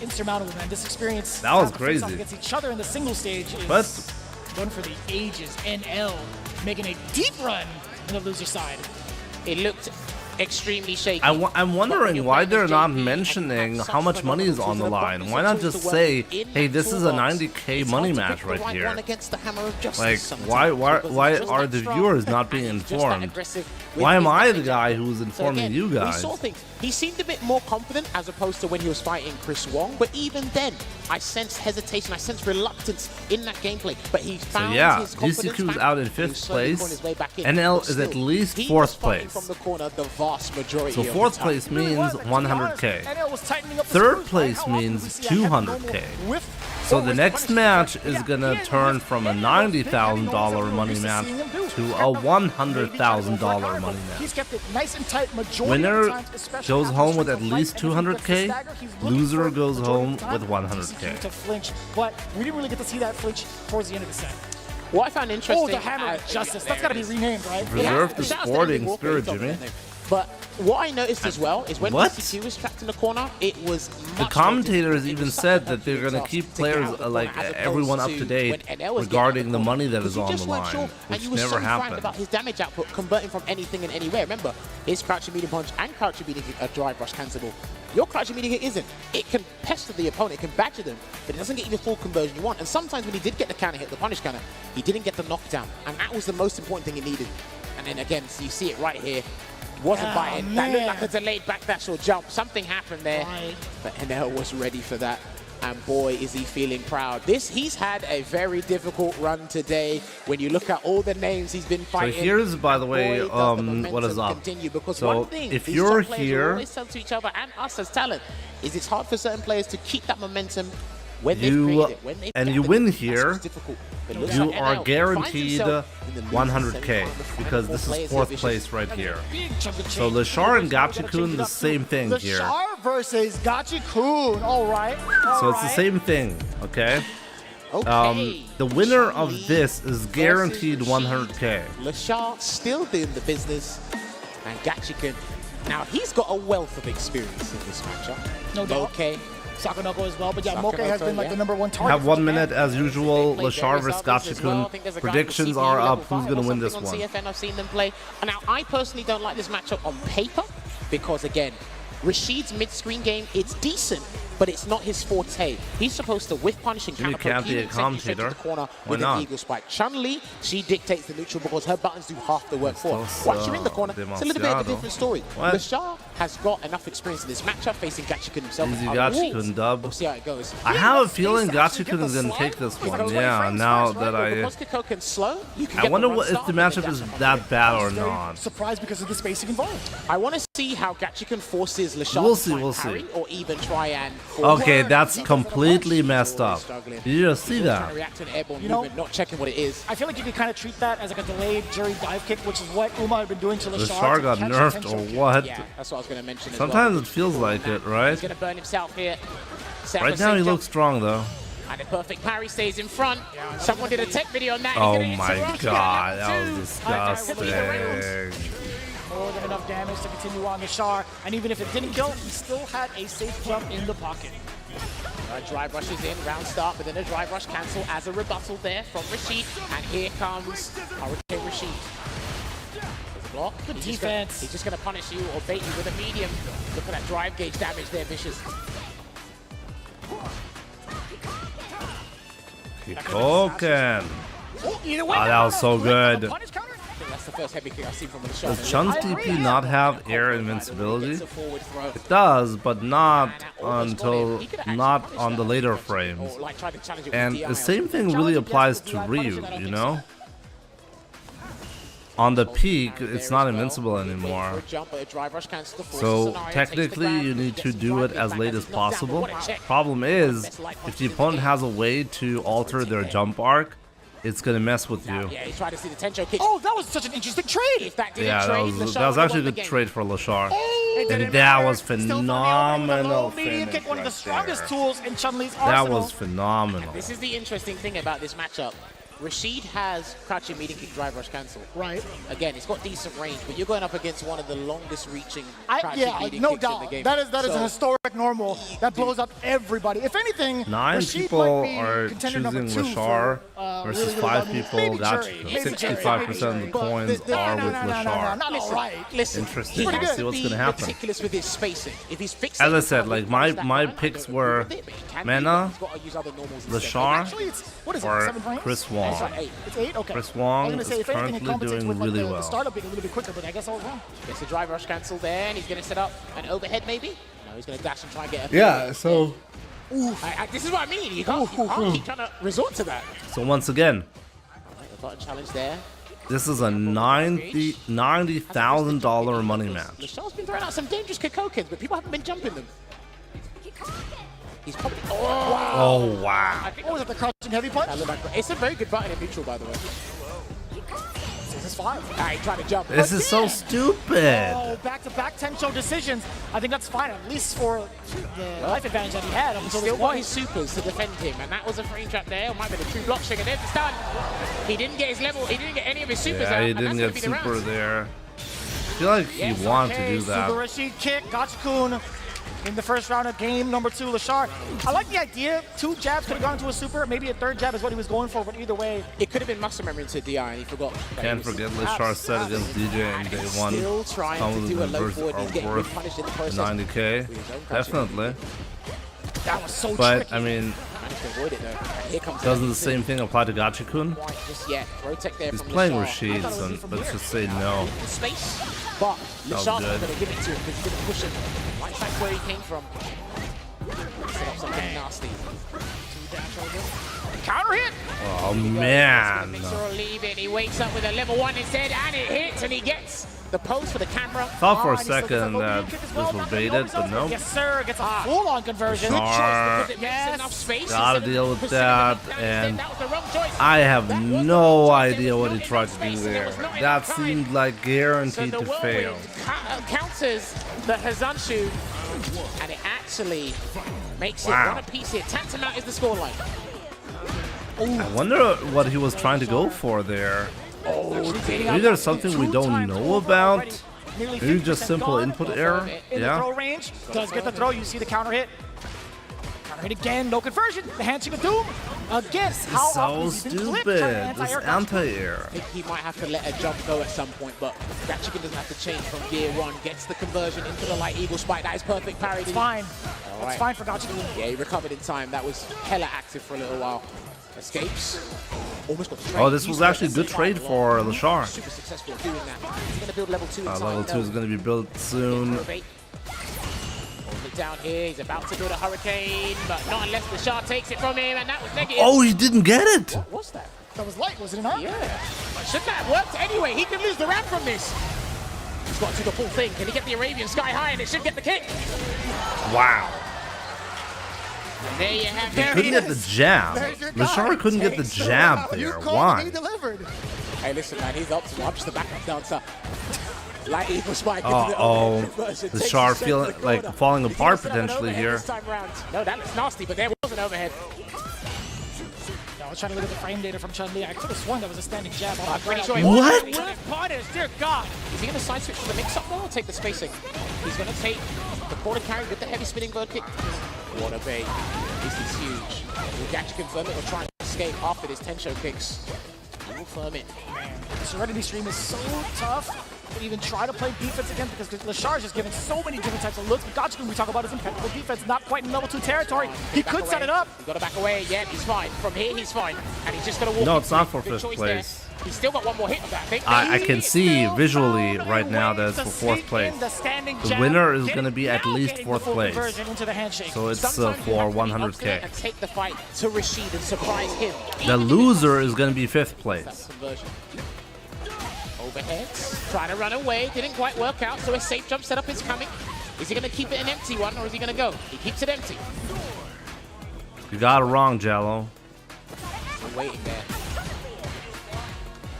insurmountable, man. This experience That was to face off crazy. against each other in the single stage is one for the ages. NL making a deep run on the loser side. It looked extremely shaky. I'm wondering why they're not mentioning how much money is on the line. Why not just say, hey, this is a 90K money match right here? Like, why are the viewers not being informed? Why am I the guy who's informing you guys? He seemed a bit more confident as opposed to when he was fighting Chris Wong, but even then, I sensed hesitation, I sensed reluctance in that gameplay. But he found his confidence GCQ's back. out in 5th place. NL is at least 4th place. From the corner the vast majority So 4th place means 100K. 3rd place means 200K. So the next match is gonna turn from a $90,000 money match to a $100,000 money match. He's kept it nice and tight majority Winner of the times, especially goes after home the with at fight, least and if he gets the 200K. stagger, he's looking Loser for goes majority home of the time. with He 100K. continued to flinch, but we didn't really get to see that flinch towards the end of the set. What I found interesting... Oh, the Hammer of Justice. That's got to be renamed, right? Reserve the sporting spirit, Jimmy. But what I noticed as well is when What? ECQ was trapped in the corner, it was The commentators even said that they're gonna keep players like everyone up to date regarding the money that is on the line, which you were so never frank happened. about his damage output converting from anything and anywhere. Remember, his crouching medium punch and crouching medium a drive rush cancelable. Your crouching medium hit isn't. It can pester the opponent, it can badger them, but it doesn't get you the full conversion you want. And sometimes when he did get the counter hit, the punish counter, he didn't get the knockdown. And that was the most important thing he needed. And then again, so you see it right here. Wasn't biting. That looked like a delayed backdash or jump. Something happened there. But NL was ready for that. And boy, is he feeling proud. He's had a very difficult run today. When you look at all the names he's been fighting. So here's, by the way, what is up. So if you're here, always tell to each other and us as talent is it's hard for certain players to keep that momentum when you win here, you are guaranteed 100K because this is 4th place right here. So Leshar and Gachikun, the same thing here. Leshar versus Gachikun. All right. So it's the same thing, okay? The winner of this is guaranteed 100K. Leshar still doing the business, and Gachikun, now he's got a wealth of experience in this matchup. No doubt. Okay. Sakanoko as well, but yeah, Moke has been like the #1 target. Have 1 minute as usual. Leshar versus Gachikun. Predictions are up. Who's gonna win this one? CFN, I've seen them play. And now I personally don't like this matchup on paper because again, Rashid's mid-screen game, it's decent, but it's not his forte. He's supposed to whiff punish and counter can't be a commentator. corner Why with not? an eagle spike. Chun-Li, she dictates the neutral because her buttons do half the work for her. Once you're in the corner, it's a little bit of a different story. What? Leshar has got enough experience in this matchup facing Gachikun himself. Easy Gachikun dub. We'll see how it goes. I have a feeling Gachikun is gonna take this one. Yeah, now that I wonder if the matchup is that bad or not. Surprised because of the spacing involved. I want to see how Gachikun forces Leshar We'll see. parry or even try and Okay, that's completely messed up. Did you just see that? You know, not checking what it is. I feel like you could kind of treat that as like a delayed jury dive kick, which is what Uma had been doing to Leshar. Leshar got nerfed or what? Yeah, that's what I was going to mention. Sometimes it feels like it, right? He's going to burn himself here. Right now he looks strong though. And the perfect parry stays in front. Someone did a tech video on that. Oh my god, that was disgusting. More than enough damage to continue on Leshar, and even if it didn't kill, he still had a safe jump in the pocket. Drive rush is in, round start, but then a drive rush cancel as a rebuttal there from Rashid. And here comes Hurricane Rashid. There's a block. Good defense. He's just going to punish you or bait you with a medium. Look at that drive gauge damage there, Vicious. Kikoken. Oh, that was so good. That's the first heavy kick I've seen from Leshar. Does Chun's DP not have air invincibility? It does, but not on the later frames. And the same thing really applies to Ryu, you know? On the peak, it's not invincible anymore. So technically, you need to do it as late as possible. Problem is, if the opponent has a way to alter their jump arc, it's gonna mess with you. Yeah, he tried to see the Tencho kick. Oh, that was such an interesting trade. If that didn't Yeah, trade, that was actually a good trade for Leshar. And that was phenomenal Medium kick, one of the strongest tools in Chun-Li's That arsenal. was phenomenal. This is the interesting thing about this matchup. Rashid has crouching medium kick drive rush cancel. Right. Again, it's got decent range, but you're going up against one of the longest reaching crouching Yeah, medium no kicks in the doubt. game. That is So, a historic normal that blows up everybody. If anything, 9 Rashid people might be are contender choosing number 2 Leshar for, versus really 5 valuable. people. Maybe Gachikun. Jury, maybe 65% of the But coins this- are no, with no, no, Leshar. not all right. Listen, Interesting. he We'll has see what's be going to happen. meticulous with his spacing. If he's fixing As I said, like my picks were Mena, Leshar, Actually, it's, what is it, or 7 frames? Chris Wong. It's 8. It's 8? Okay. Chris I Wong was gonna say, is if anything, it currently compensates doing with, like, really the well. startup being a little bit quicker, but I guess I was wrong. Gets the drive rush cancel there, and he's going to set up an overhead maybe. No, he's going to dash and try and get a Yeah, so this is what I mean. You can't keep trying to resort to that. so once again, The button challenge there. this is a $90,000 money match. Leshar's been throwing out some dangerous Kokokins, but people haven't been jumping them. He's probably. Oh wow! I think what was it, the crouching heavy punch? It's a very good button in neutral, by the way. This is fine. He tried to jump. This is so stupid. Oh, back-to-back Tencho decisions. I think that's fine, at least for the life advantage that he had up He until still this got point. his supers to defend him, and that was a frame trap there. It might have been a true block trigger there. It's done. He didn't get his level. He didn't get any of his supers out. Yeah, he and didn't that's get gonna be the super round. there. I feel like he wanted to do Super that. Rashid kick, Gachikun in the first round of game number 2, Leshar. I like the idea. 2 jabs could have gone to a super. Maybe a 3rd jab is what he was going for, but either way. It could have been muscle memory into DI, and he forgot. Can't forget Leshar set against DJ in day 1. Still trying Some to of do a them low are forward. He's getting worth punished in the process. 90k. Definitely. That was so But tricky. I mean, Managed to avoid it though. And here comes doesn't the same thing apply to Gachikun? just yet. Protect there He's from playing Leshar. Rashid, so let's just say no. Space, but That was Leshar's not good. going to give it to him because he didn't push him right back where he came from. Set up something nasty. Counter hit! Oh man. Makes her leave it. He wakes up with a level 1 instead, and it hits, and he gets the pose for the camera. Thought for a second that this was baited, but nope. Yes, sir. Gets a full-on conversion. Leshar Enough space. gotta deal with that, and I have no idea what he tried to do there. That seemed like guaranteed to fail. Counters the Hazanshu, and it actually makes it Wow. one apiece here. Tantamount is the scoreline. I wonder what he was trying to go for there. Maybe there's something we don't know about. Maybe just simple input error. In the throw Yeah. range. Does get the throw. You see the counter hit. Counter hit again. No conversion. The handshake of doom. Again. How So often has he been clipped stupid. trying to This anti-air anti-air. I think he might have to let a jump go at some point, but that chicken doesn't have to change from gear 1. Gets the conversion into the light eagle spike. That is perfect parry. It's fine. All It's fine for Gachikun. Yeah, he recovered in time. That was hella active for a little while. Escapes. Almost got the trade. Oh, this was actually a good trade for Leshar. Super successful at doing that. He's going to build level 2 in time. Level 2 is going to be built soon. Hold it down here. He's about to build a hurricane, but not unless Leshar takes it from him, and that was negative. Oh, he didn't get it. What was that? That was light, was it not? Yeah. But shouldn't that have worked anyway? He could lose the round from this. He's got to do the full thing. Can he get the Arabian sky high, and it should get the kick? Wow. And there you have He it. couldn't get the jab. Leshar couldn't get the jab there. Why? Delivered. Hey, listen, man, he's up to I'm just the backup dancer. Light eagle spike. Oh, Leshar feeling like falling apart potentially here. No, that looks nasty, but there was an overhead. I was trying to look at the frame data from Chun-Li. I could have sworn that was a standing jab. On Pretty sure he What? was. Punish, dear God. Is he going to side switch to the mix-up though, or take the spacing? He's going to take the quarter carry with the heavy spinning bird kick. What a bait. This is huge. Will Gachikun firm it or try and escape after this Tensho kicks? He will firm it. The Serenity Stream is so tough to even try to play defense again because Leshar is just giving so many different types of looks. But Gachikun, we talk about his impeccable defense, not quite in level 2 territory. He could set it up. He's got to back away. Yeah, he's fine. From here, he's fine. And he's just going to walk No, into it's not it. for Good 5th choice place. there. He's still got one more hit of that, I think. I can see visually right now that it's for 4th place. The winner is going to be at least 4th place. So it's for 100k. And take the fight to Rashid and surprise him. The loser is going to be 5th place. Conversion. Overheads. Trying to run away. Didn't quite work out, so a safe jump setup is coming. Is he going to keep it an empty one, or is he going to go? He keeps it empty. You got it wrong, Jello. We're waiting there.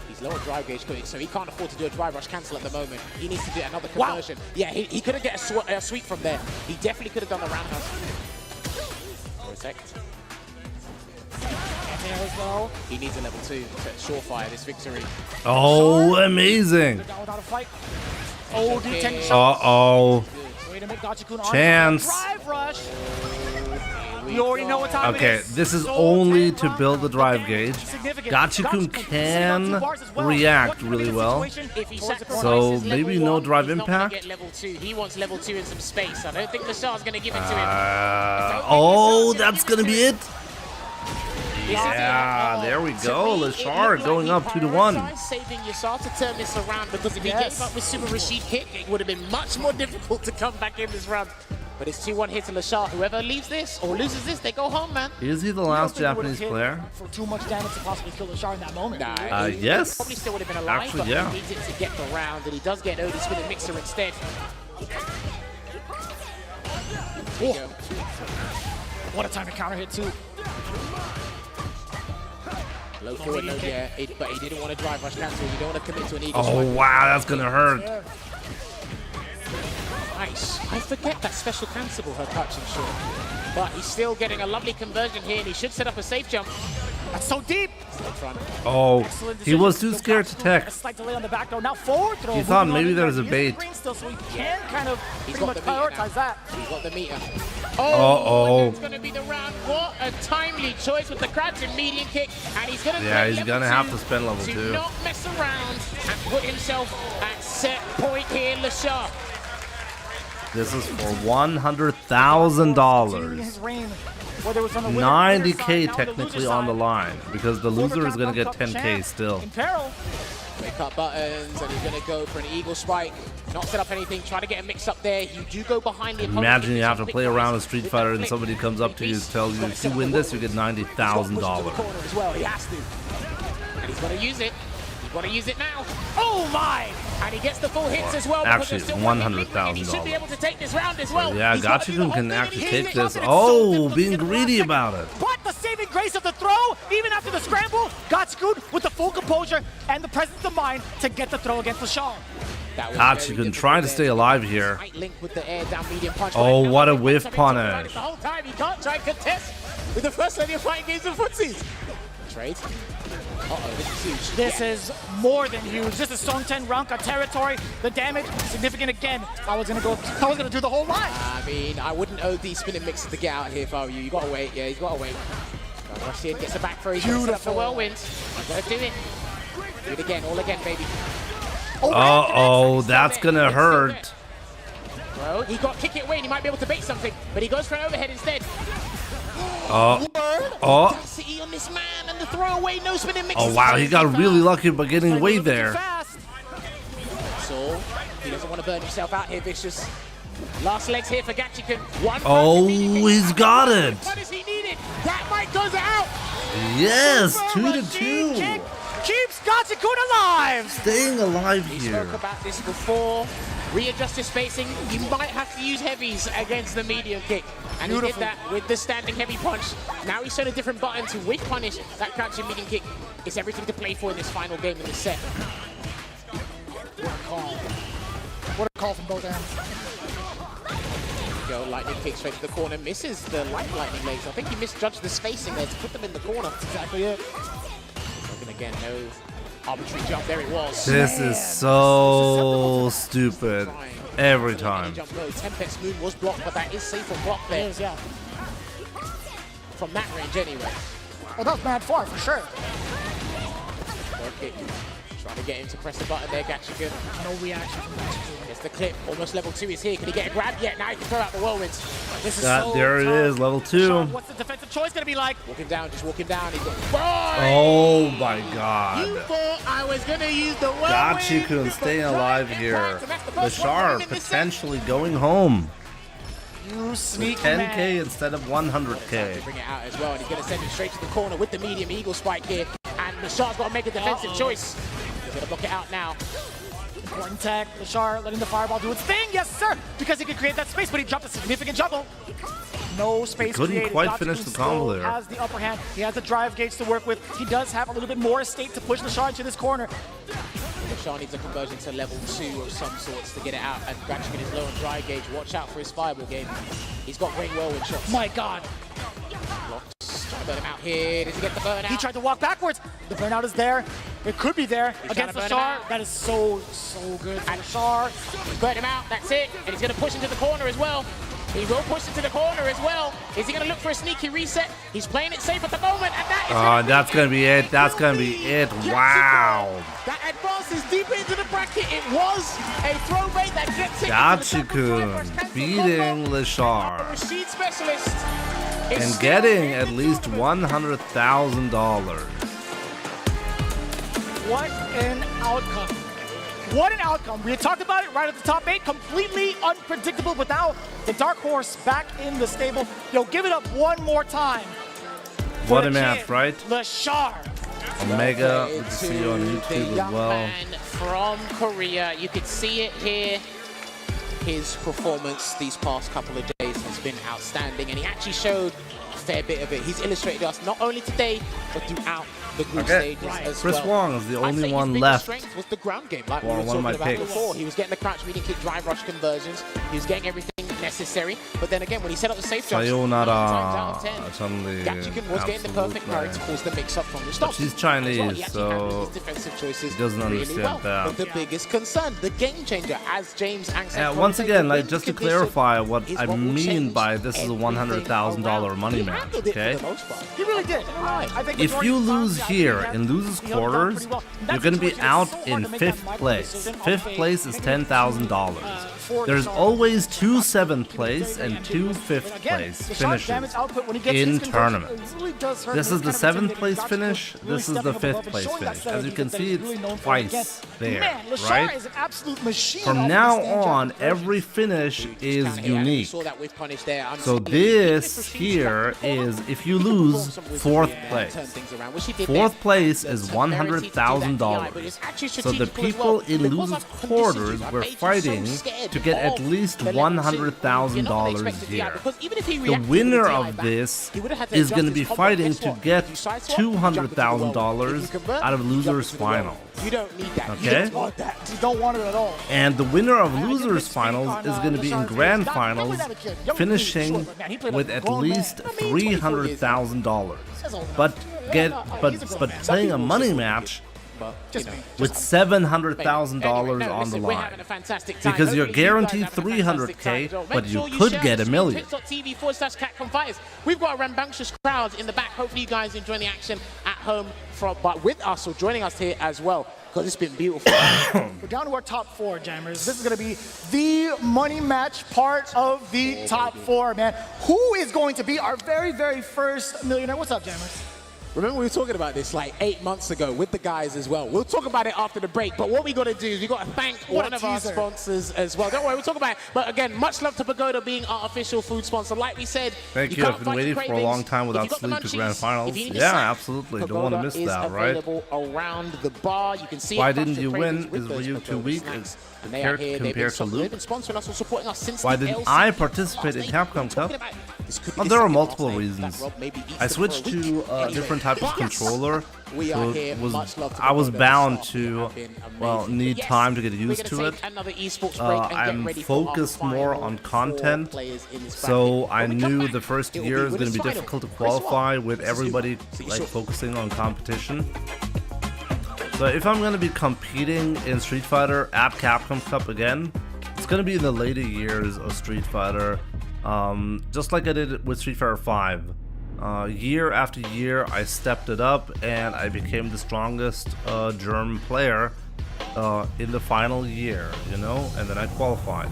He's lower drive gauge quick, so he can't afford to do a drive rush cancel at the moment. He needs to do another conversion. Yeah, he couldn't get a sweep from there. He definitely could have done the roundhouse. Protect. As well. He needs a level 2 to surefire this victory. Oh, amazing. Oh, detention. Uh-oh. Way to make Gachikun Chance. Drive rush. You already know what time it Okay, is. this is only to build the drive gauge. Gachikun can react really well. So maybe no drive impact. Level 2. He wants level 2 in some space. I don't think Leshar's going to give it to him. Oh, that's going to be it. Yeah, there we go. Leshar going up 2-1. Saving Yashar to turn this around, because if he gave up with Super Rashid kick, it would have been much more difficult to come back in this run. But it's 2-1 here to Leshar. Whoever leaves this or loses this, they go home, man. Is he the last Japanese player? For too much damage to possibly kill Leshar in that moment. Nah, yes. Probably still would have been alive, Actually, but yeah. he needs it to get the round, and he does get Odie spinning mixer instead. What a time to counter hit too. Low forward, no, yeah, but he didn't want to drive rush cancel. You don't want to commit to an eagle Oh, strike. wow, that's going to hurt. Nice. I forget that special cancelable her touching short. But he's still getting a lovely conversion here, and he should set up a safe jump. That's so deep. Oh, he was too scared to tech. A slight delay on the back throw. Now forward throw. He thought maybe there was a He's bait. green still, so he can kind of pretty much prioritize that. He's got the meter. Uh-oh. It's going to be the round. What a timely choice with the crouching median kick. And he's going to Yeah, he's going to have to spend level 2. Do not mess around and put himself at set point here, Leshar. This is for $100,000. His reign, whether it was on the winner 90K side, technically on the line, because the loser is going to get 10K still. in peril. Wake up buttons, and he's going to go for an eagle spike. Not set up anything, try to get a mix up there. You do go behind the opponent. Imagine you have to play around with Street Fighter and somebody comes up to you and tells you, if you win this, you get $90,000. As well, he has to. And he's going to use it. He's going to use it now. Oh my! And he gets the full hits as well. Actually, $100,000. He should be able to take this round as well. Yeah, Gachikun can actually take this. Oh, being greedy about it. But the saving grace of the throw, even after the scramble, Gachikun with the full composure and the presence of mind to get the throw against Leshar. Gachikun trying to stay alive here. Link with the air down medium punch. Oh, what a whiff punish. The whole time he can't try and contest with the first lady of fighting games and footsies. Trade. Uh-oh, this is huge. This is more than huge. This is Song 10 Ranka territory. The damage, significant again. I was gonna do the whole line. I mean, I wouldn't OD spinning mixer to get out here if I were you. You gotta wait, yeah, he's gotta wait. Rush in, gets the back throw, he's gonna set up the whirlwind. He's gotta do it. Do it again, all again, baby. Uh-oh, that's gonna hurt. Bro, he got kick it away and he might be able to bait something, but he goes for an overhead instead. Oh, Audacity on this man, and the throwaway no spinning mix. oh wow, he got really lucky by getting away there. So he doesn't want to burn himself out here, Vicious. Last legs here for Gachikun. Oh, he's got it. What does he need it? That might goes out. Yes, 2-2. Keeps Gachikun alive. Staying alive We here. spoke about this before. Readjust his spacing. You might have to use heavies against the medium kick. And he did that with the standing heavy punch. Now he's shown a different button to weak punish that crouching medium kick. It's everything to play for in this final game in this set. What a call. What a call from both ends. Go, lightning kick straight to the corner. Misses the light lightning legs. I think he misjudged the spacing there to put them in the corner. That's exactly it. Looking again, no arbitrary jump. There it was. This is so stupid. Every time. Jump low. Tempest Moon was blocked, but that is safe for block there. It is, yeah. From that range anyway. Oh, that was mad far, for sure. Okay. Trying to get him to press the button there, Gachikun. No reaction from Gachikun. Gets the clip. Almost level 2 is here. Can he get a grab yet? Now he can throw out the whirlwind. This is so There it tough. is, level 2. What's the defensive choice gonna be like? Walking down, just walking down. He's got... Oh my god. You thought I was gonna use the whirlwind. Gachikun staying alive here. Leshar potentially going home. You sneaky 10K man. instead of 100K. Bring it out as well, and he's gonna send it straight to the corner with the medium eagle spike here. And Leshar's got to make a defensive choice. He's gonna block it out now. Important tech. Leshar letting the fireball do its thing. Yes, sir. Because he could create that space, but he dropped a significant juggle. No space Couldn't created. quite Gachikun finish the still combo there. has the upper hand. He has the drive gauge to work with. He does have a little bit more estate to push Leshar into this corner. Leshar needs a conversion to level 2 of some sorts to get it out. And Gachikun is low on dry gauge. Watch out for his fireball game. He's got great whirlwind shots. My God. Blocks. Trying to burn him out here. Does he get the burnout? He tried to walk backwards. The burnout is there. It could be there against Leshar. That is so good for Leshar. Burn him out. That's it. And he's going to push into the corner as well. He will push into the corner as well. Is he going to look for a sneaky reset? He's playing it safe at the moment, and that is that's gonna be it. That's gonna be it. Wow. That advances deeper into the bracket. It was a throw bait that gets it. Gachikun beating Leshar Rashid specialist and getting at least $100,000. What an outcome. What an outcome. We had talked about it right at the top 8. Completely unpredictable, but now the dark horse back in the stable. Yo, give it up one more time. What a match, right? Leshar. Omega, good to see you on YouTube as well. Man from Korea. You could see it here. His performance these past couple of days has been outstanding, and he actually showed a fair bit of it. He's illustrated us not only today, but throughout the group stages as Chris well. Wong is the only one his left. Strength was the ground game, like Well, we were one of my talking about picks. before. He was getting the crouch medium kick drive rush conversions. He was getting everything necessary. But then again, when he set up the safe jumps, 9 times out of 10, Suddenly, Gachikun was getting the perfect parry to cause the mix-up from the stop. She's Chinese, He actually so handled his defensive choices he doesn't really understand well. that. But the biggest concern, the game changer, as James Ang Once again, like just to clarify what I mean by this is a $100,000 money match, okay? He really did. I think If you lose here in losers quarters, you're going to be out in 5th place. 5th place is $10,000. There's always 2 7th place and 2 5th place finishes in tournaments. This is the 7th place finish. This is the 5th place finish. As you can see, it's twice there, right? Is an absolute machine. From now on, every finish is unique. So this here is if you lose 4th place. 4th place is $100,000. So the people in losers quarters were fighting to get at least $100,000 here. The winner of this is going to be fighting to get $200,000 out of losers finals. You don't need that. Okay? You don't want that. You don't want it at all. And the winner of losers finals is going to be in grand finals, finishing with at least $300,000. But playing a money match with $700,000 on the line, because you're guaranteed $300K, but you could get $1 million. Twitch.tv/Capcom Fighters. We've got a rambunctious crowd in the back. Hopefully you guys enjoying the action at home, but with us or joining us here as well, because it's been beautiful. We're down to our top 4, Jammers. This is going to be the money match part of the top 4, man. Who is going to be our very, very first millionaire? What's up, Jammers? Remember we were talking about this like 8 months ago with the guys as well. We'll talk about it after the break, but what we got to do is we got to thank one of our sponsors as well. Don't worry, we'll talk about it. But again, much love to Pagoda being our official food sponsor. Like we said, Thank you. I've been waiting for a long time without sleep to grand finals. Yeah, absolutely. Don't want to miss that, right? Around the bar. You can see Why didn't you win? Is were you too weak? Compared to Luke? Why didn't I participate in Capcom Cup? Well, there are multiple reasons. I switched to a different type of controller, so I was bound to, well, need time to get used to it. I'm focused more on content, so I knew the first year is going to be difficult to qualify with everybody like focusing on competition. So if I'm going to be competing in Street Fighter at Capcom Cup again, it's going to be in the later years of Street Fighter, just like I did with Street Fighter 5. Year after year, I stepped it up and I became the strongest German player in the final year, you know, and then I qualified.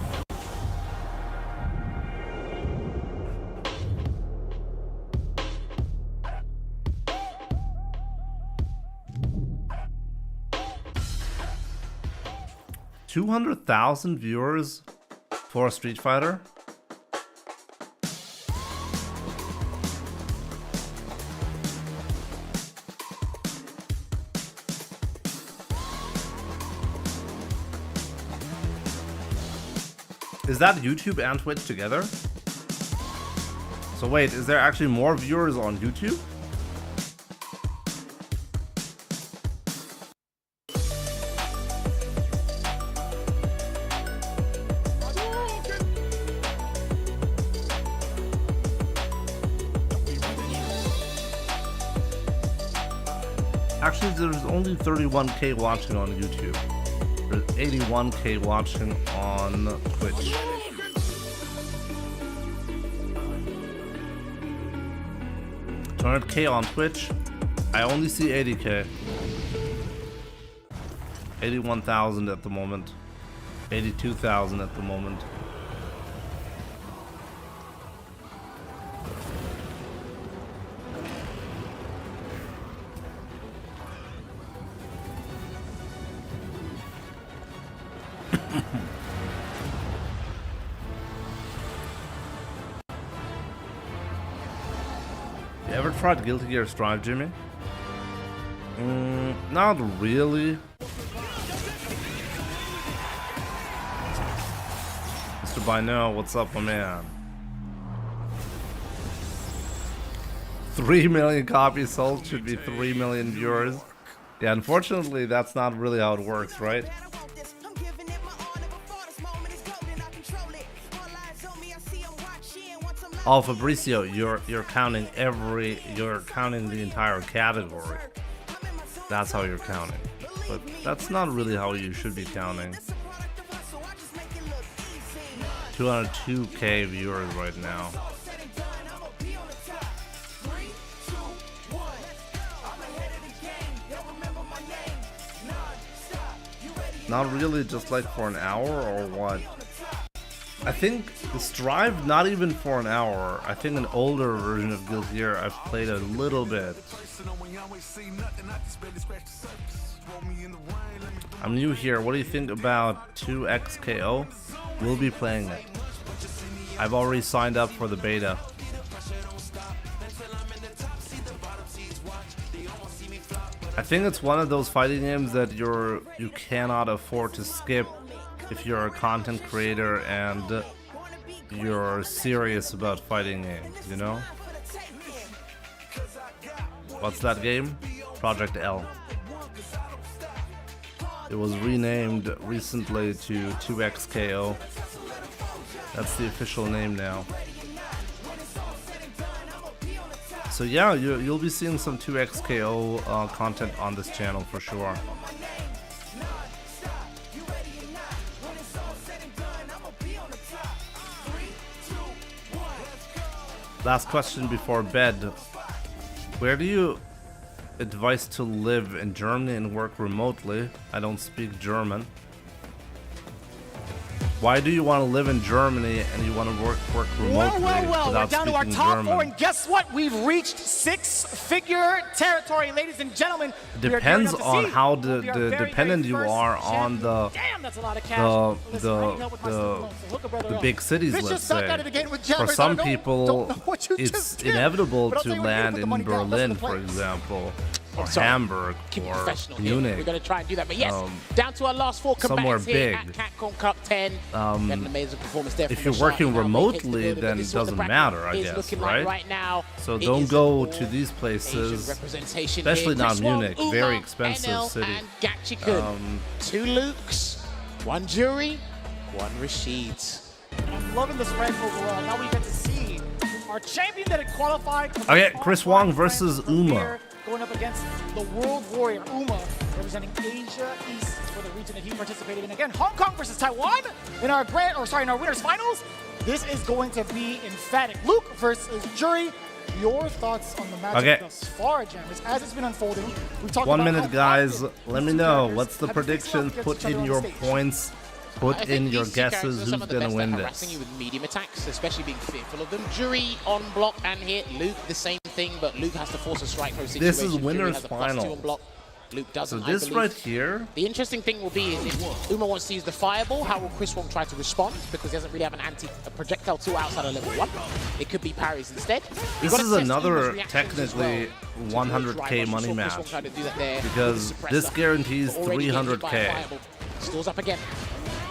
$200,000 viewers for Street Fighter? Is that YouTube and Twitch together? So wait, is there actually more viewers on YouTube? Actually, there's only 31K watching on YouTube. There's 81K watching on Twitch. $200K on Twitch. I only see 80K. 81,000 at the moment. 82,000 at the moment. You ever tried Guilty Gear Strive, Jimmy? Not really. Mr. Bino, what's up, my man? 3 million copies sold should be 3 million viewers. Yeah, unfortunately, that's not really how it works, right? Oh, Fabricio, you're counting the entire category. That's how you're counting. But that's not really how you should be counting. 202K viewers right now. Not really, just like for an hour or what? I think the Strive, not even for an hour. I think an older version of Guilty Gear I've played a little bit. I'm new here. What do you think about 2XKO? We'll be playing it. I've already signed up for the beta. I think it's one of those fighting games that you cannot afford to skip if you're a content creator and you're serious about fighting games, you know? What's that game? Project L. It was renamed recently to 2XKO. That's the official name now. So yeah, you'll be seeing some 2XKO content on this channel for sure. Last question before bed. Where do you advise to live in Germany and work remotely? I don't speak German. Why do you want to live in Germany and you want to work remotely Well, we're down to our top German? four, and guess what? We've reached six-figure territory, ladies and gentlemen. It depends on how dependent you are on the big cities, let's say. For some people, it's inevitable to land in Berlin, for example, or Hamburg, or Munich. We're going to try and do that, but yes, down to our last four combatants here at Capcom Cup 10. Had an amazing performance there. If you're working remotely, then it doesn't matter, I guess, right? So don't go to these places, especially not Munich, very expensive city. Gachikun. 2 Lukes, 1 Jury, 1 Rashid. I'm loving this rank overall. Now we get to see our champion that had qualified. Okay, Chris Wong versus Uma. Going up against the World Warrior, Uma, representing Asia East for the region that he participated in. Again, Hong Kong versus Taiwan in our in our winners finals. This is going to be emphatic. Luke versus Jury. Your thoughts on the matchup thus far, Jammers, as it's been unfolding? We've talked 1 about minute, guys. Let me know. What's the predictions? Put in your points. Put in your guesses. Who's gonna win this? Harassing you with medium attacks, especially being fearful of them. Jury on block and hit. Luke the same thing, but Luke has to force a strike throw situation. This is winners final. Luke doesn't. So this right here. The interesting thing will be is if Uma wants to use the fireball, how will Chris Wong try to respond? Because he doesn't really have a projectile tool outside of level 1. It could be parries instead. This is another technically 100K money match because this guarantees 300K. Stores up again.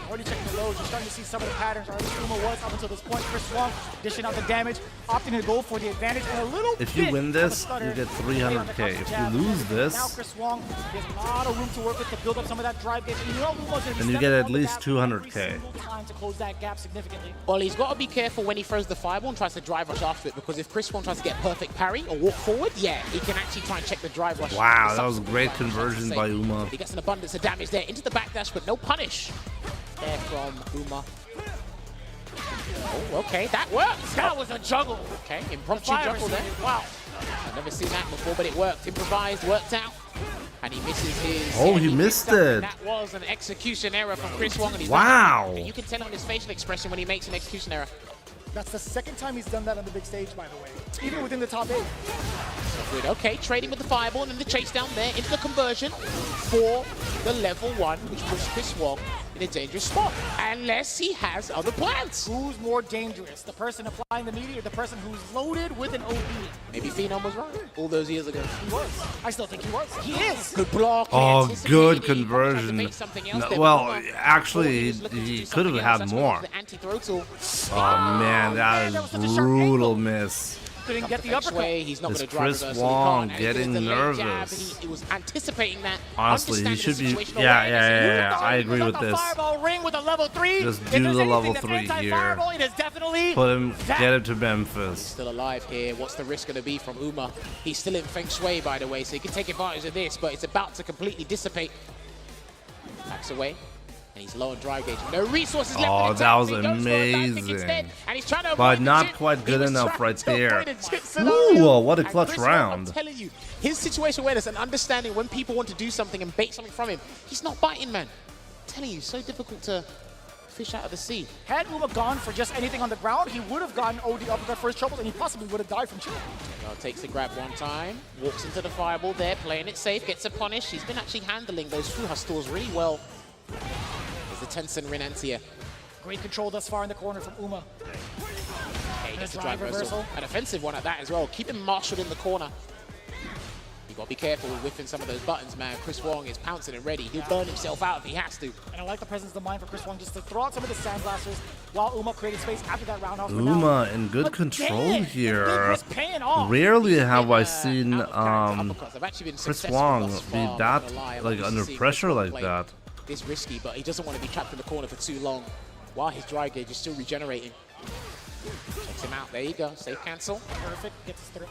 Already checking the lows. You're starting to see some of the patterns. Or at least Uma was up until this point. Chris Wong dishing out the damage, opting to go for the advantage, and a little If you win this, you get 300k. If you lose now this, Chris Wong has a lot of room to work with to build up some of that drive gauge. And you know Uma's gonna be then you get at least 200k. time to close that gap significantly. Well, he's got to be careful when he throws the fireball and tries to drive rush after it, because if Chris Wong tries to get perfect parry or walk forward, yeah, he can actually try and check the drive rush. Wow, that was a great conversion by Uma. He gets an abundance of damage there into the backdash, but no punish there from Uma. Oh, okay, that works. That was a juggle. Okay, impromptu juggle there. Wow. I've never seen that before, but it worked. Improvised, worked out. And he misses his... Oh, he missed it. That was an execution error from Chris Wong. And he's wow. And you can tell on his facial expression when he makes an execution error. That's the second time he's done that on the big stage, by the way. Even within the top 8. Good. Okay, trading with the fireball and then the chase down there into the conversion for the level 1, which puts Chris Wong in a dangerous spot. Unless he has other plans. Who's more dangerous? The person applying the meteor or the person who's loaded with an OD? Maybe Phenom was right all those years ago. He was. I still think he was. He is. Good block. Oh, good conversion. No, well, actually, he could have had more. Oh, man, that is brutal miss. Couldn't get the uppercut. He's not It's going to drive Chris reversal. Wong He can't. getting He nervous. was anticipating that. Honestly, he should be. Yeah. I agree with this. Fireball ring with a level 3. Just do the level 3 here. It is definitely Put him, get him to Memphis. Still alive here. What's the risk going to be from Uma? He's still in Feng Shui, by the way, so he can take advantage of this, but it's about to completely dissipate. Backs away. And he's low on drive gauge. No resources left. Oh, that was amazing. But not quite good enough right there. Ooh, what a clutch round. I'm telling you, his situation awareness and understanding when people want to do something and bait something from him, he's not biting, man. I'm telling you, so difficult to fish out of the sea. Had Uma gone for just anything on the ground, he would have gotten OD uppercut for his troubles, and he possibly would have died from chill. Takes the grab one time, walks into the fireball there, playing it safe, gets a punish. He's been actually handling those Fuha stores really well. There's the Tencent Rinantia. Great control thus far in the corner from Uma. Okay, he gets a drive reversal. An offensive one at that as well. Keep him marshaled in the corner. You got to be careful with whiffing some of those buttons, man. Chris Wong is pouncing and ready. He'll burn himself out if he has to. And I like the presence of mind for Chris Wong just to throw out some of the sandblasters while Uma created space after that roundhouse. Uma in good control here. Paying off. Rarely have I seen Chris Wong be that like under pressure like that. It's risky, but he doesn't want to be trapped in the corner for too long while his drive gauge is still regenerating. Checks him out. There you go. Safe cancel. Perfect. Gets us through.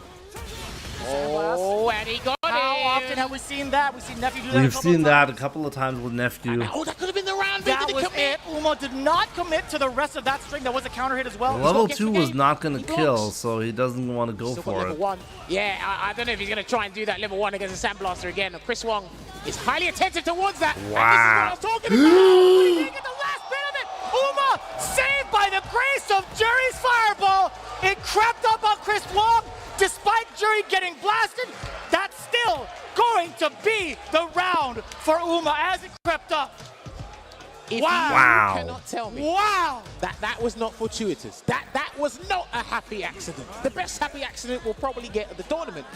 Oh, and he got it. How often have we seen that? We've seen Nephew do that. We've seen that a couple of times with Nephew. Oh, that could have been the round. That was it. Uma did not commit to the rest of that string. That was a counter hit as well. Level 2 was not going to kill, so he doesn't want to go for it. Level 1. Yeah, I don't know if he's going to try and do that level 1 against a Sandblaster again. Chris Wong is highly attentive towards that. Wow. And this is what I was talking about. He didn't get the last bit of it. Uma saved by the grace of Jury's fireball. It crept up on Chris Wong. Despite Jury getting blasted, that's still going to be the round for Uma as it crept up. If wow. You cannot tell me that was not fortuitous. That was not a happy accident. The best happy accident we'll probably get at the tournament.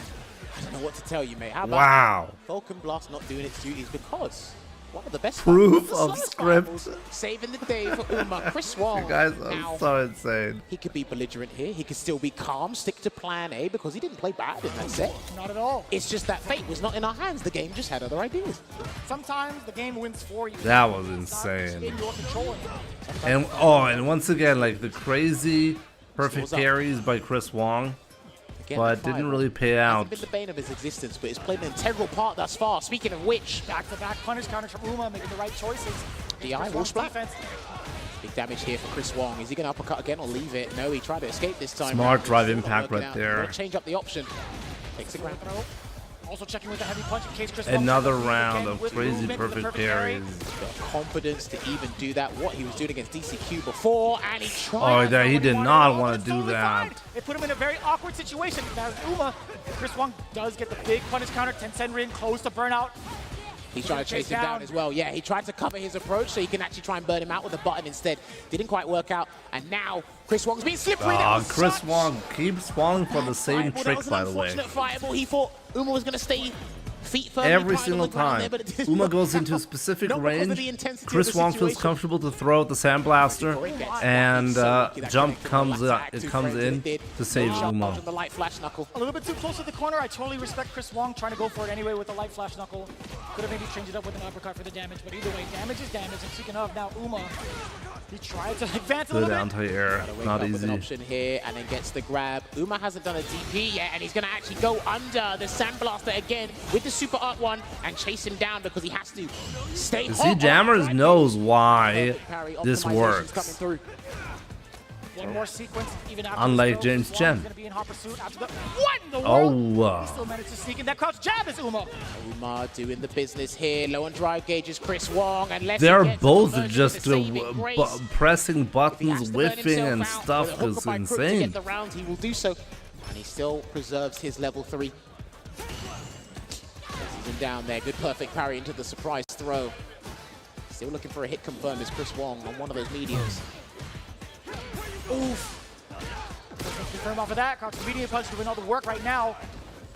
I don't know what to tell you, mate. How about Falcon Blast not doing its duties because one of the best proof of script. Saving the day for Uma. Chris Wong. You guys are so insane. He could be belligerent here. He could still be calm, stick to plan A because he didn't play bad in that set. Not at all. It's just that fate was not in our hands. The game just had other ideas. Sometimes the game wins for you. That was insane. In your control. And once again, like the crazy perfect parries by Chris Wong. But didn't really pay out. It's been the bane of his existence, but it's played an integral part thus far. Speaking of which, back-to-back punish counters from Uma, making the right choices. DI, wall splat. Big damage here for Chris Wong. Is he going to uppercut again or leave it? No, he tried to escape this time. Smart drive impact right there. Change up the option. Takes a ground throw. Also checking with the heavy punch in case Chris Wong another round of crazy perfect parries. Got confidence to even do that. What he was doing against DCQ before, and he tried. Oh, he did not want to do that. It put him in a very awkward situation. Now Uma, Chris Wong does get the big punish counter. Tencent Rin close to burnout. He's trying to chase him down as well. Yeah, he tried to cover his approach so he can actually try and burn him out with a button instead. Didn't quite work out. And now Chris Wong's being slippery. Chris Wong keeps falling for the same trick, by the way. Unfortunate fireball. He thought Uma was going to stay every single time. Uma goes into a specific range, Chris Wong feels comfortable to throw out the Sandblaster, and jump comes in to save Uma. A little bit too close to the corner. I totally respect Chris Wong trying to go for it anyway with the light flash knuckle. Could have maybe changed it up with an uppercut for the damage, but either way, damage is damage. And speaking of, now Uma, he tried to advance a little bit. Anti-air, not easy. With an option here, and then gets the grab. Uma hasn't done a DP yet, and he's going to actually go under the Sandblaster again with the Super Art one and chase him down because he has to stay hot. See, Jammers knows why this works. One more sequence, even after Unlike James Chen. He still managed to sneak in that crouch jab is Uma. Uma doing the business here. Low on drive gauges, Chris Wong. And they're both just pressing buttons, whiffing and stuff is insane. The round, he will do so, and he still preserves his level 3. He's him down there. Good perfect parry into the surprise throw. Still looking for a hit confirm is Chris Wong on one of those mediums. Oof. Confirm off of that. Crouch medium punch doing all the work right now.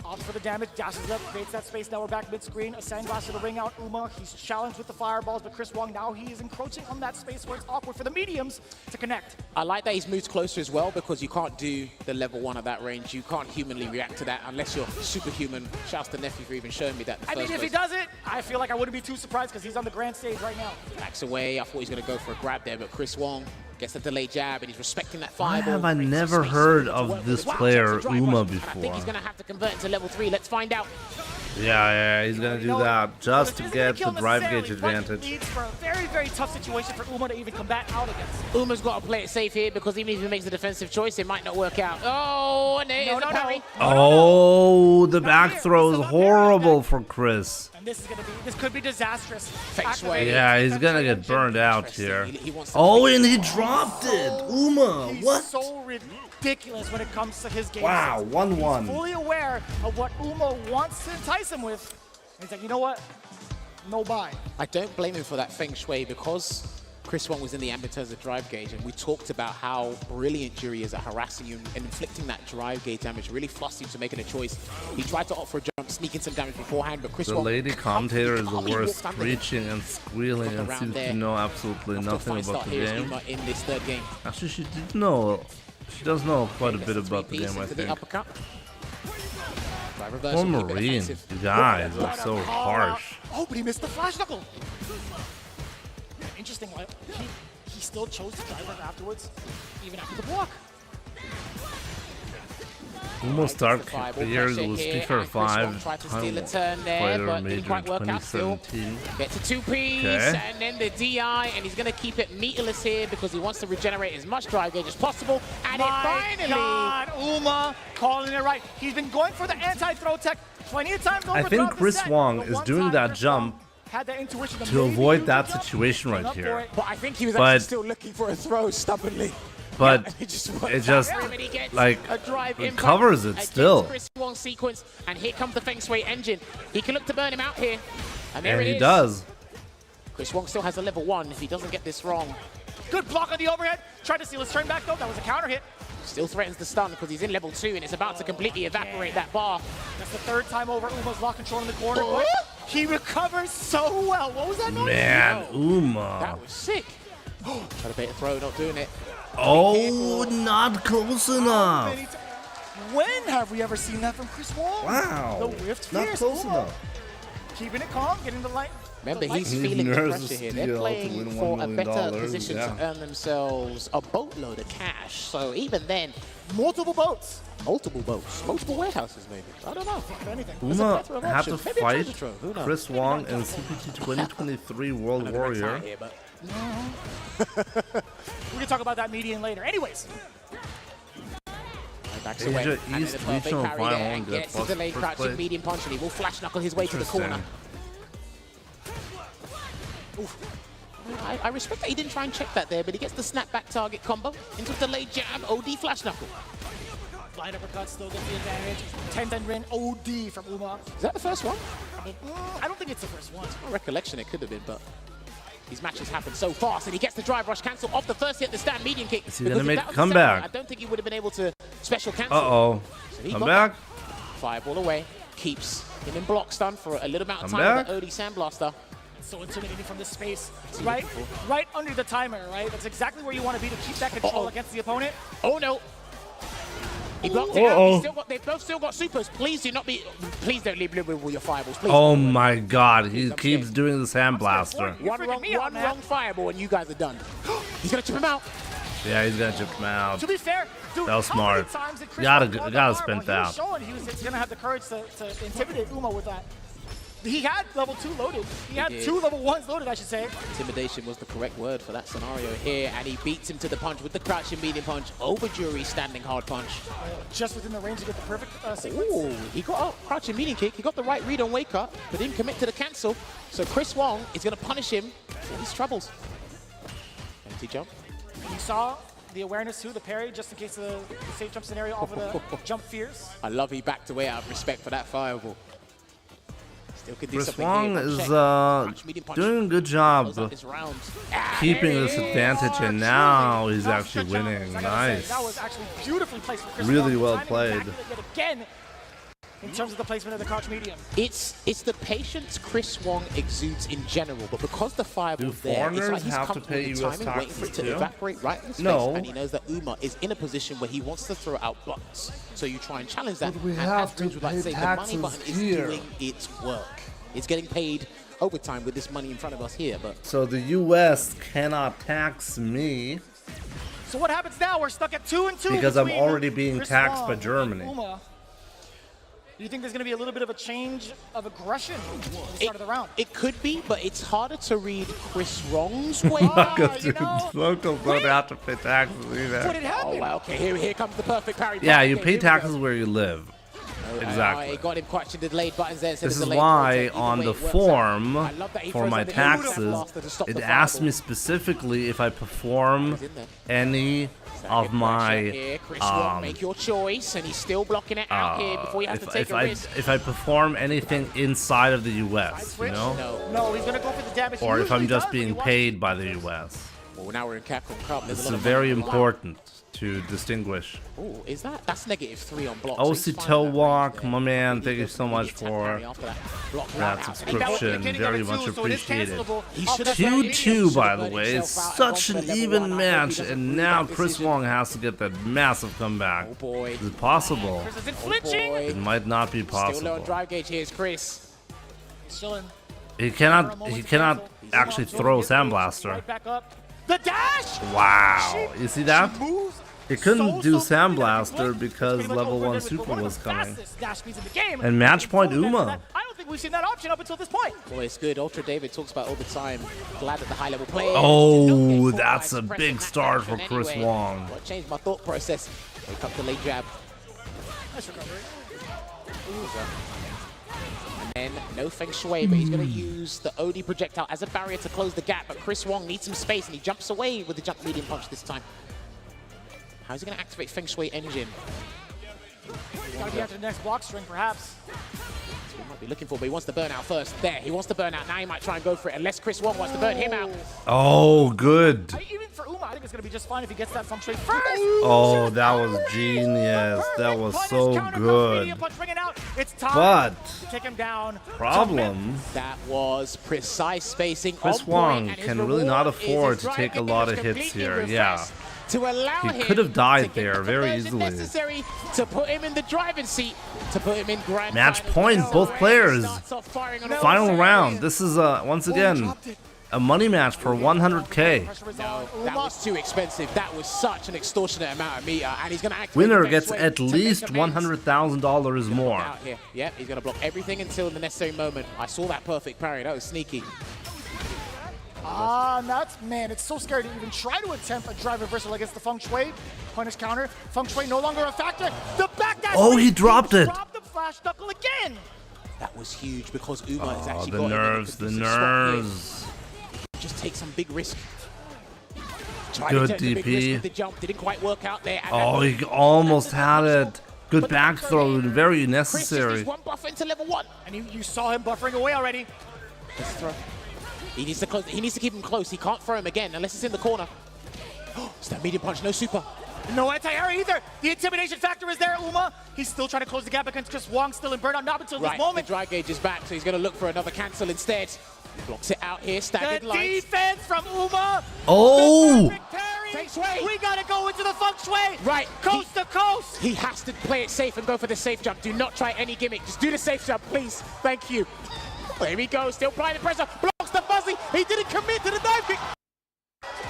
Opts for the damage, dashes up, creates that space. Now we're back mid-screen. A Sandblaster to ring out Uma. He's challenged with the fireballs, but Chris Wong now he is encroaching on that space where it's awkward for the mediums to connect. I like that he's moved closer as well because you can't do the level 1 at that range. You can't humanly react to that unless you're superhuman. Shouts to Nephew for even showing me that. I mean, if he does it, I feel like I wouldn't be too surprised because he's on the grand stage right now. Backs away. I thought he was going to go for a grab there, but Chris Wong gets a delayed jab, and he's respecting that Why fireball. have I never heard of this player, Uma, I think before? he's going to have to convert into level 3. Let's find out. Yeah, he's gonna do that just to get the drive gauge advantage. Needs for a very, very tough situation for Uma to even combat out against. Uma's got to play it safe here because even if he makes a defensive choice, it might not work out. Oh, and there's a parry. Oh, the back throw is horrible for Chris. And this could be disastrous. Yeah, he's gonna get burned out here. Oh, and he dropped it. Uma, what? He's so ridiculous when it comes to his game. Wow, 1-1. He's fully aware of what Uma wants to entice him with. He's like, you know what? No buy. I don't blame him for that feng shui because Chris Wong was in the ambit in terms of drive gauge, and we talked about how brilliant Jury is at harassing you and inflicting that drive gauge damage, really fussed him to making a choice. He tried to opt for a jump, sneaking some damage beforehand, but Chris The Wong... lady commentator is the worst, screeching and squealing and seems to know absolutely nothing about the game. In this third game. Actually, she does know quite a bit about the game, I think. Poor Marine, you guys are so harsh. Oh, but he missed the flash knuckle. Interesting, he still chose to drive up afterwards, even after the block. Almost Dark Years was FIFA 5. Tried to steal a turn there, but didn't quite work out still. Gets a 2-piece, and then the DI, and he's going to keep it meterless here because he wants to regenerate as much drive gauge as possible. And it finally... God, Uma calling it right. He's been going for the anti-throw tech plenty of times over. I think Chris Wong is doing that jump to avoid that situation right here. But I think he was actually still looking for a throw stubbornly. But it just like it covers it still. Chris Wong sequence, and here comes the Feng Shui engine. He can look to burn him out here, and there it is. He does. Chris Wong still has a level 1 if he doesn't get this wrong. Good block on the overhead. Tried to steal his turn back though. That was a counter hit. Still threatens the stun because he's in level 2 and it's about to completely evaporate that bar. That's the third time over. Uma's lock control in the corner. He recovers so well. What was that noise? Man, Uma. That was sick. Try to bait a throw, not doing it. Oh, not close enough. When have we ever seen that from Chris Wong? Wow. The whiffed not fierce close enough. Keeping it calm, getting the light. Remember, he's feeling the pressure here. They're playing for a better position to earn themselves a boatload of cash. So even then, multiple boats. Multiple boats. Multiple warehouses, maybe. I don't know. Uma had to fight Chris Wong in CPT 2023 World Warrior. We can talk about that median later. Anyways. Backs away. East Regional Final and gets the delayed crouching medium punch, and he will flash knuckle his way to the corner. I respect that he didn't try and check that there, but he gets the snapback target combo into a delayed jab, OD flash knuckle. Blind uppercut still gets the advantage. 10-10 Rin OD from Uma. Is that the first one? I don't think it's the first one. My recollection it could have been, but these matches happen so fast, and he gets the drive rush cancel off the first hit, the stand medium kick. Is he gonna make a comeback? I don't think he would have been able to special cancel. Uh-oh. So Come back. Fireball away. keeps him in block stun for a little amount of Come time back. with that OD Sandblaster. So intimidating from this space, right under the timer, right? That's exactly where you want to be to keep that control against the opponent. Oh no! He blocked it out. They've both still got supers. Please do not be. Please don't leave with your fireballs. Please. Oh my God, he keeps doing the Sandblaster. One wrong fireball and you guys are done. He's gonna chip him out. Yeah, he's gonna chip him out. To be fair, dude, that was how many smart. times did Chris Gotta spin He was that. showing he was gonna have the courage to intimidate Uma with that. He had level 2 loaded. He had 2 level 1s loaded, I should say. Intimidation was the correct word for that scenario here, and he beats him to the punch with the crouching medium punch over Jury's standing hard punch. Just within the range to get the perfect sequence. Ooh, he got a crouching medium kick. He got the right read on wake up, but didn't commit to the cancel. So Chris Wong is going to punish him for his troubles. Empty jump. You saw the awareness too, the parry, just in case the safe jump scenario off of the jump fears. I love he backed away out of respect for that fireball. Chris Wong is doing a good job keeping this advantage, and now he's actually winning. Nice. That was actually beautifully placed for Chris Really Wong. well played. Again, in terms of the placement of the crouch medium. It's the patience Chris Wong exudes in general, but because the fireball's there, it's like he's have to comfortable pay with the US timing, waiting for it taxes to too? evaporate right in his No. face, and he knows that Uma is in a position where he wants to throw out buttons. So you try and challenge that, But we and have as to Bridge would like to pay say, the money taxes button is here. doing its work. It's getting paid overtime with this money in front of us here, but So the US cannot tax me So what happens now? We're stuck at 2-2 because I'm between already being Chris taxed Wong by and Germany. Uma. Do you think there's going to be a little bit of a change of aggression at the start of the round? it could be, but it's harder to read Chris Wrong's way. Locals don't have to pay taxes either. Oh, wow, okay, here comes the perfect parry. Yeah, you Okay, pay here we go. taxes where you live. Exactly. He got him quite delayed buttons there. This is why on the form for my taxes, it asks me specifically if I perform any of my Chris Wong, make your choice, and he's still blocking it out here before you have to take a risk. if I perform anything inside of the US, you know, No, he's going to go for the damage. or if I'm Usually just does, being but paid by the US. Well, now we're in Capcom Cup. This is very important to distinguge. Oh, is that's -3 on block? OC Toe Walk, my man, thank you so much for that subscription. Very much appreciated. 2-2, by the way. It's such an even match, and now Chris Wong has to get that massive comeback. Is it possible? It might not be Still low on possible. drive gauge here is Chris. Still in. He cannot actually throw Sandblaster. Right back up. The dash! Wow, you see that? He couldn't do Sandblaster because level 1 super was coming. Dash speeds in the game. And match point Uma. I don't think we've seen that option up until this point. Boy, it's good. Ultra David talks about all the time. Glad that the high level players. Oh, that's a big start for Chris Wong. What changed my thought process? Wake up the late jab. Nice recovery. And then no feng shui, but he's going to use the OD projectile as a barrier to close the gap. But Chris Wong needs some space, and he jumps away with the jump medium punch this time. How's he going to activate feng shui engine? Gotta be after the next block string, perhaps. That's what he might be looking for, but he wants to burn out first. There, he wants to burn out. Now he might try and go for it, unless Chris Wong wants to burn him out. Oh, good. Even for Uma, I think it's gonna be just fine if he gets that feng shui first. Oh, that was genius. That was so good. But take him down. problem, That was precise spacing. Chris on Wong point, and can his really not reward is afford his to drive take a kick lot that of was hits completely here. refreshed Yeah. To allow He him could have died to get there the very conversion easily. necessary to put him in the driving seat, to put him in grand Match finals. point, So both Ray players. starts off firing on all Final cylinders. round. This is once again a money match for 100K. No, that was too expensive. That was such an extortionate amount of meter, and he's going to activate Winner the gets feng at shui to least make amends. $100,000 more. Out here. Yep, he's going to block everything until the necessary moment. I saw that perfect parry. That was sneaky. Man, it's so scary to even try to attempt a drive reversal against the feng shui. Punish counter. Feng shui no longer a factor. The back dash. Oh, he dropped it. Dropped the flash knuckle again. That was huge because Uma has Oh, actually the got nerves, the nerves. Just take some big risk. Tried Good to take the big risk DP. with the jump. Didn't quite work out there. And Oh, that he almost had it. Good back throw, very Chris is necessary. just one buffer into level 1. And you saw him buffering away already. Let's throw. He needs to close. He needs to keep him close. He can't throw him again unless it's in the corner. It's that medium punch, no super. No anti-air either. The intimidation factor is there, Uma. He's still trying to close the gap against Chris Wong, still in burnout, not until this moment. The drive gauge is back, so he's going to look for another cancel instead. Blocks it out here, staggered the lines. defense from Uma. Oh! Feng Shui. We got to go into the feng shui. Right. Coast to coast. He has to play it safe and go for the safe jump. Do not try any gimmick. Just do the safe jump, please. Thank you. There he goes, still applying the pressure. Blocks the fuzzy. He didn't commit to the dive kick.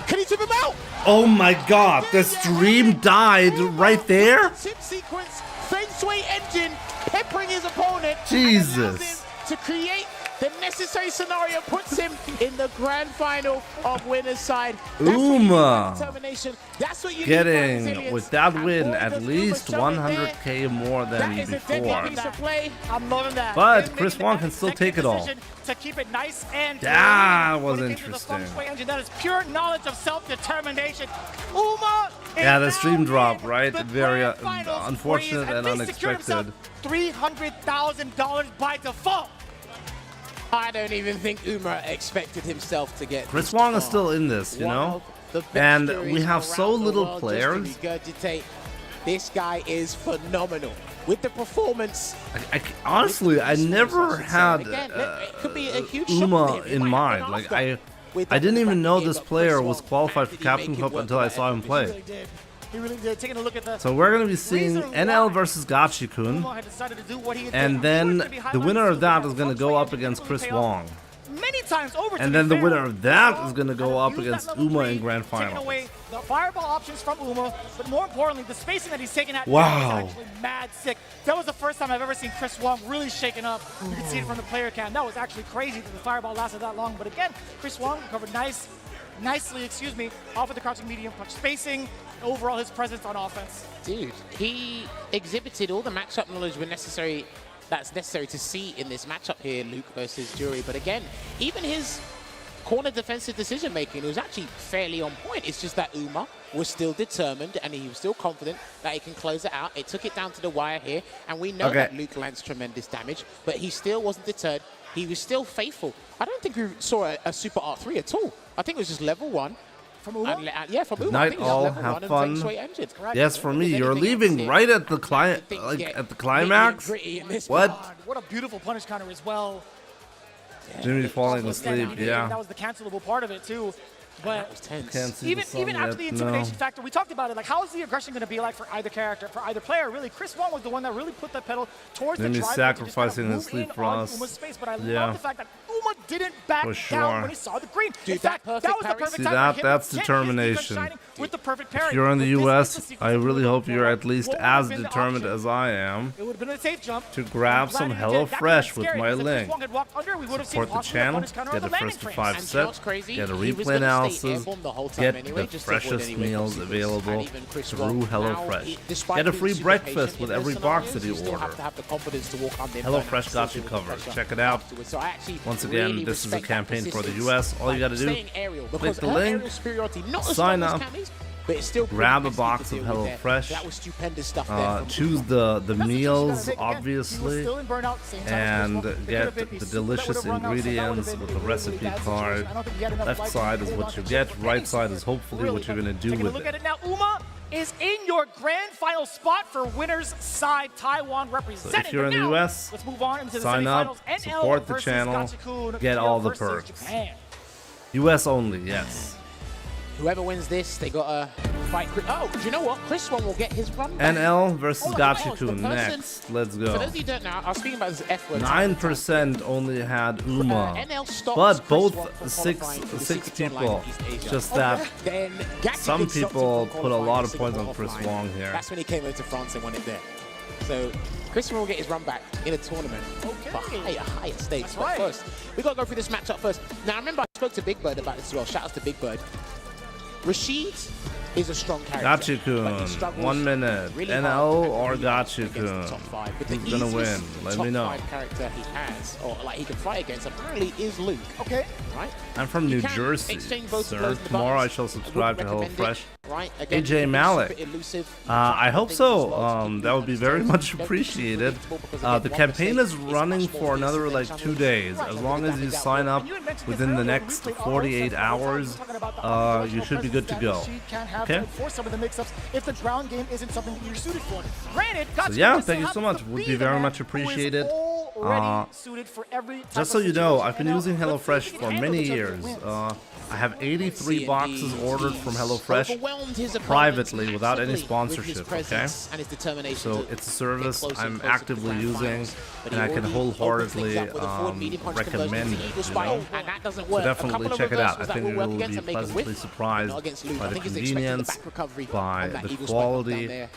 Can he tip him out? Oh my god, the stream died right there? Tip sequence, Feng Shui engine, peppering his opponent. Jesus. To create the necessary scenario, puts him in the grand final of winner's side. Uma That's what you getting, with that win, at least 100k more than before. I'm loving that. But Chris Wong can still take it all. To keep it nice and that was interesting. That is pure knowledge of self-determination. Uma. Yeah, the stream drop, right? Very unfortunate and unexpected. $300,000 by default. I don't even think Uma expected himself to get. Chris Wong is still in this, you know? And we have so little players. This guy is phenomenal. With the performance. Honestly, I never had Uma in mind. Like, I didn't even know this player was qualified for Capcom Cup until I saw him play. He really did. Taking a look at the So we're going to be seeing NL versus Gachikun, and then the winner of that is going to go up against Chris Wong. Many times over. And then the winner of that is going to go up against Uma in Grand Taking Final. away the fireball options from Uma, but more importantly, the spacing that he's taking at Wow. is actually mad sick. That was the first time I've ever seen Chris Wong really shaken up. You can see it from the player cam. That was actually crazy that the fireball lasted that long. But again, Chris Wong recovered nicely, off of the crouching medium punch spacing. Overall, his presence on offense. Dude, he exhibited all the matchup knowledge that's necessary to see in this matchup here, Luke versus Jury. But again, even his corner defensive decision making was actually fairly on point. It's just that Uma was still determined and he was still confident that he can close it out. It took it down to the wire here, and we know that Luke lands tremendous damage, but he still wasn't deterred. He was still faithful. I don't think we saw a super R3 at all. I think it was just level 1. From Uma? Yeah, from Uma. Night all, have fun. Yes, for me, you're leaving right at the climax. What? What a beautiful punish counter as well. Jimmy falling asleep. Yeah. That was the cancelable part of it too. But Can't see the sun even after yet, the intimidation no. factor, we talked about it. Like, how is the aggression going to be like for either character, for either player? Really, Chris Wong was the one that really put the pedal towards the drive. Sacrificing his sleep for us. Space, but I love the fact that Uma didn't back down when he saw the green. Dude, in fact, that was the perfect time for him that's to get his determination. defense shining with the perfect parry. If you're in the But US, this I really hope you're at least What as would've been the determined option? as I am It would have been a safe jump. to grab some HelloFresh with my link. Support the channel, get the first to 5 sets, get a replay analysis, get the freshest meals available through HelloFresh. Get a free breakfast with every box that you order. HelloFresh got you covered. Check it out. Once again, this is a campaign for the US. All you gotta do, click the link, sign up, grab a box of HelloFresh, choose the meals, obviously, and get the delicious ingredients with the recipe card. Left side is what you get, right side is hopefully what you're gonna do with Look it. at it now. Uma is in your grand final spot for winner's side. Taiwan representing. So if you're in the Now, US, let's move on into the sign up, semifinals. support NL the versus channel, Gachikun, get all the versus perks. Japan. US only, yes. Whoever wins this, they got to fight. Oh, do you know what? Chris Wong will get his run back. NL versus Hold on, hold on. Gachikun The person- next. Let's For go. those of you who don't know, I was speaking about this F word. 9% only had Uma, NL stops but Chris both Wong from six qualifying for the people. line in East Asia. Just that Then Gachikun some stopped him people from put a lot of qualifying points for on Chris qualifying. Wong here. That's when he came over to France and won it there. So Chris Wong will get his run back in a tournament for higher stakes. But right. first, we got to go through this matchup first. Now, remember, I spoke to Big Bird about this as well. Shout out to Big Bird. Rashid is a strong character. but he Gachikun, struggles 1 minute. really NL hard or against the top Gachikun? 5. But the Who's gonna win? easiest Let top me know. 5 character he has, or like he can fight against, apparently is Luke. Okay. Right? I'm from You New can Jersey, exchange both sir. blows in the Tomorrow I buttons. shall I subscribe to wouldn't recommend HelloFresh. it. right? Again, AJ Malik. elusive. I hope so. That would be very much appreciated. The campaign is running for another like 2 days. As long as you sign up within the next 48 hours, you should be good to go. Okay. For some of the mix-ups, if the ground game isn't something that you're suited for. Granted, So yeah, thank you so much. Would be very much appreciated. Just so you know, I've been using HelloFresh for many years. I have 83 boxes ordered from HelloFresh privately without any sponsorship, okay? So it's a service I'm actively using and I can wholeheartedly recommend it, you know? So definitely check it out. I think you will be pleasantly surprised by the convenience, by the quality.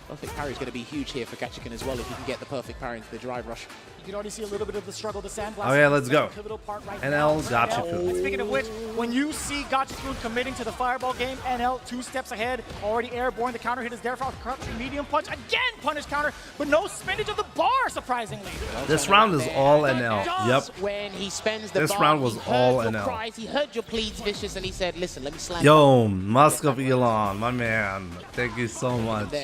Perfect parry is going to be huge here for Gachikun as well if you can get the perfect parry into the drive rush. You can already see a little bit of the struggle to sandblast. Oh yeah, let's go. Right NL Gachikun. And speaking of which, when you see Gachikun committing to the fireball game, NL 2 steps ahead, already airborne. The counter hit is there for the crouching medium punch. Again, punish counter, but no spinach of the bar, surprisingly. This round is all NL. Yep. When he spends the This bar, round was he heard all your NL. cries, he heard your pleads, Vicious, and he said, listen, let me slam Yo, Musk of Elon, my man. Thank you so much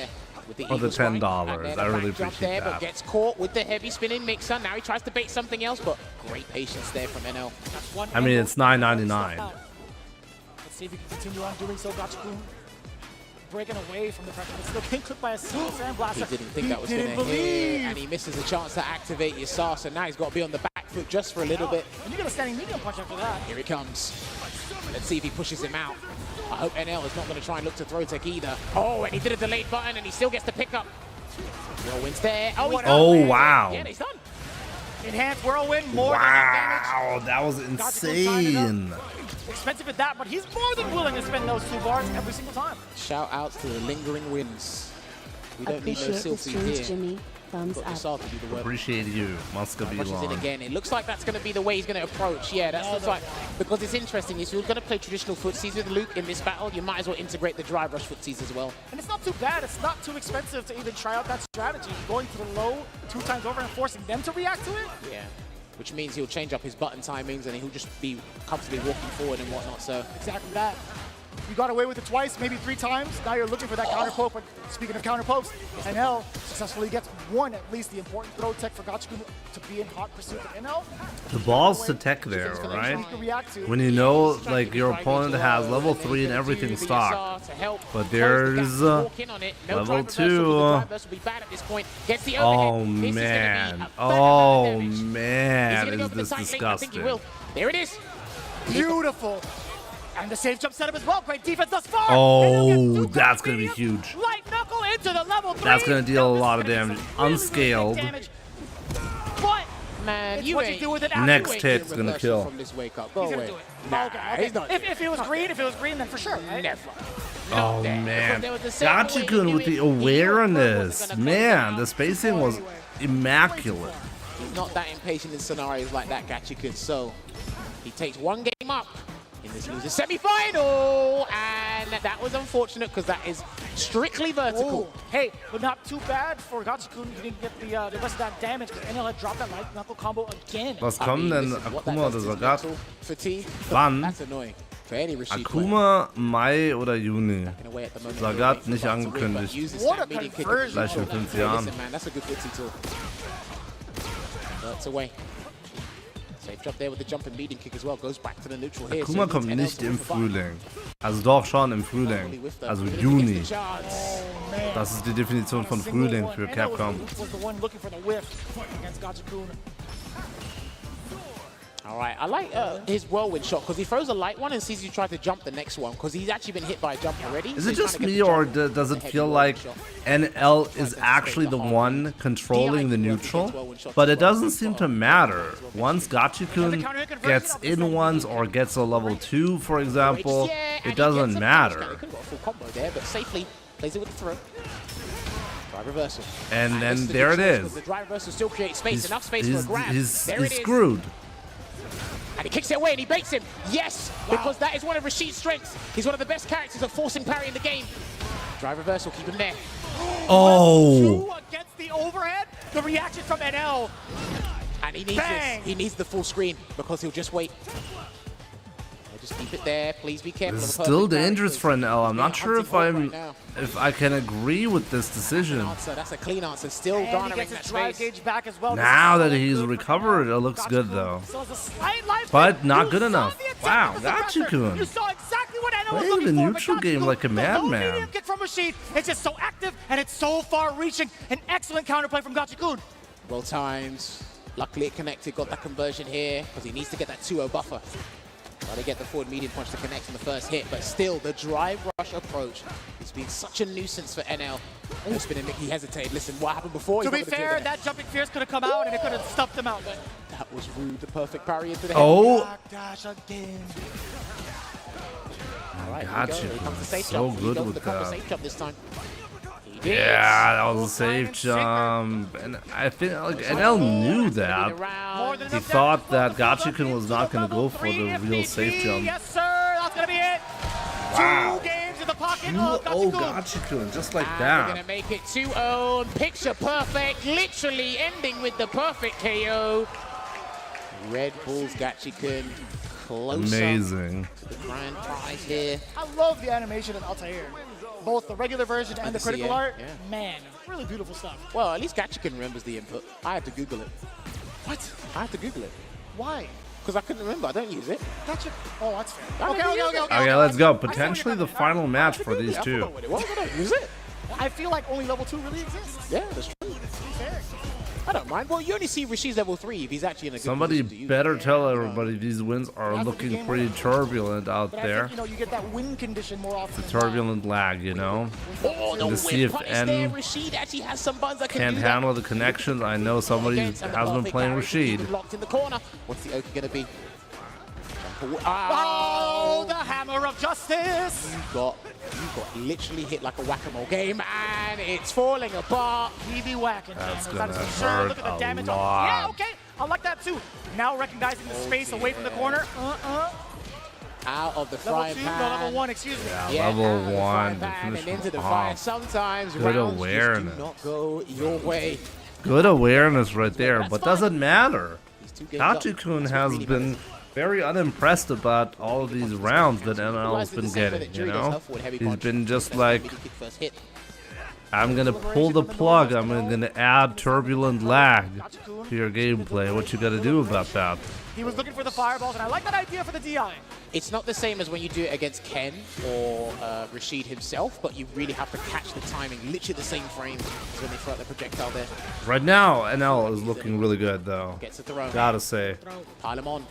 for the $10. I really appreciate But that. gets caught with the heavy spinning mixer. Now he tries to bait something else, but great patience there from NL. I mean, it's $9.99. Let's see if he can continue on doing so. Gachikun breaking away from the pressure, but still getting clipped by a single sandblaster. He didn't think that was going to hit, and he misses a chance to activate your SAR, so now he's got to be on the back foot just for a little bit. And you get a standing medium punch after that. Here he comes. Let's see if he pushes him out. I hope NL is not going to try and look to throw tech either. Oh, and he did a delayed button, and he still gets the pickup. Whirlwind's there. Oh, he's done. Oh, wow. Yeah, he's done. Enhanced Whirlwind, more Wow, that was insane. expensive at that, but he's more than willing to spend those 2 bars every single time. Shout outs to the lingering wins. We don't need no Appreciate the Silphy streams, here. Jimmy. Thumbs Got up. the SAR to do the work. Appreciate you, Musk of Pushes in Elon. again. It looks like that's going to be the way he's going to approach. Yeah, that's looks like, because it's interesting. If you're going to play traditional footsies with Luke in this battle, you might as well integrate the drive rush footsies as well. And it's not too bad. It's not too expensive to even try out that strategy. Going to the low 2 times over and forcing them to react to it. Yeah, which means he'll change up his button timings and he'll just be comfortably walking forward and whatnot. So exactly that. You got away with it twice, maybe 3 times. Now you're looking for that counter poke. But speaking of counter pokes, NL successfully gets one, at least the important throw tech for Gachikun to be in hot pursuit of NL. The balls to tech there, right? When you know, like, your opponent has level 3 and everything stocked, but there's level 2. Oh man, oh man, is this disgusting? There it is. Beautiful. And the safe jump setup as well. Great defense thus far. Oh, that's gonna be huge. Light knuckle into the level 3. That's gonna deal a lot of damage. Unscaled. But man, you ain't do with it after. Next hit's gonna kill. From this wake up. Go He's away. gonna do it. Nah, Okay. he's not. If it was green, then for sure, right? Never. Oh man, Gachikun with the awareness. Man, the spacing was immaculate. He's not that impatient in scenarios like that, Gachikun. So he takes 1 game up in this loser semi-final, and that was unfortunate because that is strictly vertical. Ooh. Hey, but not too bad for Gachikun. He didn't get the rest of that damage because NL had dropped that light knuckle combo again. Was kommt denn Akuma oder Sagat? Wann? That's annoying. For any Rashid Akuma, Mai oder Juni? Sagat nicht angekündigt. Vielleicht in 5 Jahren. Listen, man, that's a good footsie tool. That's away. Safe job there with the jump and leading kick as well. Goes back to the neutral here. Akuma kommt nicht im Frühling. Also doch schon im Frühling. Also Juni. Das ist die Definition von Frühling für Capcom. Was the one looking for the whiff against Gachikun. All right, I like his whirlwind shot because he throws a light one and sees you try to jump the next one because he's actually been hit by a jump already. Is it just me or does it feel like NL is actually the one controlling the neutral? But it doesn't seem to matter. Once Gachikun gets in ones or gets a level 2, for example, it doesn't matter. Could have got a full combo there, but safely plays it with the throw. Drive reversal. And then there it is. The drive reversal still creates space, enough space for a grab. He's There it is. screwed. And he kicks it away and he baits him. Yes, because that is one of Rashid's strengths. He's one of the best characters of forcing parry in the game. Drive reversal, keep him there. Oh! Against the overhead, the reaction from NL. And he needs this. He needs the full screen because he'll just wait. Just keep it there. Please be careful. This is of a still perfect parry, dangerous for an L. I'm not sure if hunting hog right now. if I can agree with this decision. Answer. That's a clean answer. Still And he garnering gets that his drive space. gauge back as well. Now that he's recovered, it looks good though. So it's a slight life But steal. not You good saw enough. the attack Wow, of the suppressor. Gachikun. You saw exactly what Anna was Playing looking the for. neutral but game Gachikun, like a the low madman. medium kick from Rashid. It's just so active and it's so far-reaching. An excellent counterplay from Gachikun. Well timed. Luckily it connected. Got that conversion here because he needs to get that 2-0 buffer. Got to get the forward medium punch to connect on the first hit, but still the drive rush approach has been such a nuisance for NL. It's been a Mickey hesitated. Listen, what happened before? To He's be not gonna do fair, that. that jumping fierce could have come out and it could have stuffed him out. But That was rude. The perfect parry into the Oh. head. Backdash again. All right, Gachikun here we go. Here comes the safe so jump. He good goes with the proper that. safe jump this time. He did. Yeah, that was a safe jump, and I think like NL knew that. He thought that Gachikun was not going to go for the real safe jump. Yes, sir. That's going to be it. Wow. 2 games in the pocket of 2-0 Gachikun. Gachikun, just like We're that. going to make it 2-0. Picture perfect. Literally ending with the perfect KO. Red Bull's Gachikun closer Amazing. to the grand prize here. I love the animation of Altair. Both the regular version and the critical CA, art. yeah. Man, really beautiful stuff. Well, at least Gachikun remembers the input. I had to Google it. What? I had to Google it. Why? Because I couldn't remember. I don't use it. Gotcha. Oh, that's fair. I don't use it. Okay, let's go. Potentially the final match for these two. What it was, I don't use it. I feel like only level 2 really exists. Yeah, that's true. Fair. I don't mind. Well, you only see Rashid's level 3 if he's actually in a good Somebody position to use better it. tell everybody these wins are looking pretty turbulent out But I there. think, you know, you get that win condition more often. The turbulent lag, you know. Oh, no And to see if whip punish there. N Rashid actually has some buns that can can't do that. handle the connections. I know somebody has Against and the been perfect playing parry. Rashid. Locked in the corner. What's the Oki going to be? Oh, the hammer of justice! You got literally hit like a whack-a-mole game, and it's falling apart. He be whacking. That's hammers, gonna that is for sure. hurt Look at the a damage. lot. Yeah, okay. I like that too. Now recognizing the space away from the corner. Out of the Level frying 2, pan. no, level 1, excuse me. Yeah, level out of the 1 frying to pan finish and into him the fire. off. Sometimes Good rounds awareness. just do not go your way. Good awareness right there, but doesn't matter. games up. Gachikun has been very unimpressed about all of these rounds that NL has been getting, you know? He's been just like, I'm gonna pull the plug, I'm gonna add turbulent lag to your gameplay. What you gotta do about that? He was looking for the fireballs, and I like that idea for the DI. It's not the same as when you do it against Ken or Rashid himself, but you really have to catch the timing, literally the same frame as when they throw out the projectile there. Right now, NL is looking really good, though. Gets the throw. Gotta say. Pile him on.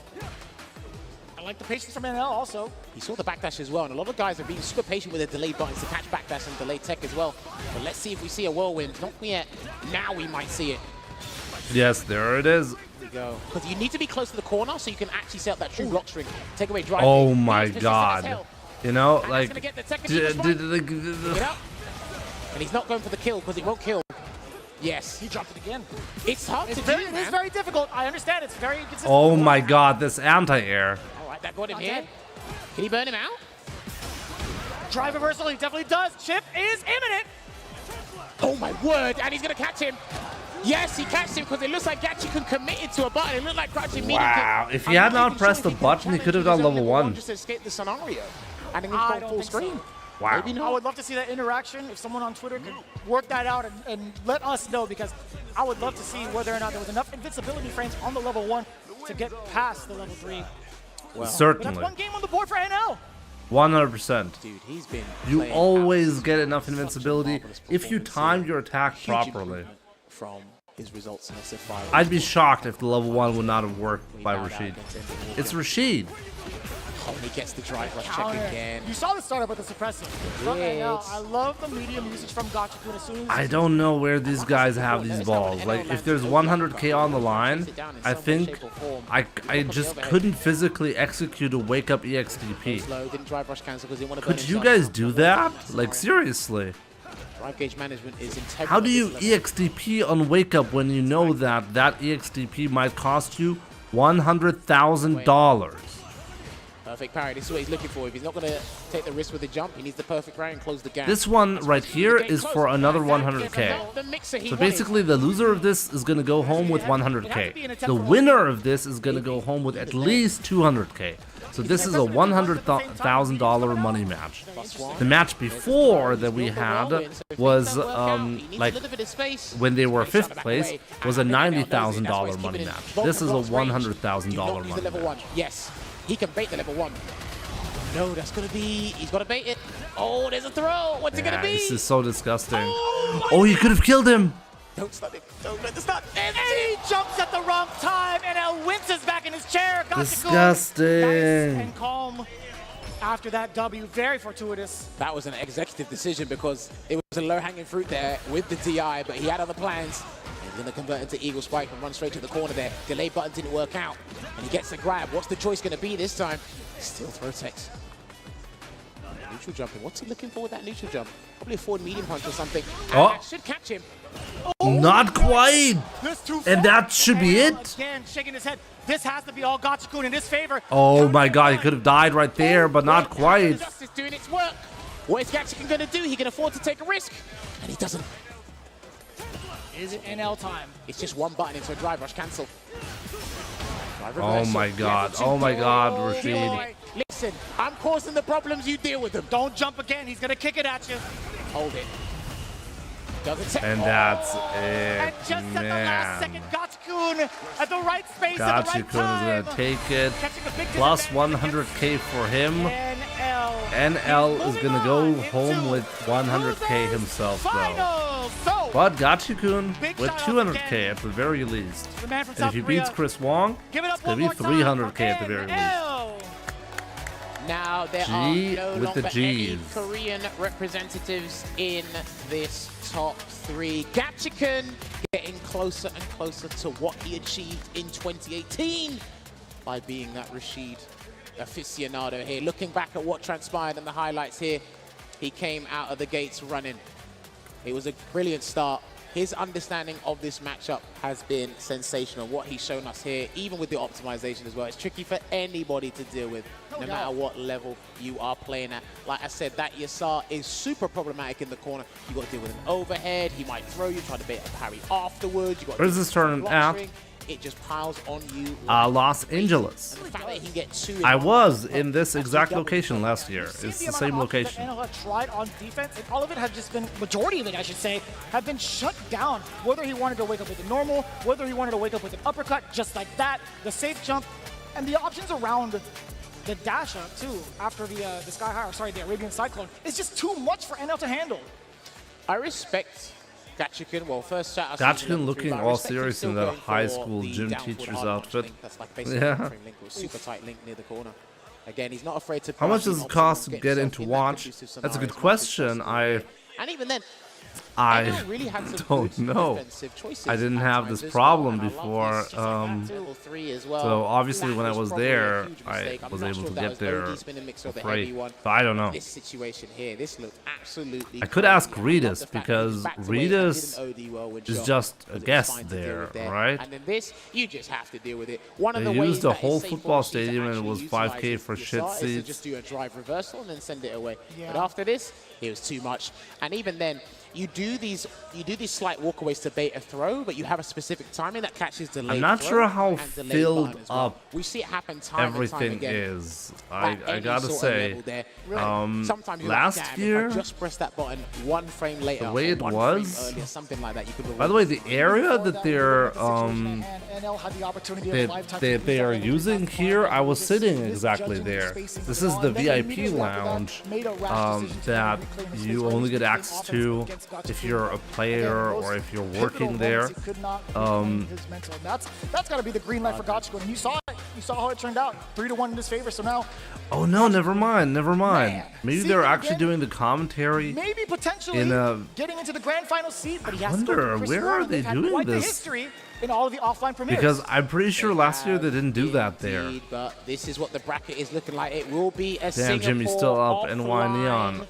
I like the patience from NL also. He saw the backdash as well, and a lot of guys are being super patient with their delayed buttons to catch backdash and delayed tech as well. But let's see if we see a whirlwind. Not yet. Now we might see it. Yes, there it is. Go. Because you need to be close to the corner so you can actually set up that true block string. Take away drive. Oh my god. You know, And like... that's gonna get the technique Get up. And he's not going for the kill because it won't kill. Yes. He dropped it again. It's hard It's to very, do, it is man. very difficult. I understand. It's very consistent. Oh my god, this anti-air. All right, that got him here. Can he burn him out? Drive reversal. He definitely does. Chip is imminent. Oh my word. And he's going to catch him. Yes, he catched him because it looks like Gachikun committed to a button. It looked like crouching medium kick. Wow, if he had not pressed the button, he could have done level 1. Just to escape the scenario. And then I he's don't full think so. screen. Wow. Maybe not. I would love to see that interaction. If someone on Twitter could work that out and let us know, because I would love to see whether or not there was enough invincibility frames on the level 1 to get past the level 3. Well, certainly. But that's one game on the board for NL. 100%. Dude, he's been You always get enough invincibility if you time your attack properly. From his results in SF5. I'd be shocked if the level 1 would not have worked by Rashid. It's Rashid. Oh, he gets the drive rush check Counter. again. You saw the startup with the suppressor. From NL. I love the medium usage from Gachikun as soon as I don't know where these guys have these balls. Like, if there's 100k on the line, I think I just couldn't physically execute a wake-up EXDP. Slow, didn't drive rush cancel because he wanted to Could you guys do that? Like, seriously. Drive gauge management is integral. How do you EXDP on wake up when you know that that EXDP might cost you $100,000? Perfect parry. This is what he's looking for. If he's not going to take the risk with the jump, he needs the perfect parry and close the gap. This one right here is for another 100k. So basically, the loser of this is going to go home with 100k. The winner of this is going to go home with at least 200k. So this is a $100,000 money match. The match before that we had was like when they were 5th place was a $90,000 money match. This is a $100,000 money match. Yes, he can bait the level 1. No, that's gonna be. He's gotta bait it. Oh, there's a throw. What's it gonna be? This is so disgusting. Oh, he could have killed him. Don't stop him. Don't let the stop. And he jumps at the wrong time, and El winces back in his chair. Disgusting. Nice and calm after that W. Very fortuitous. That was an executive decision because it was a low-hanging fruit there with the DI, but he had other plans. He's going to convert into Eagle Spike and run straight to the corner there. Delay button didn't work out, and he gets the grab. What's the choice going to be this time? Still throw text. Neutral jumping. What's he looking for with that neutral jump? Probably a forward medium punch or something. Oh. That should catch him. Not quite. And that should be it. Again, shaking his head. This has to be all Gachikun in his favor. Oh my god, he could have died right there, but not quite. Justice doing its work. What is Gachikun going to do? He can afford to take a risk, and he doesn't. Is it NL time? It's just one button into a drive rush cancel. Oh my god, Rashid. Listen, I'm causing the problems, you deal with them. Don't jump again, he's gonna kick it at you. Hold it. Doesn't and that's it, and just at the last second, Gachikun at the right space at the right Gachikun time. is gonna take it. Plus 100k for him. NL is gonna go home with 100k himself though. But Gachikun with 200k at the very least. And if he beats Chris Wong, it's gonna be 300k at the very least. Now there G are no with the longer any G's. Korean representatives in this top 3. Gachikun getting closer and closer to what he achieved in 2018 by being that Rashid aficionado here. Looking back at what transpired in the highlights here, he came out of the gates running. It was a brilliant start. His understanding of this matchup has been sensational. What he's shown us here, even with the optimization as well, it's tricky for anybody to deal with, no matter what level you are playing at. Like I said, that Yasar is super problematic in the corner. You got to deal with an overhead. He might throw you, try to bait a parry afterwards. You got Where's this tournament at? It just piles on you. Los Angeles. And the fact that he can get 2 I was in this exact location last year. It's the same location. NL had tried on defense, and all of it had just been, majority of it, I should say, have been shut down. Whether he wanted to wake up with a normal, whether he wanted to wake up with an uppercut, just like that, the safe jump, and the options around the dash up too, after the Sky High, or sorry, the Arabian Cyclone, is just too much for NL to handle. I respect Gachikun. Well, first shout out Gachikun looking all serious in the high school gym teacher's outfit. That's like basically yeah. link with super tight link near the corner. Again, he's not afraid to. How much does it cost to get into watch? That's a good question. And even then, I don't know. I didn't have this problem before. So obviously when I was there, I was able to get there for free. So I don't know. This situation here, this looked absolutely. I could ask Redis because Redis is just a guest there, right? And then this, you just have to deal with it. They used a whole football stadium and it was 5k for shit seats. Just do a drive reversal and then send it away. But after this, it was too much. And even then, you do these slight walkaways to bait a throw, but you have a specific timing that catches delayed. I'm not sure how filled up we see it happen time everything and time again. is. I gotta say, last year, just press that button 1 frame later, the way it was, earlier, something like that, you could by the way, the area that they are using here, I was sitting exactly there. This is the VIP lounge that you only get access to if you're a player or if you're working there. That's got to be the green light for Gachikun, and you saw it. You saw how it turned out, 3-1 in his favor. So now, oh no, never mind. Maybe they're actually doing the commentary. Maybe potentially getting into the grand final seat. But he has wonder where are they doing quite this? The history in all of the offline premieres. Because I'm pretty sure last year they didn't do that there. But this is what the bracket is looking like. It will be a Damn, Jimmy's still up. NY Neon.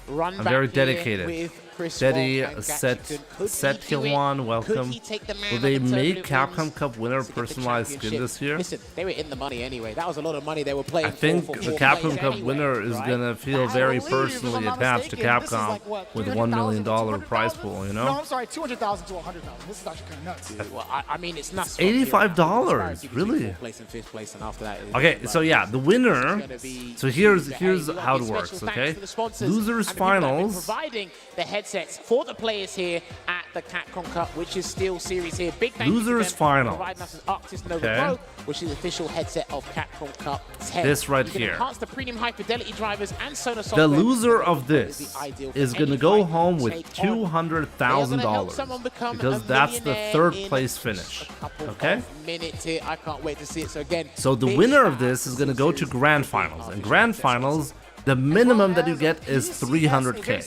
I'm very dedicated. With Chris Daddy, Wong and Set Gachikun. Could Hyun, welcome. he take the man Will they on the make turbulent Capcom wings Cup winner to get the personalized skin championship? this year? Listen, they were in the money anyway. That was a lot of money they were playing I think for the four Capcom players Cup anyway, winner is right? gonna feel very personally attached to Capcom with $1 million prize pool, you No, know? I'm sorry, 200,000 to 100,000. This is actually kind of nuts. Well, I mean, it's nuts. $85, really? Place and fifth place, and after that, Okay, so yeah, the winner. So here's how it works. Okay, losers finals. Providing the headsets for the players here at the Capcom Cup, which is still series here. Big thank you to Losers them finals. providing us with Arctis Nova Okay. Pro, which is the official headset of Capcom Cup 10. This right you can here. enhance the premium high fidelity drivers and Sonar The software. loser of this is gonna go home with $200,000 because that's the third place finish. Okay. Minutes here. I can't wait to see it. So again, So the big winner shout of this is gonna go to grand finals, and grand finals, the minimum that you get is 300K.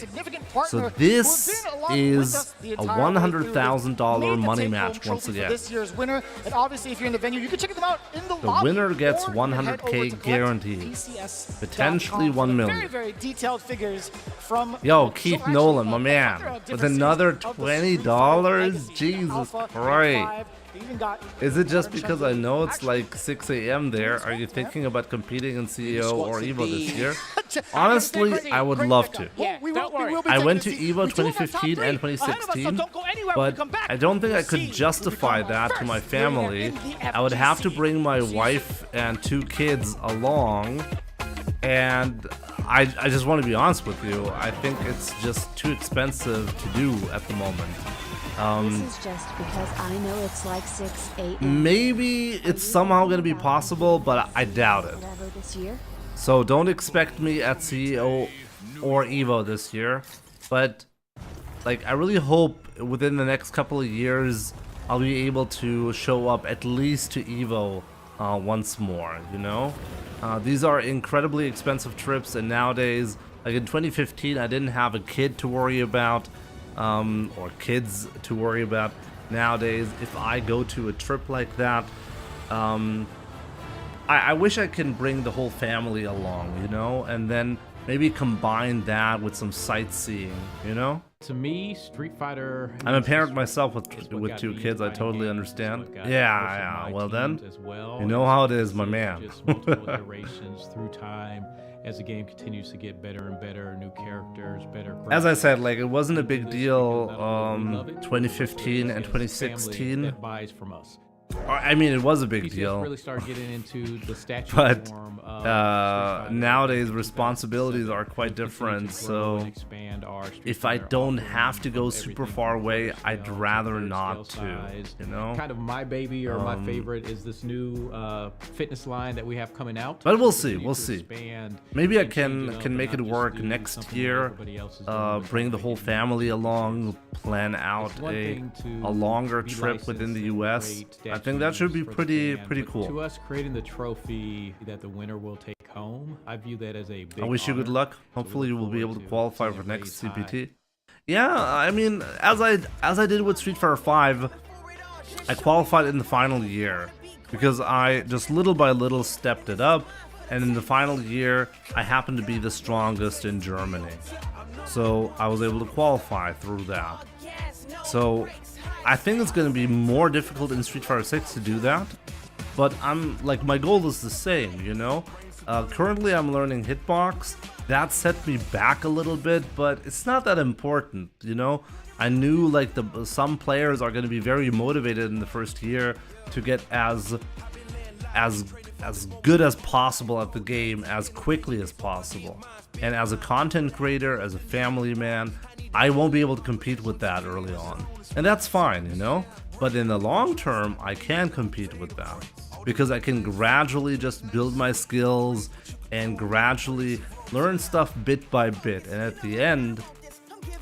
So this is a $100,000 money match once again. This year's winner, and obviously if you're in the venue, you can check them out in the The lobby. winner gets or you can head over 100K to guaranteed, PCS.com potentially for 1 the million. Very, very detailed figures from. Yo, Keith Nolan, my man, with another $20. Jesus Christ. Is it just because I know it's like 6 a.m. there? Are you thinking about competing in CEO or EVO this year? Honestly, I would love to. I went to EVO 2015 and 2016, but I don't think I could justify that to my family. I would have to bring my wife and 2 kids along, and I just want to be honest with you. I think it's just too expensive to do at the moment. This is just because I know it's like 6 a.m. Maybe it's somehow going to be possible, but I doubt it. Whatever this year. So don't expect me at CEO or EVO this year. But like, I really hope within the next couple of years I'll be able to show up at least to EVO once more, you know? These are incredibly expensive trips, and nowadays, like in 2015, I didn't have a kid to worry about. Or kids to worry about. Nowadays, if I go to a trip like that, I wish I can bring the whole family along, you know, and then maybe combine that with some sightseeing, you know? To me, Street Fighter. I'm a parent myself with 2 kids. I totally understand. Yeah. Well then, you know how it is, my man. Just multiple iterations through time. As the game continues to get better and better, new characters, better. As I said, like, it wasn't a big deal 2015 and 2016. That buys from us. I mean, it was a big deal. Really started getting into the statue but form of nowadays responsibilities are quite different. So if I don't have to go super far away, I'd rather not to. You know. Kind of my baby or my favorite is this new fitness line that we have coming out. But we'll see. We'll see. Maybe I can make it work next year. Bring the whole family along. Plan out a longer trip within the U.S. I think that should be pretty cool. To us, creating the trophy that the winner will take home, I view that as a big I wish you good honor. luck. Hopefully you will be able to qualify for next CPT. Yeah, I mean, as I did with Street Fighter 5, I qualified in the final year because I just little by little stepped it up, and in the final year I happened to be the strongest in Germany. So I was able to qualify through that. So I think it's going to be more difficult in Street Fighter 6 to do that, but my goal is the same, you know? Currently I'm learning hitbox. That set me back a little bit, but it's not that important, you know? I knew like some players are going to be very motivated in the first year to get as good as possible at the game as quickly as possible. And as a content creator, as a family man, I won't be able to compete with that early on. And that's fine, you know? But in the long term, I can compete with that. Because I can gradually just build my skills and gradually learn stuff bit by bit. And at the end,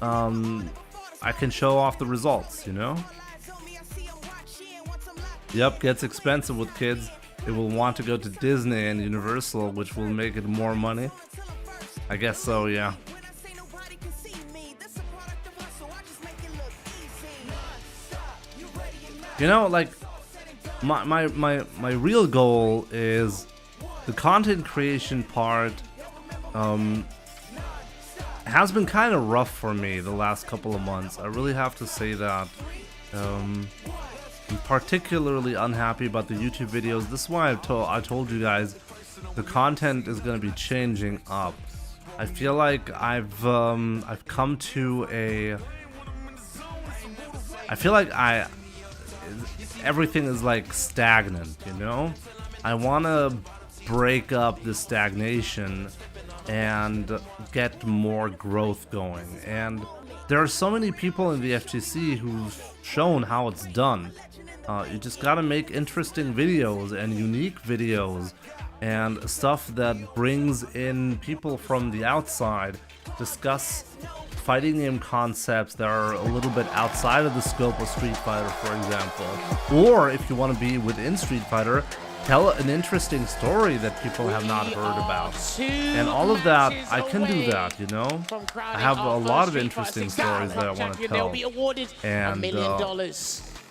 I can show off the results, you know? Yep, gets expensive with kids. They will want to go to Disney and Universal, which will make it more money. I guess so, yeah. You know, like, my real goal is the content creation part, has been kind of rough for me the last couple of months. I really have to say that. I'm particularly unhappy about the YouTube videos. This is why I told you guys the content is going to be changing up. I feel like I've come to a. I feel like everything is like stagnant, you know? I want to break up the stagnation and get more growth going. And there are so many people in the FGC who've shown how it's done. You just gotta make interesting videos and unique videos and stuff that brings in people from the outside, discuss fighting game concepts that are a little bit outside of the scope of Street Fighter, for example. Or if you want to be within Street Fighter, tell an interesting story that people have not heard about. And all of that, I can do that, you know? I have a lot of interesting stories that I want to tell. And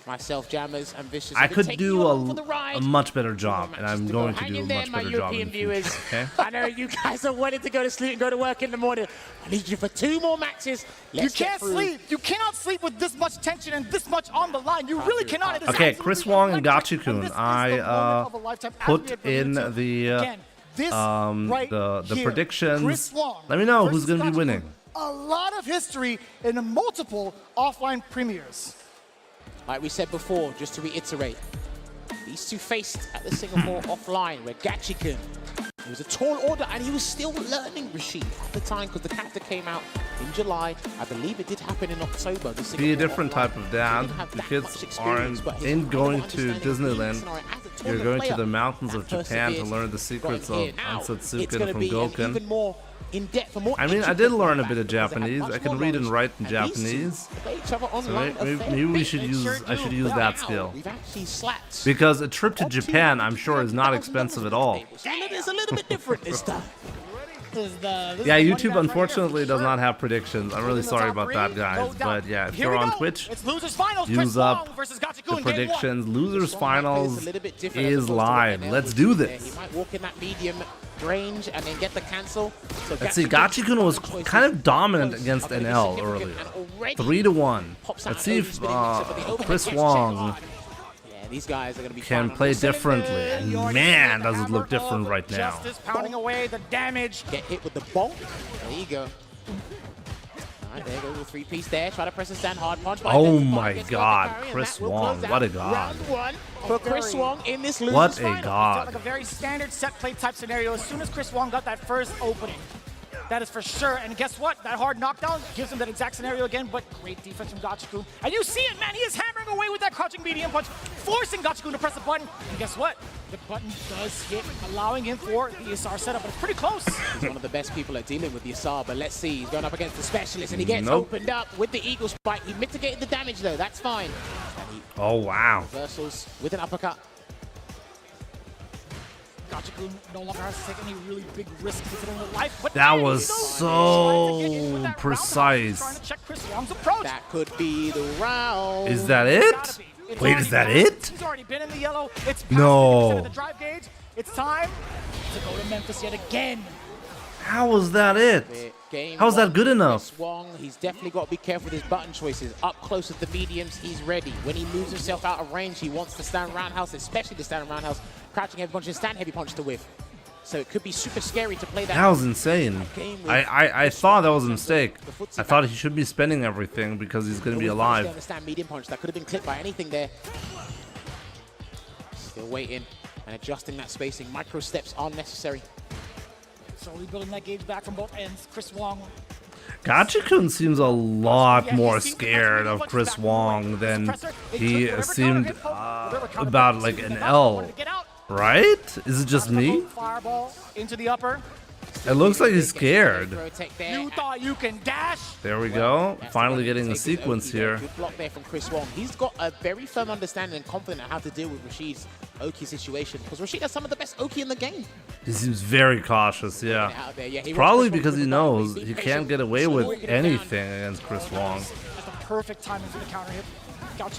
myself, Jammers, and Vicious. I could do a much better job, and I'm going to do a much better job in the future, okay? I know you guys are wanting to go to sleep and go to work in the morning. I need you for 2 more matches. You can't sleep. You cannot sleep with this much tension and this much on the line. You really cannot. Okay, Chris Wong and Gachikun. I put in the predictions. Let me know who's going to be winning. A lot of history in multiple offline premieres. Like we said before, just to reiterate, these two faced at the Singapore offline where Gachikun, it was a tall order and he was still learning Rashid at the time because the character came out in July. I believe it did happen in October. Be a different type of dad. The kids aren't going to Disneyland. You're going to the mountains of Japan to learn the secrets of Ansatsuken from Goken. I mean, I did learn a bit of Japanese. I can read and write in Japanese. So maybe I should use that skill. Because a trip to Japan, I'm sure, is not expensive at all. It's a little bit different this time. Yeah, YouTube unfortunately does not have predictions. I'm really sorry about that, guys. But yeah, if you're on Twitch, use up the predictions. Losers Finals is live. Let's do this. He might walk in that medium range and then get the cancel. So Let's see, Gachikun was kind of dominant against NL earlier. 3-1. Let's see if Chris Wong these guys are going to be can play differently. And man, does it look different right now. Justice pounding away the damage. Get hit with the bonk. There you go. Alright, there goes the 3-piece there. Try to press a stand hard punch. Oh my god, Chris Wong, what a god. Round 1 for Chris Wong in this losers What a final. god. Like a very standard set play type scenario. As soon as Chris Wong got that first opening, that is for sure. And guess what? That hard knockdown gives him that exact scenario again, but great defense from Gachikun. And you see it, man. He is hammering away with that crouching medium punch, forcing Gachikun to press the button. And guess what? The button does hit, allowing him for the Yasar setup, but it's pretty close. He's one of the best people at dealing with Yasar, but let's see. He's going up against the specialist, and he gets opened up with the Eagle Spike. He mitigated the damage, though. That's fine. Oh, wow. Reversals with an uppercut. Gachikun no longer has to take any really big risks considering the life. But that was so precise. Trying to check Chris Wong's approach. That could be the round. Is that it? Wait, is that it? He's already been in the yellow. It's no. the drive gauge. It's time to go to Memphis yet again. How was that it? How is that good enough? Wong, he's definitely got to be careful with his button choices. Up close with the mediums, he's ready. When he moves himself out of range, he wants to stand roundhouse, especially the stand roundhouse, crouching heavy punch and stand heavy punch to whiff. So it could be super scary to play that. That was insane. I thought that was a mistake. I thought he should be spending everything because he's going to be alive. Stand medium punch. That could have been clipped by anything there. Still waiting and adjusting that spacing. Micro steps are necessary. Slowly building that gauge back from both ends. Chris Wong. Gachikun seems a lot more scared of Chris Wong than he seemed about like an L. Right? Is it just me? Fireball into the upper. It looks like he's scared. You thought you can dash? There we go. Finally getting a sequence here. Good block there from Chris Wong. He's got a very firm understanding and confident on how to deal with Rashid's Oki situation because Rashid has some of the best Oki in the game. He seems very cautious, yeah. Probably because he knows he can't get away with anything against Chris Wong. perfect timing for the counter hit.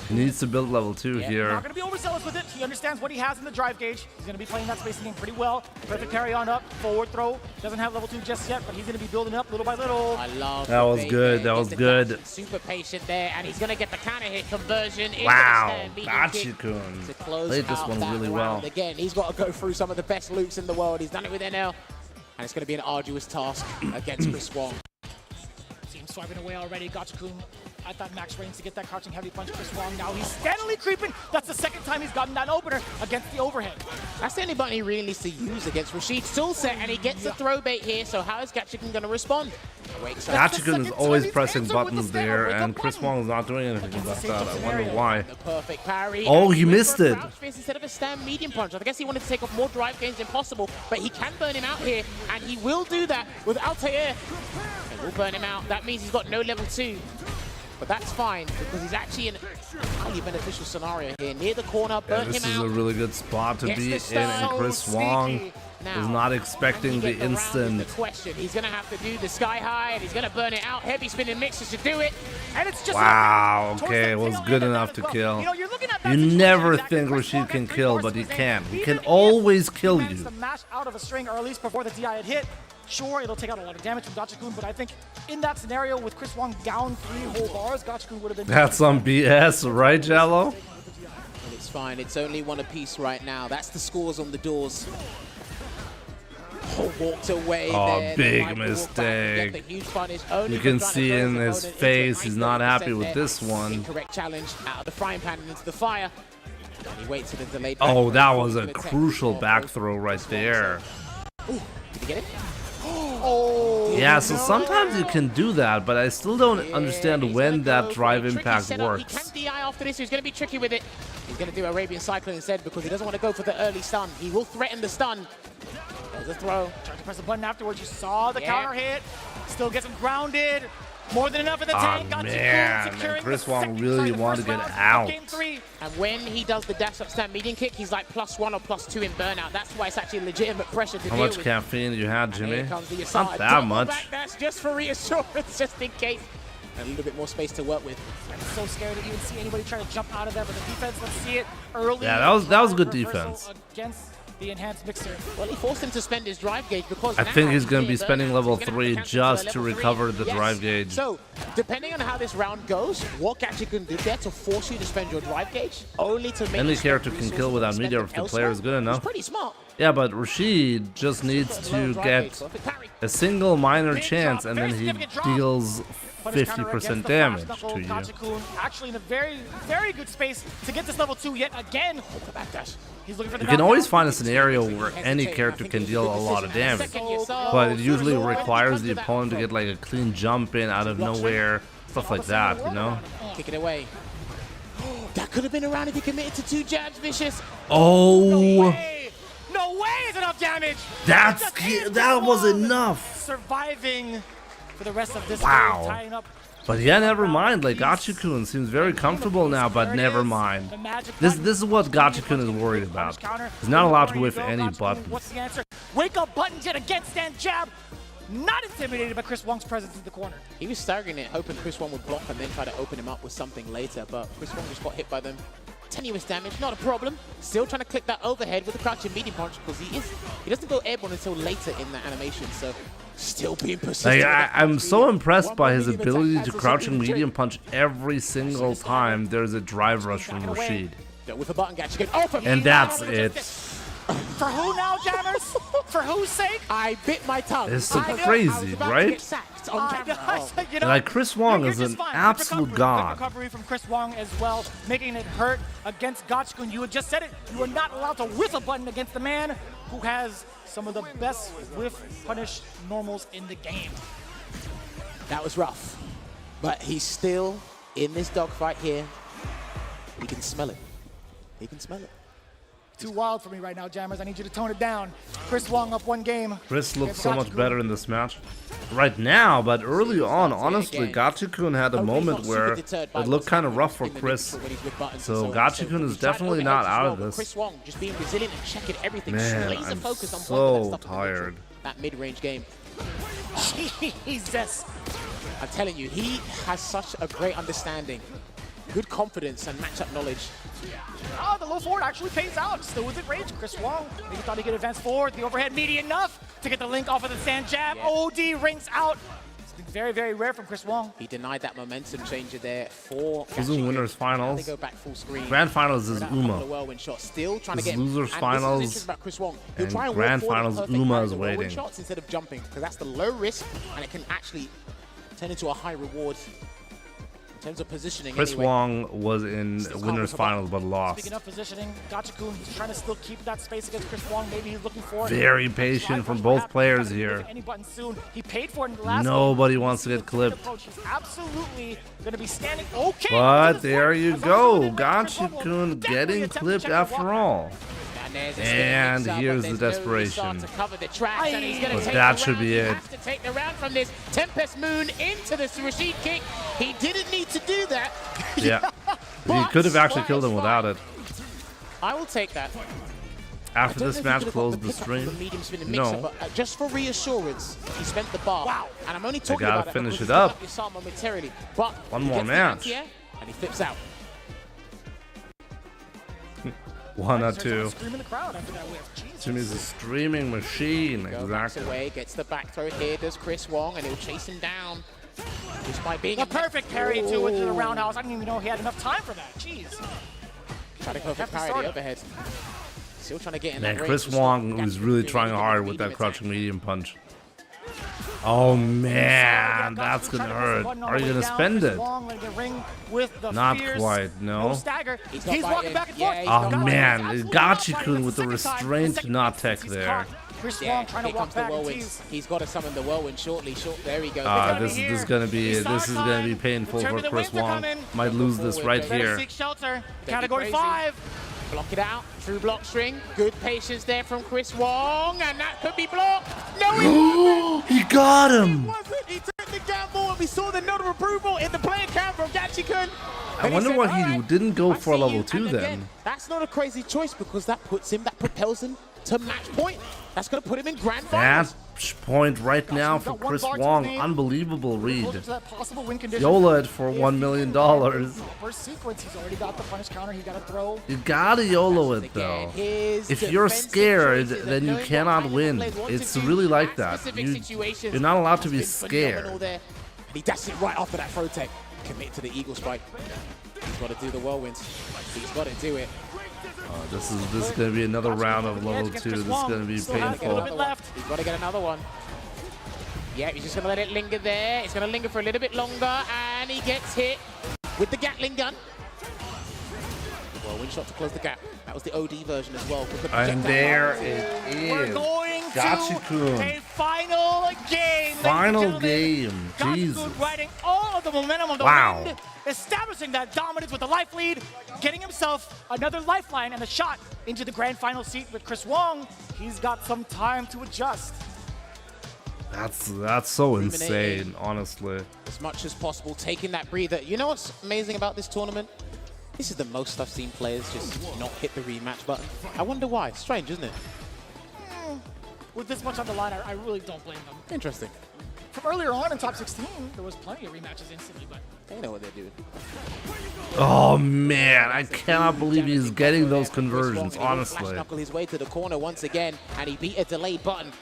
He needs to build level 2 Yeah, here. not going to be overzealous with it. He understands what he has in the drive gauge. He's going to be playing that spacing game pretty well. Perfect carry on up, forward throw. Doesn't have level 2 just yet, but he's going to be building up little by little. I love that was good. That was good. Super patient there, and he's going to get the counter hit conversion. Wow, Gachikun played this one really well. Again, he's got to go through some of the best loops in the world. He's done it with NL, and it's going to be an arduous task against Chris Wong. See him swiping away already. Gachikun at that max range to get that crouching heavy punch. Chris Wong now he's steadily creeping. That's the second time he's gotten that opener against the overhead. That's the only button he really needs to use against Rashid's toolset, and he gets a throw bait here, so how is Gachikun going to respond? Gachikun is always pressing buttons there, and Chris Wong is not doing anything about that. I wonder why. The perfect parry. Oh, he missed it. Instead of a stand medium punch. I guess he wanted to take off more drive gains than possible, but he can burn him out here, and he will do that with Altair. It will burn him out. That means he's got no level 2. But that's fine, because he's actually in a highly beneficial scenario here. Near the corner, burn him out. This is a really good spot to be in, and Chris Wong is not expecting the instant. The question, he's going to have to do the sky high, and he's going to burn it out. Heavy spinning mixes to do it. And it's just wow, okay, it was good enough to kill. You never think Rashid can kill, but he can. He can always kill you. The mash out of a string, or at least before the DI had hit. Sure, it'll take out a lot of damage from Gachikun, but I think in that scenario with Chris Wong down 3 whole bars, Gachikun would have been... That's some BS, right, Jello? And it's fine. It's only one apiece right now. That's the scores on the doors. Oh, walked away there. Big mistake. You can see in his face he's not happy with this one. Incorrect challenge out of the frying pan and into the fire. And he waits for the delayed... Oh, that was a crucial back throw right there. Ooh, did he get it? Oh, yeah, so sometimes you can do that, but I still don't understand when that drive impact works. He can DI after this, so he's going to be tricky with it. He's going to do Arabian Cyclone instead because he doesn't want to go for the early stun. He will threaten the stun. There's a throw. Tries to press the button afterwards. You saw the counter hit. Still gets him grounded. More than enough in the tank. Man, Chris Wong really wanted to get out. And when he does the dash up stand medium kick, he's like +1 or +2 in burnout. That's why it's actually legitimate pressure to deal with. How much caffeine you had, Jimmy? Not that Double much. Back dash just for reassurance, just in case. And a little bit more space to work with. I'm so scared to even see anybody try to jump out of there, but the defense, let's see it early. Yeah, that was good defense. Against the enhanced mixer. Well, he forced him to spend his drive gauge because I think he's going to be spending level 3 just to recover the drive gauge. So, depending on how this round goes, what Gachikun did there to force you to spend your drive gauge, only to make any character can kill without media if the player is good enough. Pretty smart. Yeah, but Rashid just needs to get a single minor chance, and then he deals 50% damage to you. Actually in a very, very good space to get this level 2 yet again. He's looking for the You can always find a scenario where any character can deal a lot of damage, but it usually requires the opponent to get like a clean jump in out of nowhere, stuff like that, you know? Kick it away. That could have been around if he committed to 2 jabs, Vicious. Oh! No way is enough damage! That was enough! Surviving for the rest of this game, tying up. But yeah, never mind. Like Gachikun seems very comfortable now, but never mind. This is what Gachikun is worried about. He's not allowed to whiff any buttons. What's the answer? Wake up buttons yet again, stand jab. Not intimidated by Chris Wong's presence in the corner. He was staggering it, hoping Chris Wong would block and then try to open him up with something later, but Chris Wong just got hit by them. Tenuous damage, not a problem. Still trying to click that overhead with the crouching medium punch because he doesn't go airborne until later in the animation, so still being persistent. Like, I'm so impressed by his ability to crouching medium punch every single time there's a drive rush from Rashid. With a button Gachikun. And that's it. For who now, jammers? For whose sake? I bit my tongue. It's so crazy, right? Like Chris Wong is an absolute god. Recovery from Chris Wong as well, making it hurt against Gachikun. You had just said it. You are not allowed to whiff a button against the man who has some of the best whiff punish normals in the game. That was rough, but he's still in this dogfight here. He can smell it. He can smell it. Too wild for me right now, jammers. I need you to tone it down. Chris Wong up 1 game. Chris looks so much better in this match right now, but early on, honestly, Gachikun had a moment where it looked kind of rough for Chris. So Gachikun is definitely not out of this. Chris Wong just being resilient and checking everything. Man, laser I'm focused on so tired. That mid-range game. Jesus. I'm telling you, he has such a great understanding, good confidence, and matchup knowledge. Oh, the low forward actually pays out. Still with it, Rage. Chris Wong, maybe thought he could advance forward. The overhead meaty enough to get the link off of the sand jab. Yeah. OD rings out. It's been very, very rare from Chris Wong. He denied that momentum changer there for This is winners finals. They go back full screen. Grand finals is Uma. Whirlwind shot. Still trying This to get losers and finals. This is about Chris Wong. He'll And try and grand walk forward finals, with perfect Uma parry is the whirlwind waiting. shots instead of jumping, because that's the low risk and it can actually turn into a high reward in terms of positioning. Chris anyway. Wong was in winners finals but lost. Speaking of positioning, Gachikun, he's trying to still keep that space against Chris Wong. Maybe he's looking for Very patient from both players here. any button soon. He paid for it in the last Nobody game. wants to get clipped. He's absolutely going to be standing okay. But there you go. Gachikun getting clipped after all. And here's the desperation. Cover the tracks, and he's gonna But take that the should round. be He it. has to take the round from this Tempest Moon into this Rashid kick. He didn't need to do that. Yeah. He could have actually killed him without it. I will take that. After this match closed the stream. No. But just for reassurance, he spent the bar. Wow. And I'm only talking gotta about finish it it up. momentarily. But One he more gets the match. anti-air, and he flips out. 1 or 2. Screaming the crowd after that whiff. Jesus. Jimmy's a streaming machine. Exactly. Away, gets the back throw here, does Chris Wong, and he'll chase him down. Just by being The perfect parry too into the roundhouse. I didn't even know he had enough time for that. Jeez. Trying to perfect parry the overhead. Still trying to get in Man, that range. Chris Wong was really trying hard with that crouching medium punch. Oh man, that's gonna hurt. Are you gonna spend it? Not quite, no. He's walking back and forth. Oh man, Gachikun with the restraint not tech there. Chris Wong trying to here walk comes the back and whirlwind. tease. He's got to summon the whirlwind shortly. There he goes. This is gonna be painful for Chris Wong. Might lose this right here. Seek shelter. Category 5. Block it out. True block string. Good patience there from Chris Wong, and that could be blocked. No, he got him. He took the gamble, and we saw the note of approval in the player cam from Gachikun. I wonder why he didn't go for a level 2 then. Again, that's not a crazy choice because that propels him to match point. That's going to put him in grand finals. Match point right now for Chris Wong. Unbelievable read. Possible win condition. YOLO it for $1 million. First sequence, he's already got the punish counter. He got to throw. You gotta YOLO it though. If you're scared, then you cannot win. It's really like that. You're not allowed to be scared. He dashed it right after that throw tech. Commit to the eagle spike. He's got to do the whirlwinds. He's got to do it. This is gonna be another round of level 2. This is gonna be painful. He's got to get another one. Yeah, he's just gonna let it linger there. It's gonna linger for a little bit longer, and he gets hit with the Gatling gun. Whirlwind shot to close the gap. That was the OD version as well. And there it is. We're going to Gachikun. a final game. Final game. Jesus. Gachikun riding all of the momentum of the wind, establishing that dominance with the life lead, getting himself another lifeline and a shot into the grand final seat with Chris Wong. He's got some time to adjust. That's so insane, honestly. As much as possible, taking that breather. You know what's amazing about this tournament? This is the most I've seen players just not hit the rematch button. I wonder why. Strange, isn't it? With this much on the line, I really don't blame them. Interesting. From earlier on in top 16, there was plenty of rematches instantly, but they know what they're doing. Oh man, I cannot believe he's getting those conversions, honestly. Knuckle his way to the corner once again, and he beat a delayed button.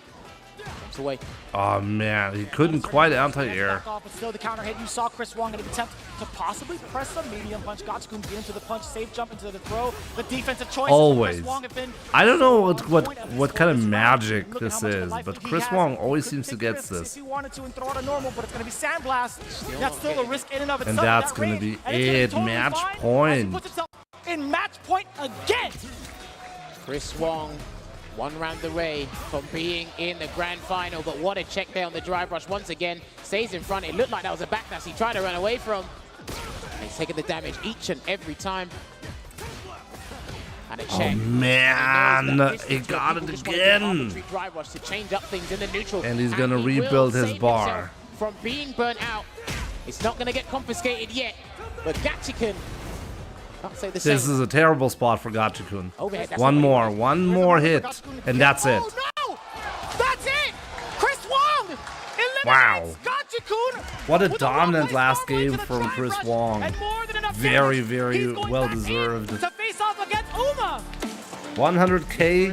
Jumps away. Oh man, he couldn't quite anti-air. But still the counter hit. You saw Chris Wong in an attempt to possibly press some medium punch. Gachikun get into the punch, safe jump into the throw. The defensive choice. Always. Chris Wong have been I don't know what kind of magic this is, but Chris Wong always seems to get this. if he wanted to and throw out a normal, but it's going to be sandblast. That's still a risk in and of itself. And that's going to be it. Match point. Puts himself in match point again. Chris Wong, one round away from being in the grand final, but what a check there on the drive rush. Once again, stays in front. It looked like that was a backdash he tried to run away from. And he's taking the damage each and every time. And a check. Oh man, he got it again. Drive rush to change up things in the neutral. And he's going to rebuild his bar. From being burnt out. It's not going to get confiscated yet, but Gachikun can't say the same. This is a terrible spot for Gachikun. Overhead, One more hit, and that's it. Oh no! That's it! Chris Wong eliminates Wow. Gachikun! Gachikun. What a dominant last game from Chris Wong. Very, very well deserved. To face off against Uma. 100k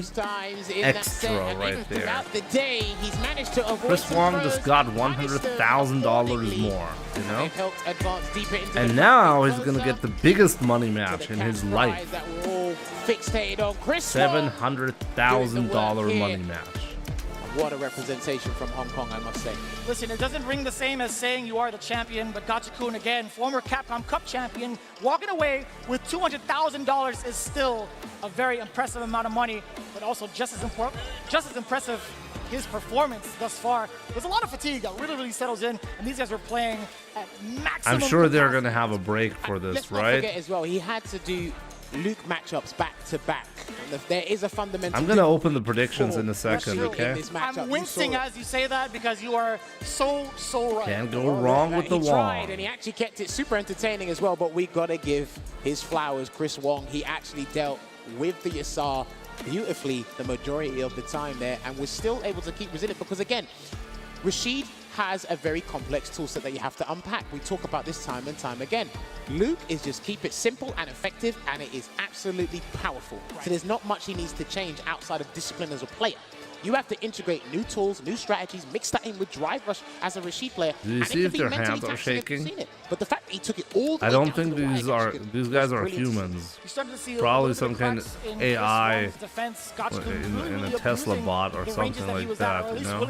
extra right there. The day, he's managed to avoid Chris Wong just got $100,000 more, you know? And now he's gonna get the biggest money match in his life. $700,000 money match. What a representation from Hong Kong, I must say. Listen, it doesn't ring the same as saying you are the champion, but Gachikun, again, former Capcom Cup champion, walking away with $200,000 is still a very impressive amount of money, but also just as impressive his performance thus far. There's a lot of fatigue that really settles in, and these guys were playing at maximum. I'm sure they're going to have a break for this, Let's right? not forget as well, he had to do Luke matchups back to back. And there is a fundamental. I'm going to open the predictions in a second, okay? I'm wincing as you say that because you are so right. Can't go wrong with the He tried, Wong. and he actually kept it super entertaining as well, but we got to give his flowers, Chris Wong. He actually dealt with the Leshar beautifully the majority of the time there, and was still able to keep resilient because, again, Rashid has a very complex toolset that you have to unpack. We talk about this time and time again. Luke is just keep it simple and effective, and it is absolutely powerful. So there's not much he needs to change outside of discipline as a player. You have to integrate new tools, new strategies, mix that in with drive rush as a Rashid player. Do you see if their hands are shaking? But the fact that he took it all the I way don't down think to the these guys are humans. Probably some kind of AI in a Tesla bot or something like that, you know?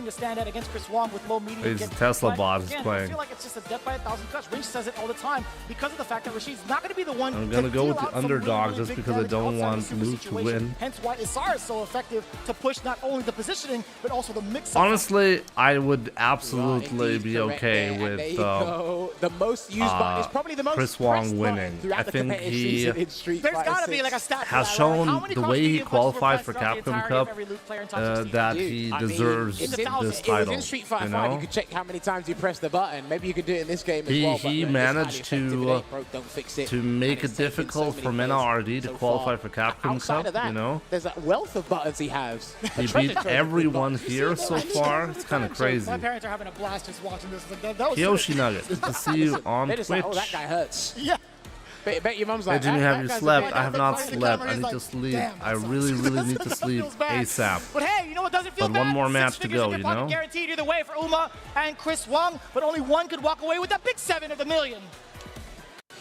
His Tesla bot is playing. I feel like it's just a death by 1,000 cuts. Rinch says it all the time because of the fact that Rashid's not going to be the one. I'm gonna go with the underdog just because I don't want Luke to win. Hence why Leshar is so effective to push not only the positioning but also the mix. Honestly, I would absolutely be okay with the most used button is probably the most Chris Wong winning. I think he There's got to be like a stat has shown the way he qualified for Capcom Cup that he deserves this title. It was in Street Fighter 5. You could check how many times you press the button. Maybe you could do it in this game as well. He managed to make it difficult for Mena RD to qualify for Capcom Cup. You know, there's a wealth of buttons he has. He beat everyone here so far. It's kind of crazy. My parents are having a blast just watching this. That was Yoshi Nugget, good to see you on They're Twitch. just like, oh, that guy hurts. Yeah. Bet your mom's Hey like, Jimmy, that have you guy's a slept? bit- I have not slept. I need to sleep. I really need to sleep ASAP. But hey, you know what doesn't feel But bad? one more match 6 to figures go, in your you pocket know? Guaranteed either way for Uma and Chris Wong, but only one could walk away with that big 7 of the million.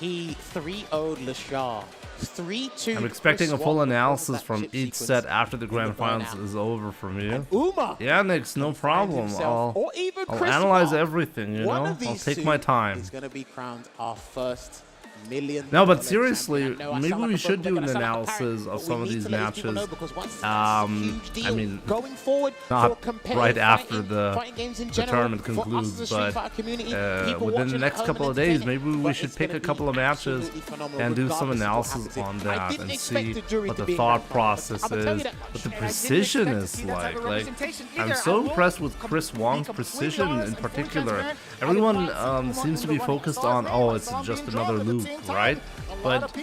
He 3-0'd Leshar. 3-2. I'm expecting a Chris full Wong analysis that from chip each sequence set after the grand in the finals burnout. is over from you. Uma. Yeah, Nix, no problem. himself, or even I'll Chris analyze Wong. everything, you One know? of I'll these take two my time. is going to be crowned our first $1 million. No, but seriously, champion. I know I maybe sound like we a should broken do an record. I sound like a analysis parrot, of but some we of need these to let people matches. know because once it's a huge I deal mean, going forward for not competitive right after fighting, the fighting games in the general, tournament for us as concludes, a Street but Fighter community, people within the watching next at couple home of days, and maybe we but should it's pick gonna a couple of be matches absolutely phenomenal and do some regardless of analysis what on happens. I that didn't and expect see the jury what to the be thought involved. process I'm gonna tell you is, that what the much. And I didn't precision expect to is see that type like. of Like, representation I'm either. so I will impressed with Chris Wong's precision in particular. Everyone seems to be focused on, oh, it's just another loop, right? But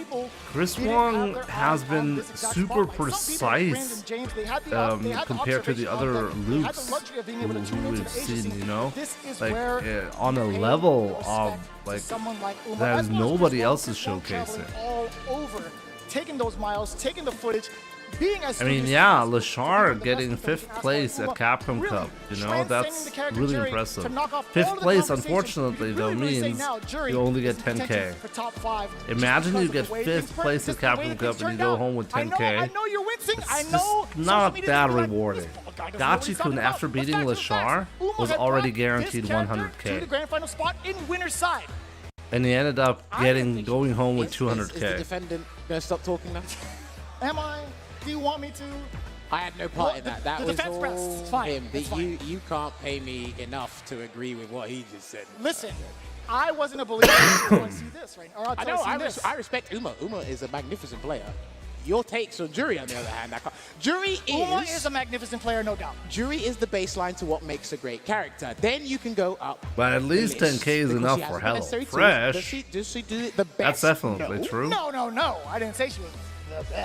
Chris Wong has been super precise compared to the other loops who we've seen, you know? Like, on a level of, like, that is nobody else is showcasing. All over, taking those miles, taking the footage, being as I mean, yeah, Leshar getting 5th place at Capcom Cup, you know, that's really impressive. 5th place, unfortunately, though, means you only get 10K. Imagine you get 5th place at Capcom Cup and you go home with 10K. I know you're wincing. I It's know. just not that rewarding. Gachikun, after beating Leshar, was already guaranteed To the 100K. grand final spot in winner's side. And he ended up going home with Is the 200K. defendant going to stop talking now? Am I? Do you want me to? I had no part in that. That the was defense all press. It's fine. him. It's fine. You can't pay me enough to agree with what he just said. Listen, I wasn't a believer until I see this, right? Or I until know. I see this. I respect Uma. Uma is a magnificent player. Your takes on Jury, on the other hand, Jury Uma is a magnificent player, no doubt. Jury is the baseline to what makes a great character. Then you can go up. But at least the list 10K is because enough she has for the necessary tools. HelloFresh. Does she do it the best? That's definitely true. No. I didn't say she was.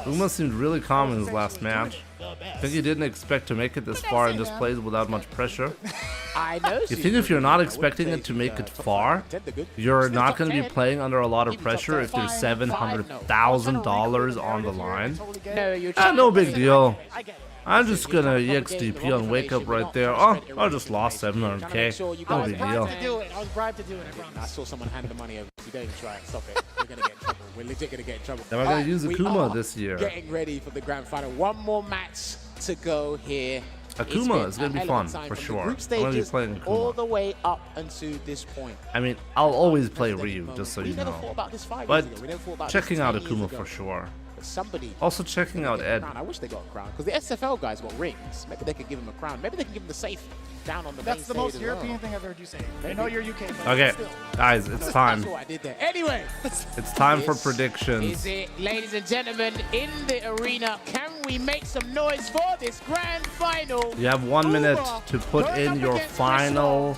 Uma seemed really calm in his last match. I think he didn't expect to make it this far and just plays without much pressure. I know. You think if you're not expecting it to make it far, you're not going to be playing under a lot of pressure if there's $700,000 on the line? No big deal. I'm just gonna EXDP on Wake Up right there. Oh, I just lost 700k. No big deal. I was bribed to do it, I promise. I saw someone hand the money over. You don't even try it. Stop it. We're gonna get in trouble. We're legit gonna get in trouble. Am I gonna use Akuma this year? Getting ready for the grand final. One more match to go here. Akuma is gonna be fun for sure. I'm gonna be playing Akuma all the way up until this point. I mean, I'll always play Ryu, just so you know. But But checking out Akuma for sure. Somebody also checking out Ed. I wish they got a crown because the SFL guys got rings. Maybe they could give him a crown. Maybe they can give him the safe down on the That's the most European thing I've heard you say. I know you're UK. Okay, guys, it's time. That's what I did there. Anyway, it's time for predictions. Is it, ladies and gentlemen, in the arena? Can we make some noise for this grand final? You have 1 minute to put in your final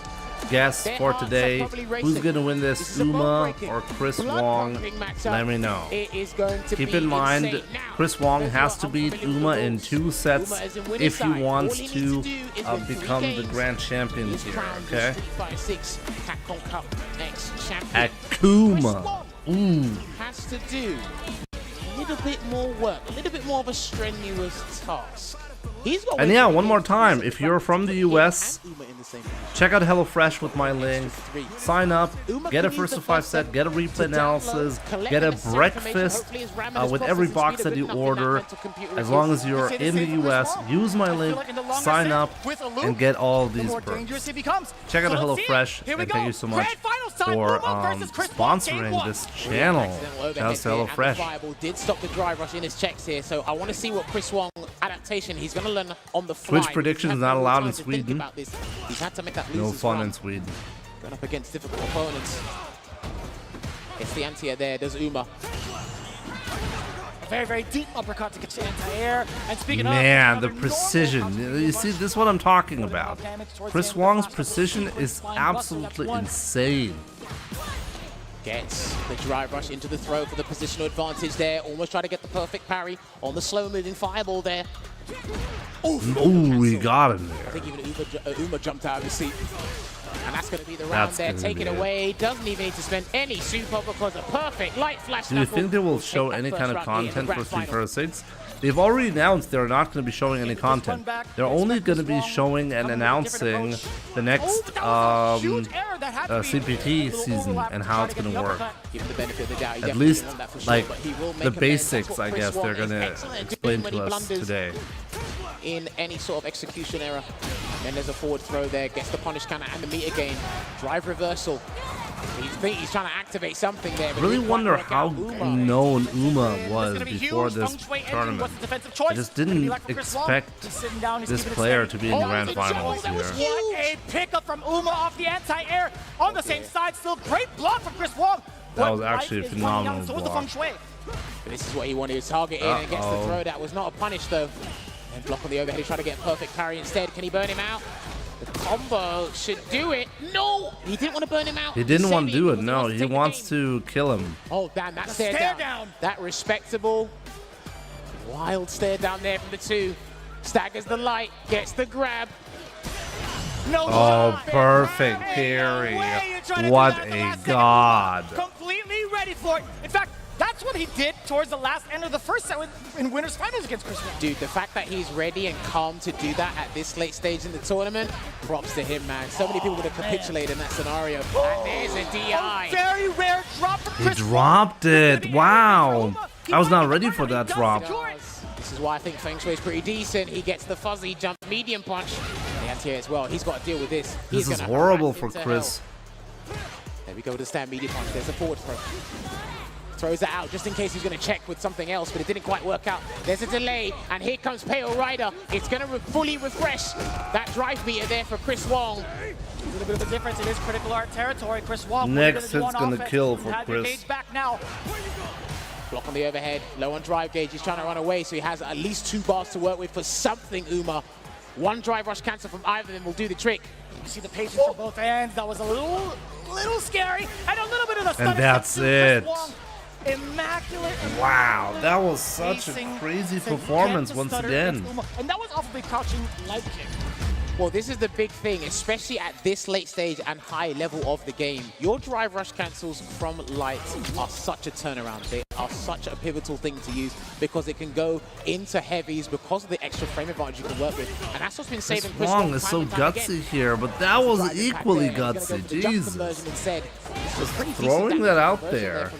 guess for today. Who's gonna win this, Uma or Chris Wong? Let me know. Keep in mind, Chris Wong has to beat Uma in 2 sets if he wants to become the grand champion here, okay? Capcom Cup X Akuma. Ooh. Has to do a little bit more work, a little bit more of a strenuous task. And yeah, one more time, if you're from the US, check out HelloFresh with my link, sign up, get a first to 5 set, get a replay analysis, get a breakfast with every box that you order. As long as you're in the US, use my link, sign up, and get all these perks. Check out HelloFresh, and thank you so much for sponsoring this channel. That's HelloFresh. Did stop the drive rush in his checks here, so I want to see what Chris Wong adaptation he's going to learn on the fly. Twitch predictions not allowed in Sweden. He's had to make that No fun in Sweden. Going up against difficult opponents. Gets the anti-air there, does Uma. A very, very deep uppercut to get to anti-air. And speaking Man, the precision. You see, this is what I'm talking about. Chris Wong's precision is absolutely insane. Gets the drive rush into the throw for the positional advantage there. Almost try to get the perfect parry on the slow-moving fireball there. Oh, he got him there. I think even Uma jumped out of his seat. And that's going to be the round there. Take it away. Doesn't even need to spend any super because a perfect light flash. Do you think they will show any kind of content for Street Fighter 6? They've already announced they're not going to be showing any content. They're only going to be showing and announcing the next CPT season and how it's going to work. At least, like, the basics, I guess, they're going to explain to us today. In any sort of execution error. Then there's a forward throw there, gets the punish counter and the meter gain. Drive reversal. He's trying to activate something there. I really wonder how known Uma was before this tournament. I just didn't expect this player to be in the grand finals here. What a pickup from Uma off the anti-air on the same side. Still great block from Chris Wong. That was actually a phenomenal block. This is what he wanted to target in and gets the throw. That was not a punish though. And block on the overhead. He's trying to get a perfect parry instead. Can he burn him out? The combo should do it. No! He didn't want to burn him out. He didn't want to do it, no. He wants to kill him. Oh, damn, that stare down. That respectable, wild stare down there from the two. Staggers the light, gets the grab. No. Oh, perfect parry. What a god. Completely ready for it. In fact, that's what he did towards the last end of the first set in winners finals against Chris Wong. Dude, the fact that he's ready and calm to do that at this late stage in the tournament, props to him, man. So many people would have capitulated in that scenario. And there's a DI. A very rare drop from Chris Wong. He dropped it. Wow. I was not ready for that drop. This is why I think Feng Shui is pretty decent. He gets the fuzzy jump medium punch. The anti-air as well. He's got to deal with this. This is horrible for Chris. There we go with the stand medium punch. There's a forward throw. Throws it out just in case he's going to check with something else, but it didn't quite work out. There's a delay, and here comes Pale Rider. It's going to fully refresh that drive meter there for Chris Wong. A little bit of a difference. It is critical art territory. Chris Wong. Next hit's going to kill for Chris. Back now. Block on the overhead, low on drive gauge. He's trying to run away, so he has at least 2 bars to work with for something, Uma. 1 drive rush cancel from either of them will do the trick. You see the patience from both ends. That was a little scary, and a little bit of the stun. And that's it. immaculate. Wow, that was such a crazy performance once again. And that was off of a crouching light kick. Well, this is the big thing, especially at this late stage and high level of the game. Your drive rush cancels from lights are such a turnaround. They are such a pivotal thing to use because it can go into heavies because of the extra frame advantage you can work with. And that's what's been saving Chris Wong is so gutsy here, but that was equally gutsy. Jesus. Just throwing that out there.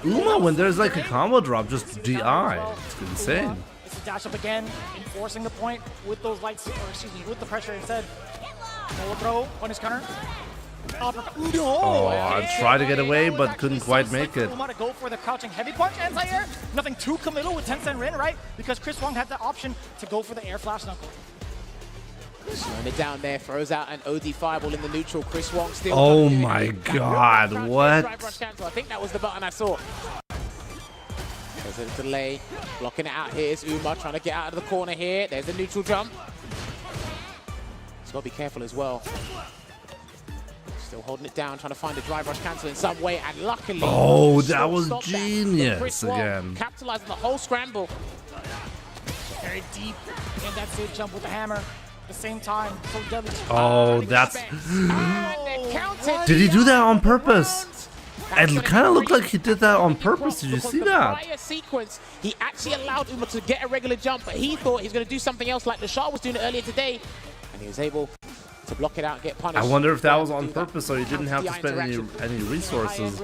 Uma, when there's like a combo drop, just DI. It's insane. It's a dash up again, enforcing the point with those lights, or excuse me, with the pressure instead. Forward throw, punish counter. Oh, I tried to get away, but couldn't quite make it. Uma to go for the crouching heavy punch anti-air. Nothing too committal with Tencent Rin, right? Because Chris Wong had the option to go for the air flash knuckle. Slowing it down there, throws out an OD fireball in the neutral. Chris Wong still. Oh my god, what? I think that was the button I saw. There's a delay, blocking it out here is Uma, trying to get out of the corner here. There's a neutral jump. He's got to be careful as well. Still holding it down, trying to find a drive rush cancel in some way, and luckily... Oh, that was genius again. Capitalizing the whole scramble. Very deep in that safe jump with the hammer. At the same time, so deadly. Oh, that's... Did he do that on purpose? It kind of looked like he did that on purpose. Did you see that? Prior sequence, he actually allowed Uma to get a regular jump, but he thought he was going to do something else like Leshar was doing earlier today, and he was able to block it out and get punished. I wonder if that was on purpose so he didn't have to spend any resources.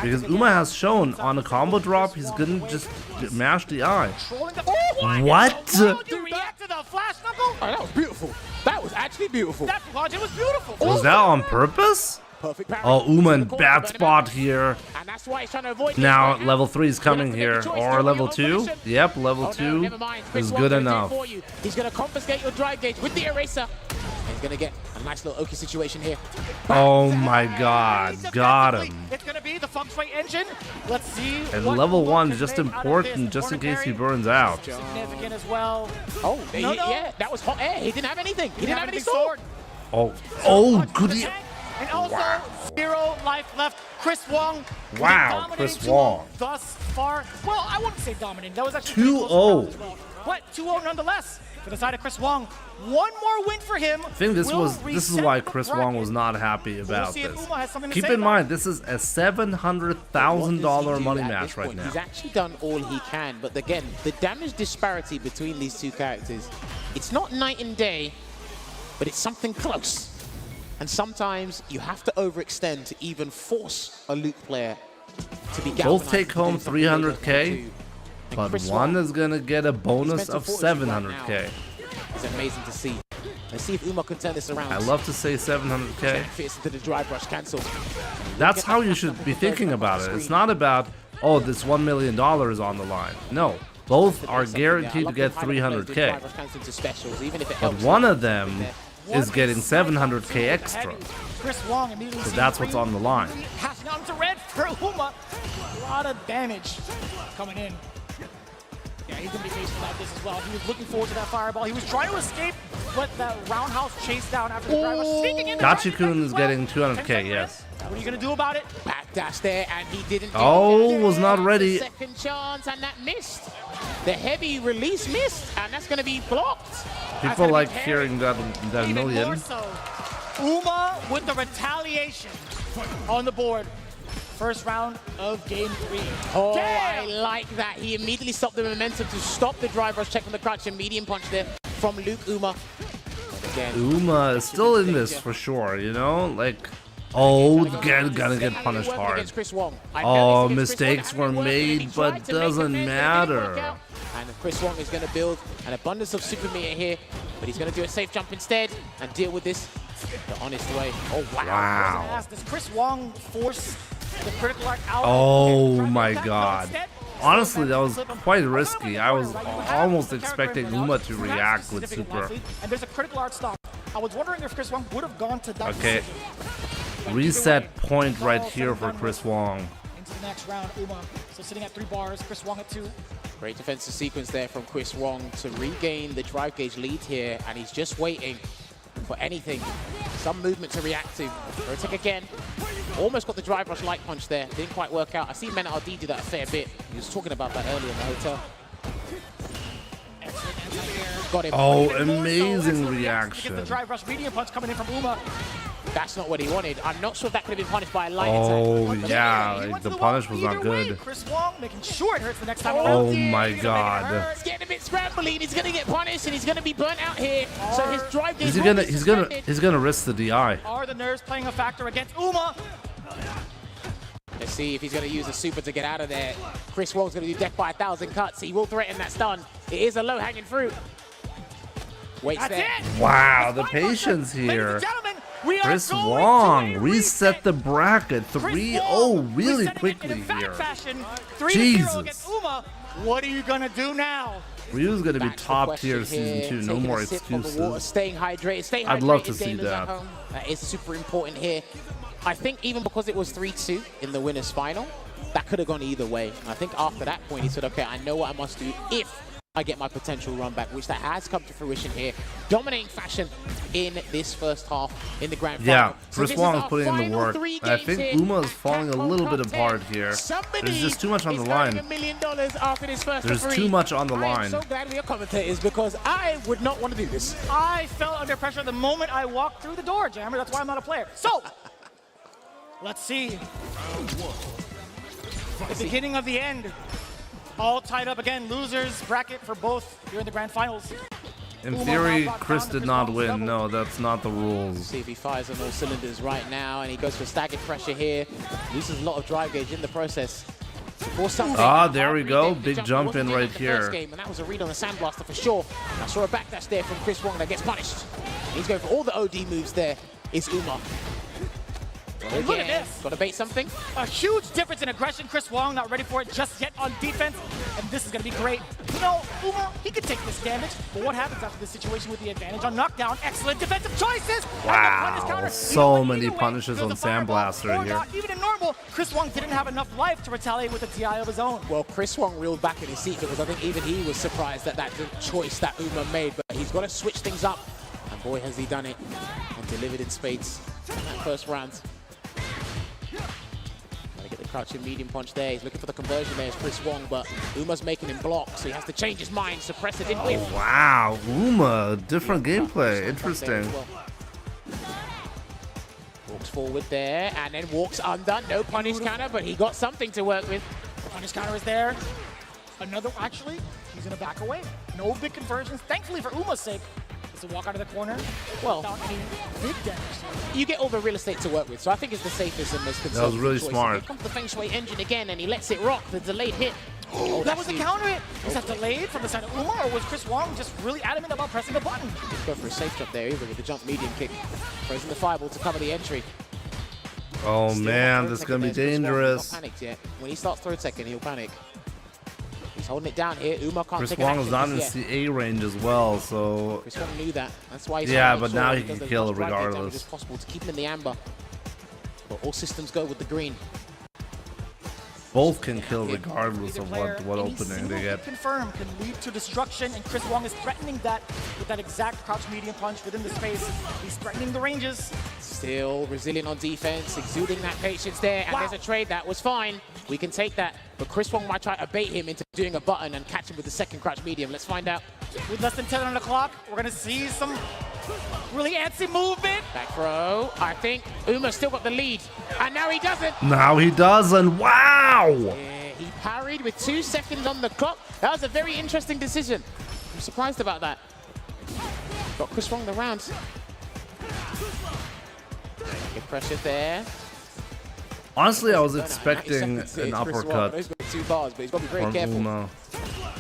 Because Uma has shown on a combo drop, he's going to just mash the eye. What? To react to the flash knuckle? Oh, that was beautiful. That was actually beautiful. That it was beautiful. Was that on purpose? Oh, Uma in bad spot here. And that's why he's trying to avoid now level 3 is coming here, or level 2. Yep, level 2 is good enough. He's going to confiscate your drive gauge with the eraser. He's going to get a nice little Oki situation here. Oh my god, got him. It's going to be the feng shui engine. Let's see. And level 1 is just important, just in case he burns out. Significant as well. Oh, yeah, that was hot air. He didn't have anything. He didn't have any sword. Oh, goody. And also, 0 life left. Chris Wong. Wow, Chris Wong. Thus far. Well, I wouldn't say dominating. That was actually 2-0. But 2-0 nonetheless. For the side of Chris Wong. One more win for him. I think this is why Chris Wong was not happy about this. Keep in mind, this is a $700,000 money match right now. He's actually done all he can, but again, the damage disparity between these two characters, it's not night and day, but it's something close. And sometimes you have to overextend to even force a Luke player to be galvanized. Both take home 300k, but one is gonna get a bonus of 700k. It's amazing to see. Let's see if Uma can turn this around. I love to say 700k. Fits into the drive rush cancel. That's how you should be thinking about it. It's not about, oh, this $1 million is on the line. No, both are guaranteed to get 300k. But one of them is getting 700k extra. So that's what's on the line. Passing on to red for Uma. A lot of damage coming in. Yeah, he's going to be facing like this as well. He was looking forward to that fireball. He was trying to escape, but that roundhouse chase down after the drive was sneaking in. Gachikun is getting 200k, yes. What are you going to do about it? Backdash there, and he didn't. Oh, was not ready. Second chance, and that missed. The heavy release missed, and that's going to be blocked. People like hearing that million. So. Uma with the retaliation on the board. First round of game 3. Oh, damn. I like that. He immediately stopped the momentum to stop the drive rush, check on the crouch and medium punch there from Luke Uma. Again, Uma is still in this for sure, you know? Like, oh, gonna get punished hard. Oh, mistakes were made, but doesn't matter. And Chris Wong is going to build an abundance of super meter here, but he's going to do a safe jump instead and deal with this the honest way. Oh, wow. Does Chris Wong force the critical arc out? Oh my god. Honestly, that was quite risky. I was almost expecting Uma to react with super. And there's a critical art stop. I was wondering if Chris Wong would have gone to that. Okay. Reset point right here for Chris Wong. Into the next round, Uma. So sitting at 3 bars, Chris Wong at 2. Great defensive sequence there from Chris Wong to regain the drive gauge lead here, and he's just waiting for anything, some movement to react to. Rotic again. Almost got the drive rush light punch there. Didn't quite work out. I see Mena RD do that a fair bit. He was talking about that earlier in the hotel. Got him. Oh, amazing reaction. The drive rush medium punch coming in from Uma. That's not what he wanted. I'm not sure if that could have been punished by a light Oh, attack. yeah. Like, the punish was not good. Chris Wong making sure it hurts the next time Oh, around. my God. It's getting a bit scrambly, and he's going to get punished, and he's going to be burnt out here. So his drive He's game gonna, is he's gonna, suspended. he's gonna risk the DI. Are the nerves playing a factor against Uma? Let's see if he's going to use a super to get out of there. Chris Wong's going to do death by 1,000 cuts. He will threaten that stun. It is a low-hanging fruit. Waits there. Wow, the patience here. Chris Wong reset the bracket 3-0 really quickly here. Jesus. What are you gonna do now? Ryu's gonna be top tier season 2. No more excuses. Staying hydrated. Stay hydrated. I'd love to see gamers that. at home. That is super important here. I think even because it was 3-2 in the winners final, that could have gone either way. I think after that point, he said, okay, I know what I must do if I get my potential run back, which that has come to fruition here. Dominating fashion in this first half in the grand final. Yeah, So Chris this Wong is is our putting in the final work. 3 I games think here. Uma is falling a Capcom little bit Cup apart 10. here. Somebody There's just too much on the is earning line. $1 million after this first There's free. too much on the I am line. so glad we are commentators because I would not want to do this. I felt under pressure the moment I walked through the door, Jammer. That's why I'm not a player. So, let's see. The beginning of the end. All tied up again. Losers bracket for both here in the grand finals. In theory, Chris did not win. No, that's not the rules. See if he fires on all cylinders right now, and he goes for staggered pressure here. Loses a lot of drive gauge in the process. Ah, there we go. Big jump in right here. And that was a read on the Sandblaster for sure. I saw a backdash there from Chris Wong that gets punished. He's going for all the OD moves there. Is Uma. And look at this. Got to bait something. A huge difference in aggression. Chris Wong not ready for it just yet on defense. And this is going to be great. You know, Uma, he could take this damage. But what happens after this situation with the advantage on knockdown? Excellent defensive choices. Wow, so many punishes on Sandblaster here. Even in normal, Chris Wong didn't have enough life to retaliate with a TI of his own. Well, Chris Wong reeled back in his seat because I think even he was surprised at that choice that Uma made. But he's got to switch things up. And boy, has he done it. And delivered in spades in that first round. Get the crouching medium punch there. He's looking for the conversion there. It's Chris Wong, but Uma's making him block, so he has to change his mind. Suppressor didn't win. Wow, Uma, different gameplay. Interesting. Walks forward there, and then walks undone. No punish counter, but he got something to work with. The punish counter is there. Another, actually, he's going to back away. No big conversions. Thankfully for Uma's sake. To walk out of the corner well, without any big damage. You get all the real estate to work with, so I think it's the safest and most conservative That was really choice. smart. Here comes the Feng Shui engine again, and he lets it rock. The delayed hit. Oh, that was a counter hit. Was that delayed from the side of Uma, or was Chris Wong just really adamant about pressing the button? Let's go for a safe jump there, either with the jump medium kick. Throws in the fireball to cover the entry. Oh man, this is gonna be dangerous. Not panicked yet. When he starts throw second, he'll panic. He's holding it down here. Uma can't Chris take Wong is an not in action CA range as well, so Chris Wong knew that. That's why he's yeah, trying to but make now sure he does can as kill much drive gauge damage regardless. as possible to keep him in the amber. But all systems go with the green. Both can kill regardless of what opening they get. Confirm can lead to destruction, and Chris Wong is threatening that with that exact crouch medium punch within the space. He's threatening the ranges. Still resilient on defense, exuding that patience there, and there's a trade that was fine. We can take that, but Chris Wong might try to bait him into doing a button and catch him with the second crouch medium. Let's find out. With less than 10 on the clock, we're gonna see some really antsy movement. Back throw. I think Uma's still got the lead, and now he doesn't. Now he doesn't. Wow! Yeah, he parried with 2 seconds on the clock. That was a very interesting decision. I'm surprised about that. Got Chris Wong the round. Good pressure there. Honestly, I was expecting an He's uppercut got 2 bars, but he's got to be very from careful. Uma.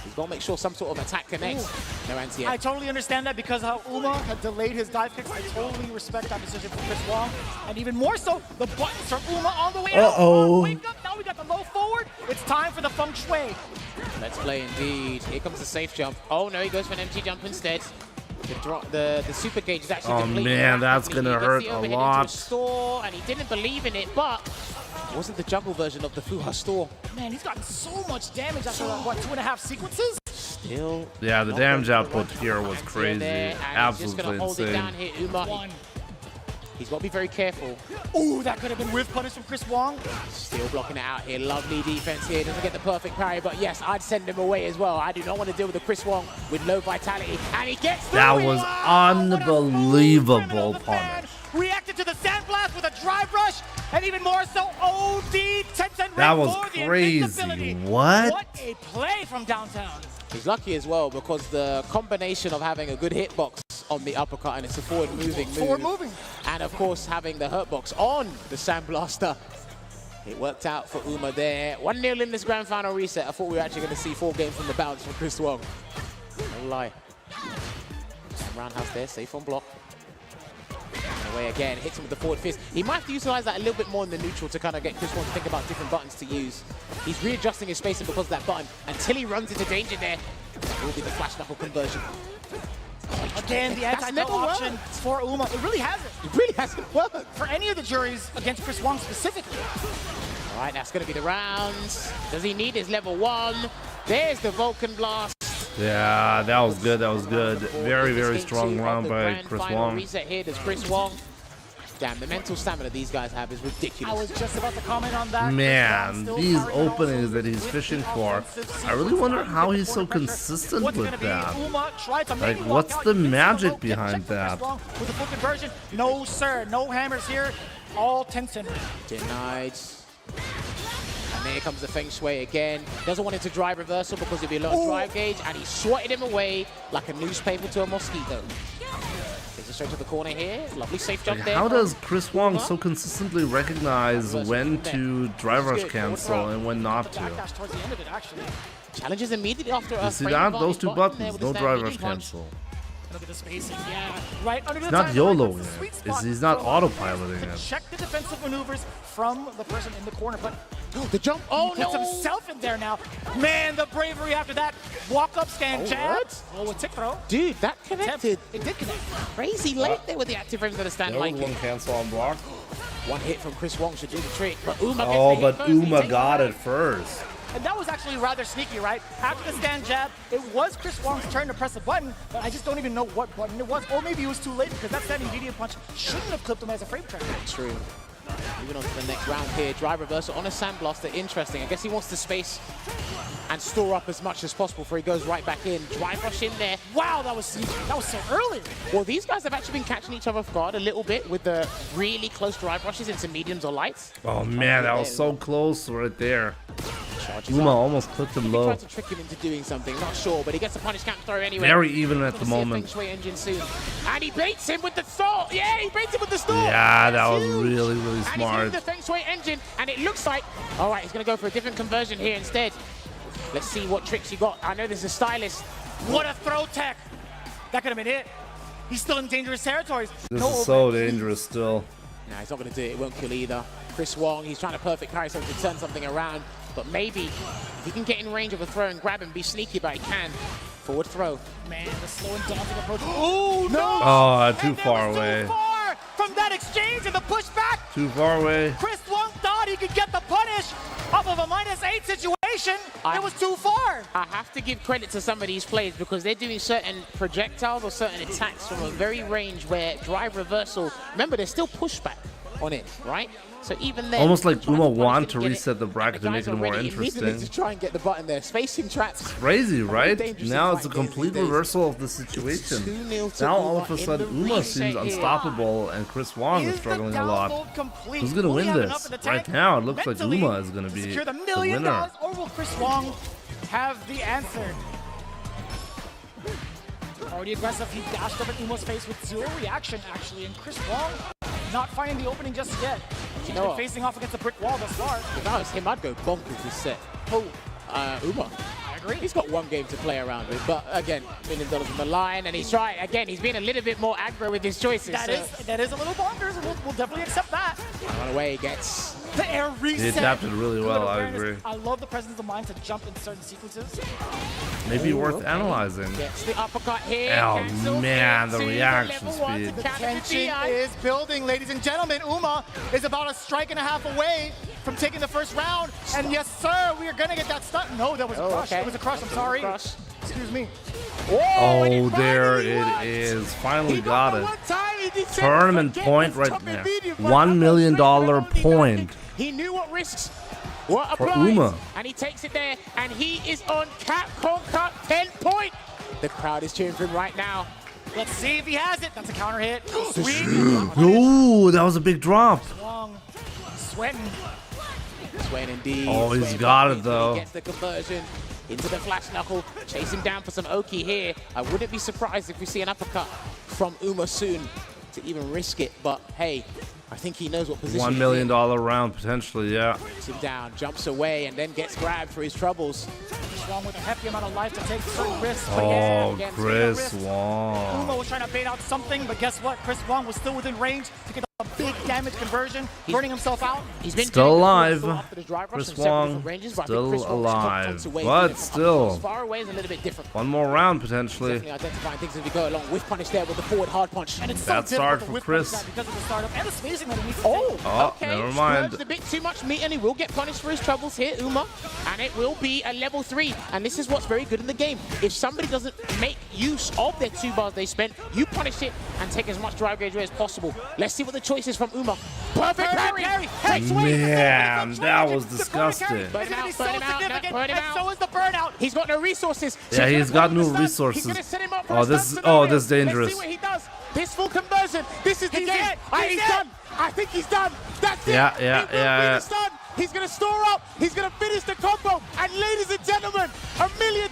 He's got to make sure some sort of attack connects. No anti-air. I totally understand that because how Uma had delayed his dive kicks. I totally respect that decision from Chris Wong. And even more so, the buttons from Uma on the way out. Uh-oh. Wake up, now we got the low forward. It's time for the Feng Shui. Let's play indeed. Here comes the safe jump. Oh no, he goes for an empty jump instead. The super gauge is actually depleted. Man, that's gonna hurt a lot. Store, and he didn't believe in it, but it wasn't the juggle version of the Fuha store. Man, he's gotten so much damage after, what, 2.5 sequences? Still. Yeah, the damage output here was crazy. Absolutely Absolutely hold it down insane. here, Uma. He's got to be very careful. Ooh, that could have been with punish from Chris Wong. Still blocking it out here. Lovely defense here. Doesn't get the perfect parry, but yes, I'd send him away as well. I do not want to deal with the Chris Wong with low vitality. And he gets through. That was unbelievable punish. Reacted to the Sandblast with a drive rush, and even more so, OD Tencent That was for the crazy. invincibility. What? What a play from downtown. He's lucky as well because the combination of having a good hitbox on the uppercut, and it's a forward moving, and of course having the hurtbox on the Sandblaster. It worked out for Uma there. 1-0 in this grand final reset. I thought we were actually going to see 4 games from the bounce from Chris Wong. No lie. Roundhouse there, safe on block. Away again, hits him with the forward fist. He might have to utilize that a little bit more in the neutral to kind of get Chris Wong to think about different buttons to use. He's readjusting his spacing because of that button until he runs into danger there. It will be the flash knuckle conversion. Again, the anti-double option for Uma. It really hasn't. It really hasn't worked. For any of the juries against Chris Wong specifically. All right, that's going to be the rounds. Does he need his level 1? There's the Vulcan Blast. Yeah, that was good. That was good. Very, very strong round by Chris Wong. Reset here. Does Chris Wong? Damn, the mental stamina these guys have is ridiculous. I was just about to comment on that. Man, these openings that he's fishing for, I really wonder how he's so consistent with that. Like, what's the magic behind that? With the full conversion, no sir, no hammers here, all Tencent. Denied. And there comes the Feng Shui again. Doesn't want him to drive reversal because it'd be a low drive gauge, and he swatted him away like a newspaper to a mosquito. Takes it straight to the corner here. Lovely safe jump there. How does Chris Wong so consistently recognize when to drive rush cancel and when not to? Challenges immediately after You see that? Those 2 buttons, no drive rush cancel. Look at the spacing, yeah. Right under the He's not side, YOLOing right, it. the sweet He's spot not for autopiloting to it. check the defensive maneuvers from the person in the corner, but the jump, oh he puts himself in there now. Man, the bravery after that walk up scan jab. Oh, a tick throw. Dude, that connected. It did connect. Crazy late there with the active frames that are stand like One cancel on block. One hit from Chris Wong should do the trick, but Uma gets Oh, the but hit first. Uma got it first. And that was actually rather sneaky, right? After the stand jab, it was Chris Wong's turn to press a button, but I just don't even know what button it was. Or maybe it was too late because that standing medium punch shouldn't have clipped him as a frame trap. True. Moving on to the next round here. Drive reversal on a Sandblaster. Interesting. I guess he wants to space and store up as much as possible before he goes right back in. Drive rush in there. Wow, that was so early. Well, these guys have actually been catching each other off guard a little bit with the really close drive rushes into mediums or lights. Oh man, that was so close right there. Uma almost clipped him low. Tried to trick him into doing something, not sure, but he gets a punish counter throw anyway. Very even at the moment. Feng Shui engine soon. And he baits him with the stall. Yeah, he baits him with the stall. Yeah, that was really, really And smart. he's the Feng Shui engine, and it looks like, all right, he's going to go for a different conversion here instead. Let's see what tricks he got. I know there's a stylist. What a throw tech. That could have been it. He's still in dangerous territories. This is so dangerous still. Nah, he's not going to do it. It won't kill either. Chris Wong, he's trying to perfect carry something to turn something around. But maybe if he can get in range of a throw and grab him, be sneaky, but he can. Forward throw. Man, the slow and daunting approach. Oh, no! Oh, too far away. Too far from that exchange and the pushback. Too far away. Chris Wong thought he could get the punish off of a -8 situation. It was too far. I have to give credit to some of these plays because they're doing certain projectiles or certain attacks from a very range where drive reversal, remember, there's still pushback on it, right? So even then, Almost like Uma want to reset the bracket to make it more immediately interesting. to try and get the button there. Spacing traps. Crazy, right? dangerous Now to it's a fight complete these days. reversal of the situation. 2-0 to Now all Uma of a in sudden the Uma reset seems here. unstoppable and Chris Wong is struggling a lot. Complete. Who's gonna Will he win have this? enough in the Right tank now it looks like mentally Uma is gonna to be secure the the $1 million, winner. or will Chris Wong have the answer? Already aggressive, he dashed up at Uma's face with 0 reaction actually, and Chris Wong not finding the opening just yet. He's know been what? facing off against a brick wall thus far. If I was him, I'd go bonkers this set. Oh, Uma. I agree. He's got one game to play around with, but again, $1 million on the line, and he's trying, again, he's being a little bit more aggro with his choices. That is a little bonkers, and we'll definitely accept that. Run away, gets The air reset. He adapted really well, I agree. I love the presence of mind to jump in certain sequences. Maybe worth analyzing. Gets the uppercut here. Oh cancels man, the into reaction level 1 to speed. The counter tension DI. is building, ladies and gentlemen. Uma is about a strike and a half away from taking the first round. And yes, sir, we are going to get that stunt. No, that was a crush. Okay. It was a crush, I'm sorry. Crush. Excuse me. Oh, there it is. Finally got it. Tournament point right there. $1 million point. He knew what risks were For applied, Uma. and he takes it there, and he is on Capcom Cup 10 point. The crowd is cheering for him right now. Let's see if he has it. That's a counter hit. Sweet. Ooh, that was a big drop. Wong sweating. Sweating indeed. Oh, he's Sweating got indeed. it though. He gets the conversion into the flash knuckle. Chase him down for some Oki here. I wouldn't be surprised if we see an uppercut from Uma soon to even risk it. But hey, I think he knows what position $1 million round potentially, yeah. Takes him down, jumps away, and then gets grabbed for his troubles. Wong with a hefty amount of life to take certain risks. Oh, again, Chris Uma Wong. was trying to bait out something, but guess what? Chris Wong was still within range to get a big damage conversion, burning himself out. He's been Still alive. Chris Wong still alive, but still. Far away is a little bit different. One more round potentially. Definitely identifying things as we go along. With punish there with the forward hard punch. And it's Bad so start difficult to for whip Chris. punish that because of the startup and the spacing that he needs to Oh, take. Oh, okay. never mind. Swerves a bit too much meat, and he will get punished for his troubles here, Uma. And it will be a level 3. And this is what's very good in the game. If somebody doesn't make use of their 2 bars they spent, you punish it and take as much drive gauge away as possible. Let's see what the choice is from Uma. Perfect parry! Man, that was disgusting. Burn him out, so burn him out, significant, burn him and out. so is the burnout. He's got no resources. Yeah, he's got no resources. Oh, this is dangerous. Let's see what he does. This full conversion. This is the game. He's done. I think he's done. That's it. Yeah. It's done. He's going to store up. He's going to finish the combo. And ladies and gentlemen, $1 million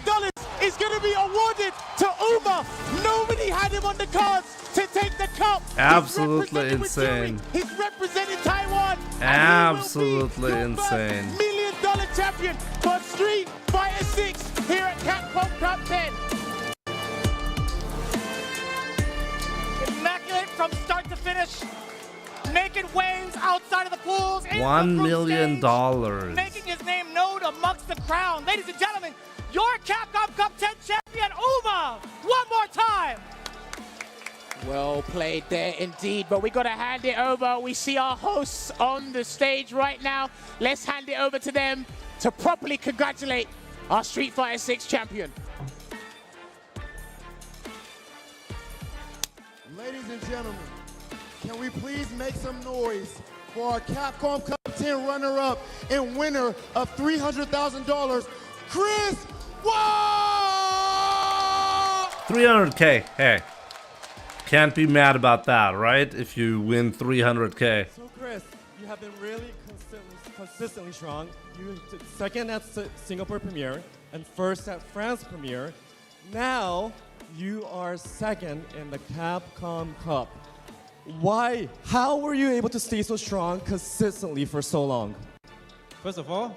is going to be awarded to Uma. Nobody had him on the cards to take the cup. Absolutely insane. He's representing Taiwan. Absolutely insane. $1 million champion for Street Fighter 6 here at Capcom Cup 10. Immaculate from start to finish. Making waves outside of the pools. $1 million. Making his name known amongst the crowd. Ladies and gentlemen, your Capcom Cup 10 champion, Uma. One more time. Well played there indeed, but we got to hand it over. We see our hosts on the stage right now. Let's hand it over to them to properly congratulate our Street Fighter 6 champion. Ladies and gentlemen, can we please make some noise for our Capcom Cup 10 runner-up and winner of $300,000, Chris Wong! 300K, hey. Can't be mad about that, right? If you win 300K. So Chris, you have been really consistently strong. You did second at Singapore Premiere and first at France Premiere. Now you are second in the Capcom Cup. Why? How were you able to stay so strong consistently for so long? First of all,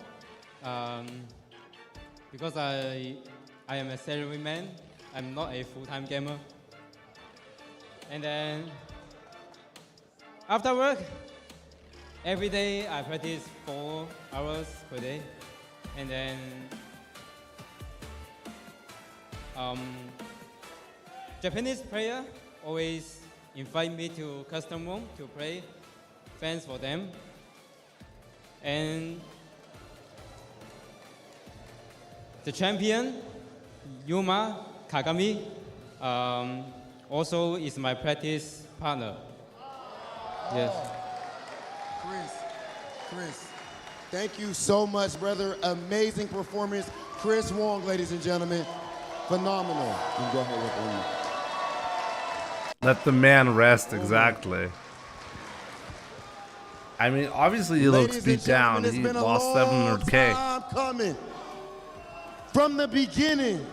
because I am a salaryman, I'm not a full-time gamer. And then after work, every day I practice 4 hours per day. And then Japanese player always invite me to custom room to play fans for them. And the champion, Yuma Kagami, also is my practice partner. Yes. Chris, thank you so much, brother. Amazing performance. Chris Wong, ladies and gentlemen. Phenomenal. You can go ahead with me. Let the man rest, exactly. I mean, obviously he looks beat down. He lost 700K. Coming. From the beginning,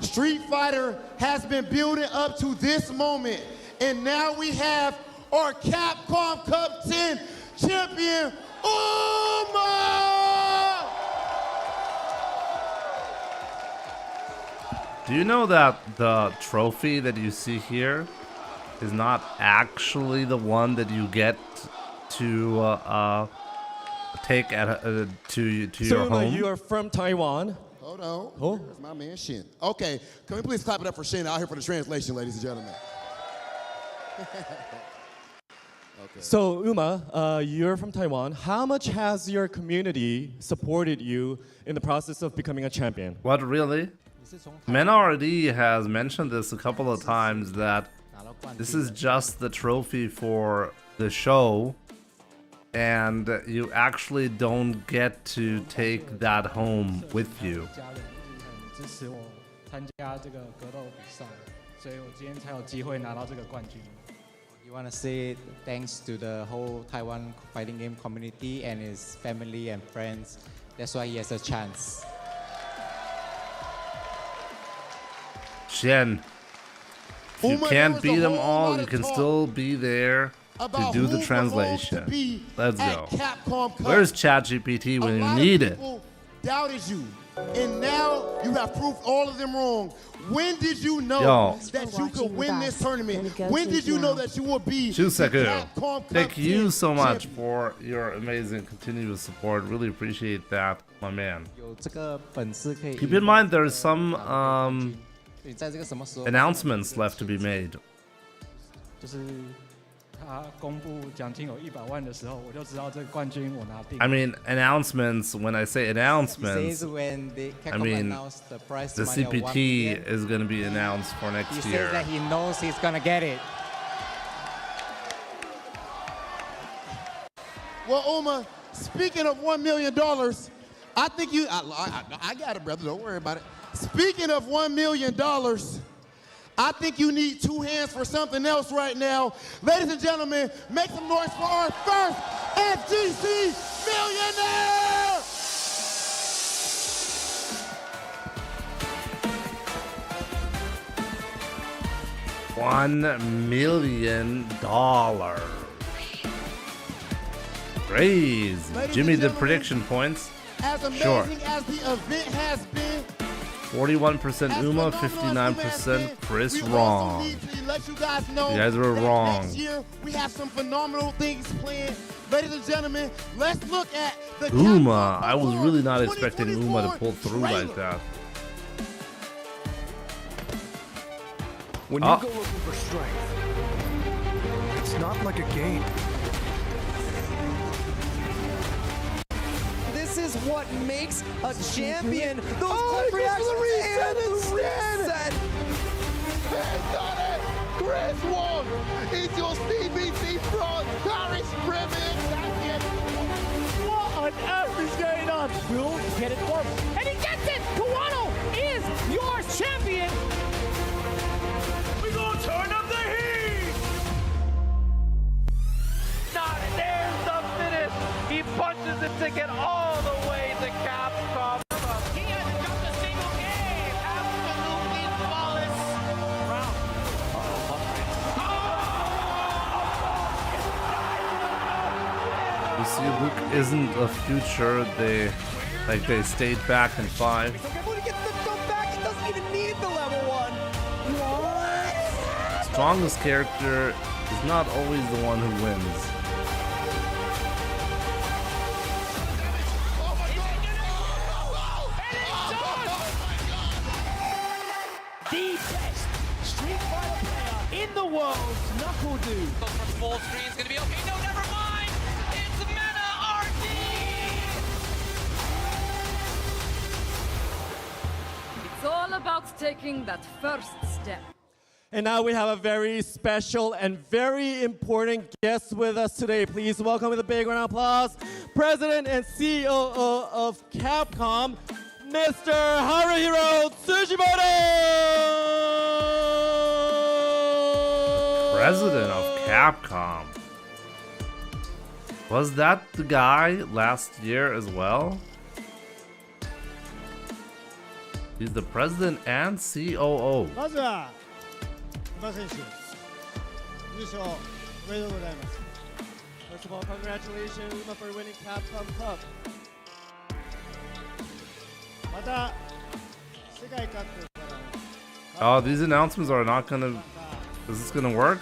Street Fighter has been building up to this moment. And now we have our Capcom Cup 10 champion, Uma! Do you know that the trophy that you see here is not actually the one that you get to take at to your home? You are from Taiwan. Hold on. Oh. Here's my man Shen. Okay, can we please clap it up for Shen out here for the translation, ladies and gentlemen? Okay. So Uma, you're from Taiwan. How much has your community supported you in the process of becoming a champion? What, really? Mena RD has mentioned this a couple of times that this is just the trophy for the show, and you actually don't get to take that home with you. You want to say thanks to the whole Taiwan fighting game community and his family and friends. That's why he has a chance. Shen, if you can't beat them all, you can still be there to do the translation. Let's go. Where's ChatGPT when you need it? Doubted you, and now you have proved all of them wrong. When did you know that you could win this tournament? When did you know that you would be Capcom Cup? Thank you so much for your amazing continuous support. Really appreciate that, my man. Keep in mind there's some announcements left to be made. I mean, announcements, when I say announcements, I mean the CPT is going to be announced for next year. He says that he knows he's going to get it. Well, Uma, speaking of $1 million, I think you, I got it, brother, don't worry about it. Speaking of $1 million, I think you need two hands for something else right now. Ladies and gentlemen, make some noise for our first FGC millionaire! $1 million. Praise. Jimmy, the prediction points. As amazing as the event has been, 41% Uma, 59% Chris wrong. You guys were wrong. Next year, we have some phenomenal things planned. Ladies and gentlemen, let's look at the Uma. I was really not expecting Uma to pull through like that. When you go looking for strength, it's not like a game. This is what makes a champion. Those quick reactions and the reset. He's done it! Chris Wong is your CBT front Paris Premier champion. What on earth is going on? Will get it close. And he gets it! Kawano is your champion! We gonna turn up the heat! Not there's the finish! He punches the ticket all the way to Capcom. He hasn't dropped a single game! Absolutely flawless! You see, Luke isn't a future. They stayed back in 5. Okay, when he gets the jump back, he doesn't even need the level 1. What? Strongest character is not always the one who wins. The best Street Fighter player in the world, Knuckle Dude. Full screen's gonna be okay. No, never mind! It's Mena RD! It's all about taking that first step. And now we have a very special and very important guest with us today. Please welcome with a big round of applause, President and COO of Capcom, Mr. Haruhiro Tsujimoto! President of Capcom. Was that the guy last year as well? He's the president and COO. まずは馬選手優勝おめでとうございます。 First of all, congratulations, Uma, for winning Capcom Cup. また世界各国から Oh, these announcements are not gonna. Is this gonna work?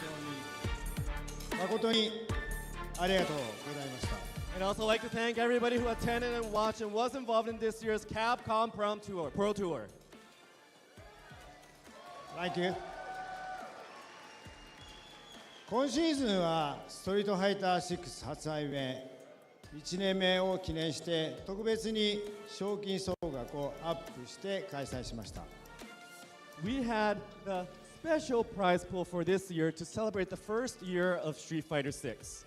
誠にありがとうございました。 I'd also like to thank everybody who attended and watched and was involved in this year's Capcom Pro Tour. Thank you. 今シーズンはストリートファイター6発売目1年目を記念して特別に賞金総額をアップして開催しました。we had the special prize pool for this year to celebrate the first year of Street Fighter 6.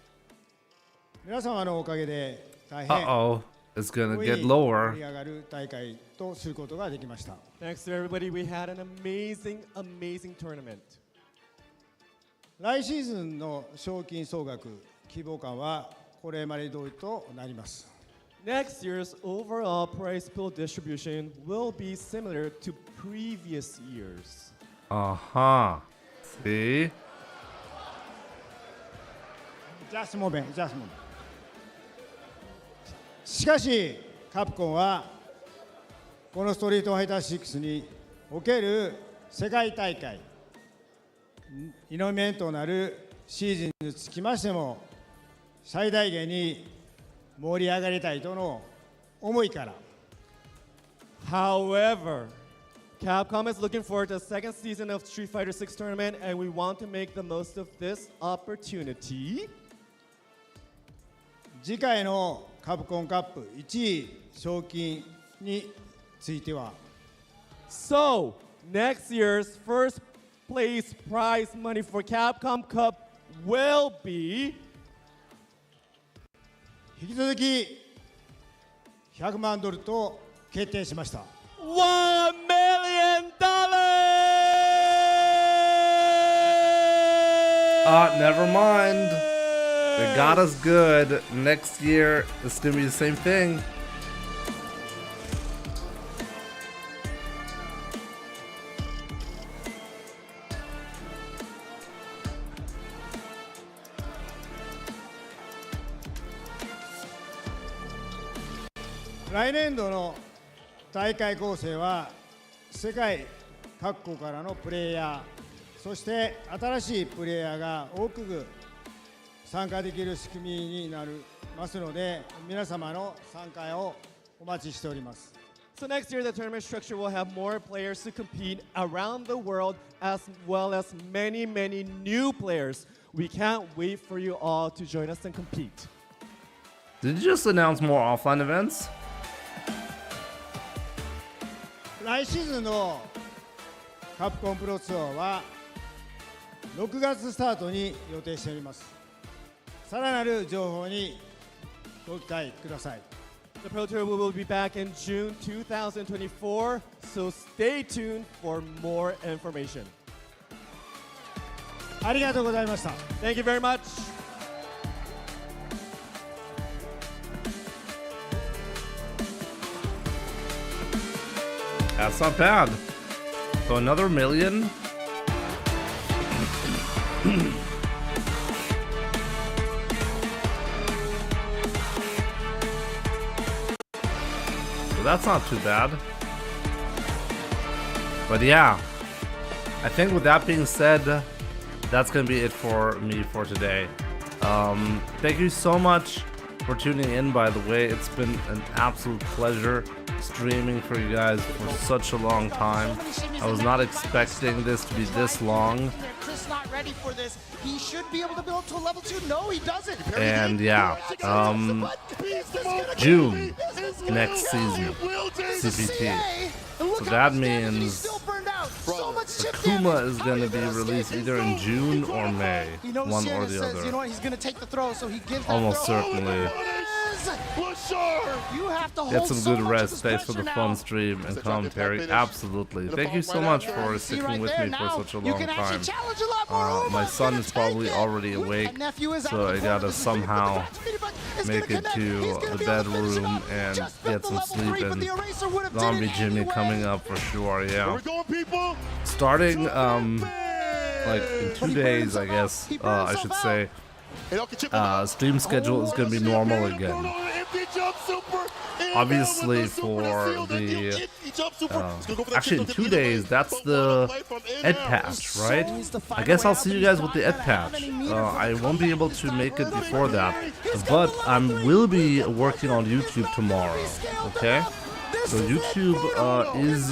皆様のおかげで大変 Uh-oh, it's gonna get lower. 盛り上がる大会とすることができました。 Thanks to everybody, we had an amazing, amazing tournament. 来シーズンの賞金総額規模感はこれまで通りとなります。 Next year's overall prize pool distribution will be similar to previous years. Uh-huh. See? Just a moment, just a moment. しかし、カプコンはこのストリートファイター6における世界大会、イノメンとなるシーズンにつきましても、最大限に盛り上がりたいとの思いから。However, Capcom is looking forward to the second season of Street Fighter 6 tournament, and we want to make the most of this opportunity. 次回のカプコンカップ1位賞金については So, next year's first place prize money for Capcom Cup will be 引き続き100万ドルと決定しました。$1 million! Never mind. They got us good. Next year, it's gonna be the same thing. '来年度の大会構成は世界各国からのプレイヤー、そして新しいプレイヤーが多く参加できる仕組みになりますので、皆様の参加をお待ちしております。 So next year, the tournament structure will have more players to compete around the world, as well as many, many new players. We can't wait for you all to join us and compete. Did you just announce more offline events? 来シーズンのカプコンプロツアーは6月スタートに予定しております。さらなる情報にご期待ください。 The Pro Tour will be back in June 2024, so stay tuned for more information. ありがとうございました。 Thank you very much. That's not bad. So another million? So that's not too bad. But yeah, I think with that being said, that's gonna be it for me for today. Thank you so much for tuning in, by the way. It's been an absolute pleasure streaming for you guys for such a long time. I was not expecting this to be this long. Chris not ready for this. He should be able to build to a level 2. No, he doesn't. And yeah, June next season, CPT. So that means Akuma is going to be released either in June or May, one or the other. You know what? He's going to take the throw, so he gives Almost certainly. You have to Get some good rest. Thanks for the fun stream and commentary. Absolutely. Thank you so much for sticking with me for such a long time. My son is probably already awake, so I gotta somehow make it to the bedroom and get some sleep. And Zombie Jimmy coming up for sure, yeah. Starting like in 2 days, I guess, I should say. Stream schedule is going to be normal again. Obviously for the actually in 2 days, that's the Ed patch, right? I guess I'll see you guys with the Ed patch. I won't be able to make it before that, but I will be working on YouTube tomorrow, okay? So YouTube is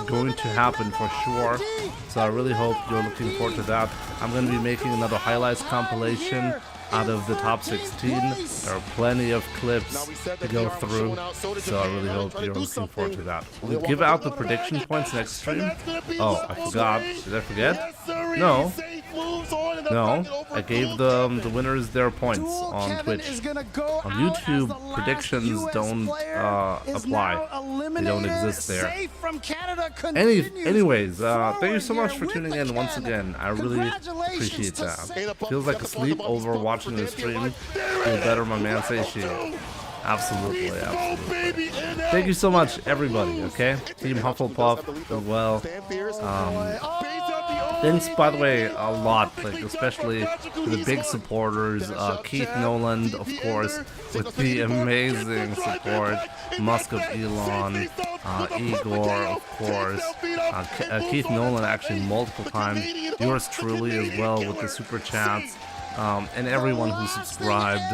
going to happen for sure, so I really hope you're looking forward to that. I'm going to be making another highlights compilation out of the top 16. There are plenty of clips to go through, so I really hope you're looking forward to that. We'll give out the prediction points next stream. Oh, I forgot. Did I forget? No. No, I gave the winners their points on Twitch. On YouTube, predictions don't apply. They don't exist there. Anyways, thank you so much for tuning in once again. I really appreciate that. Feels like a sleepover watching the stream. Feel better, my man Seishi. Absolutely, absolutely. Thank you so much, everybody, okay? Team Hufflepuff as well. Thanks, by the way, a lot, like especially to the big supporters, Keith Noland, of course, with the amazing support, Musk of Elon, Igor, of course, Keith Noland actually multiple times, yours truly as well with the super chats. And everyone who subscribed,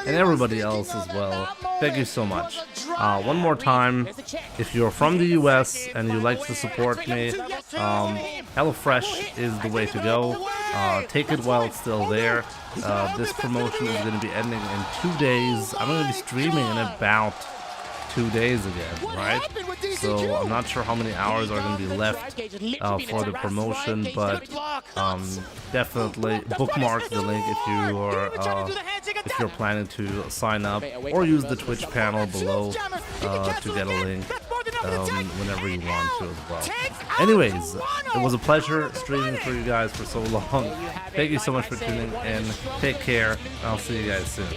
and everybody else as well. Thank you so much. One more time, if you're from the US and you like to support me, HelloFresh is the way to go. Take it while it's still there. This promotion is going to be ending in 2 days. I'm going to be streaming in about 2 days again, right? So I'm not sure how many hours are going to be left for the promotion, but definitely bookmark the link if you're planning to sign up, or use the Twitch panel below to get a link whenever you want to as well. Anyways, it was a pleasure streaming for you guys for so long. Thank you so much for tuning in. Take care. I'll see you guys soon.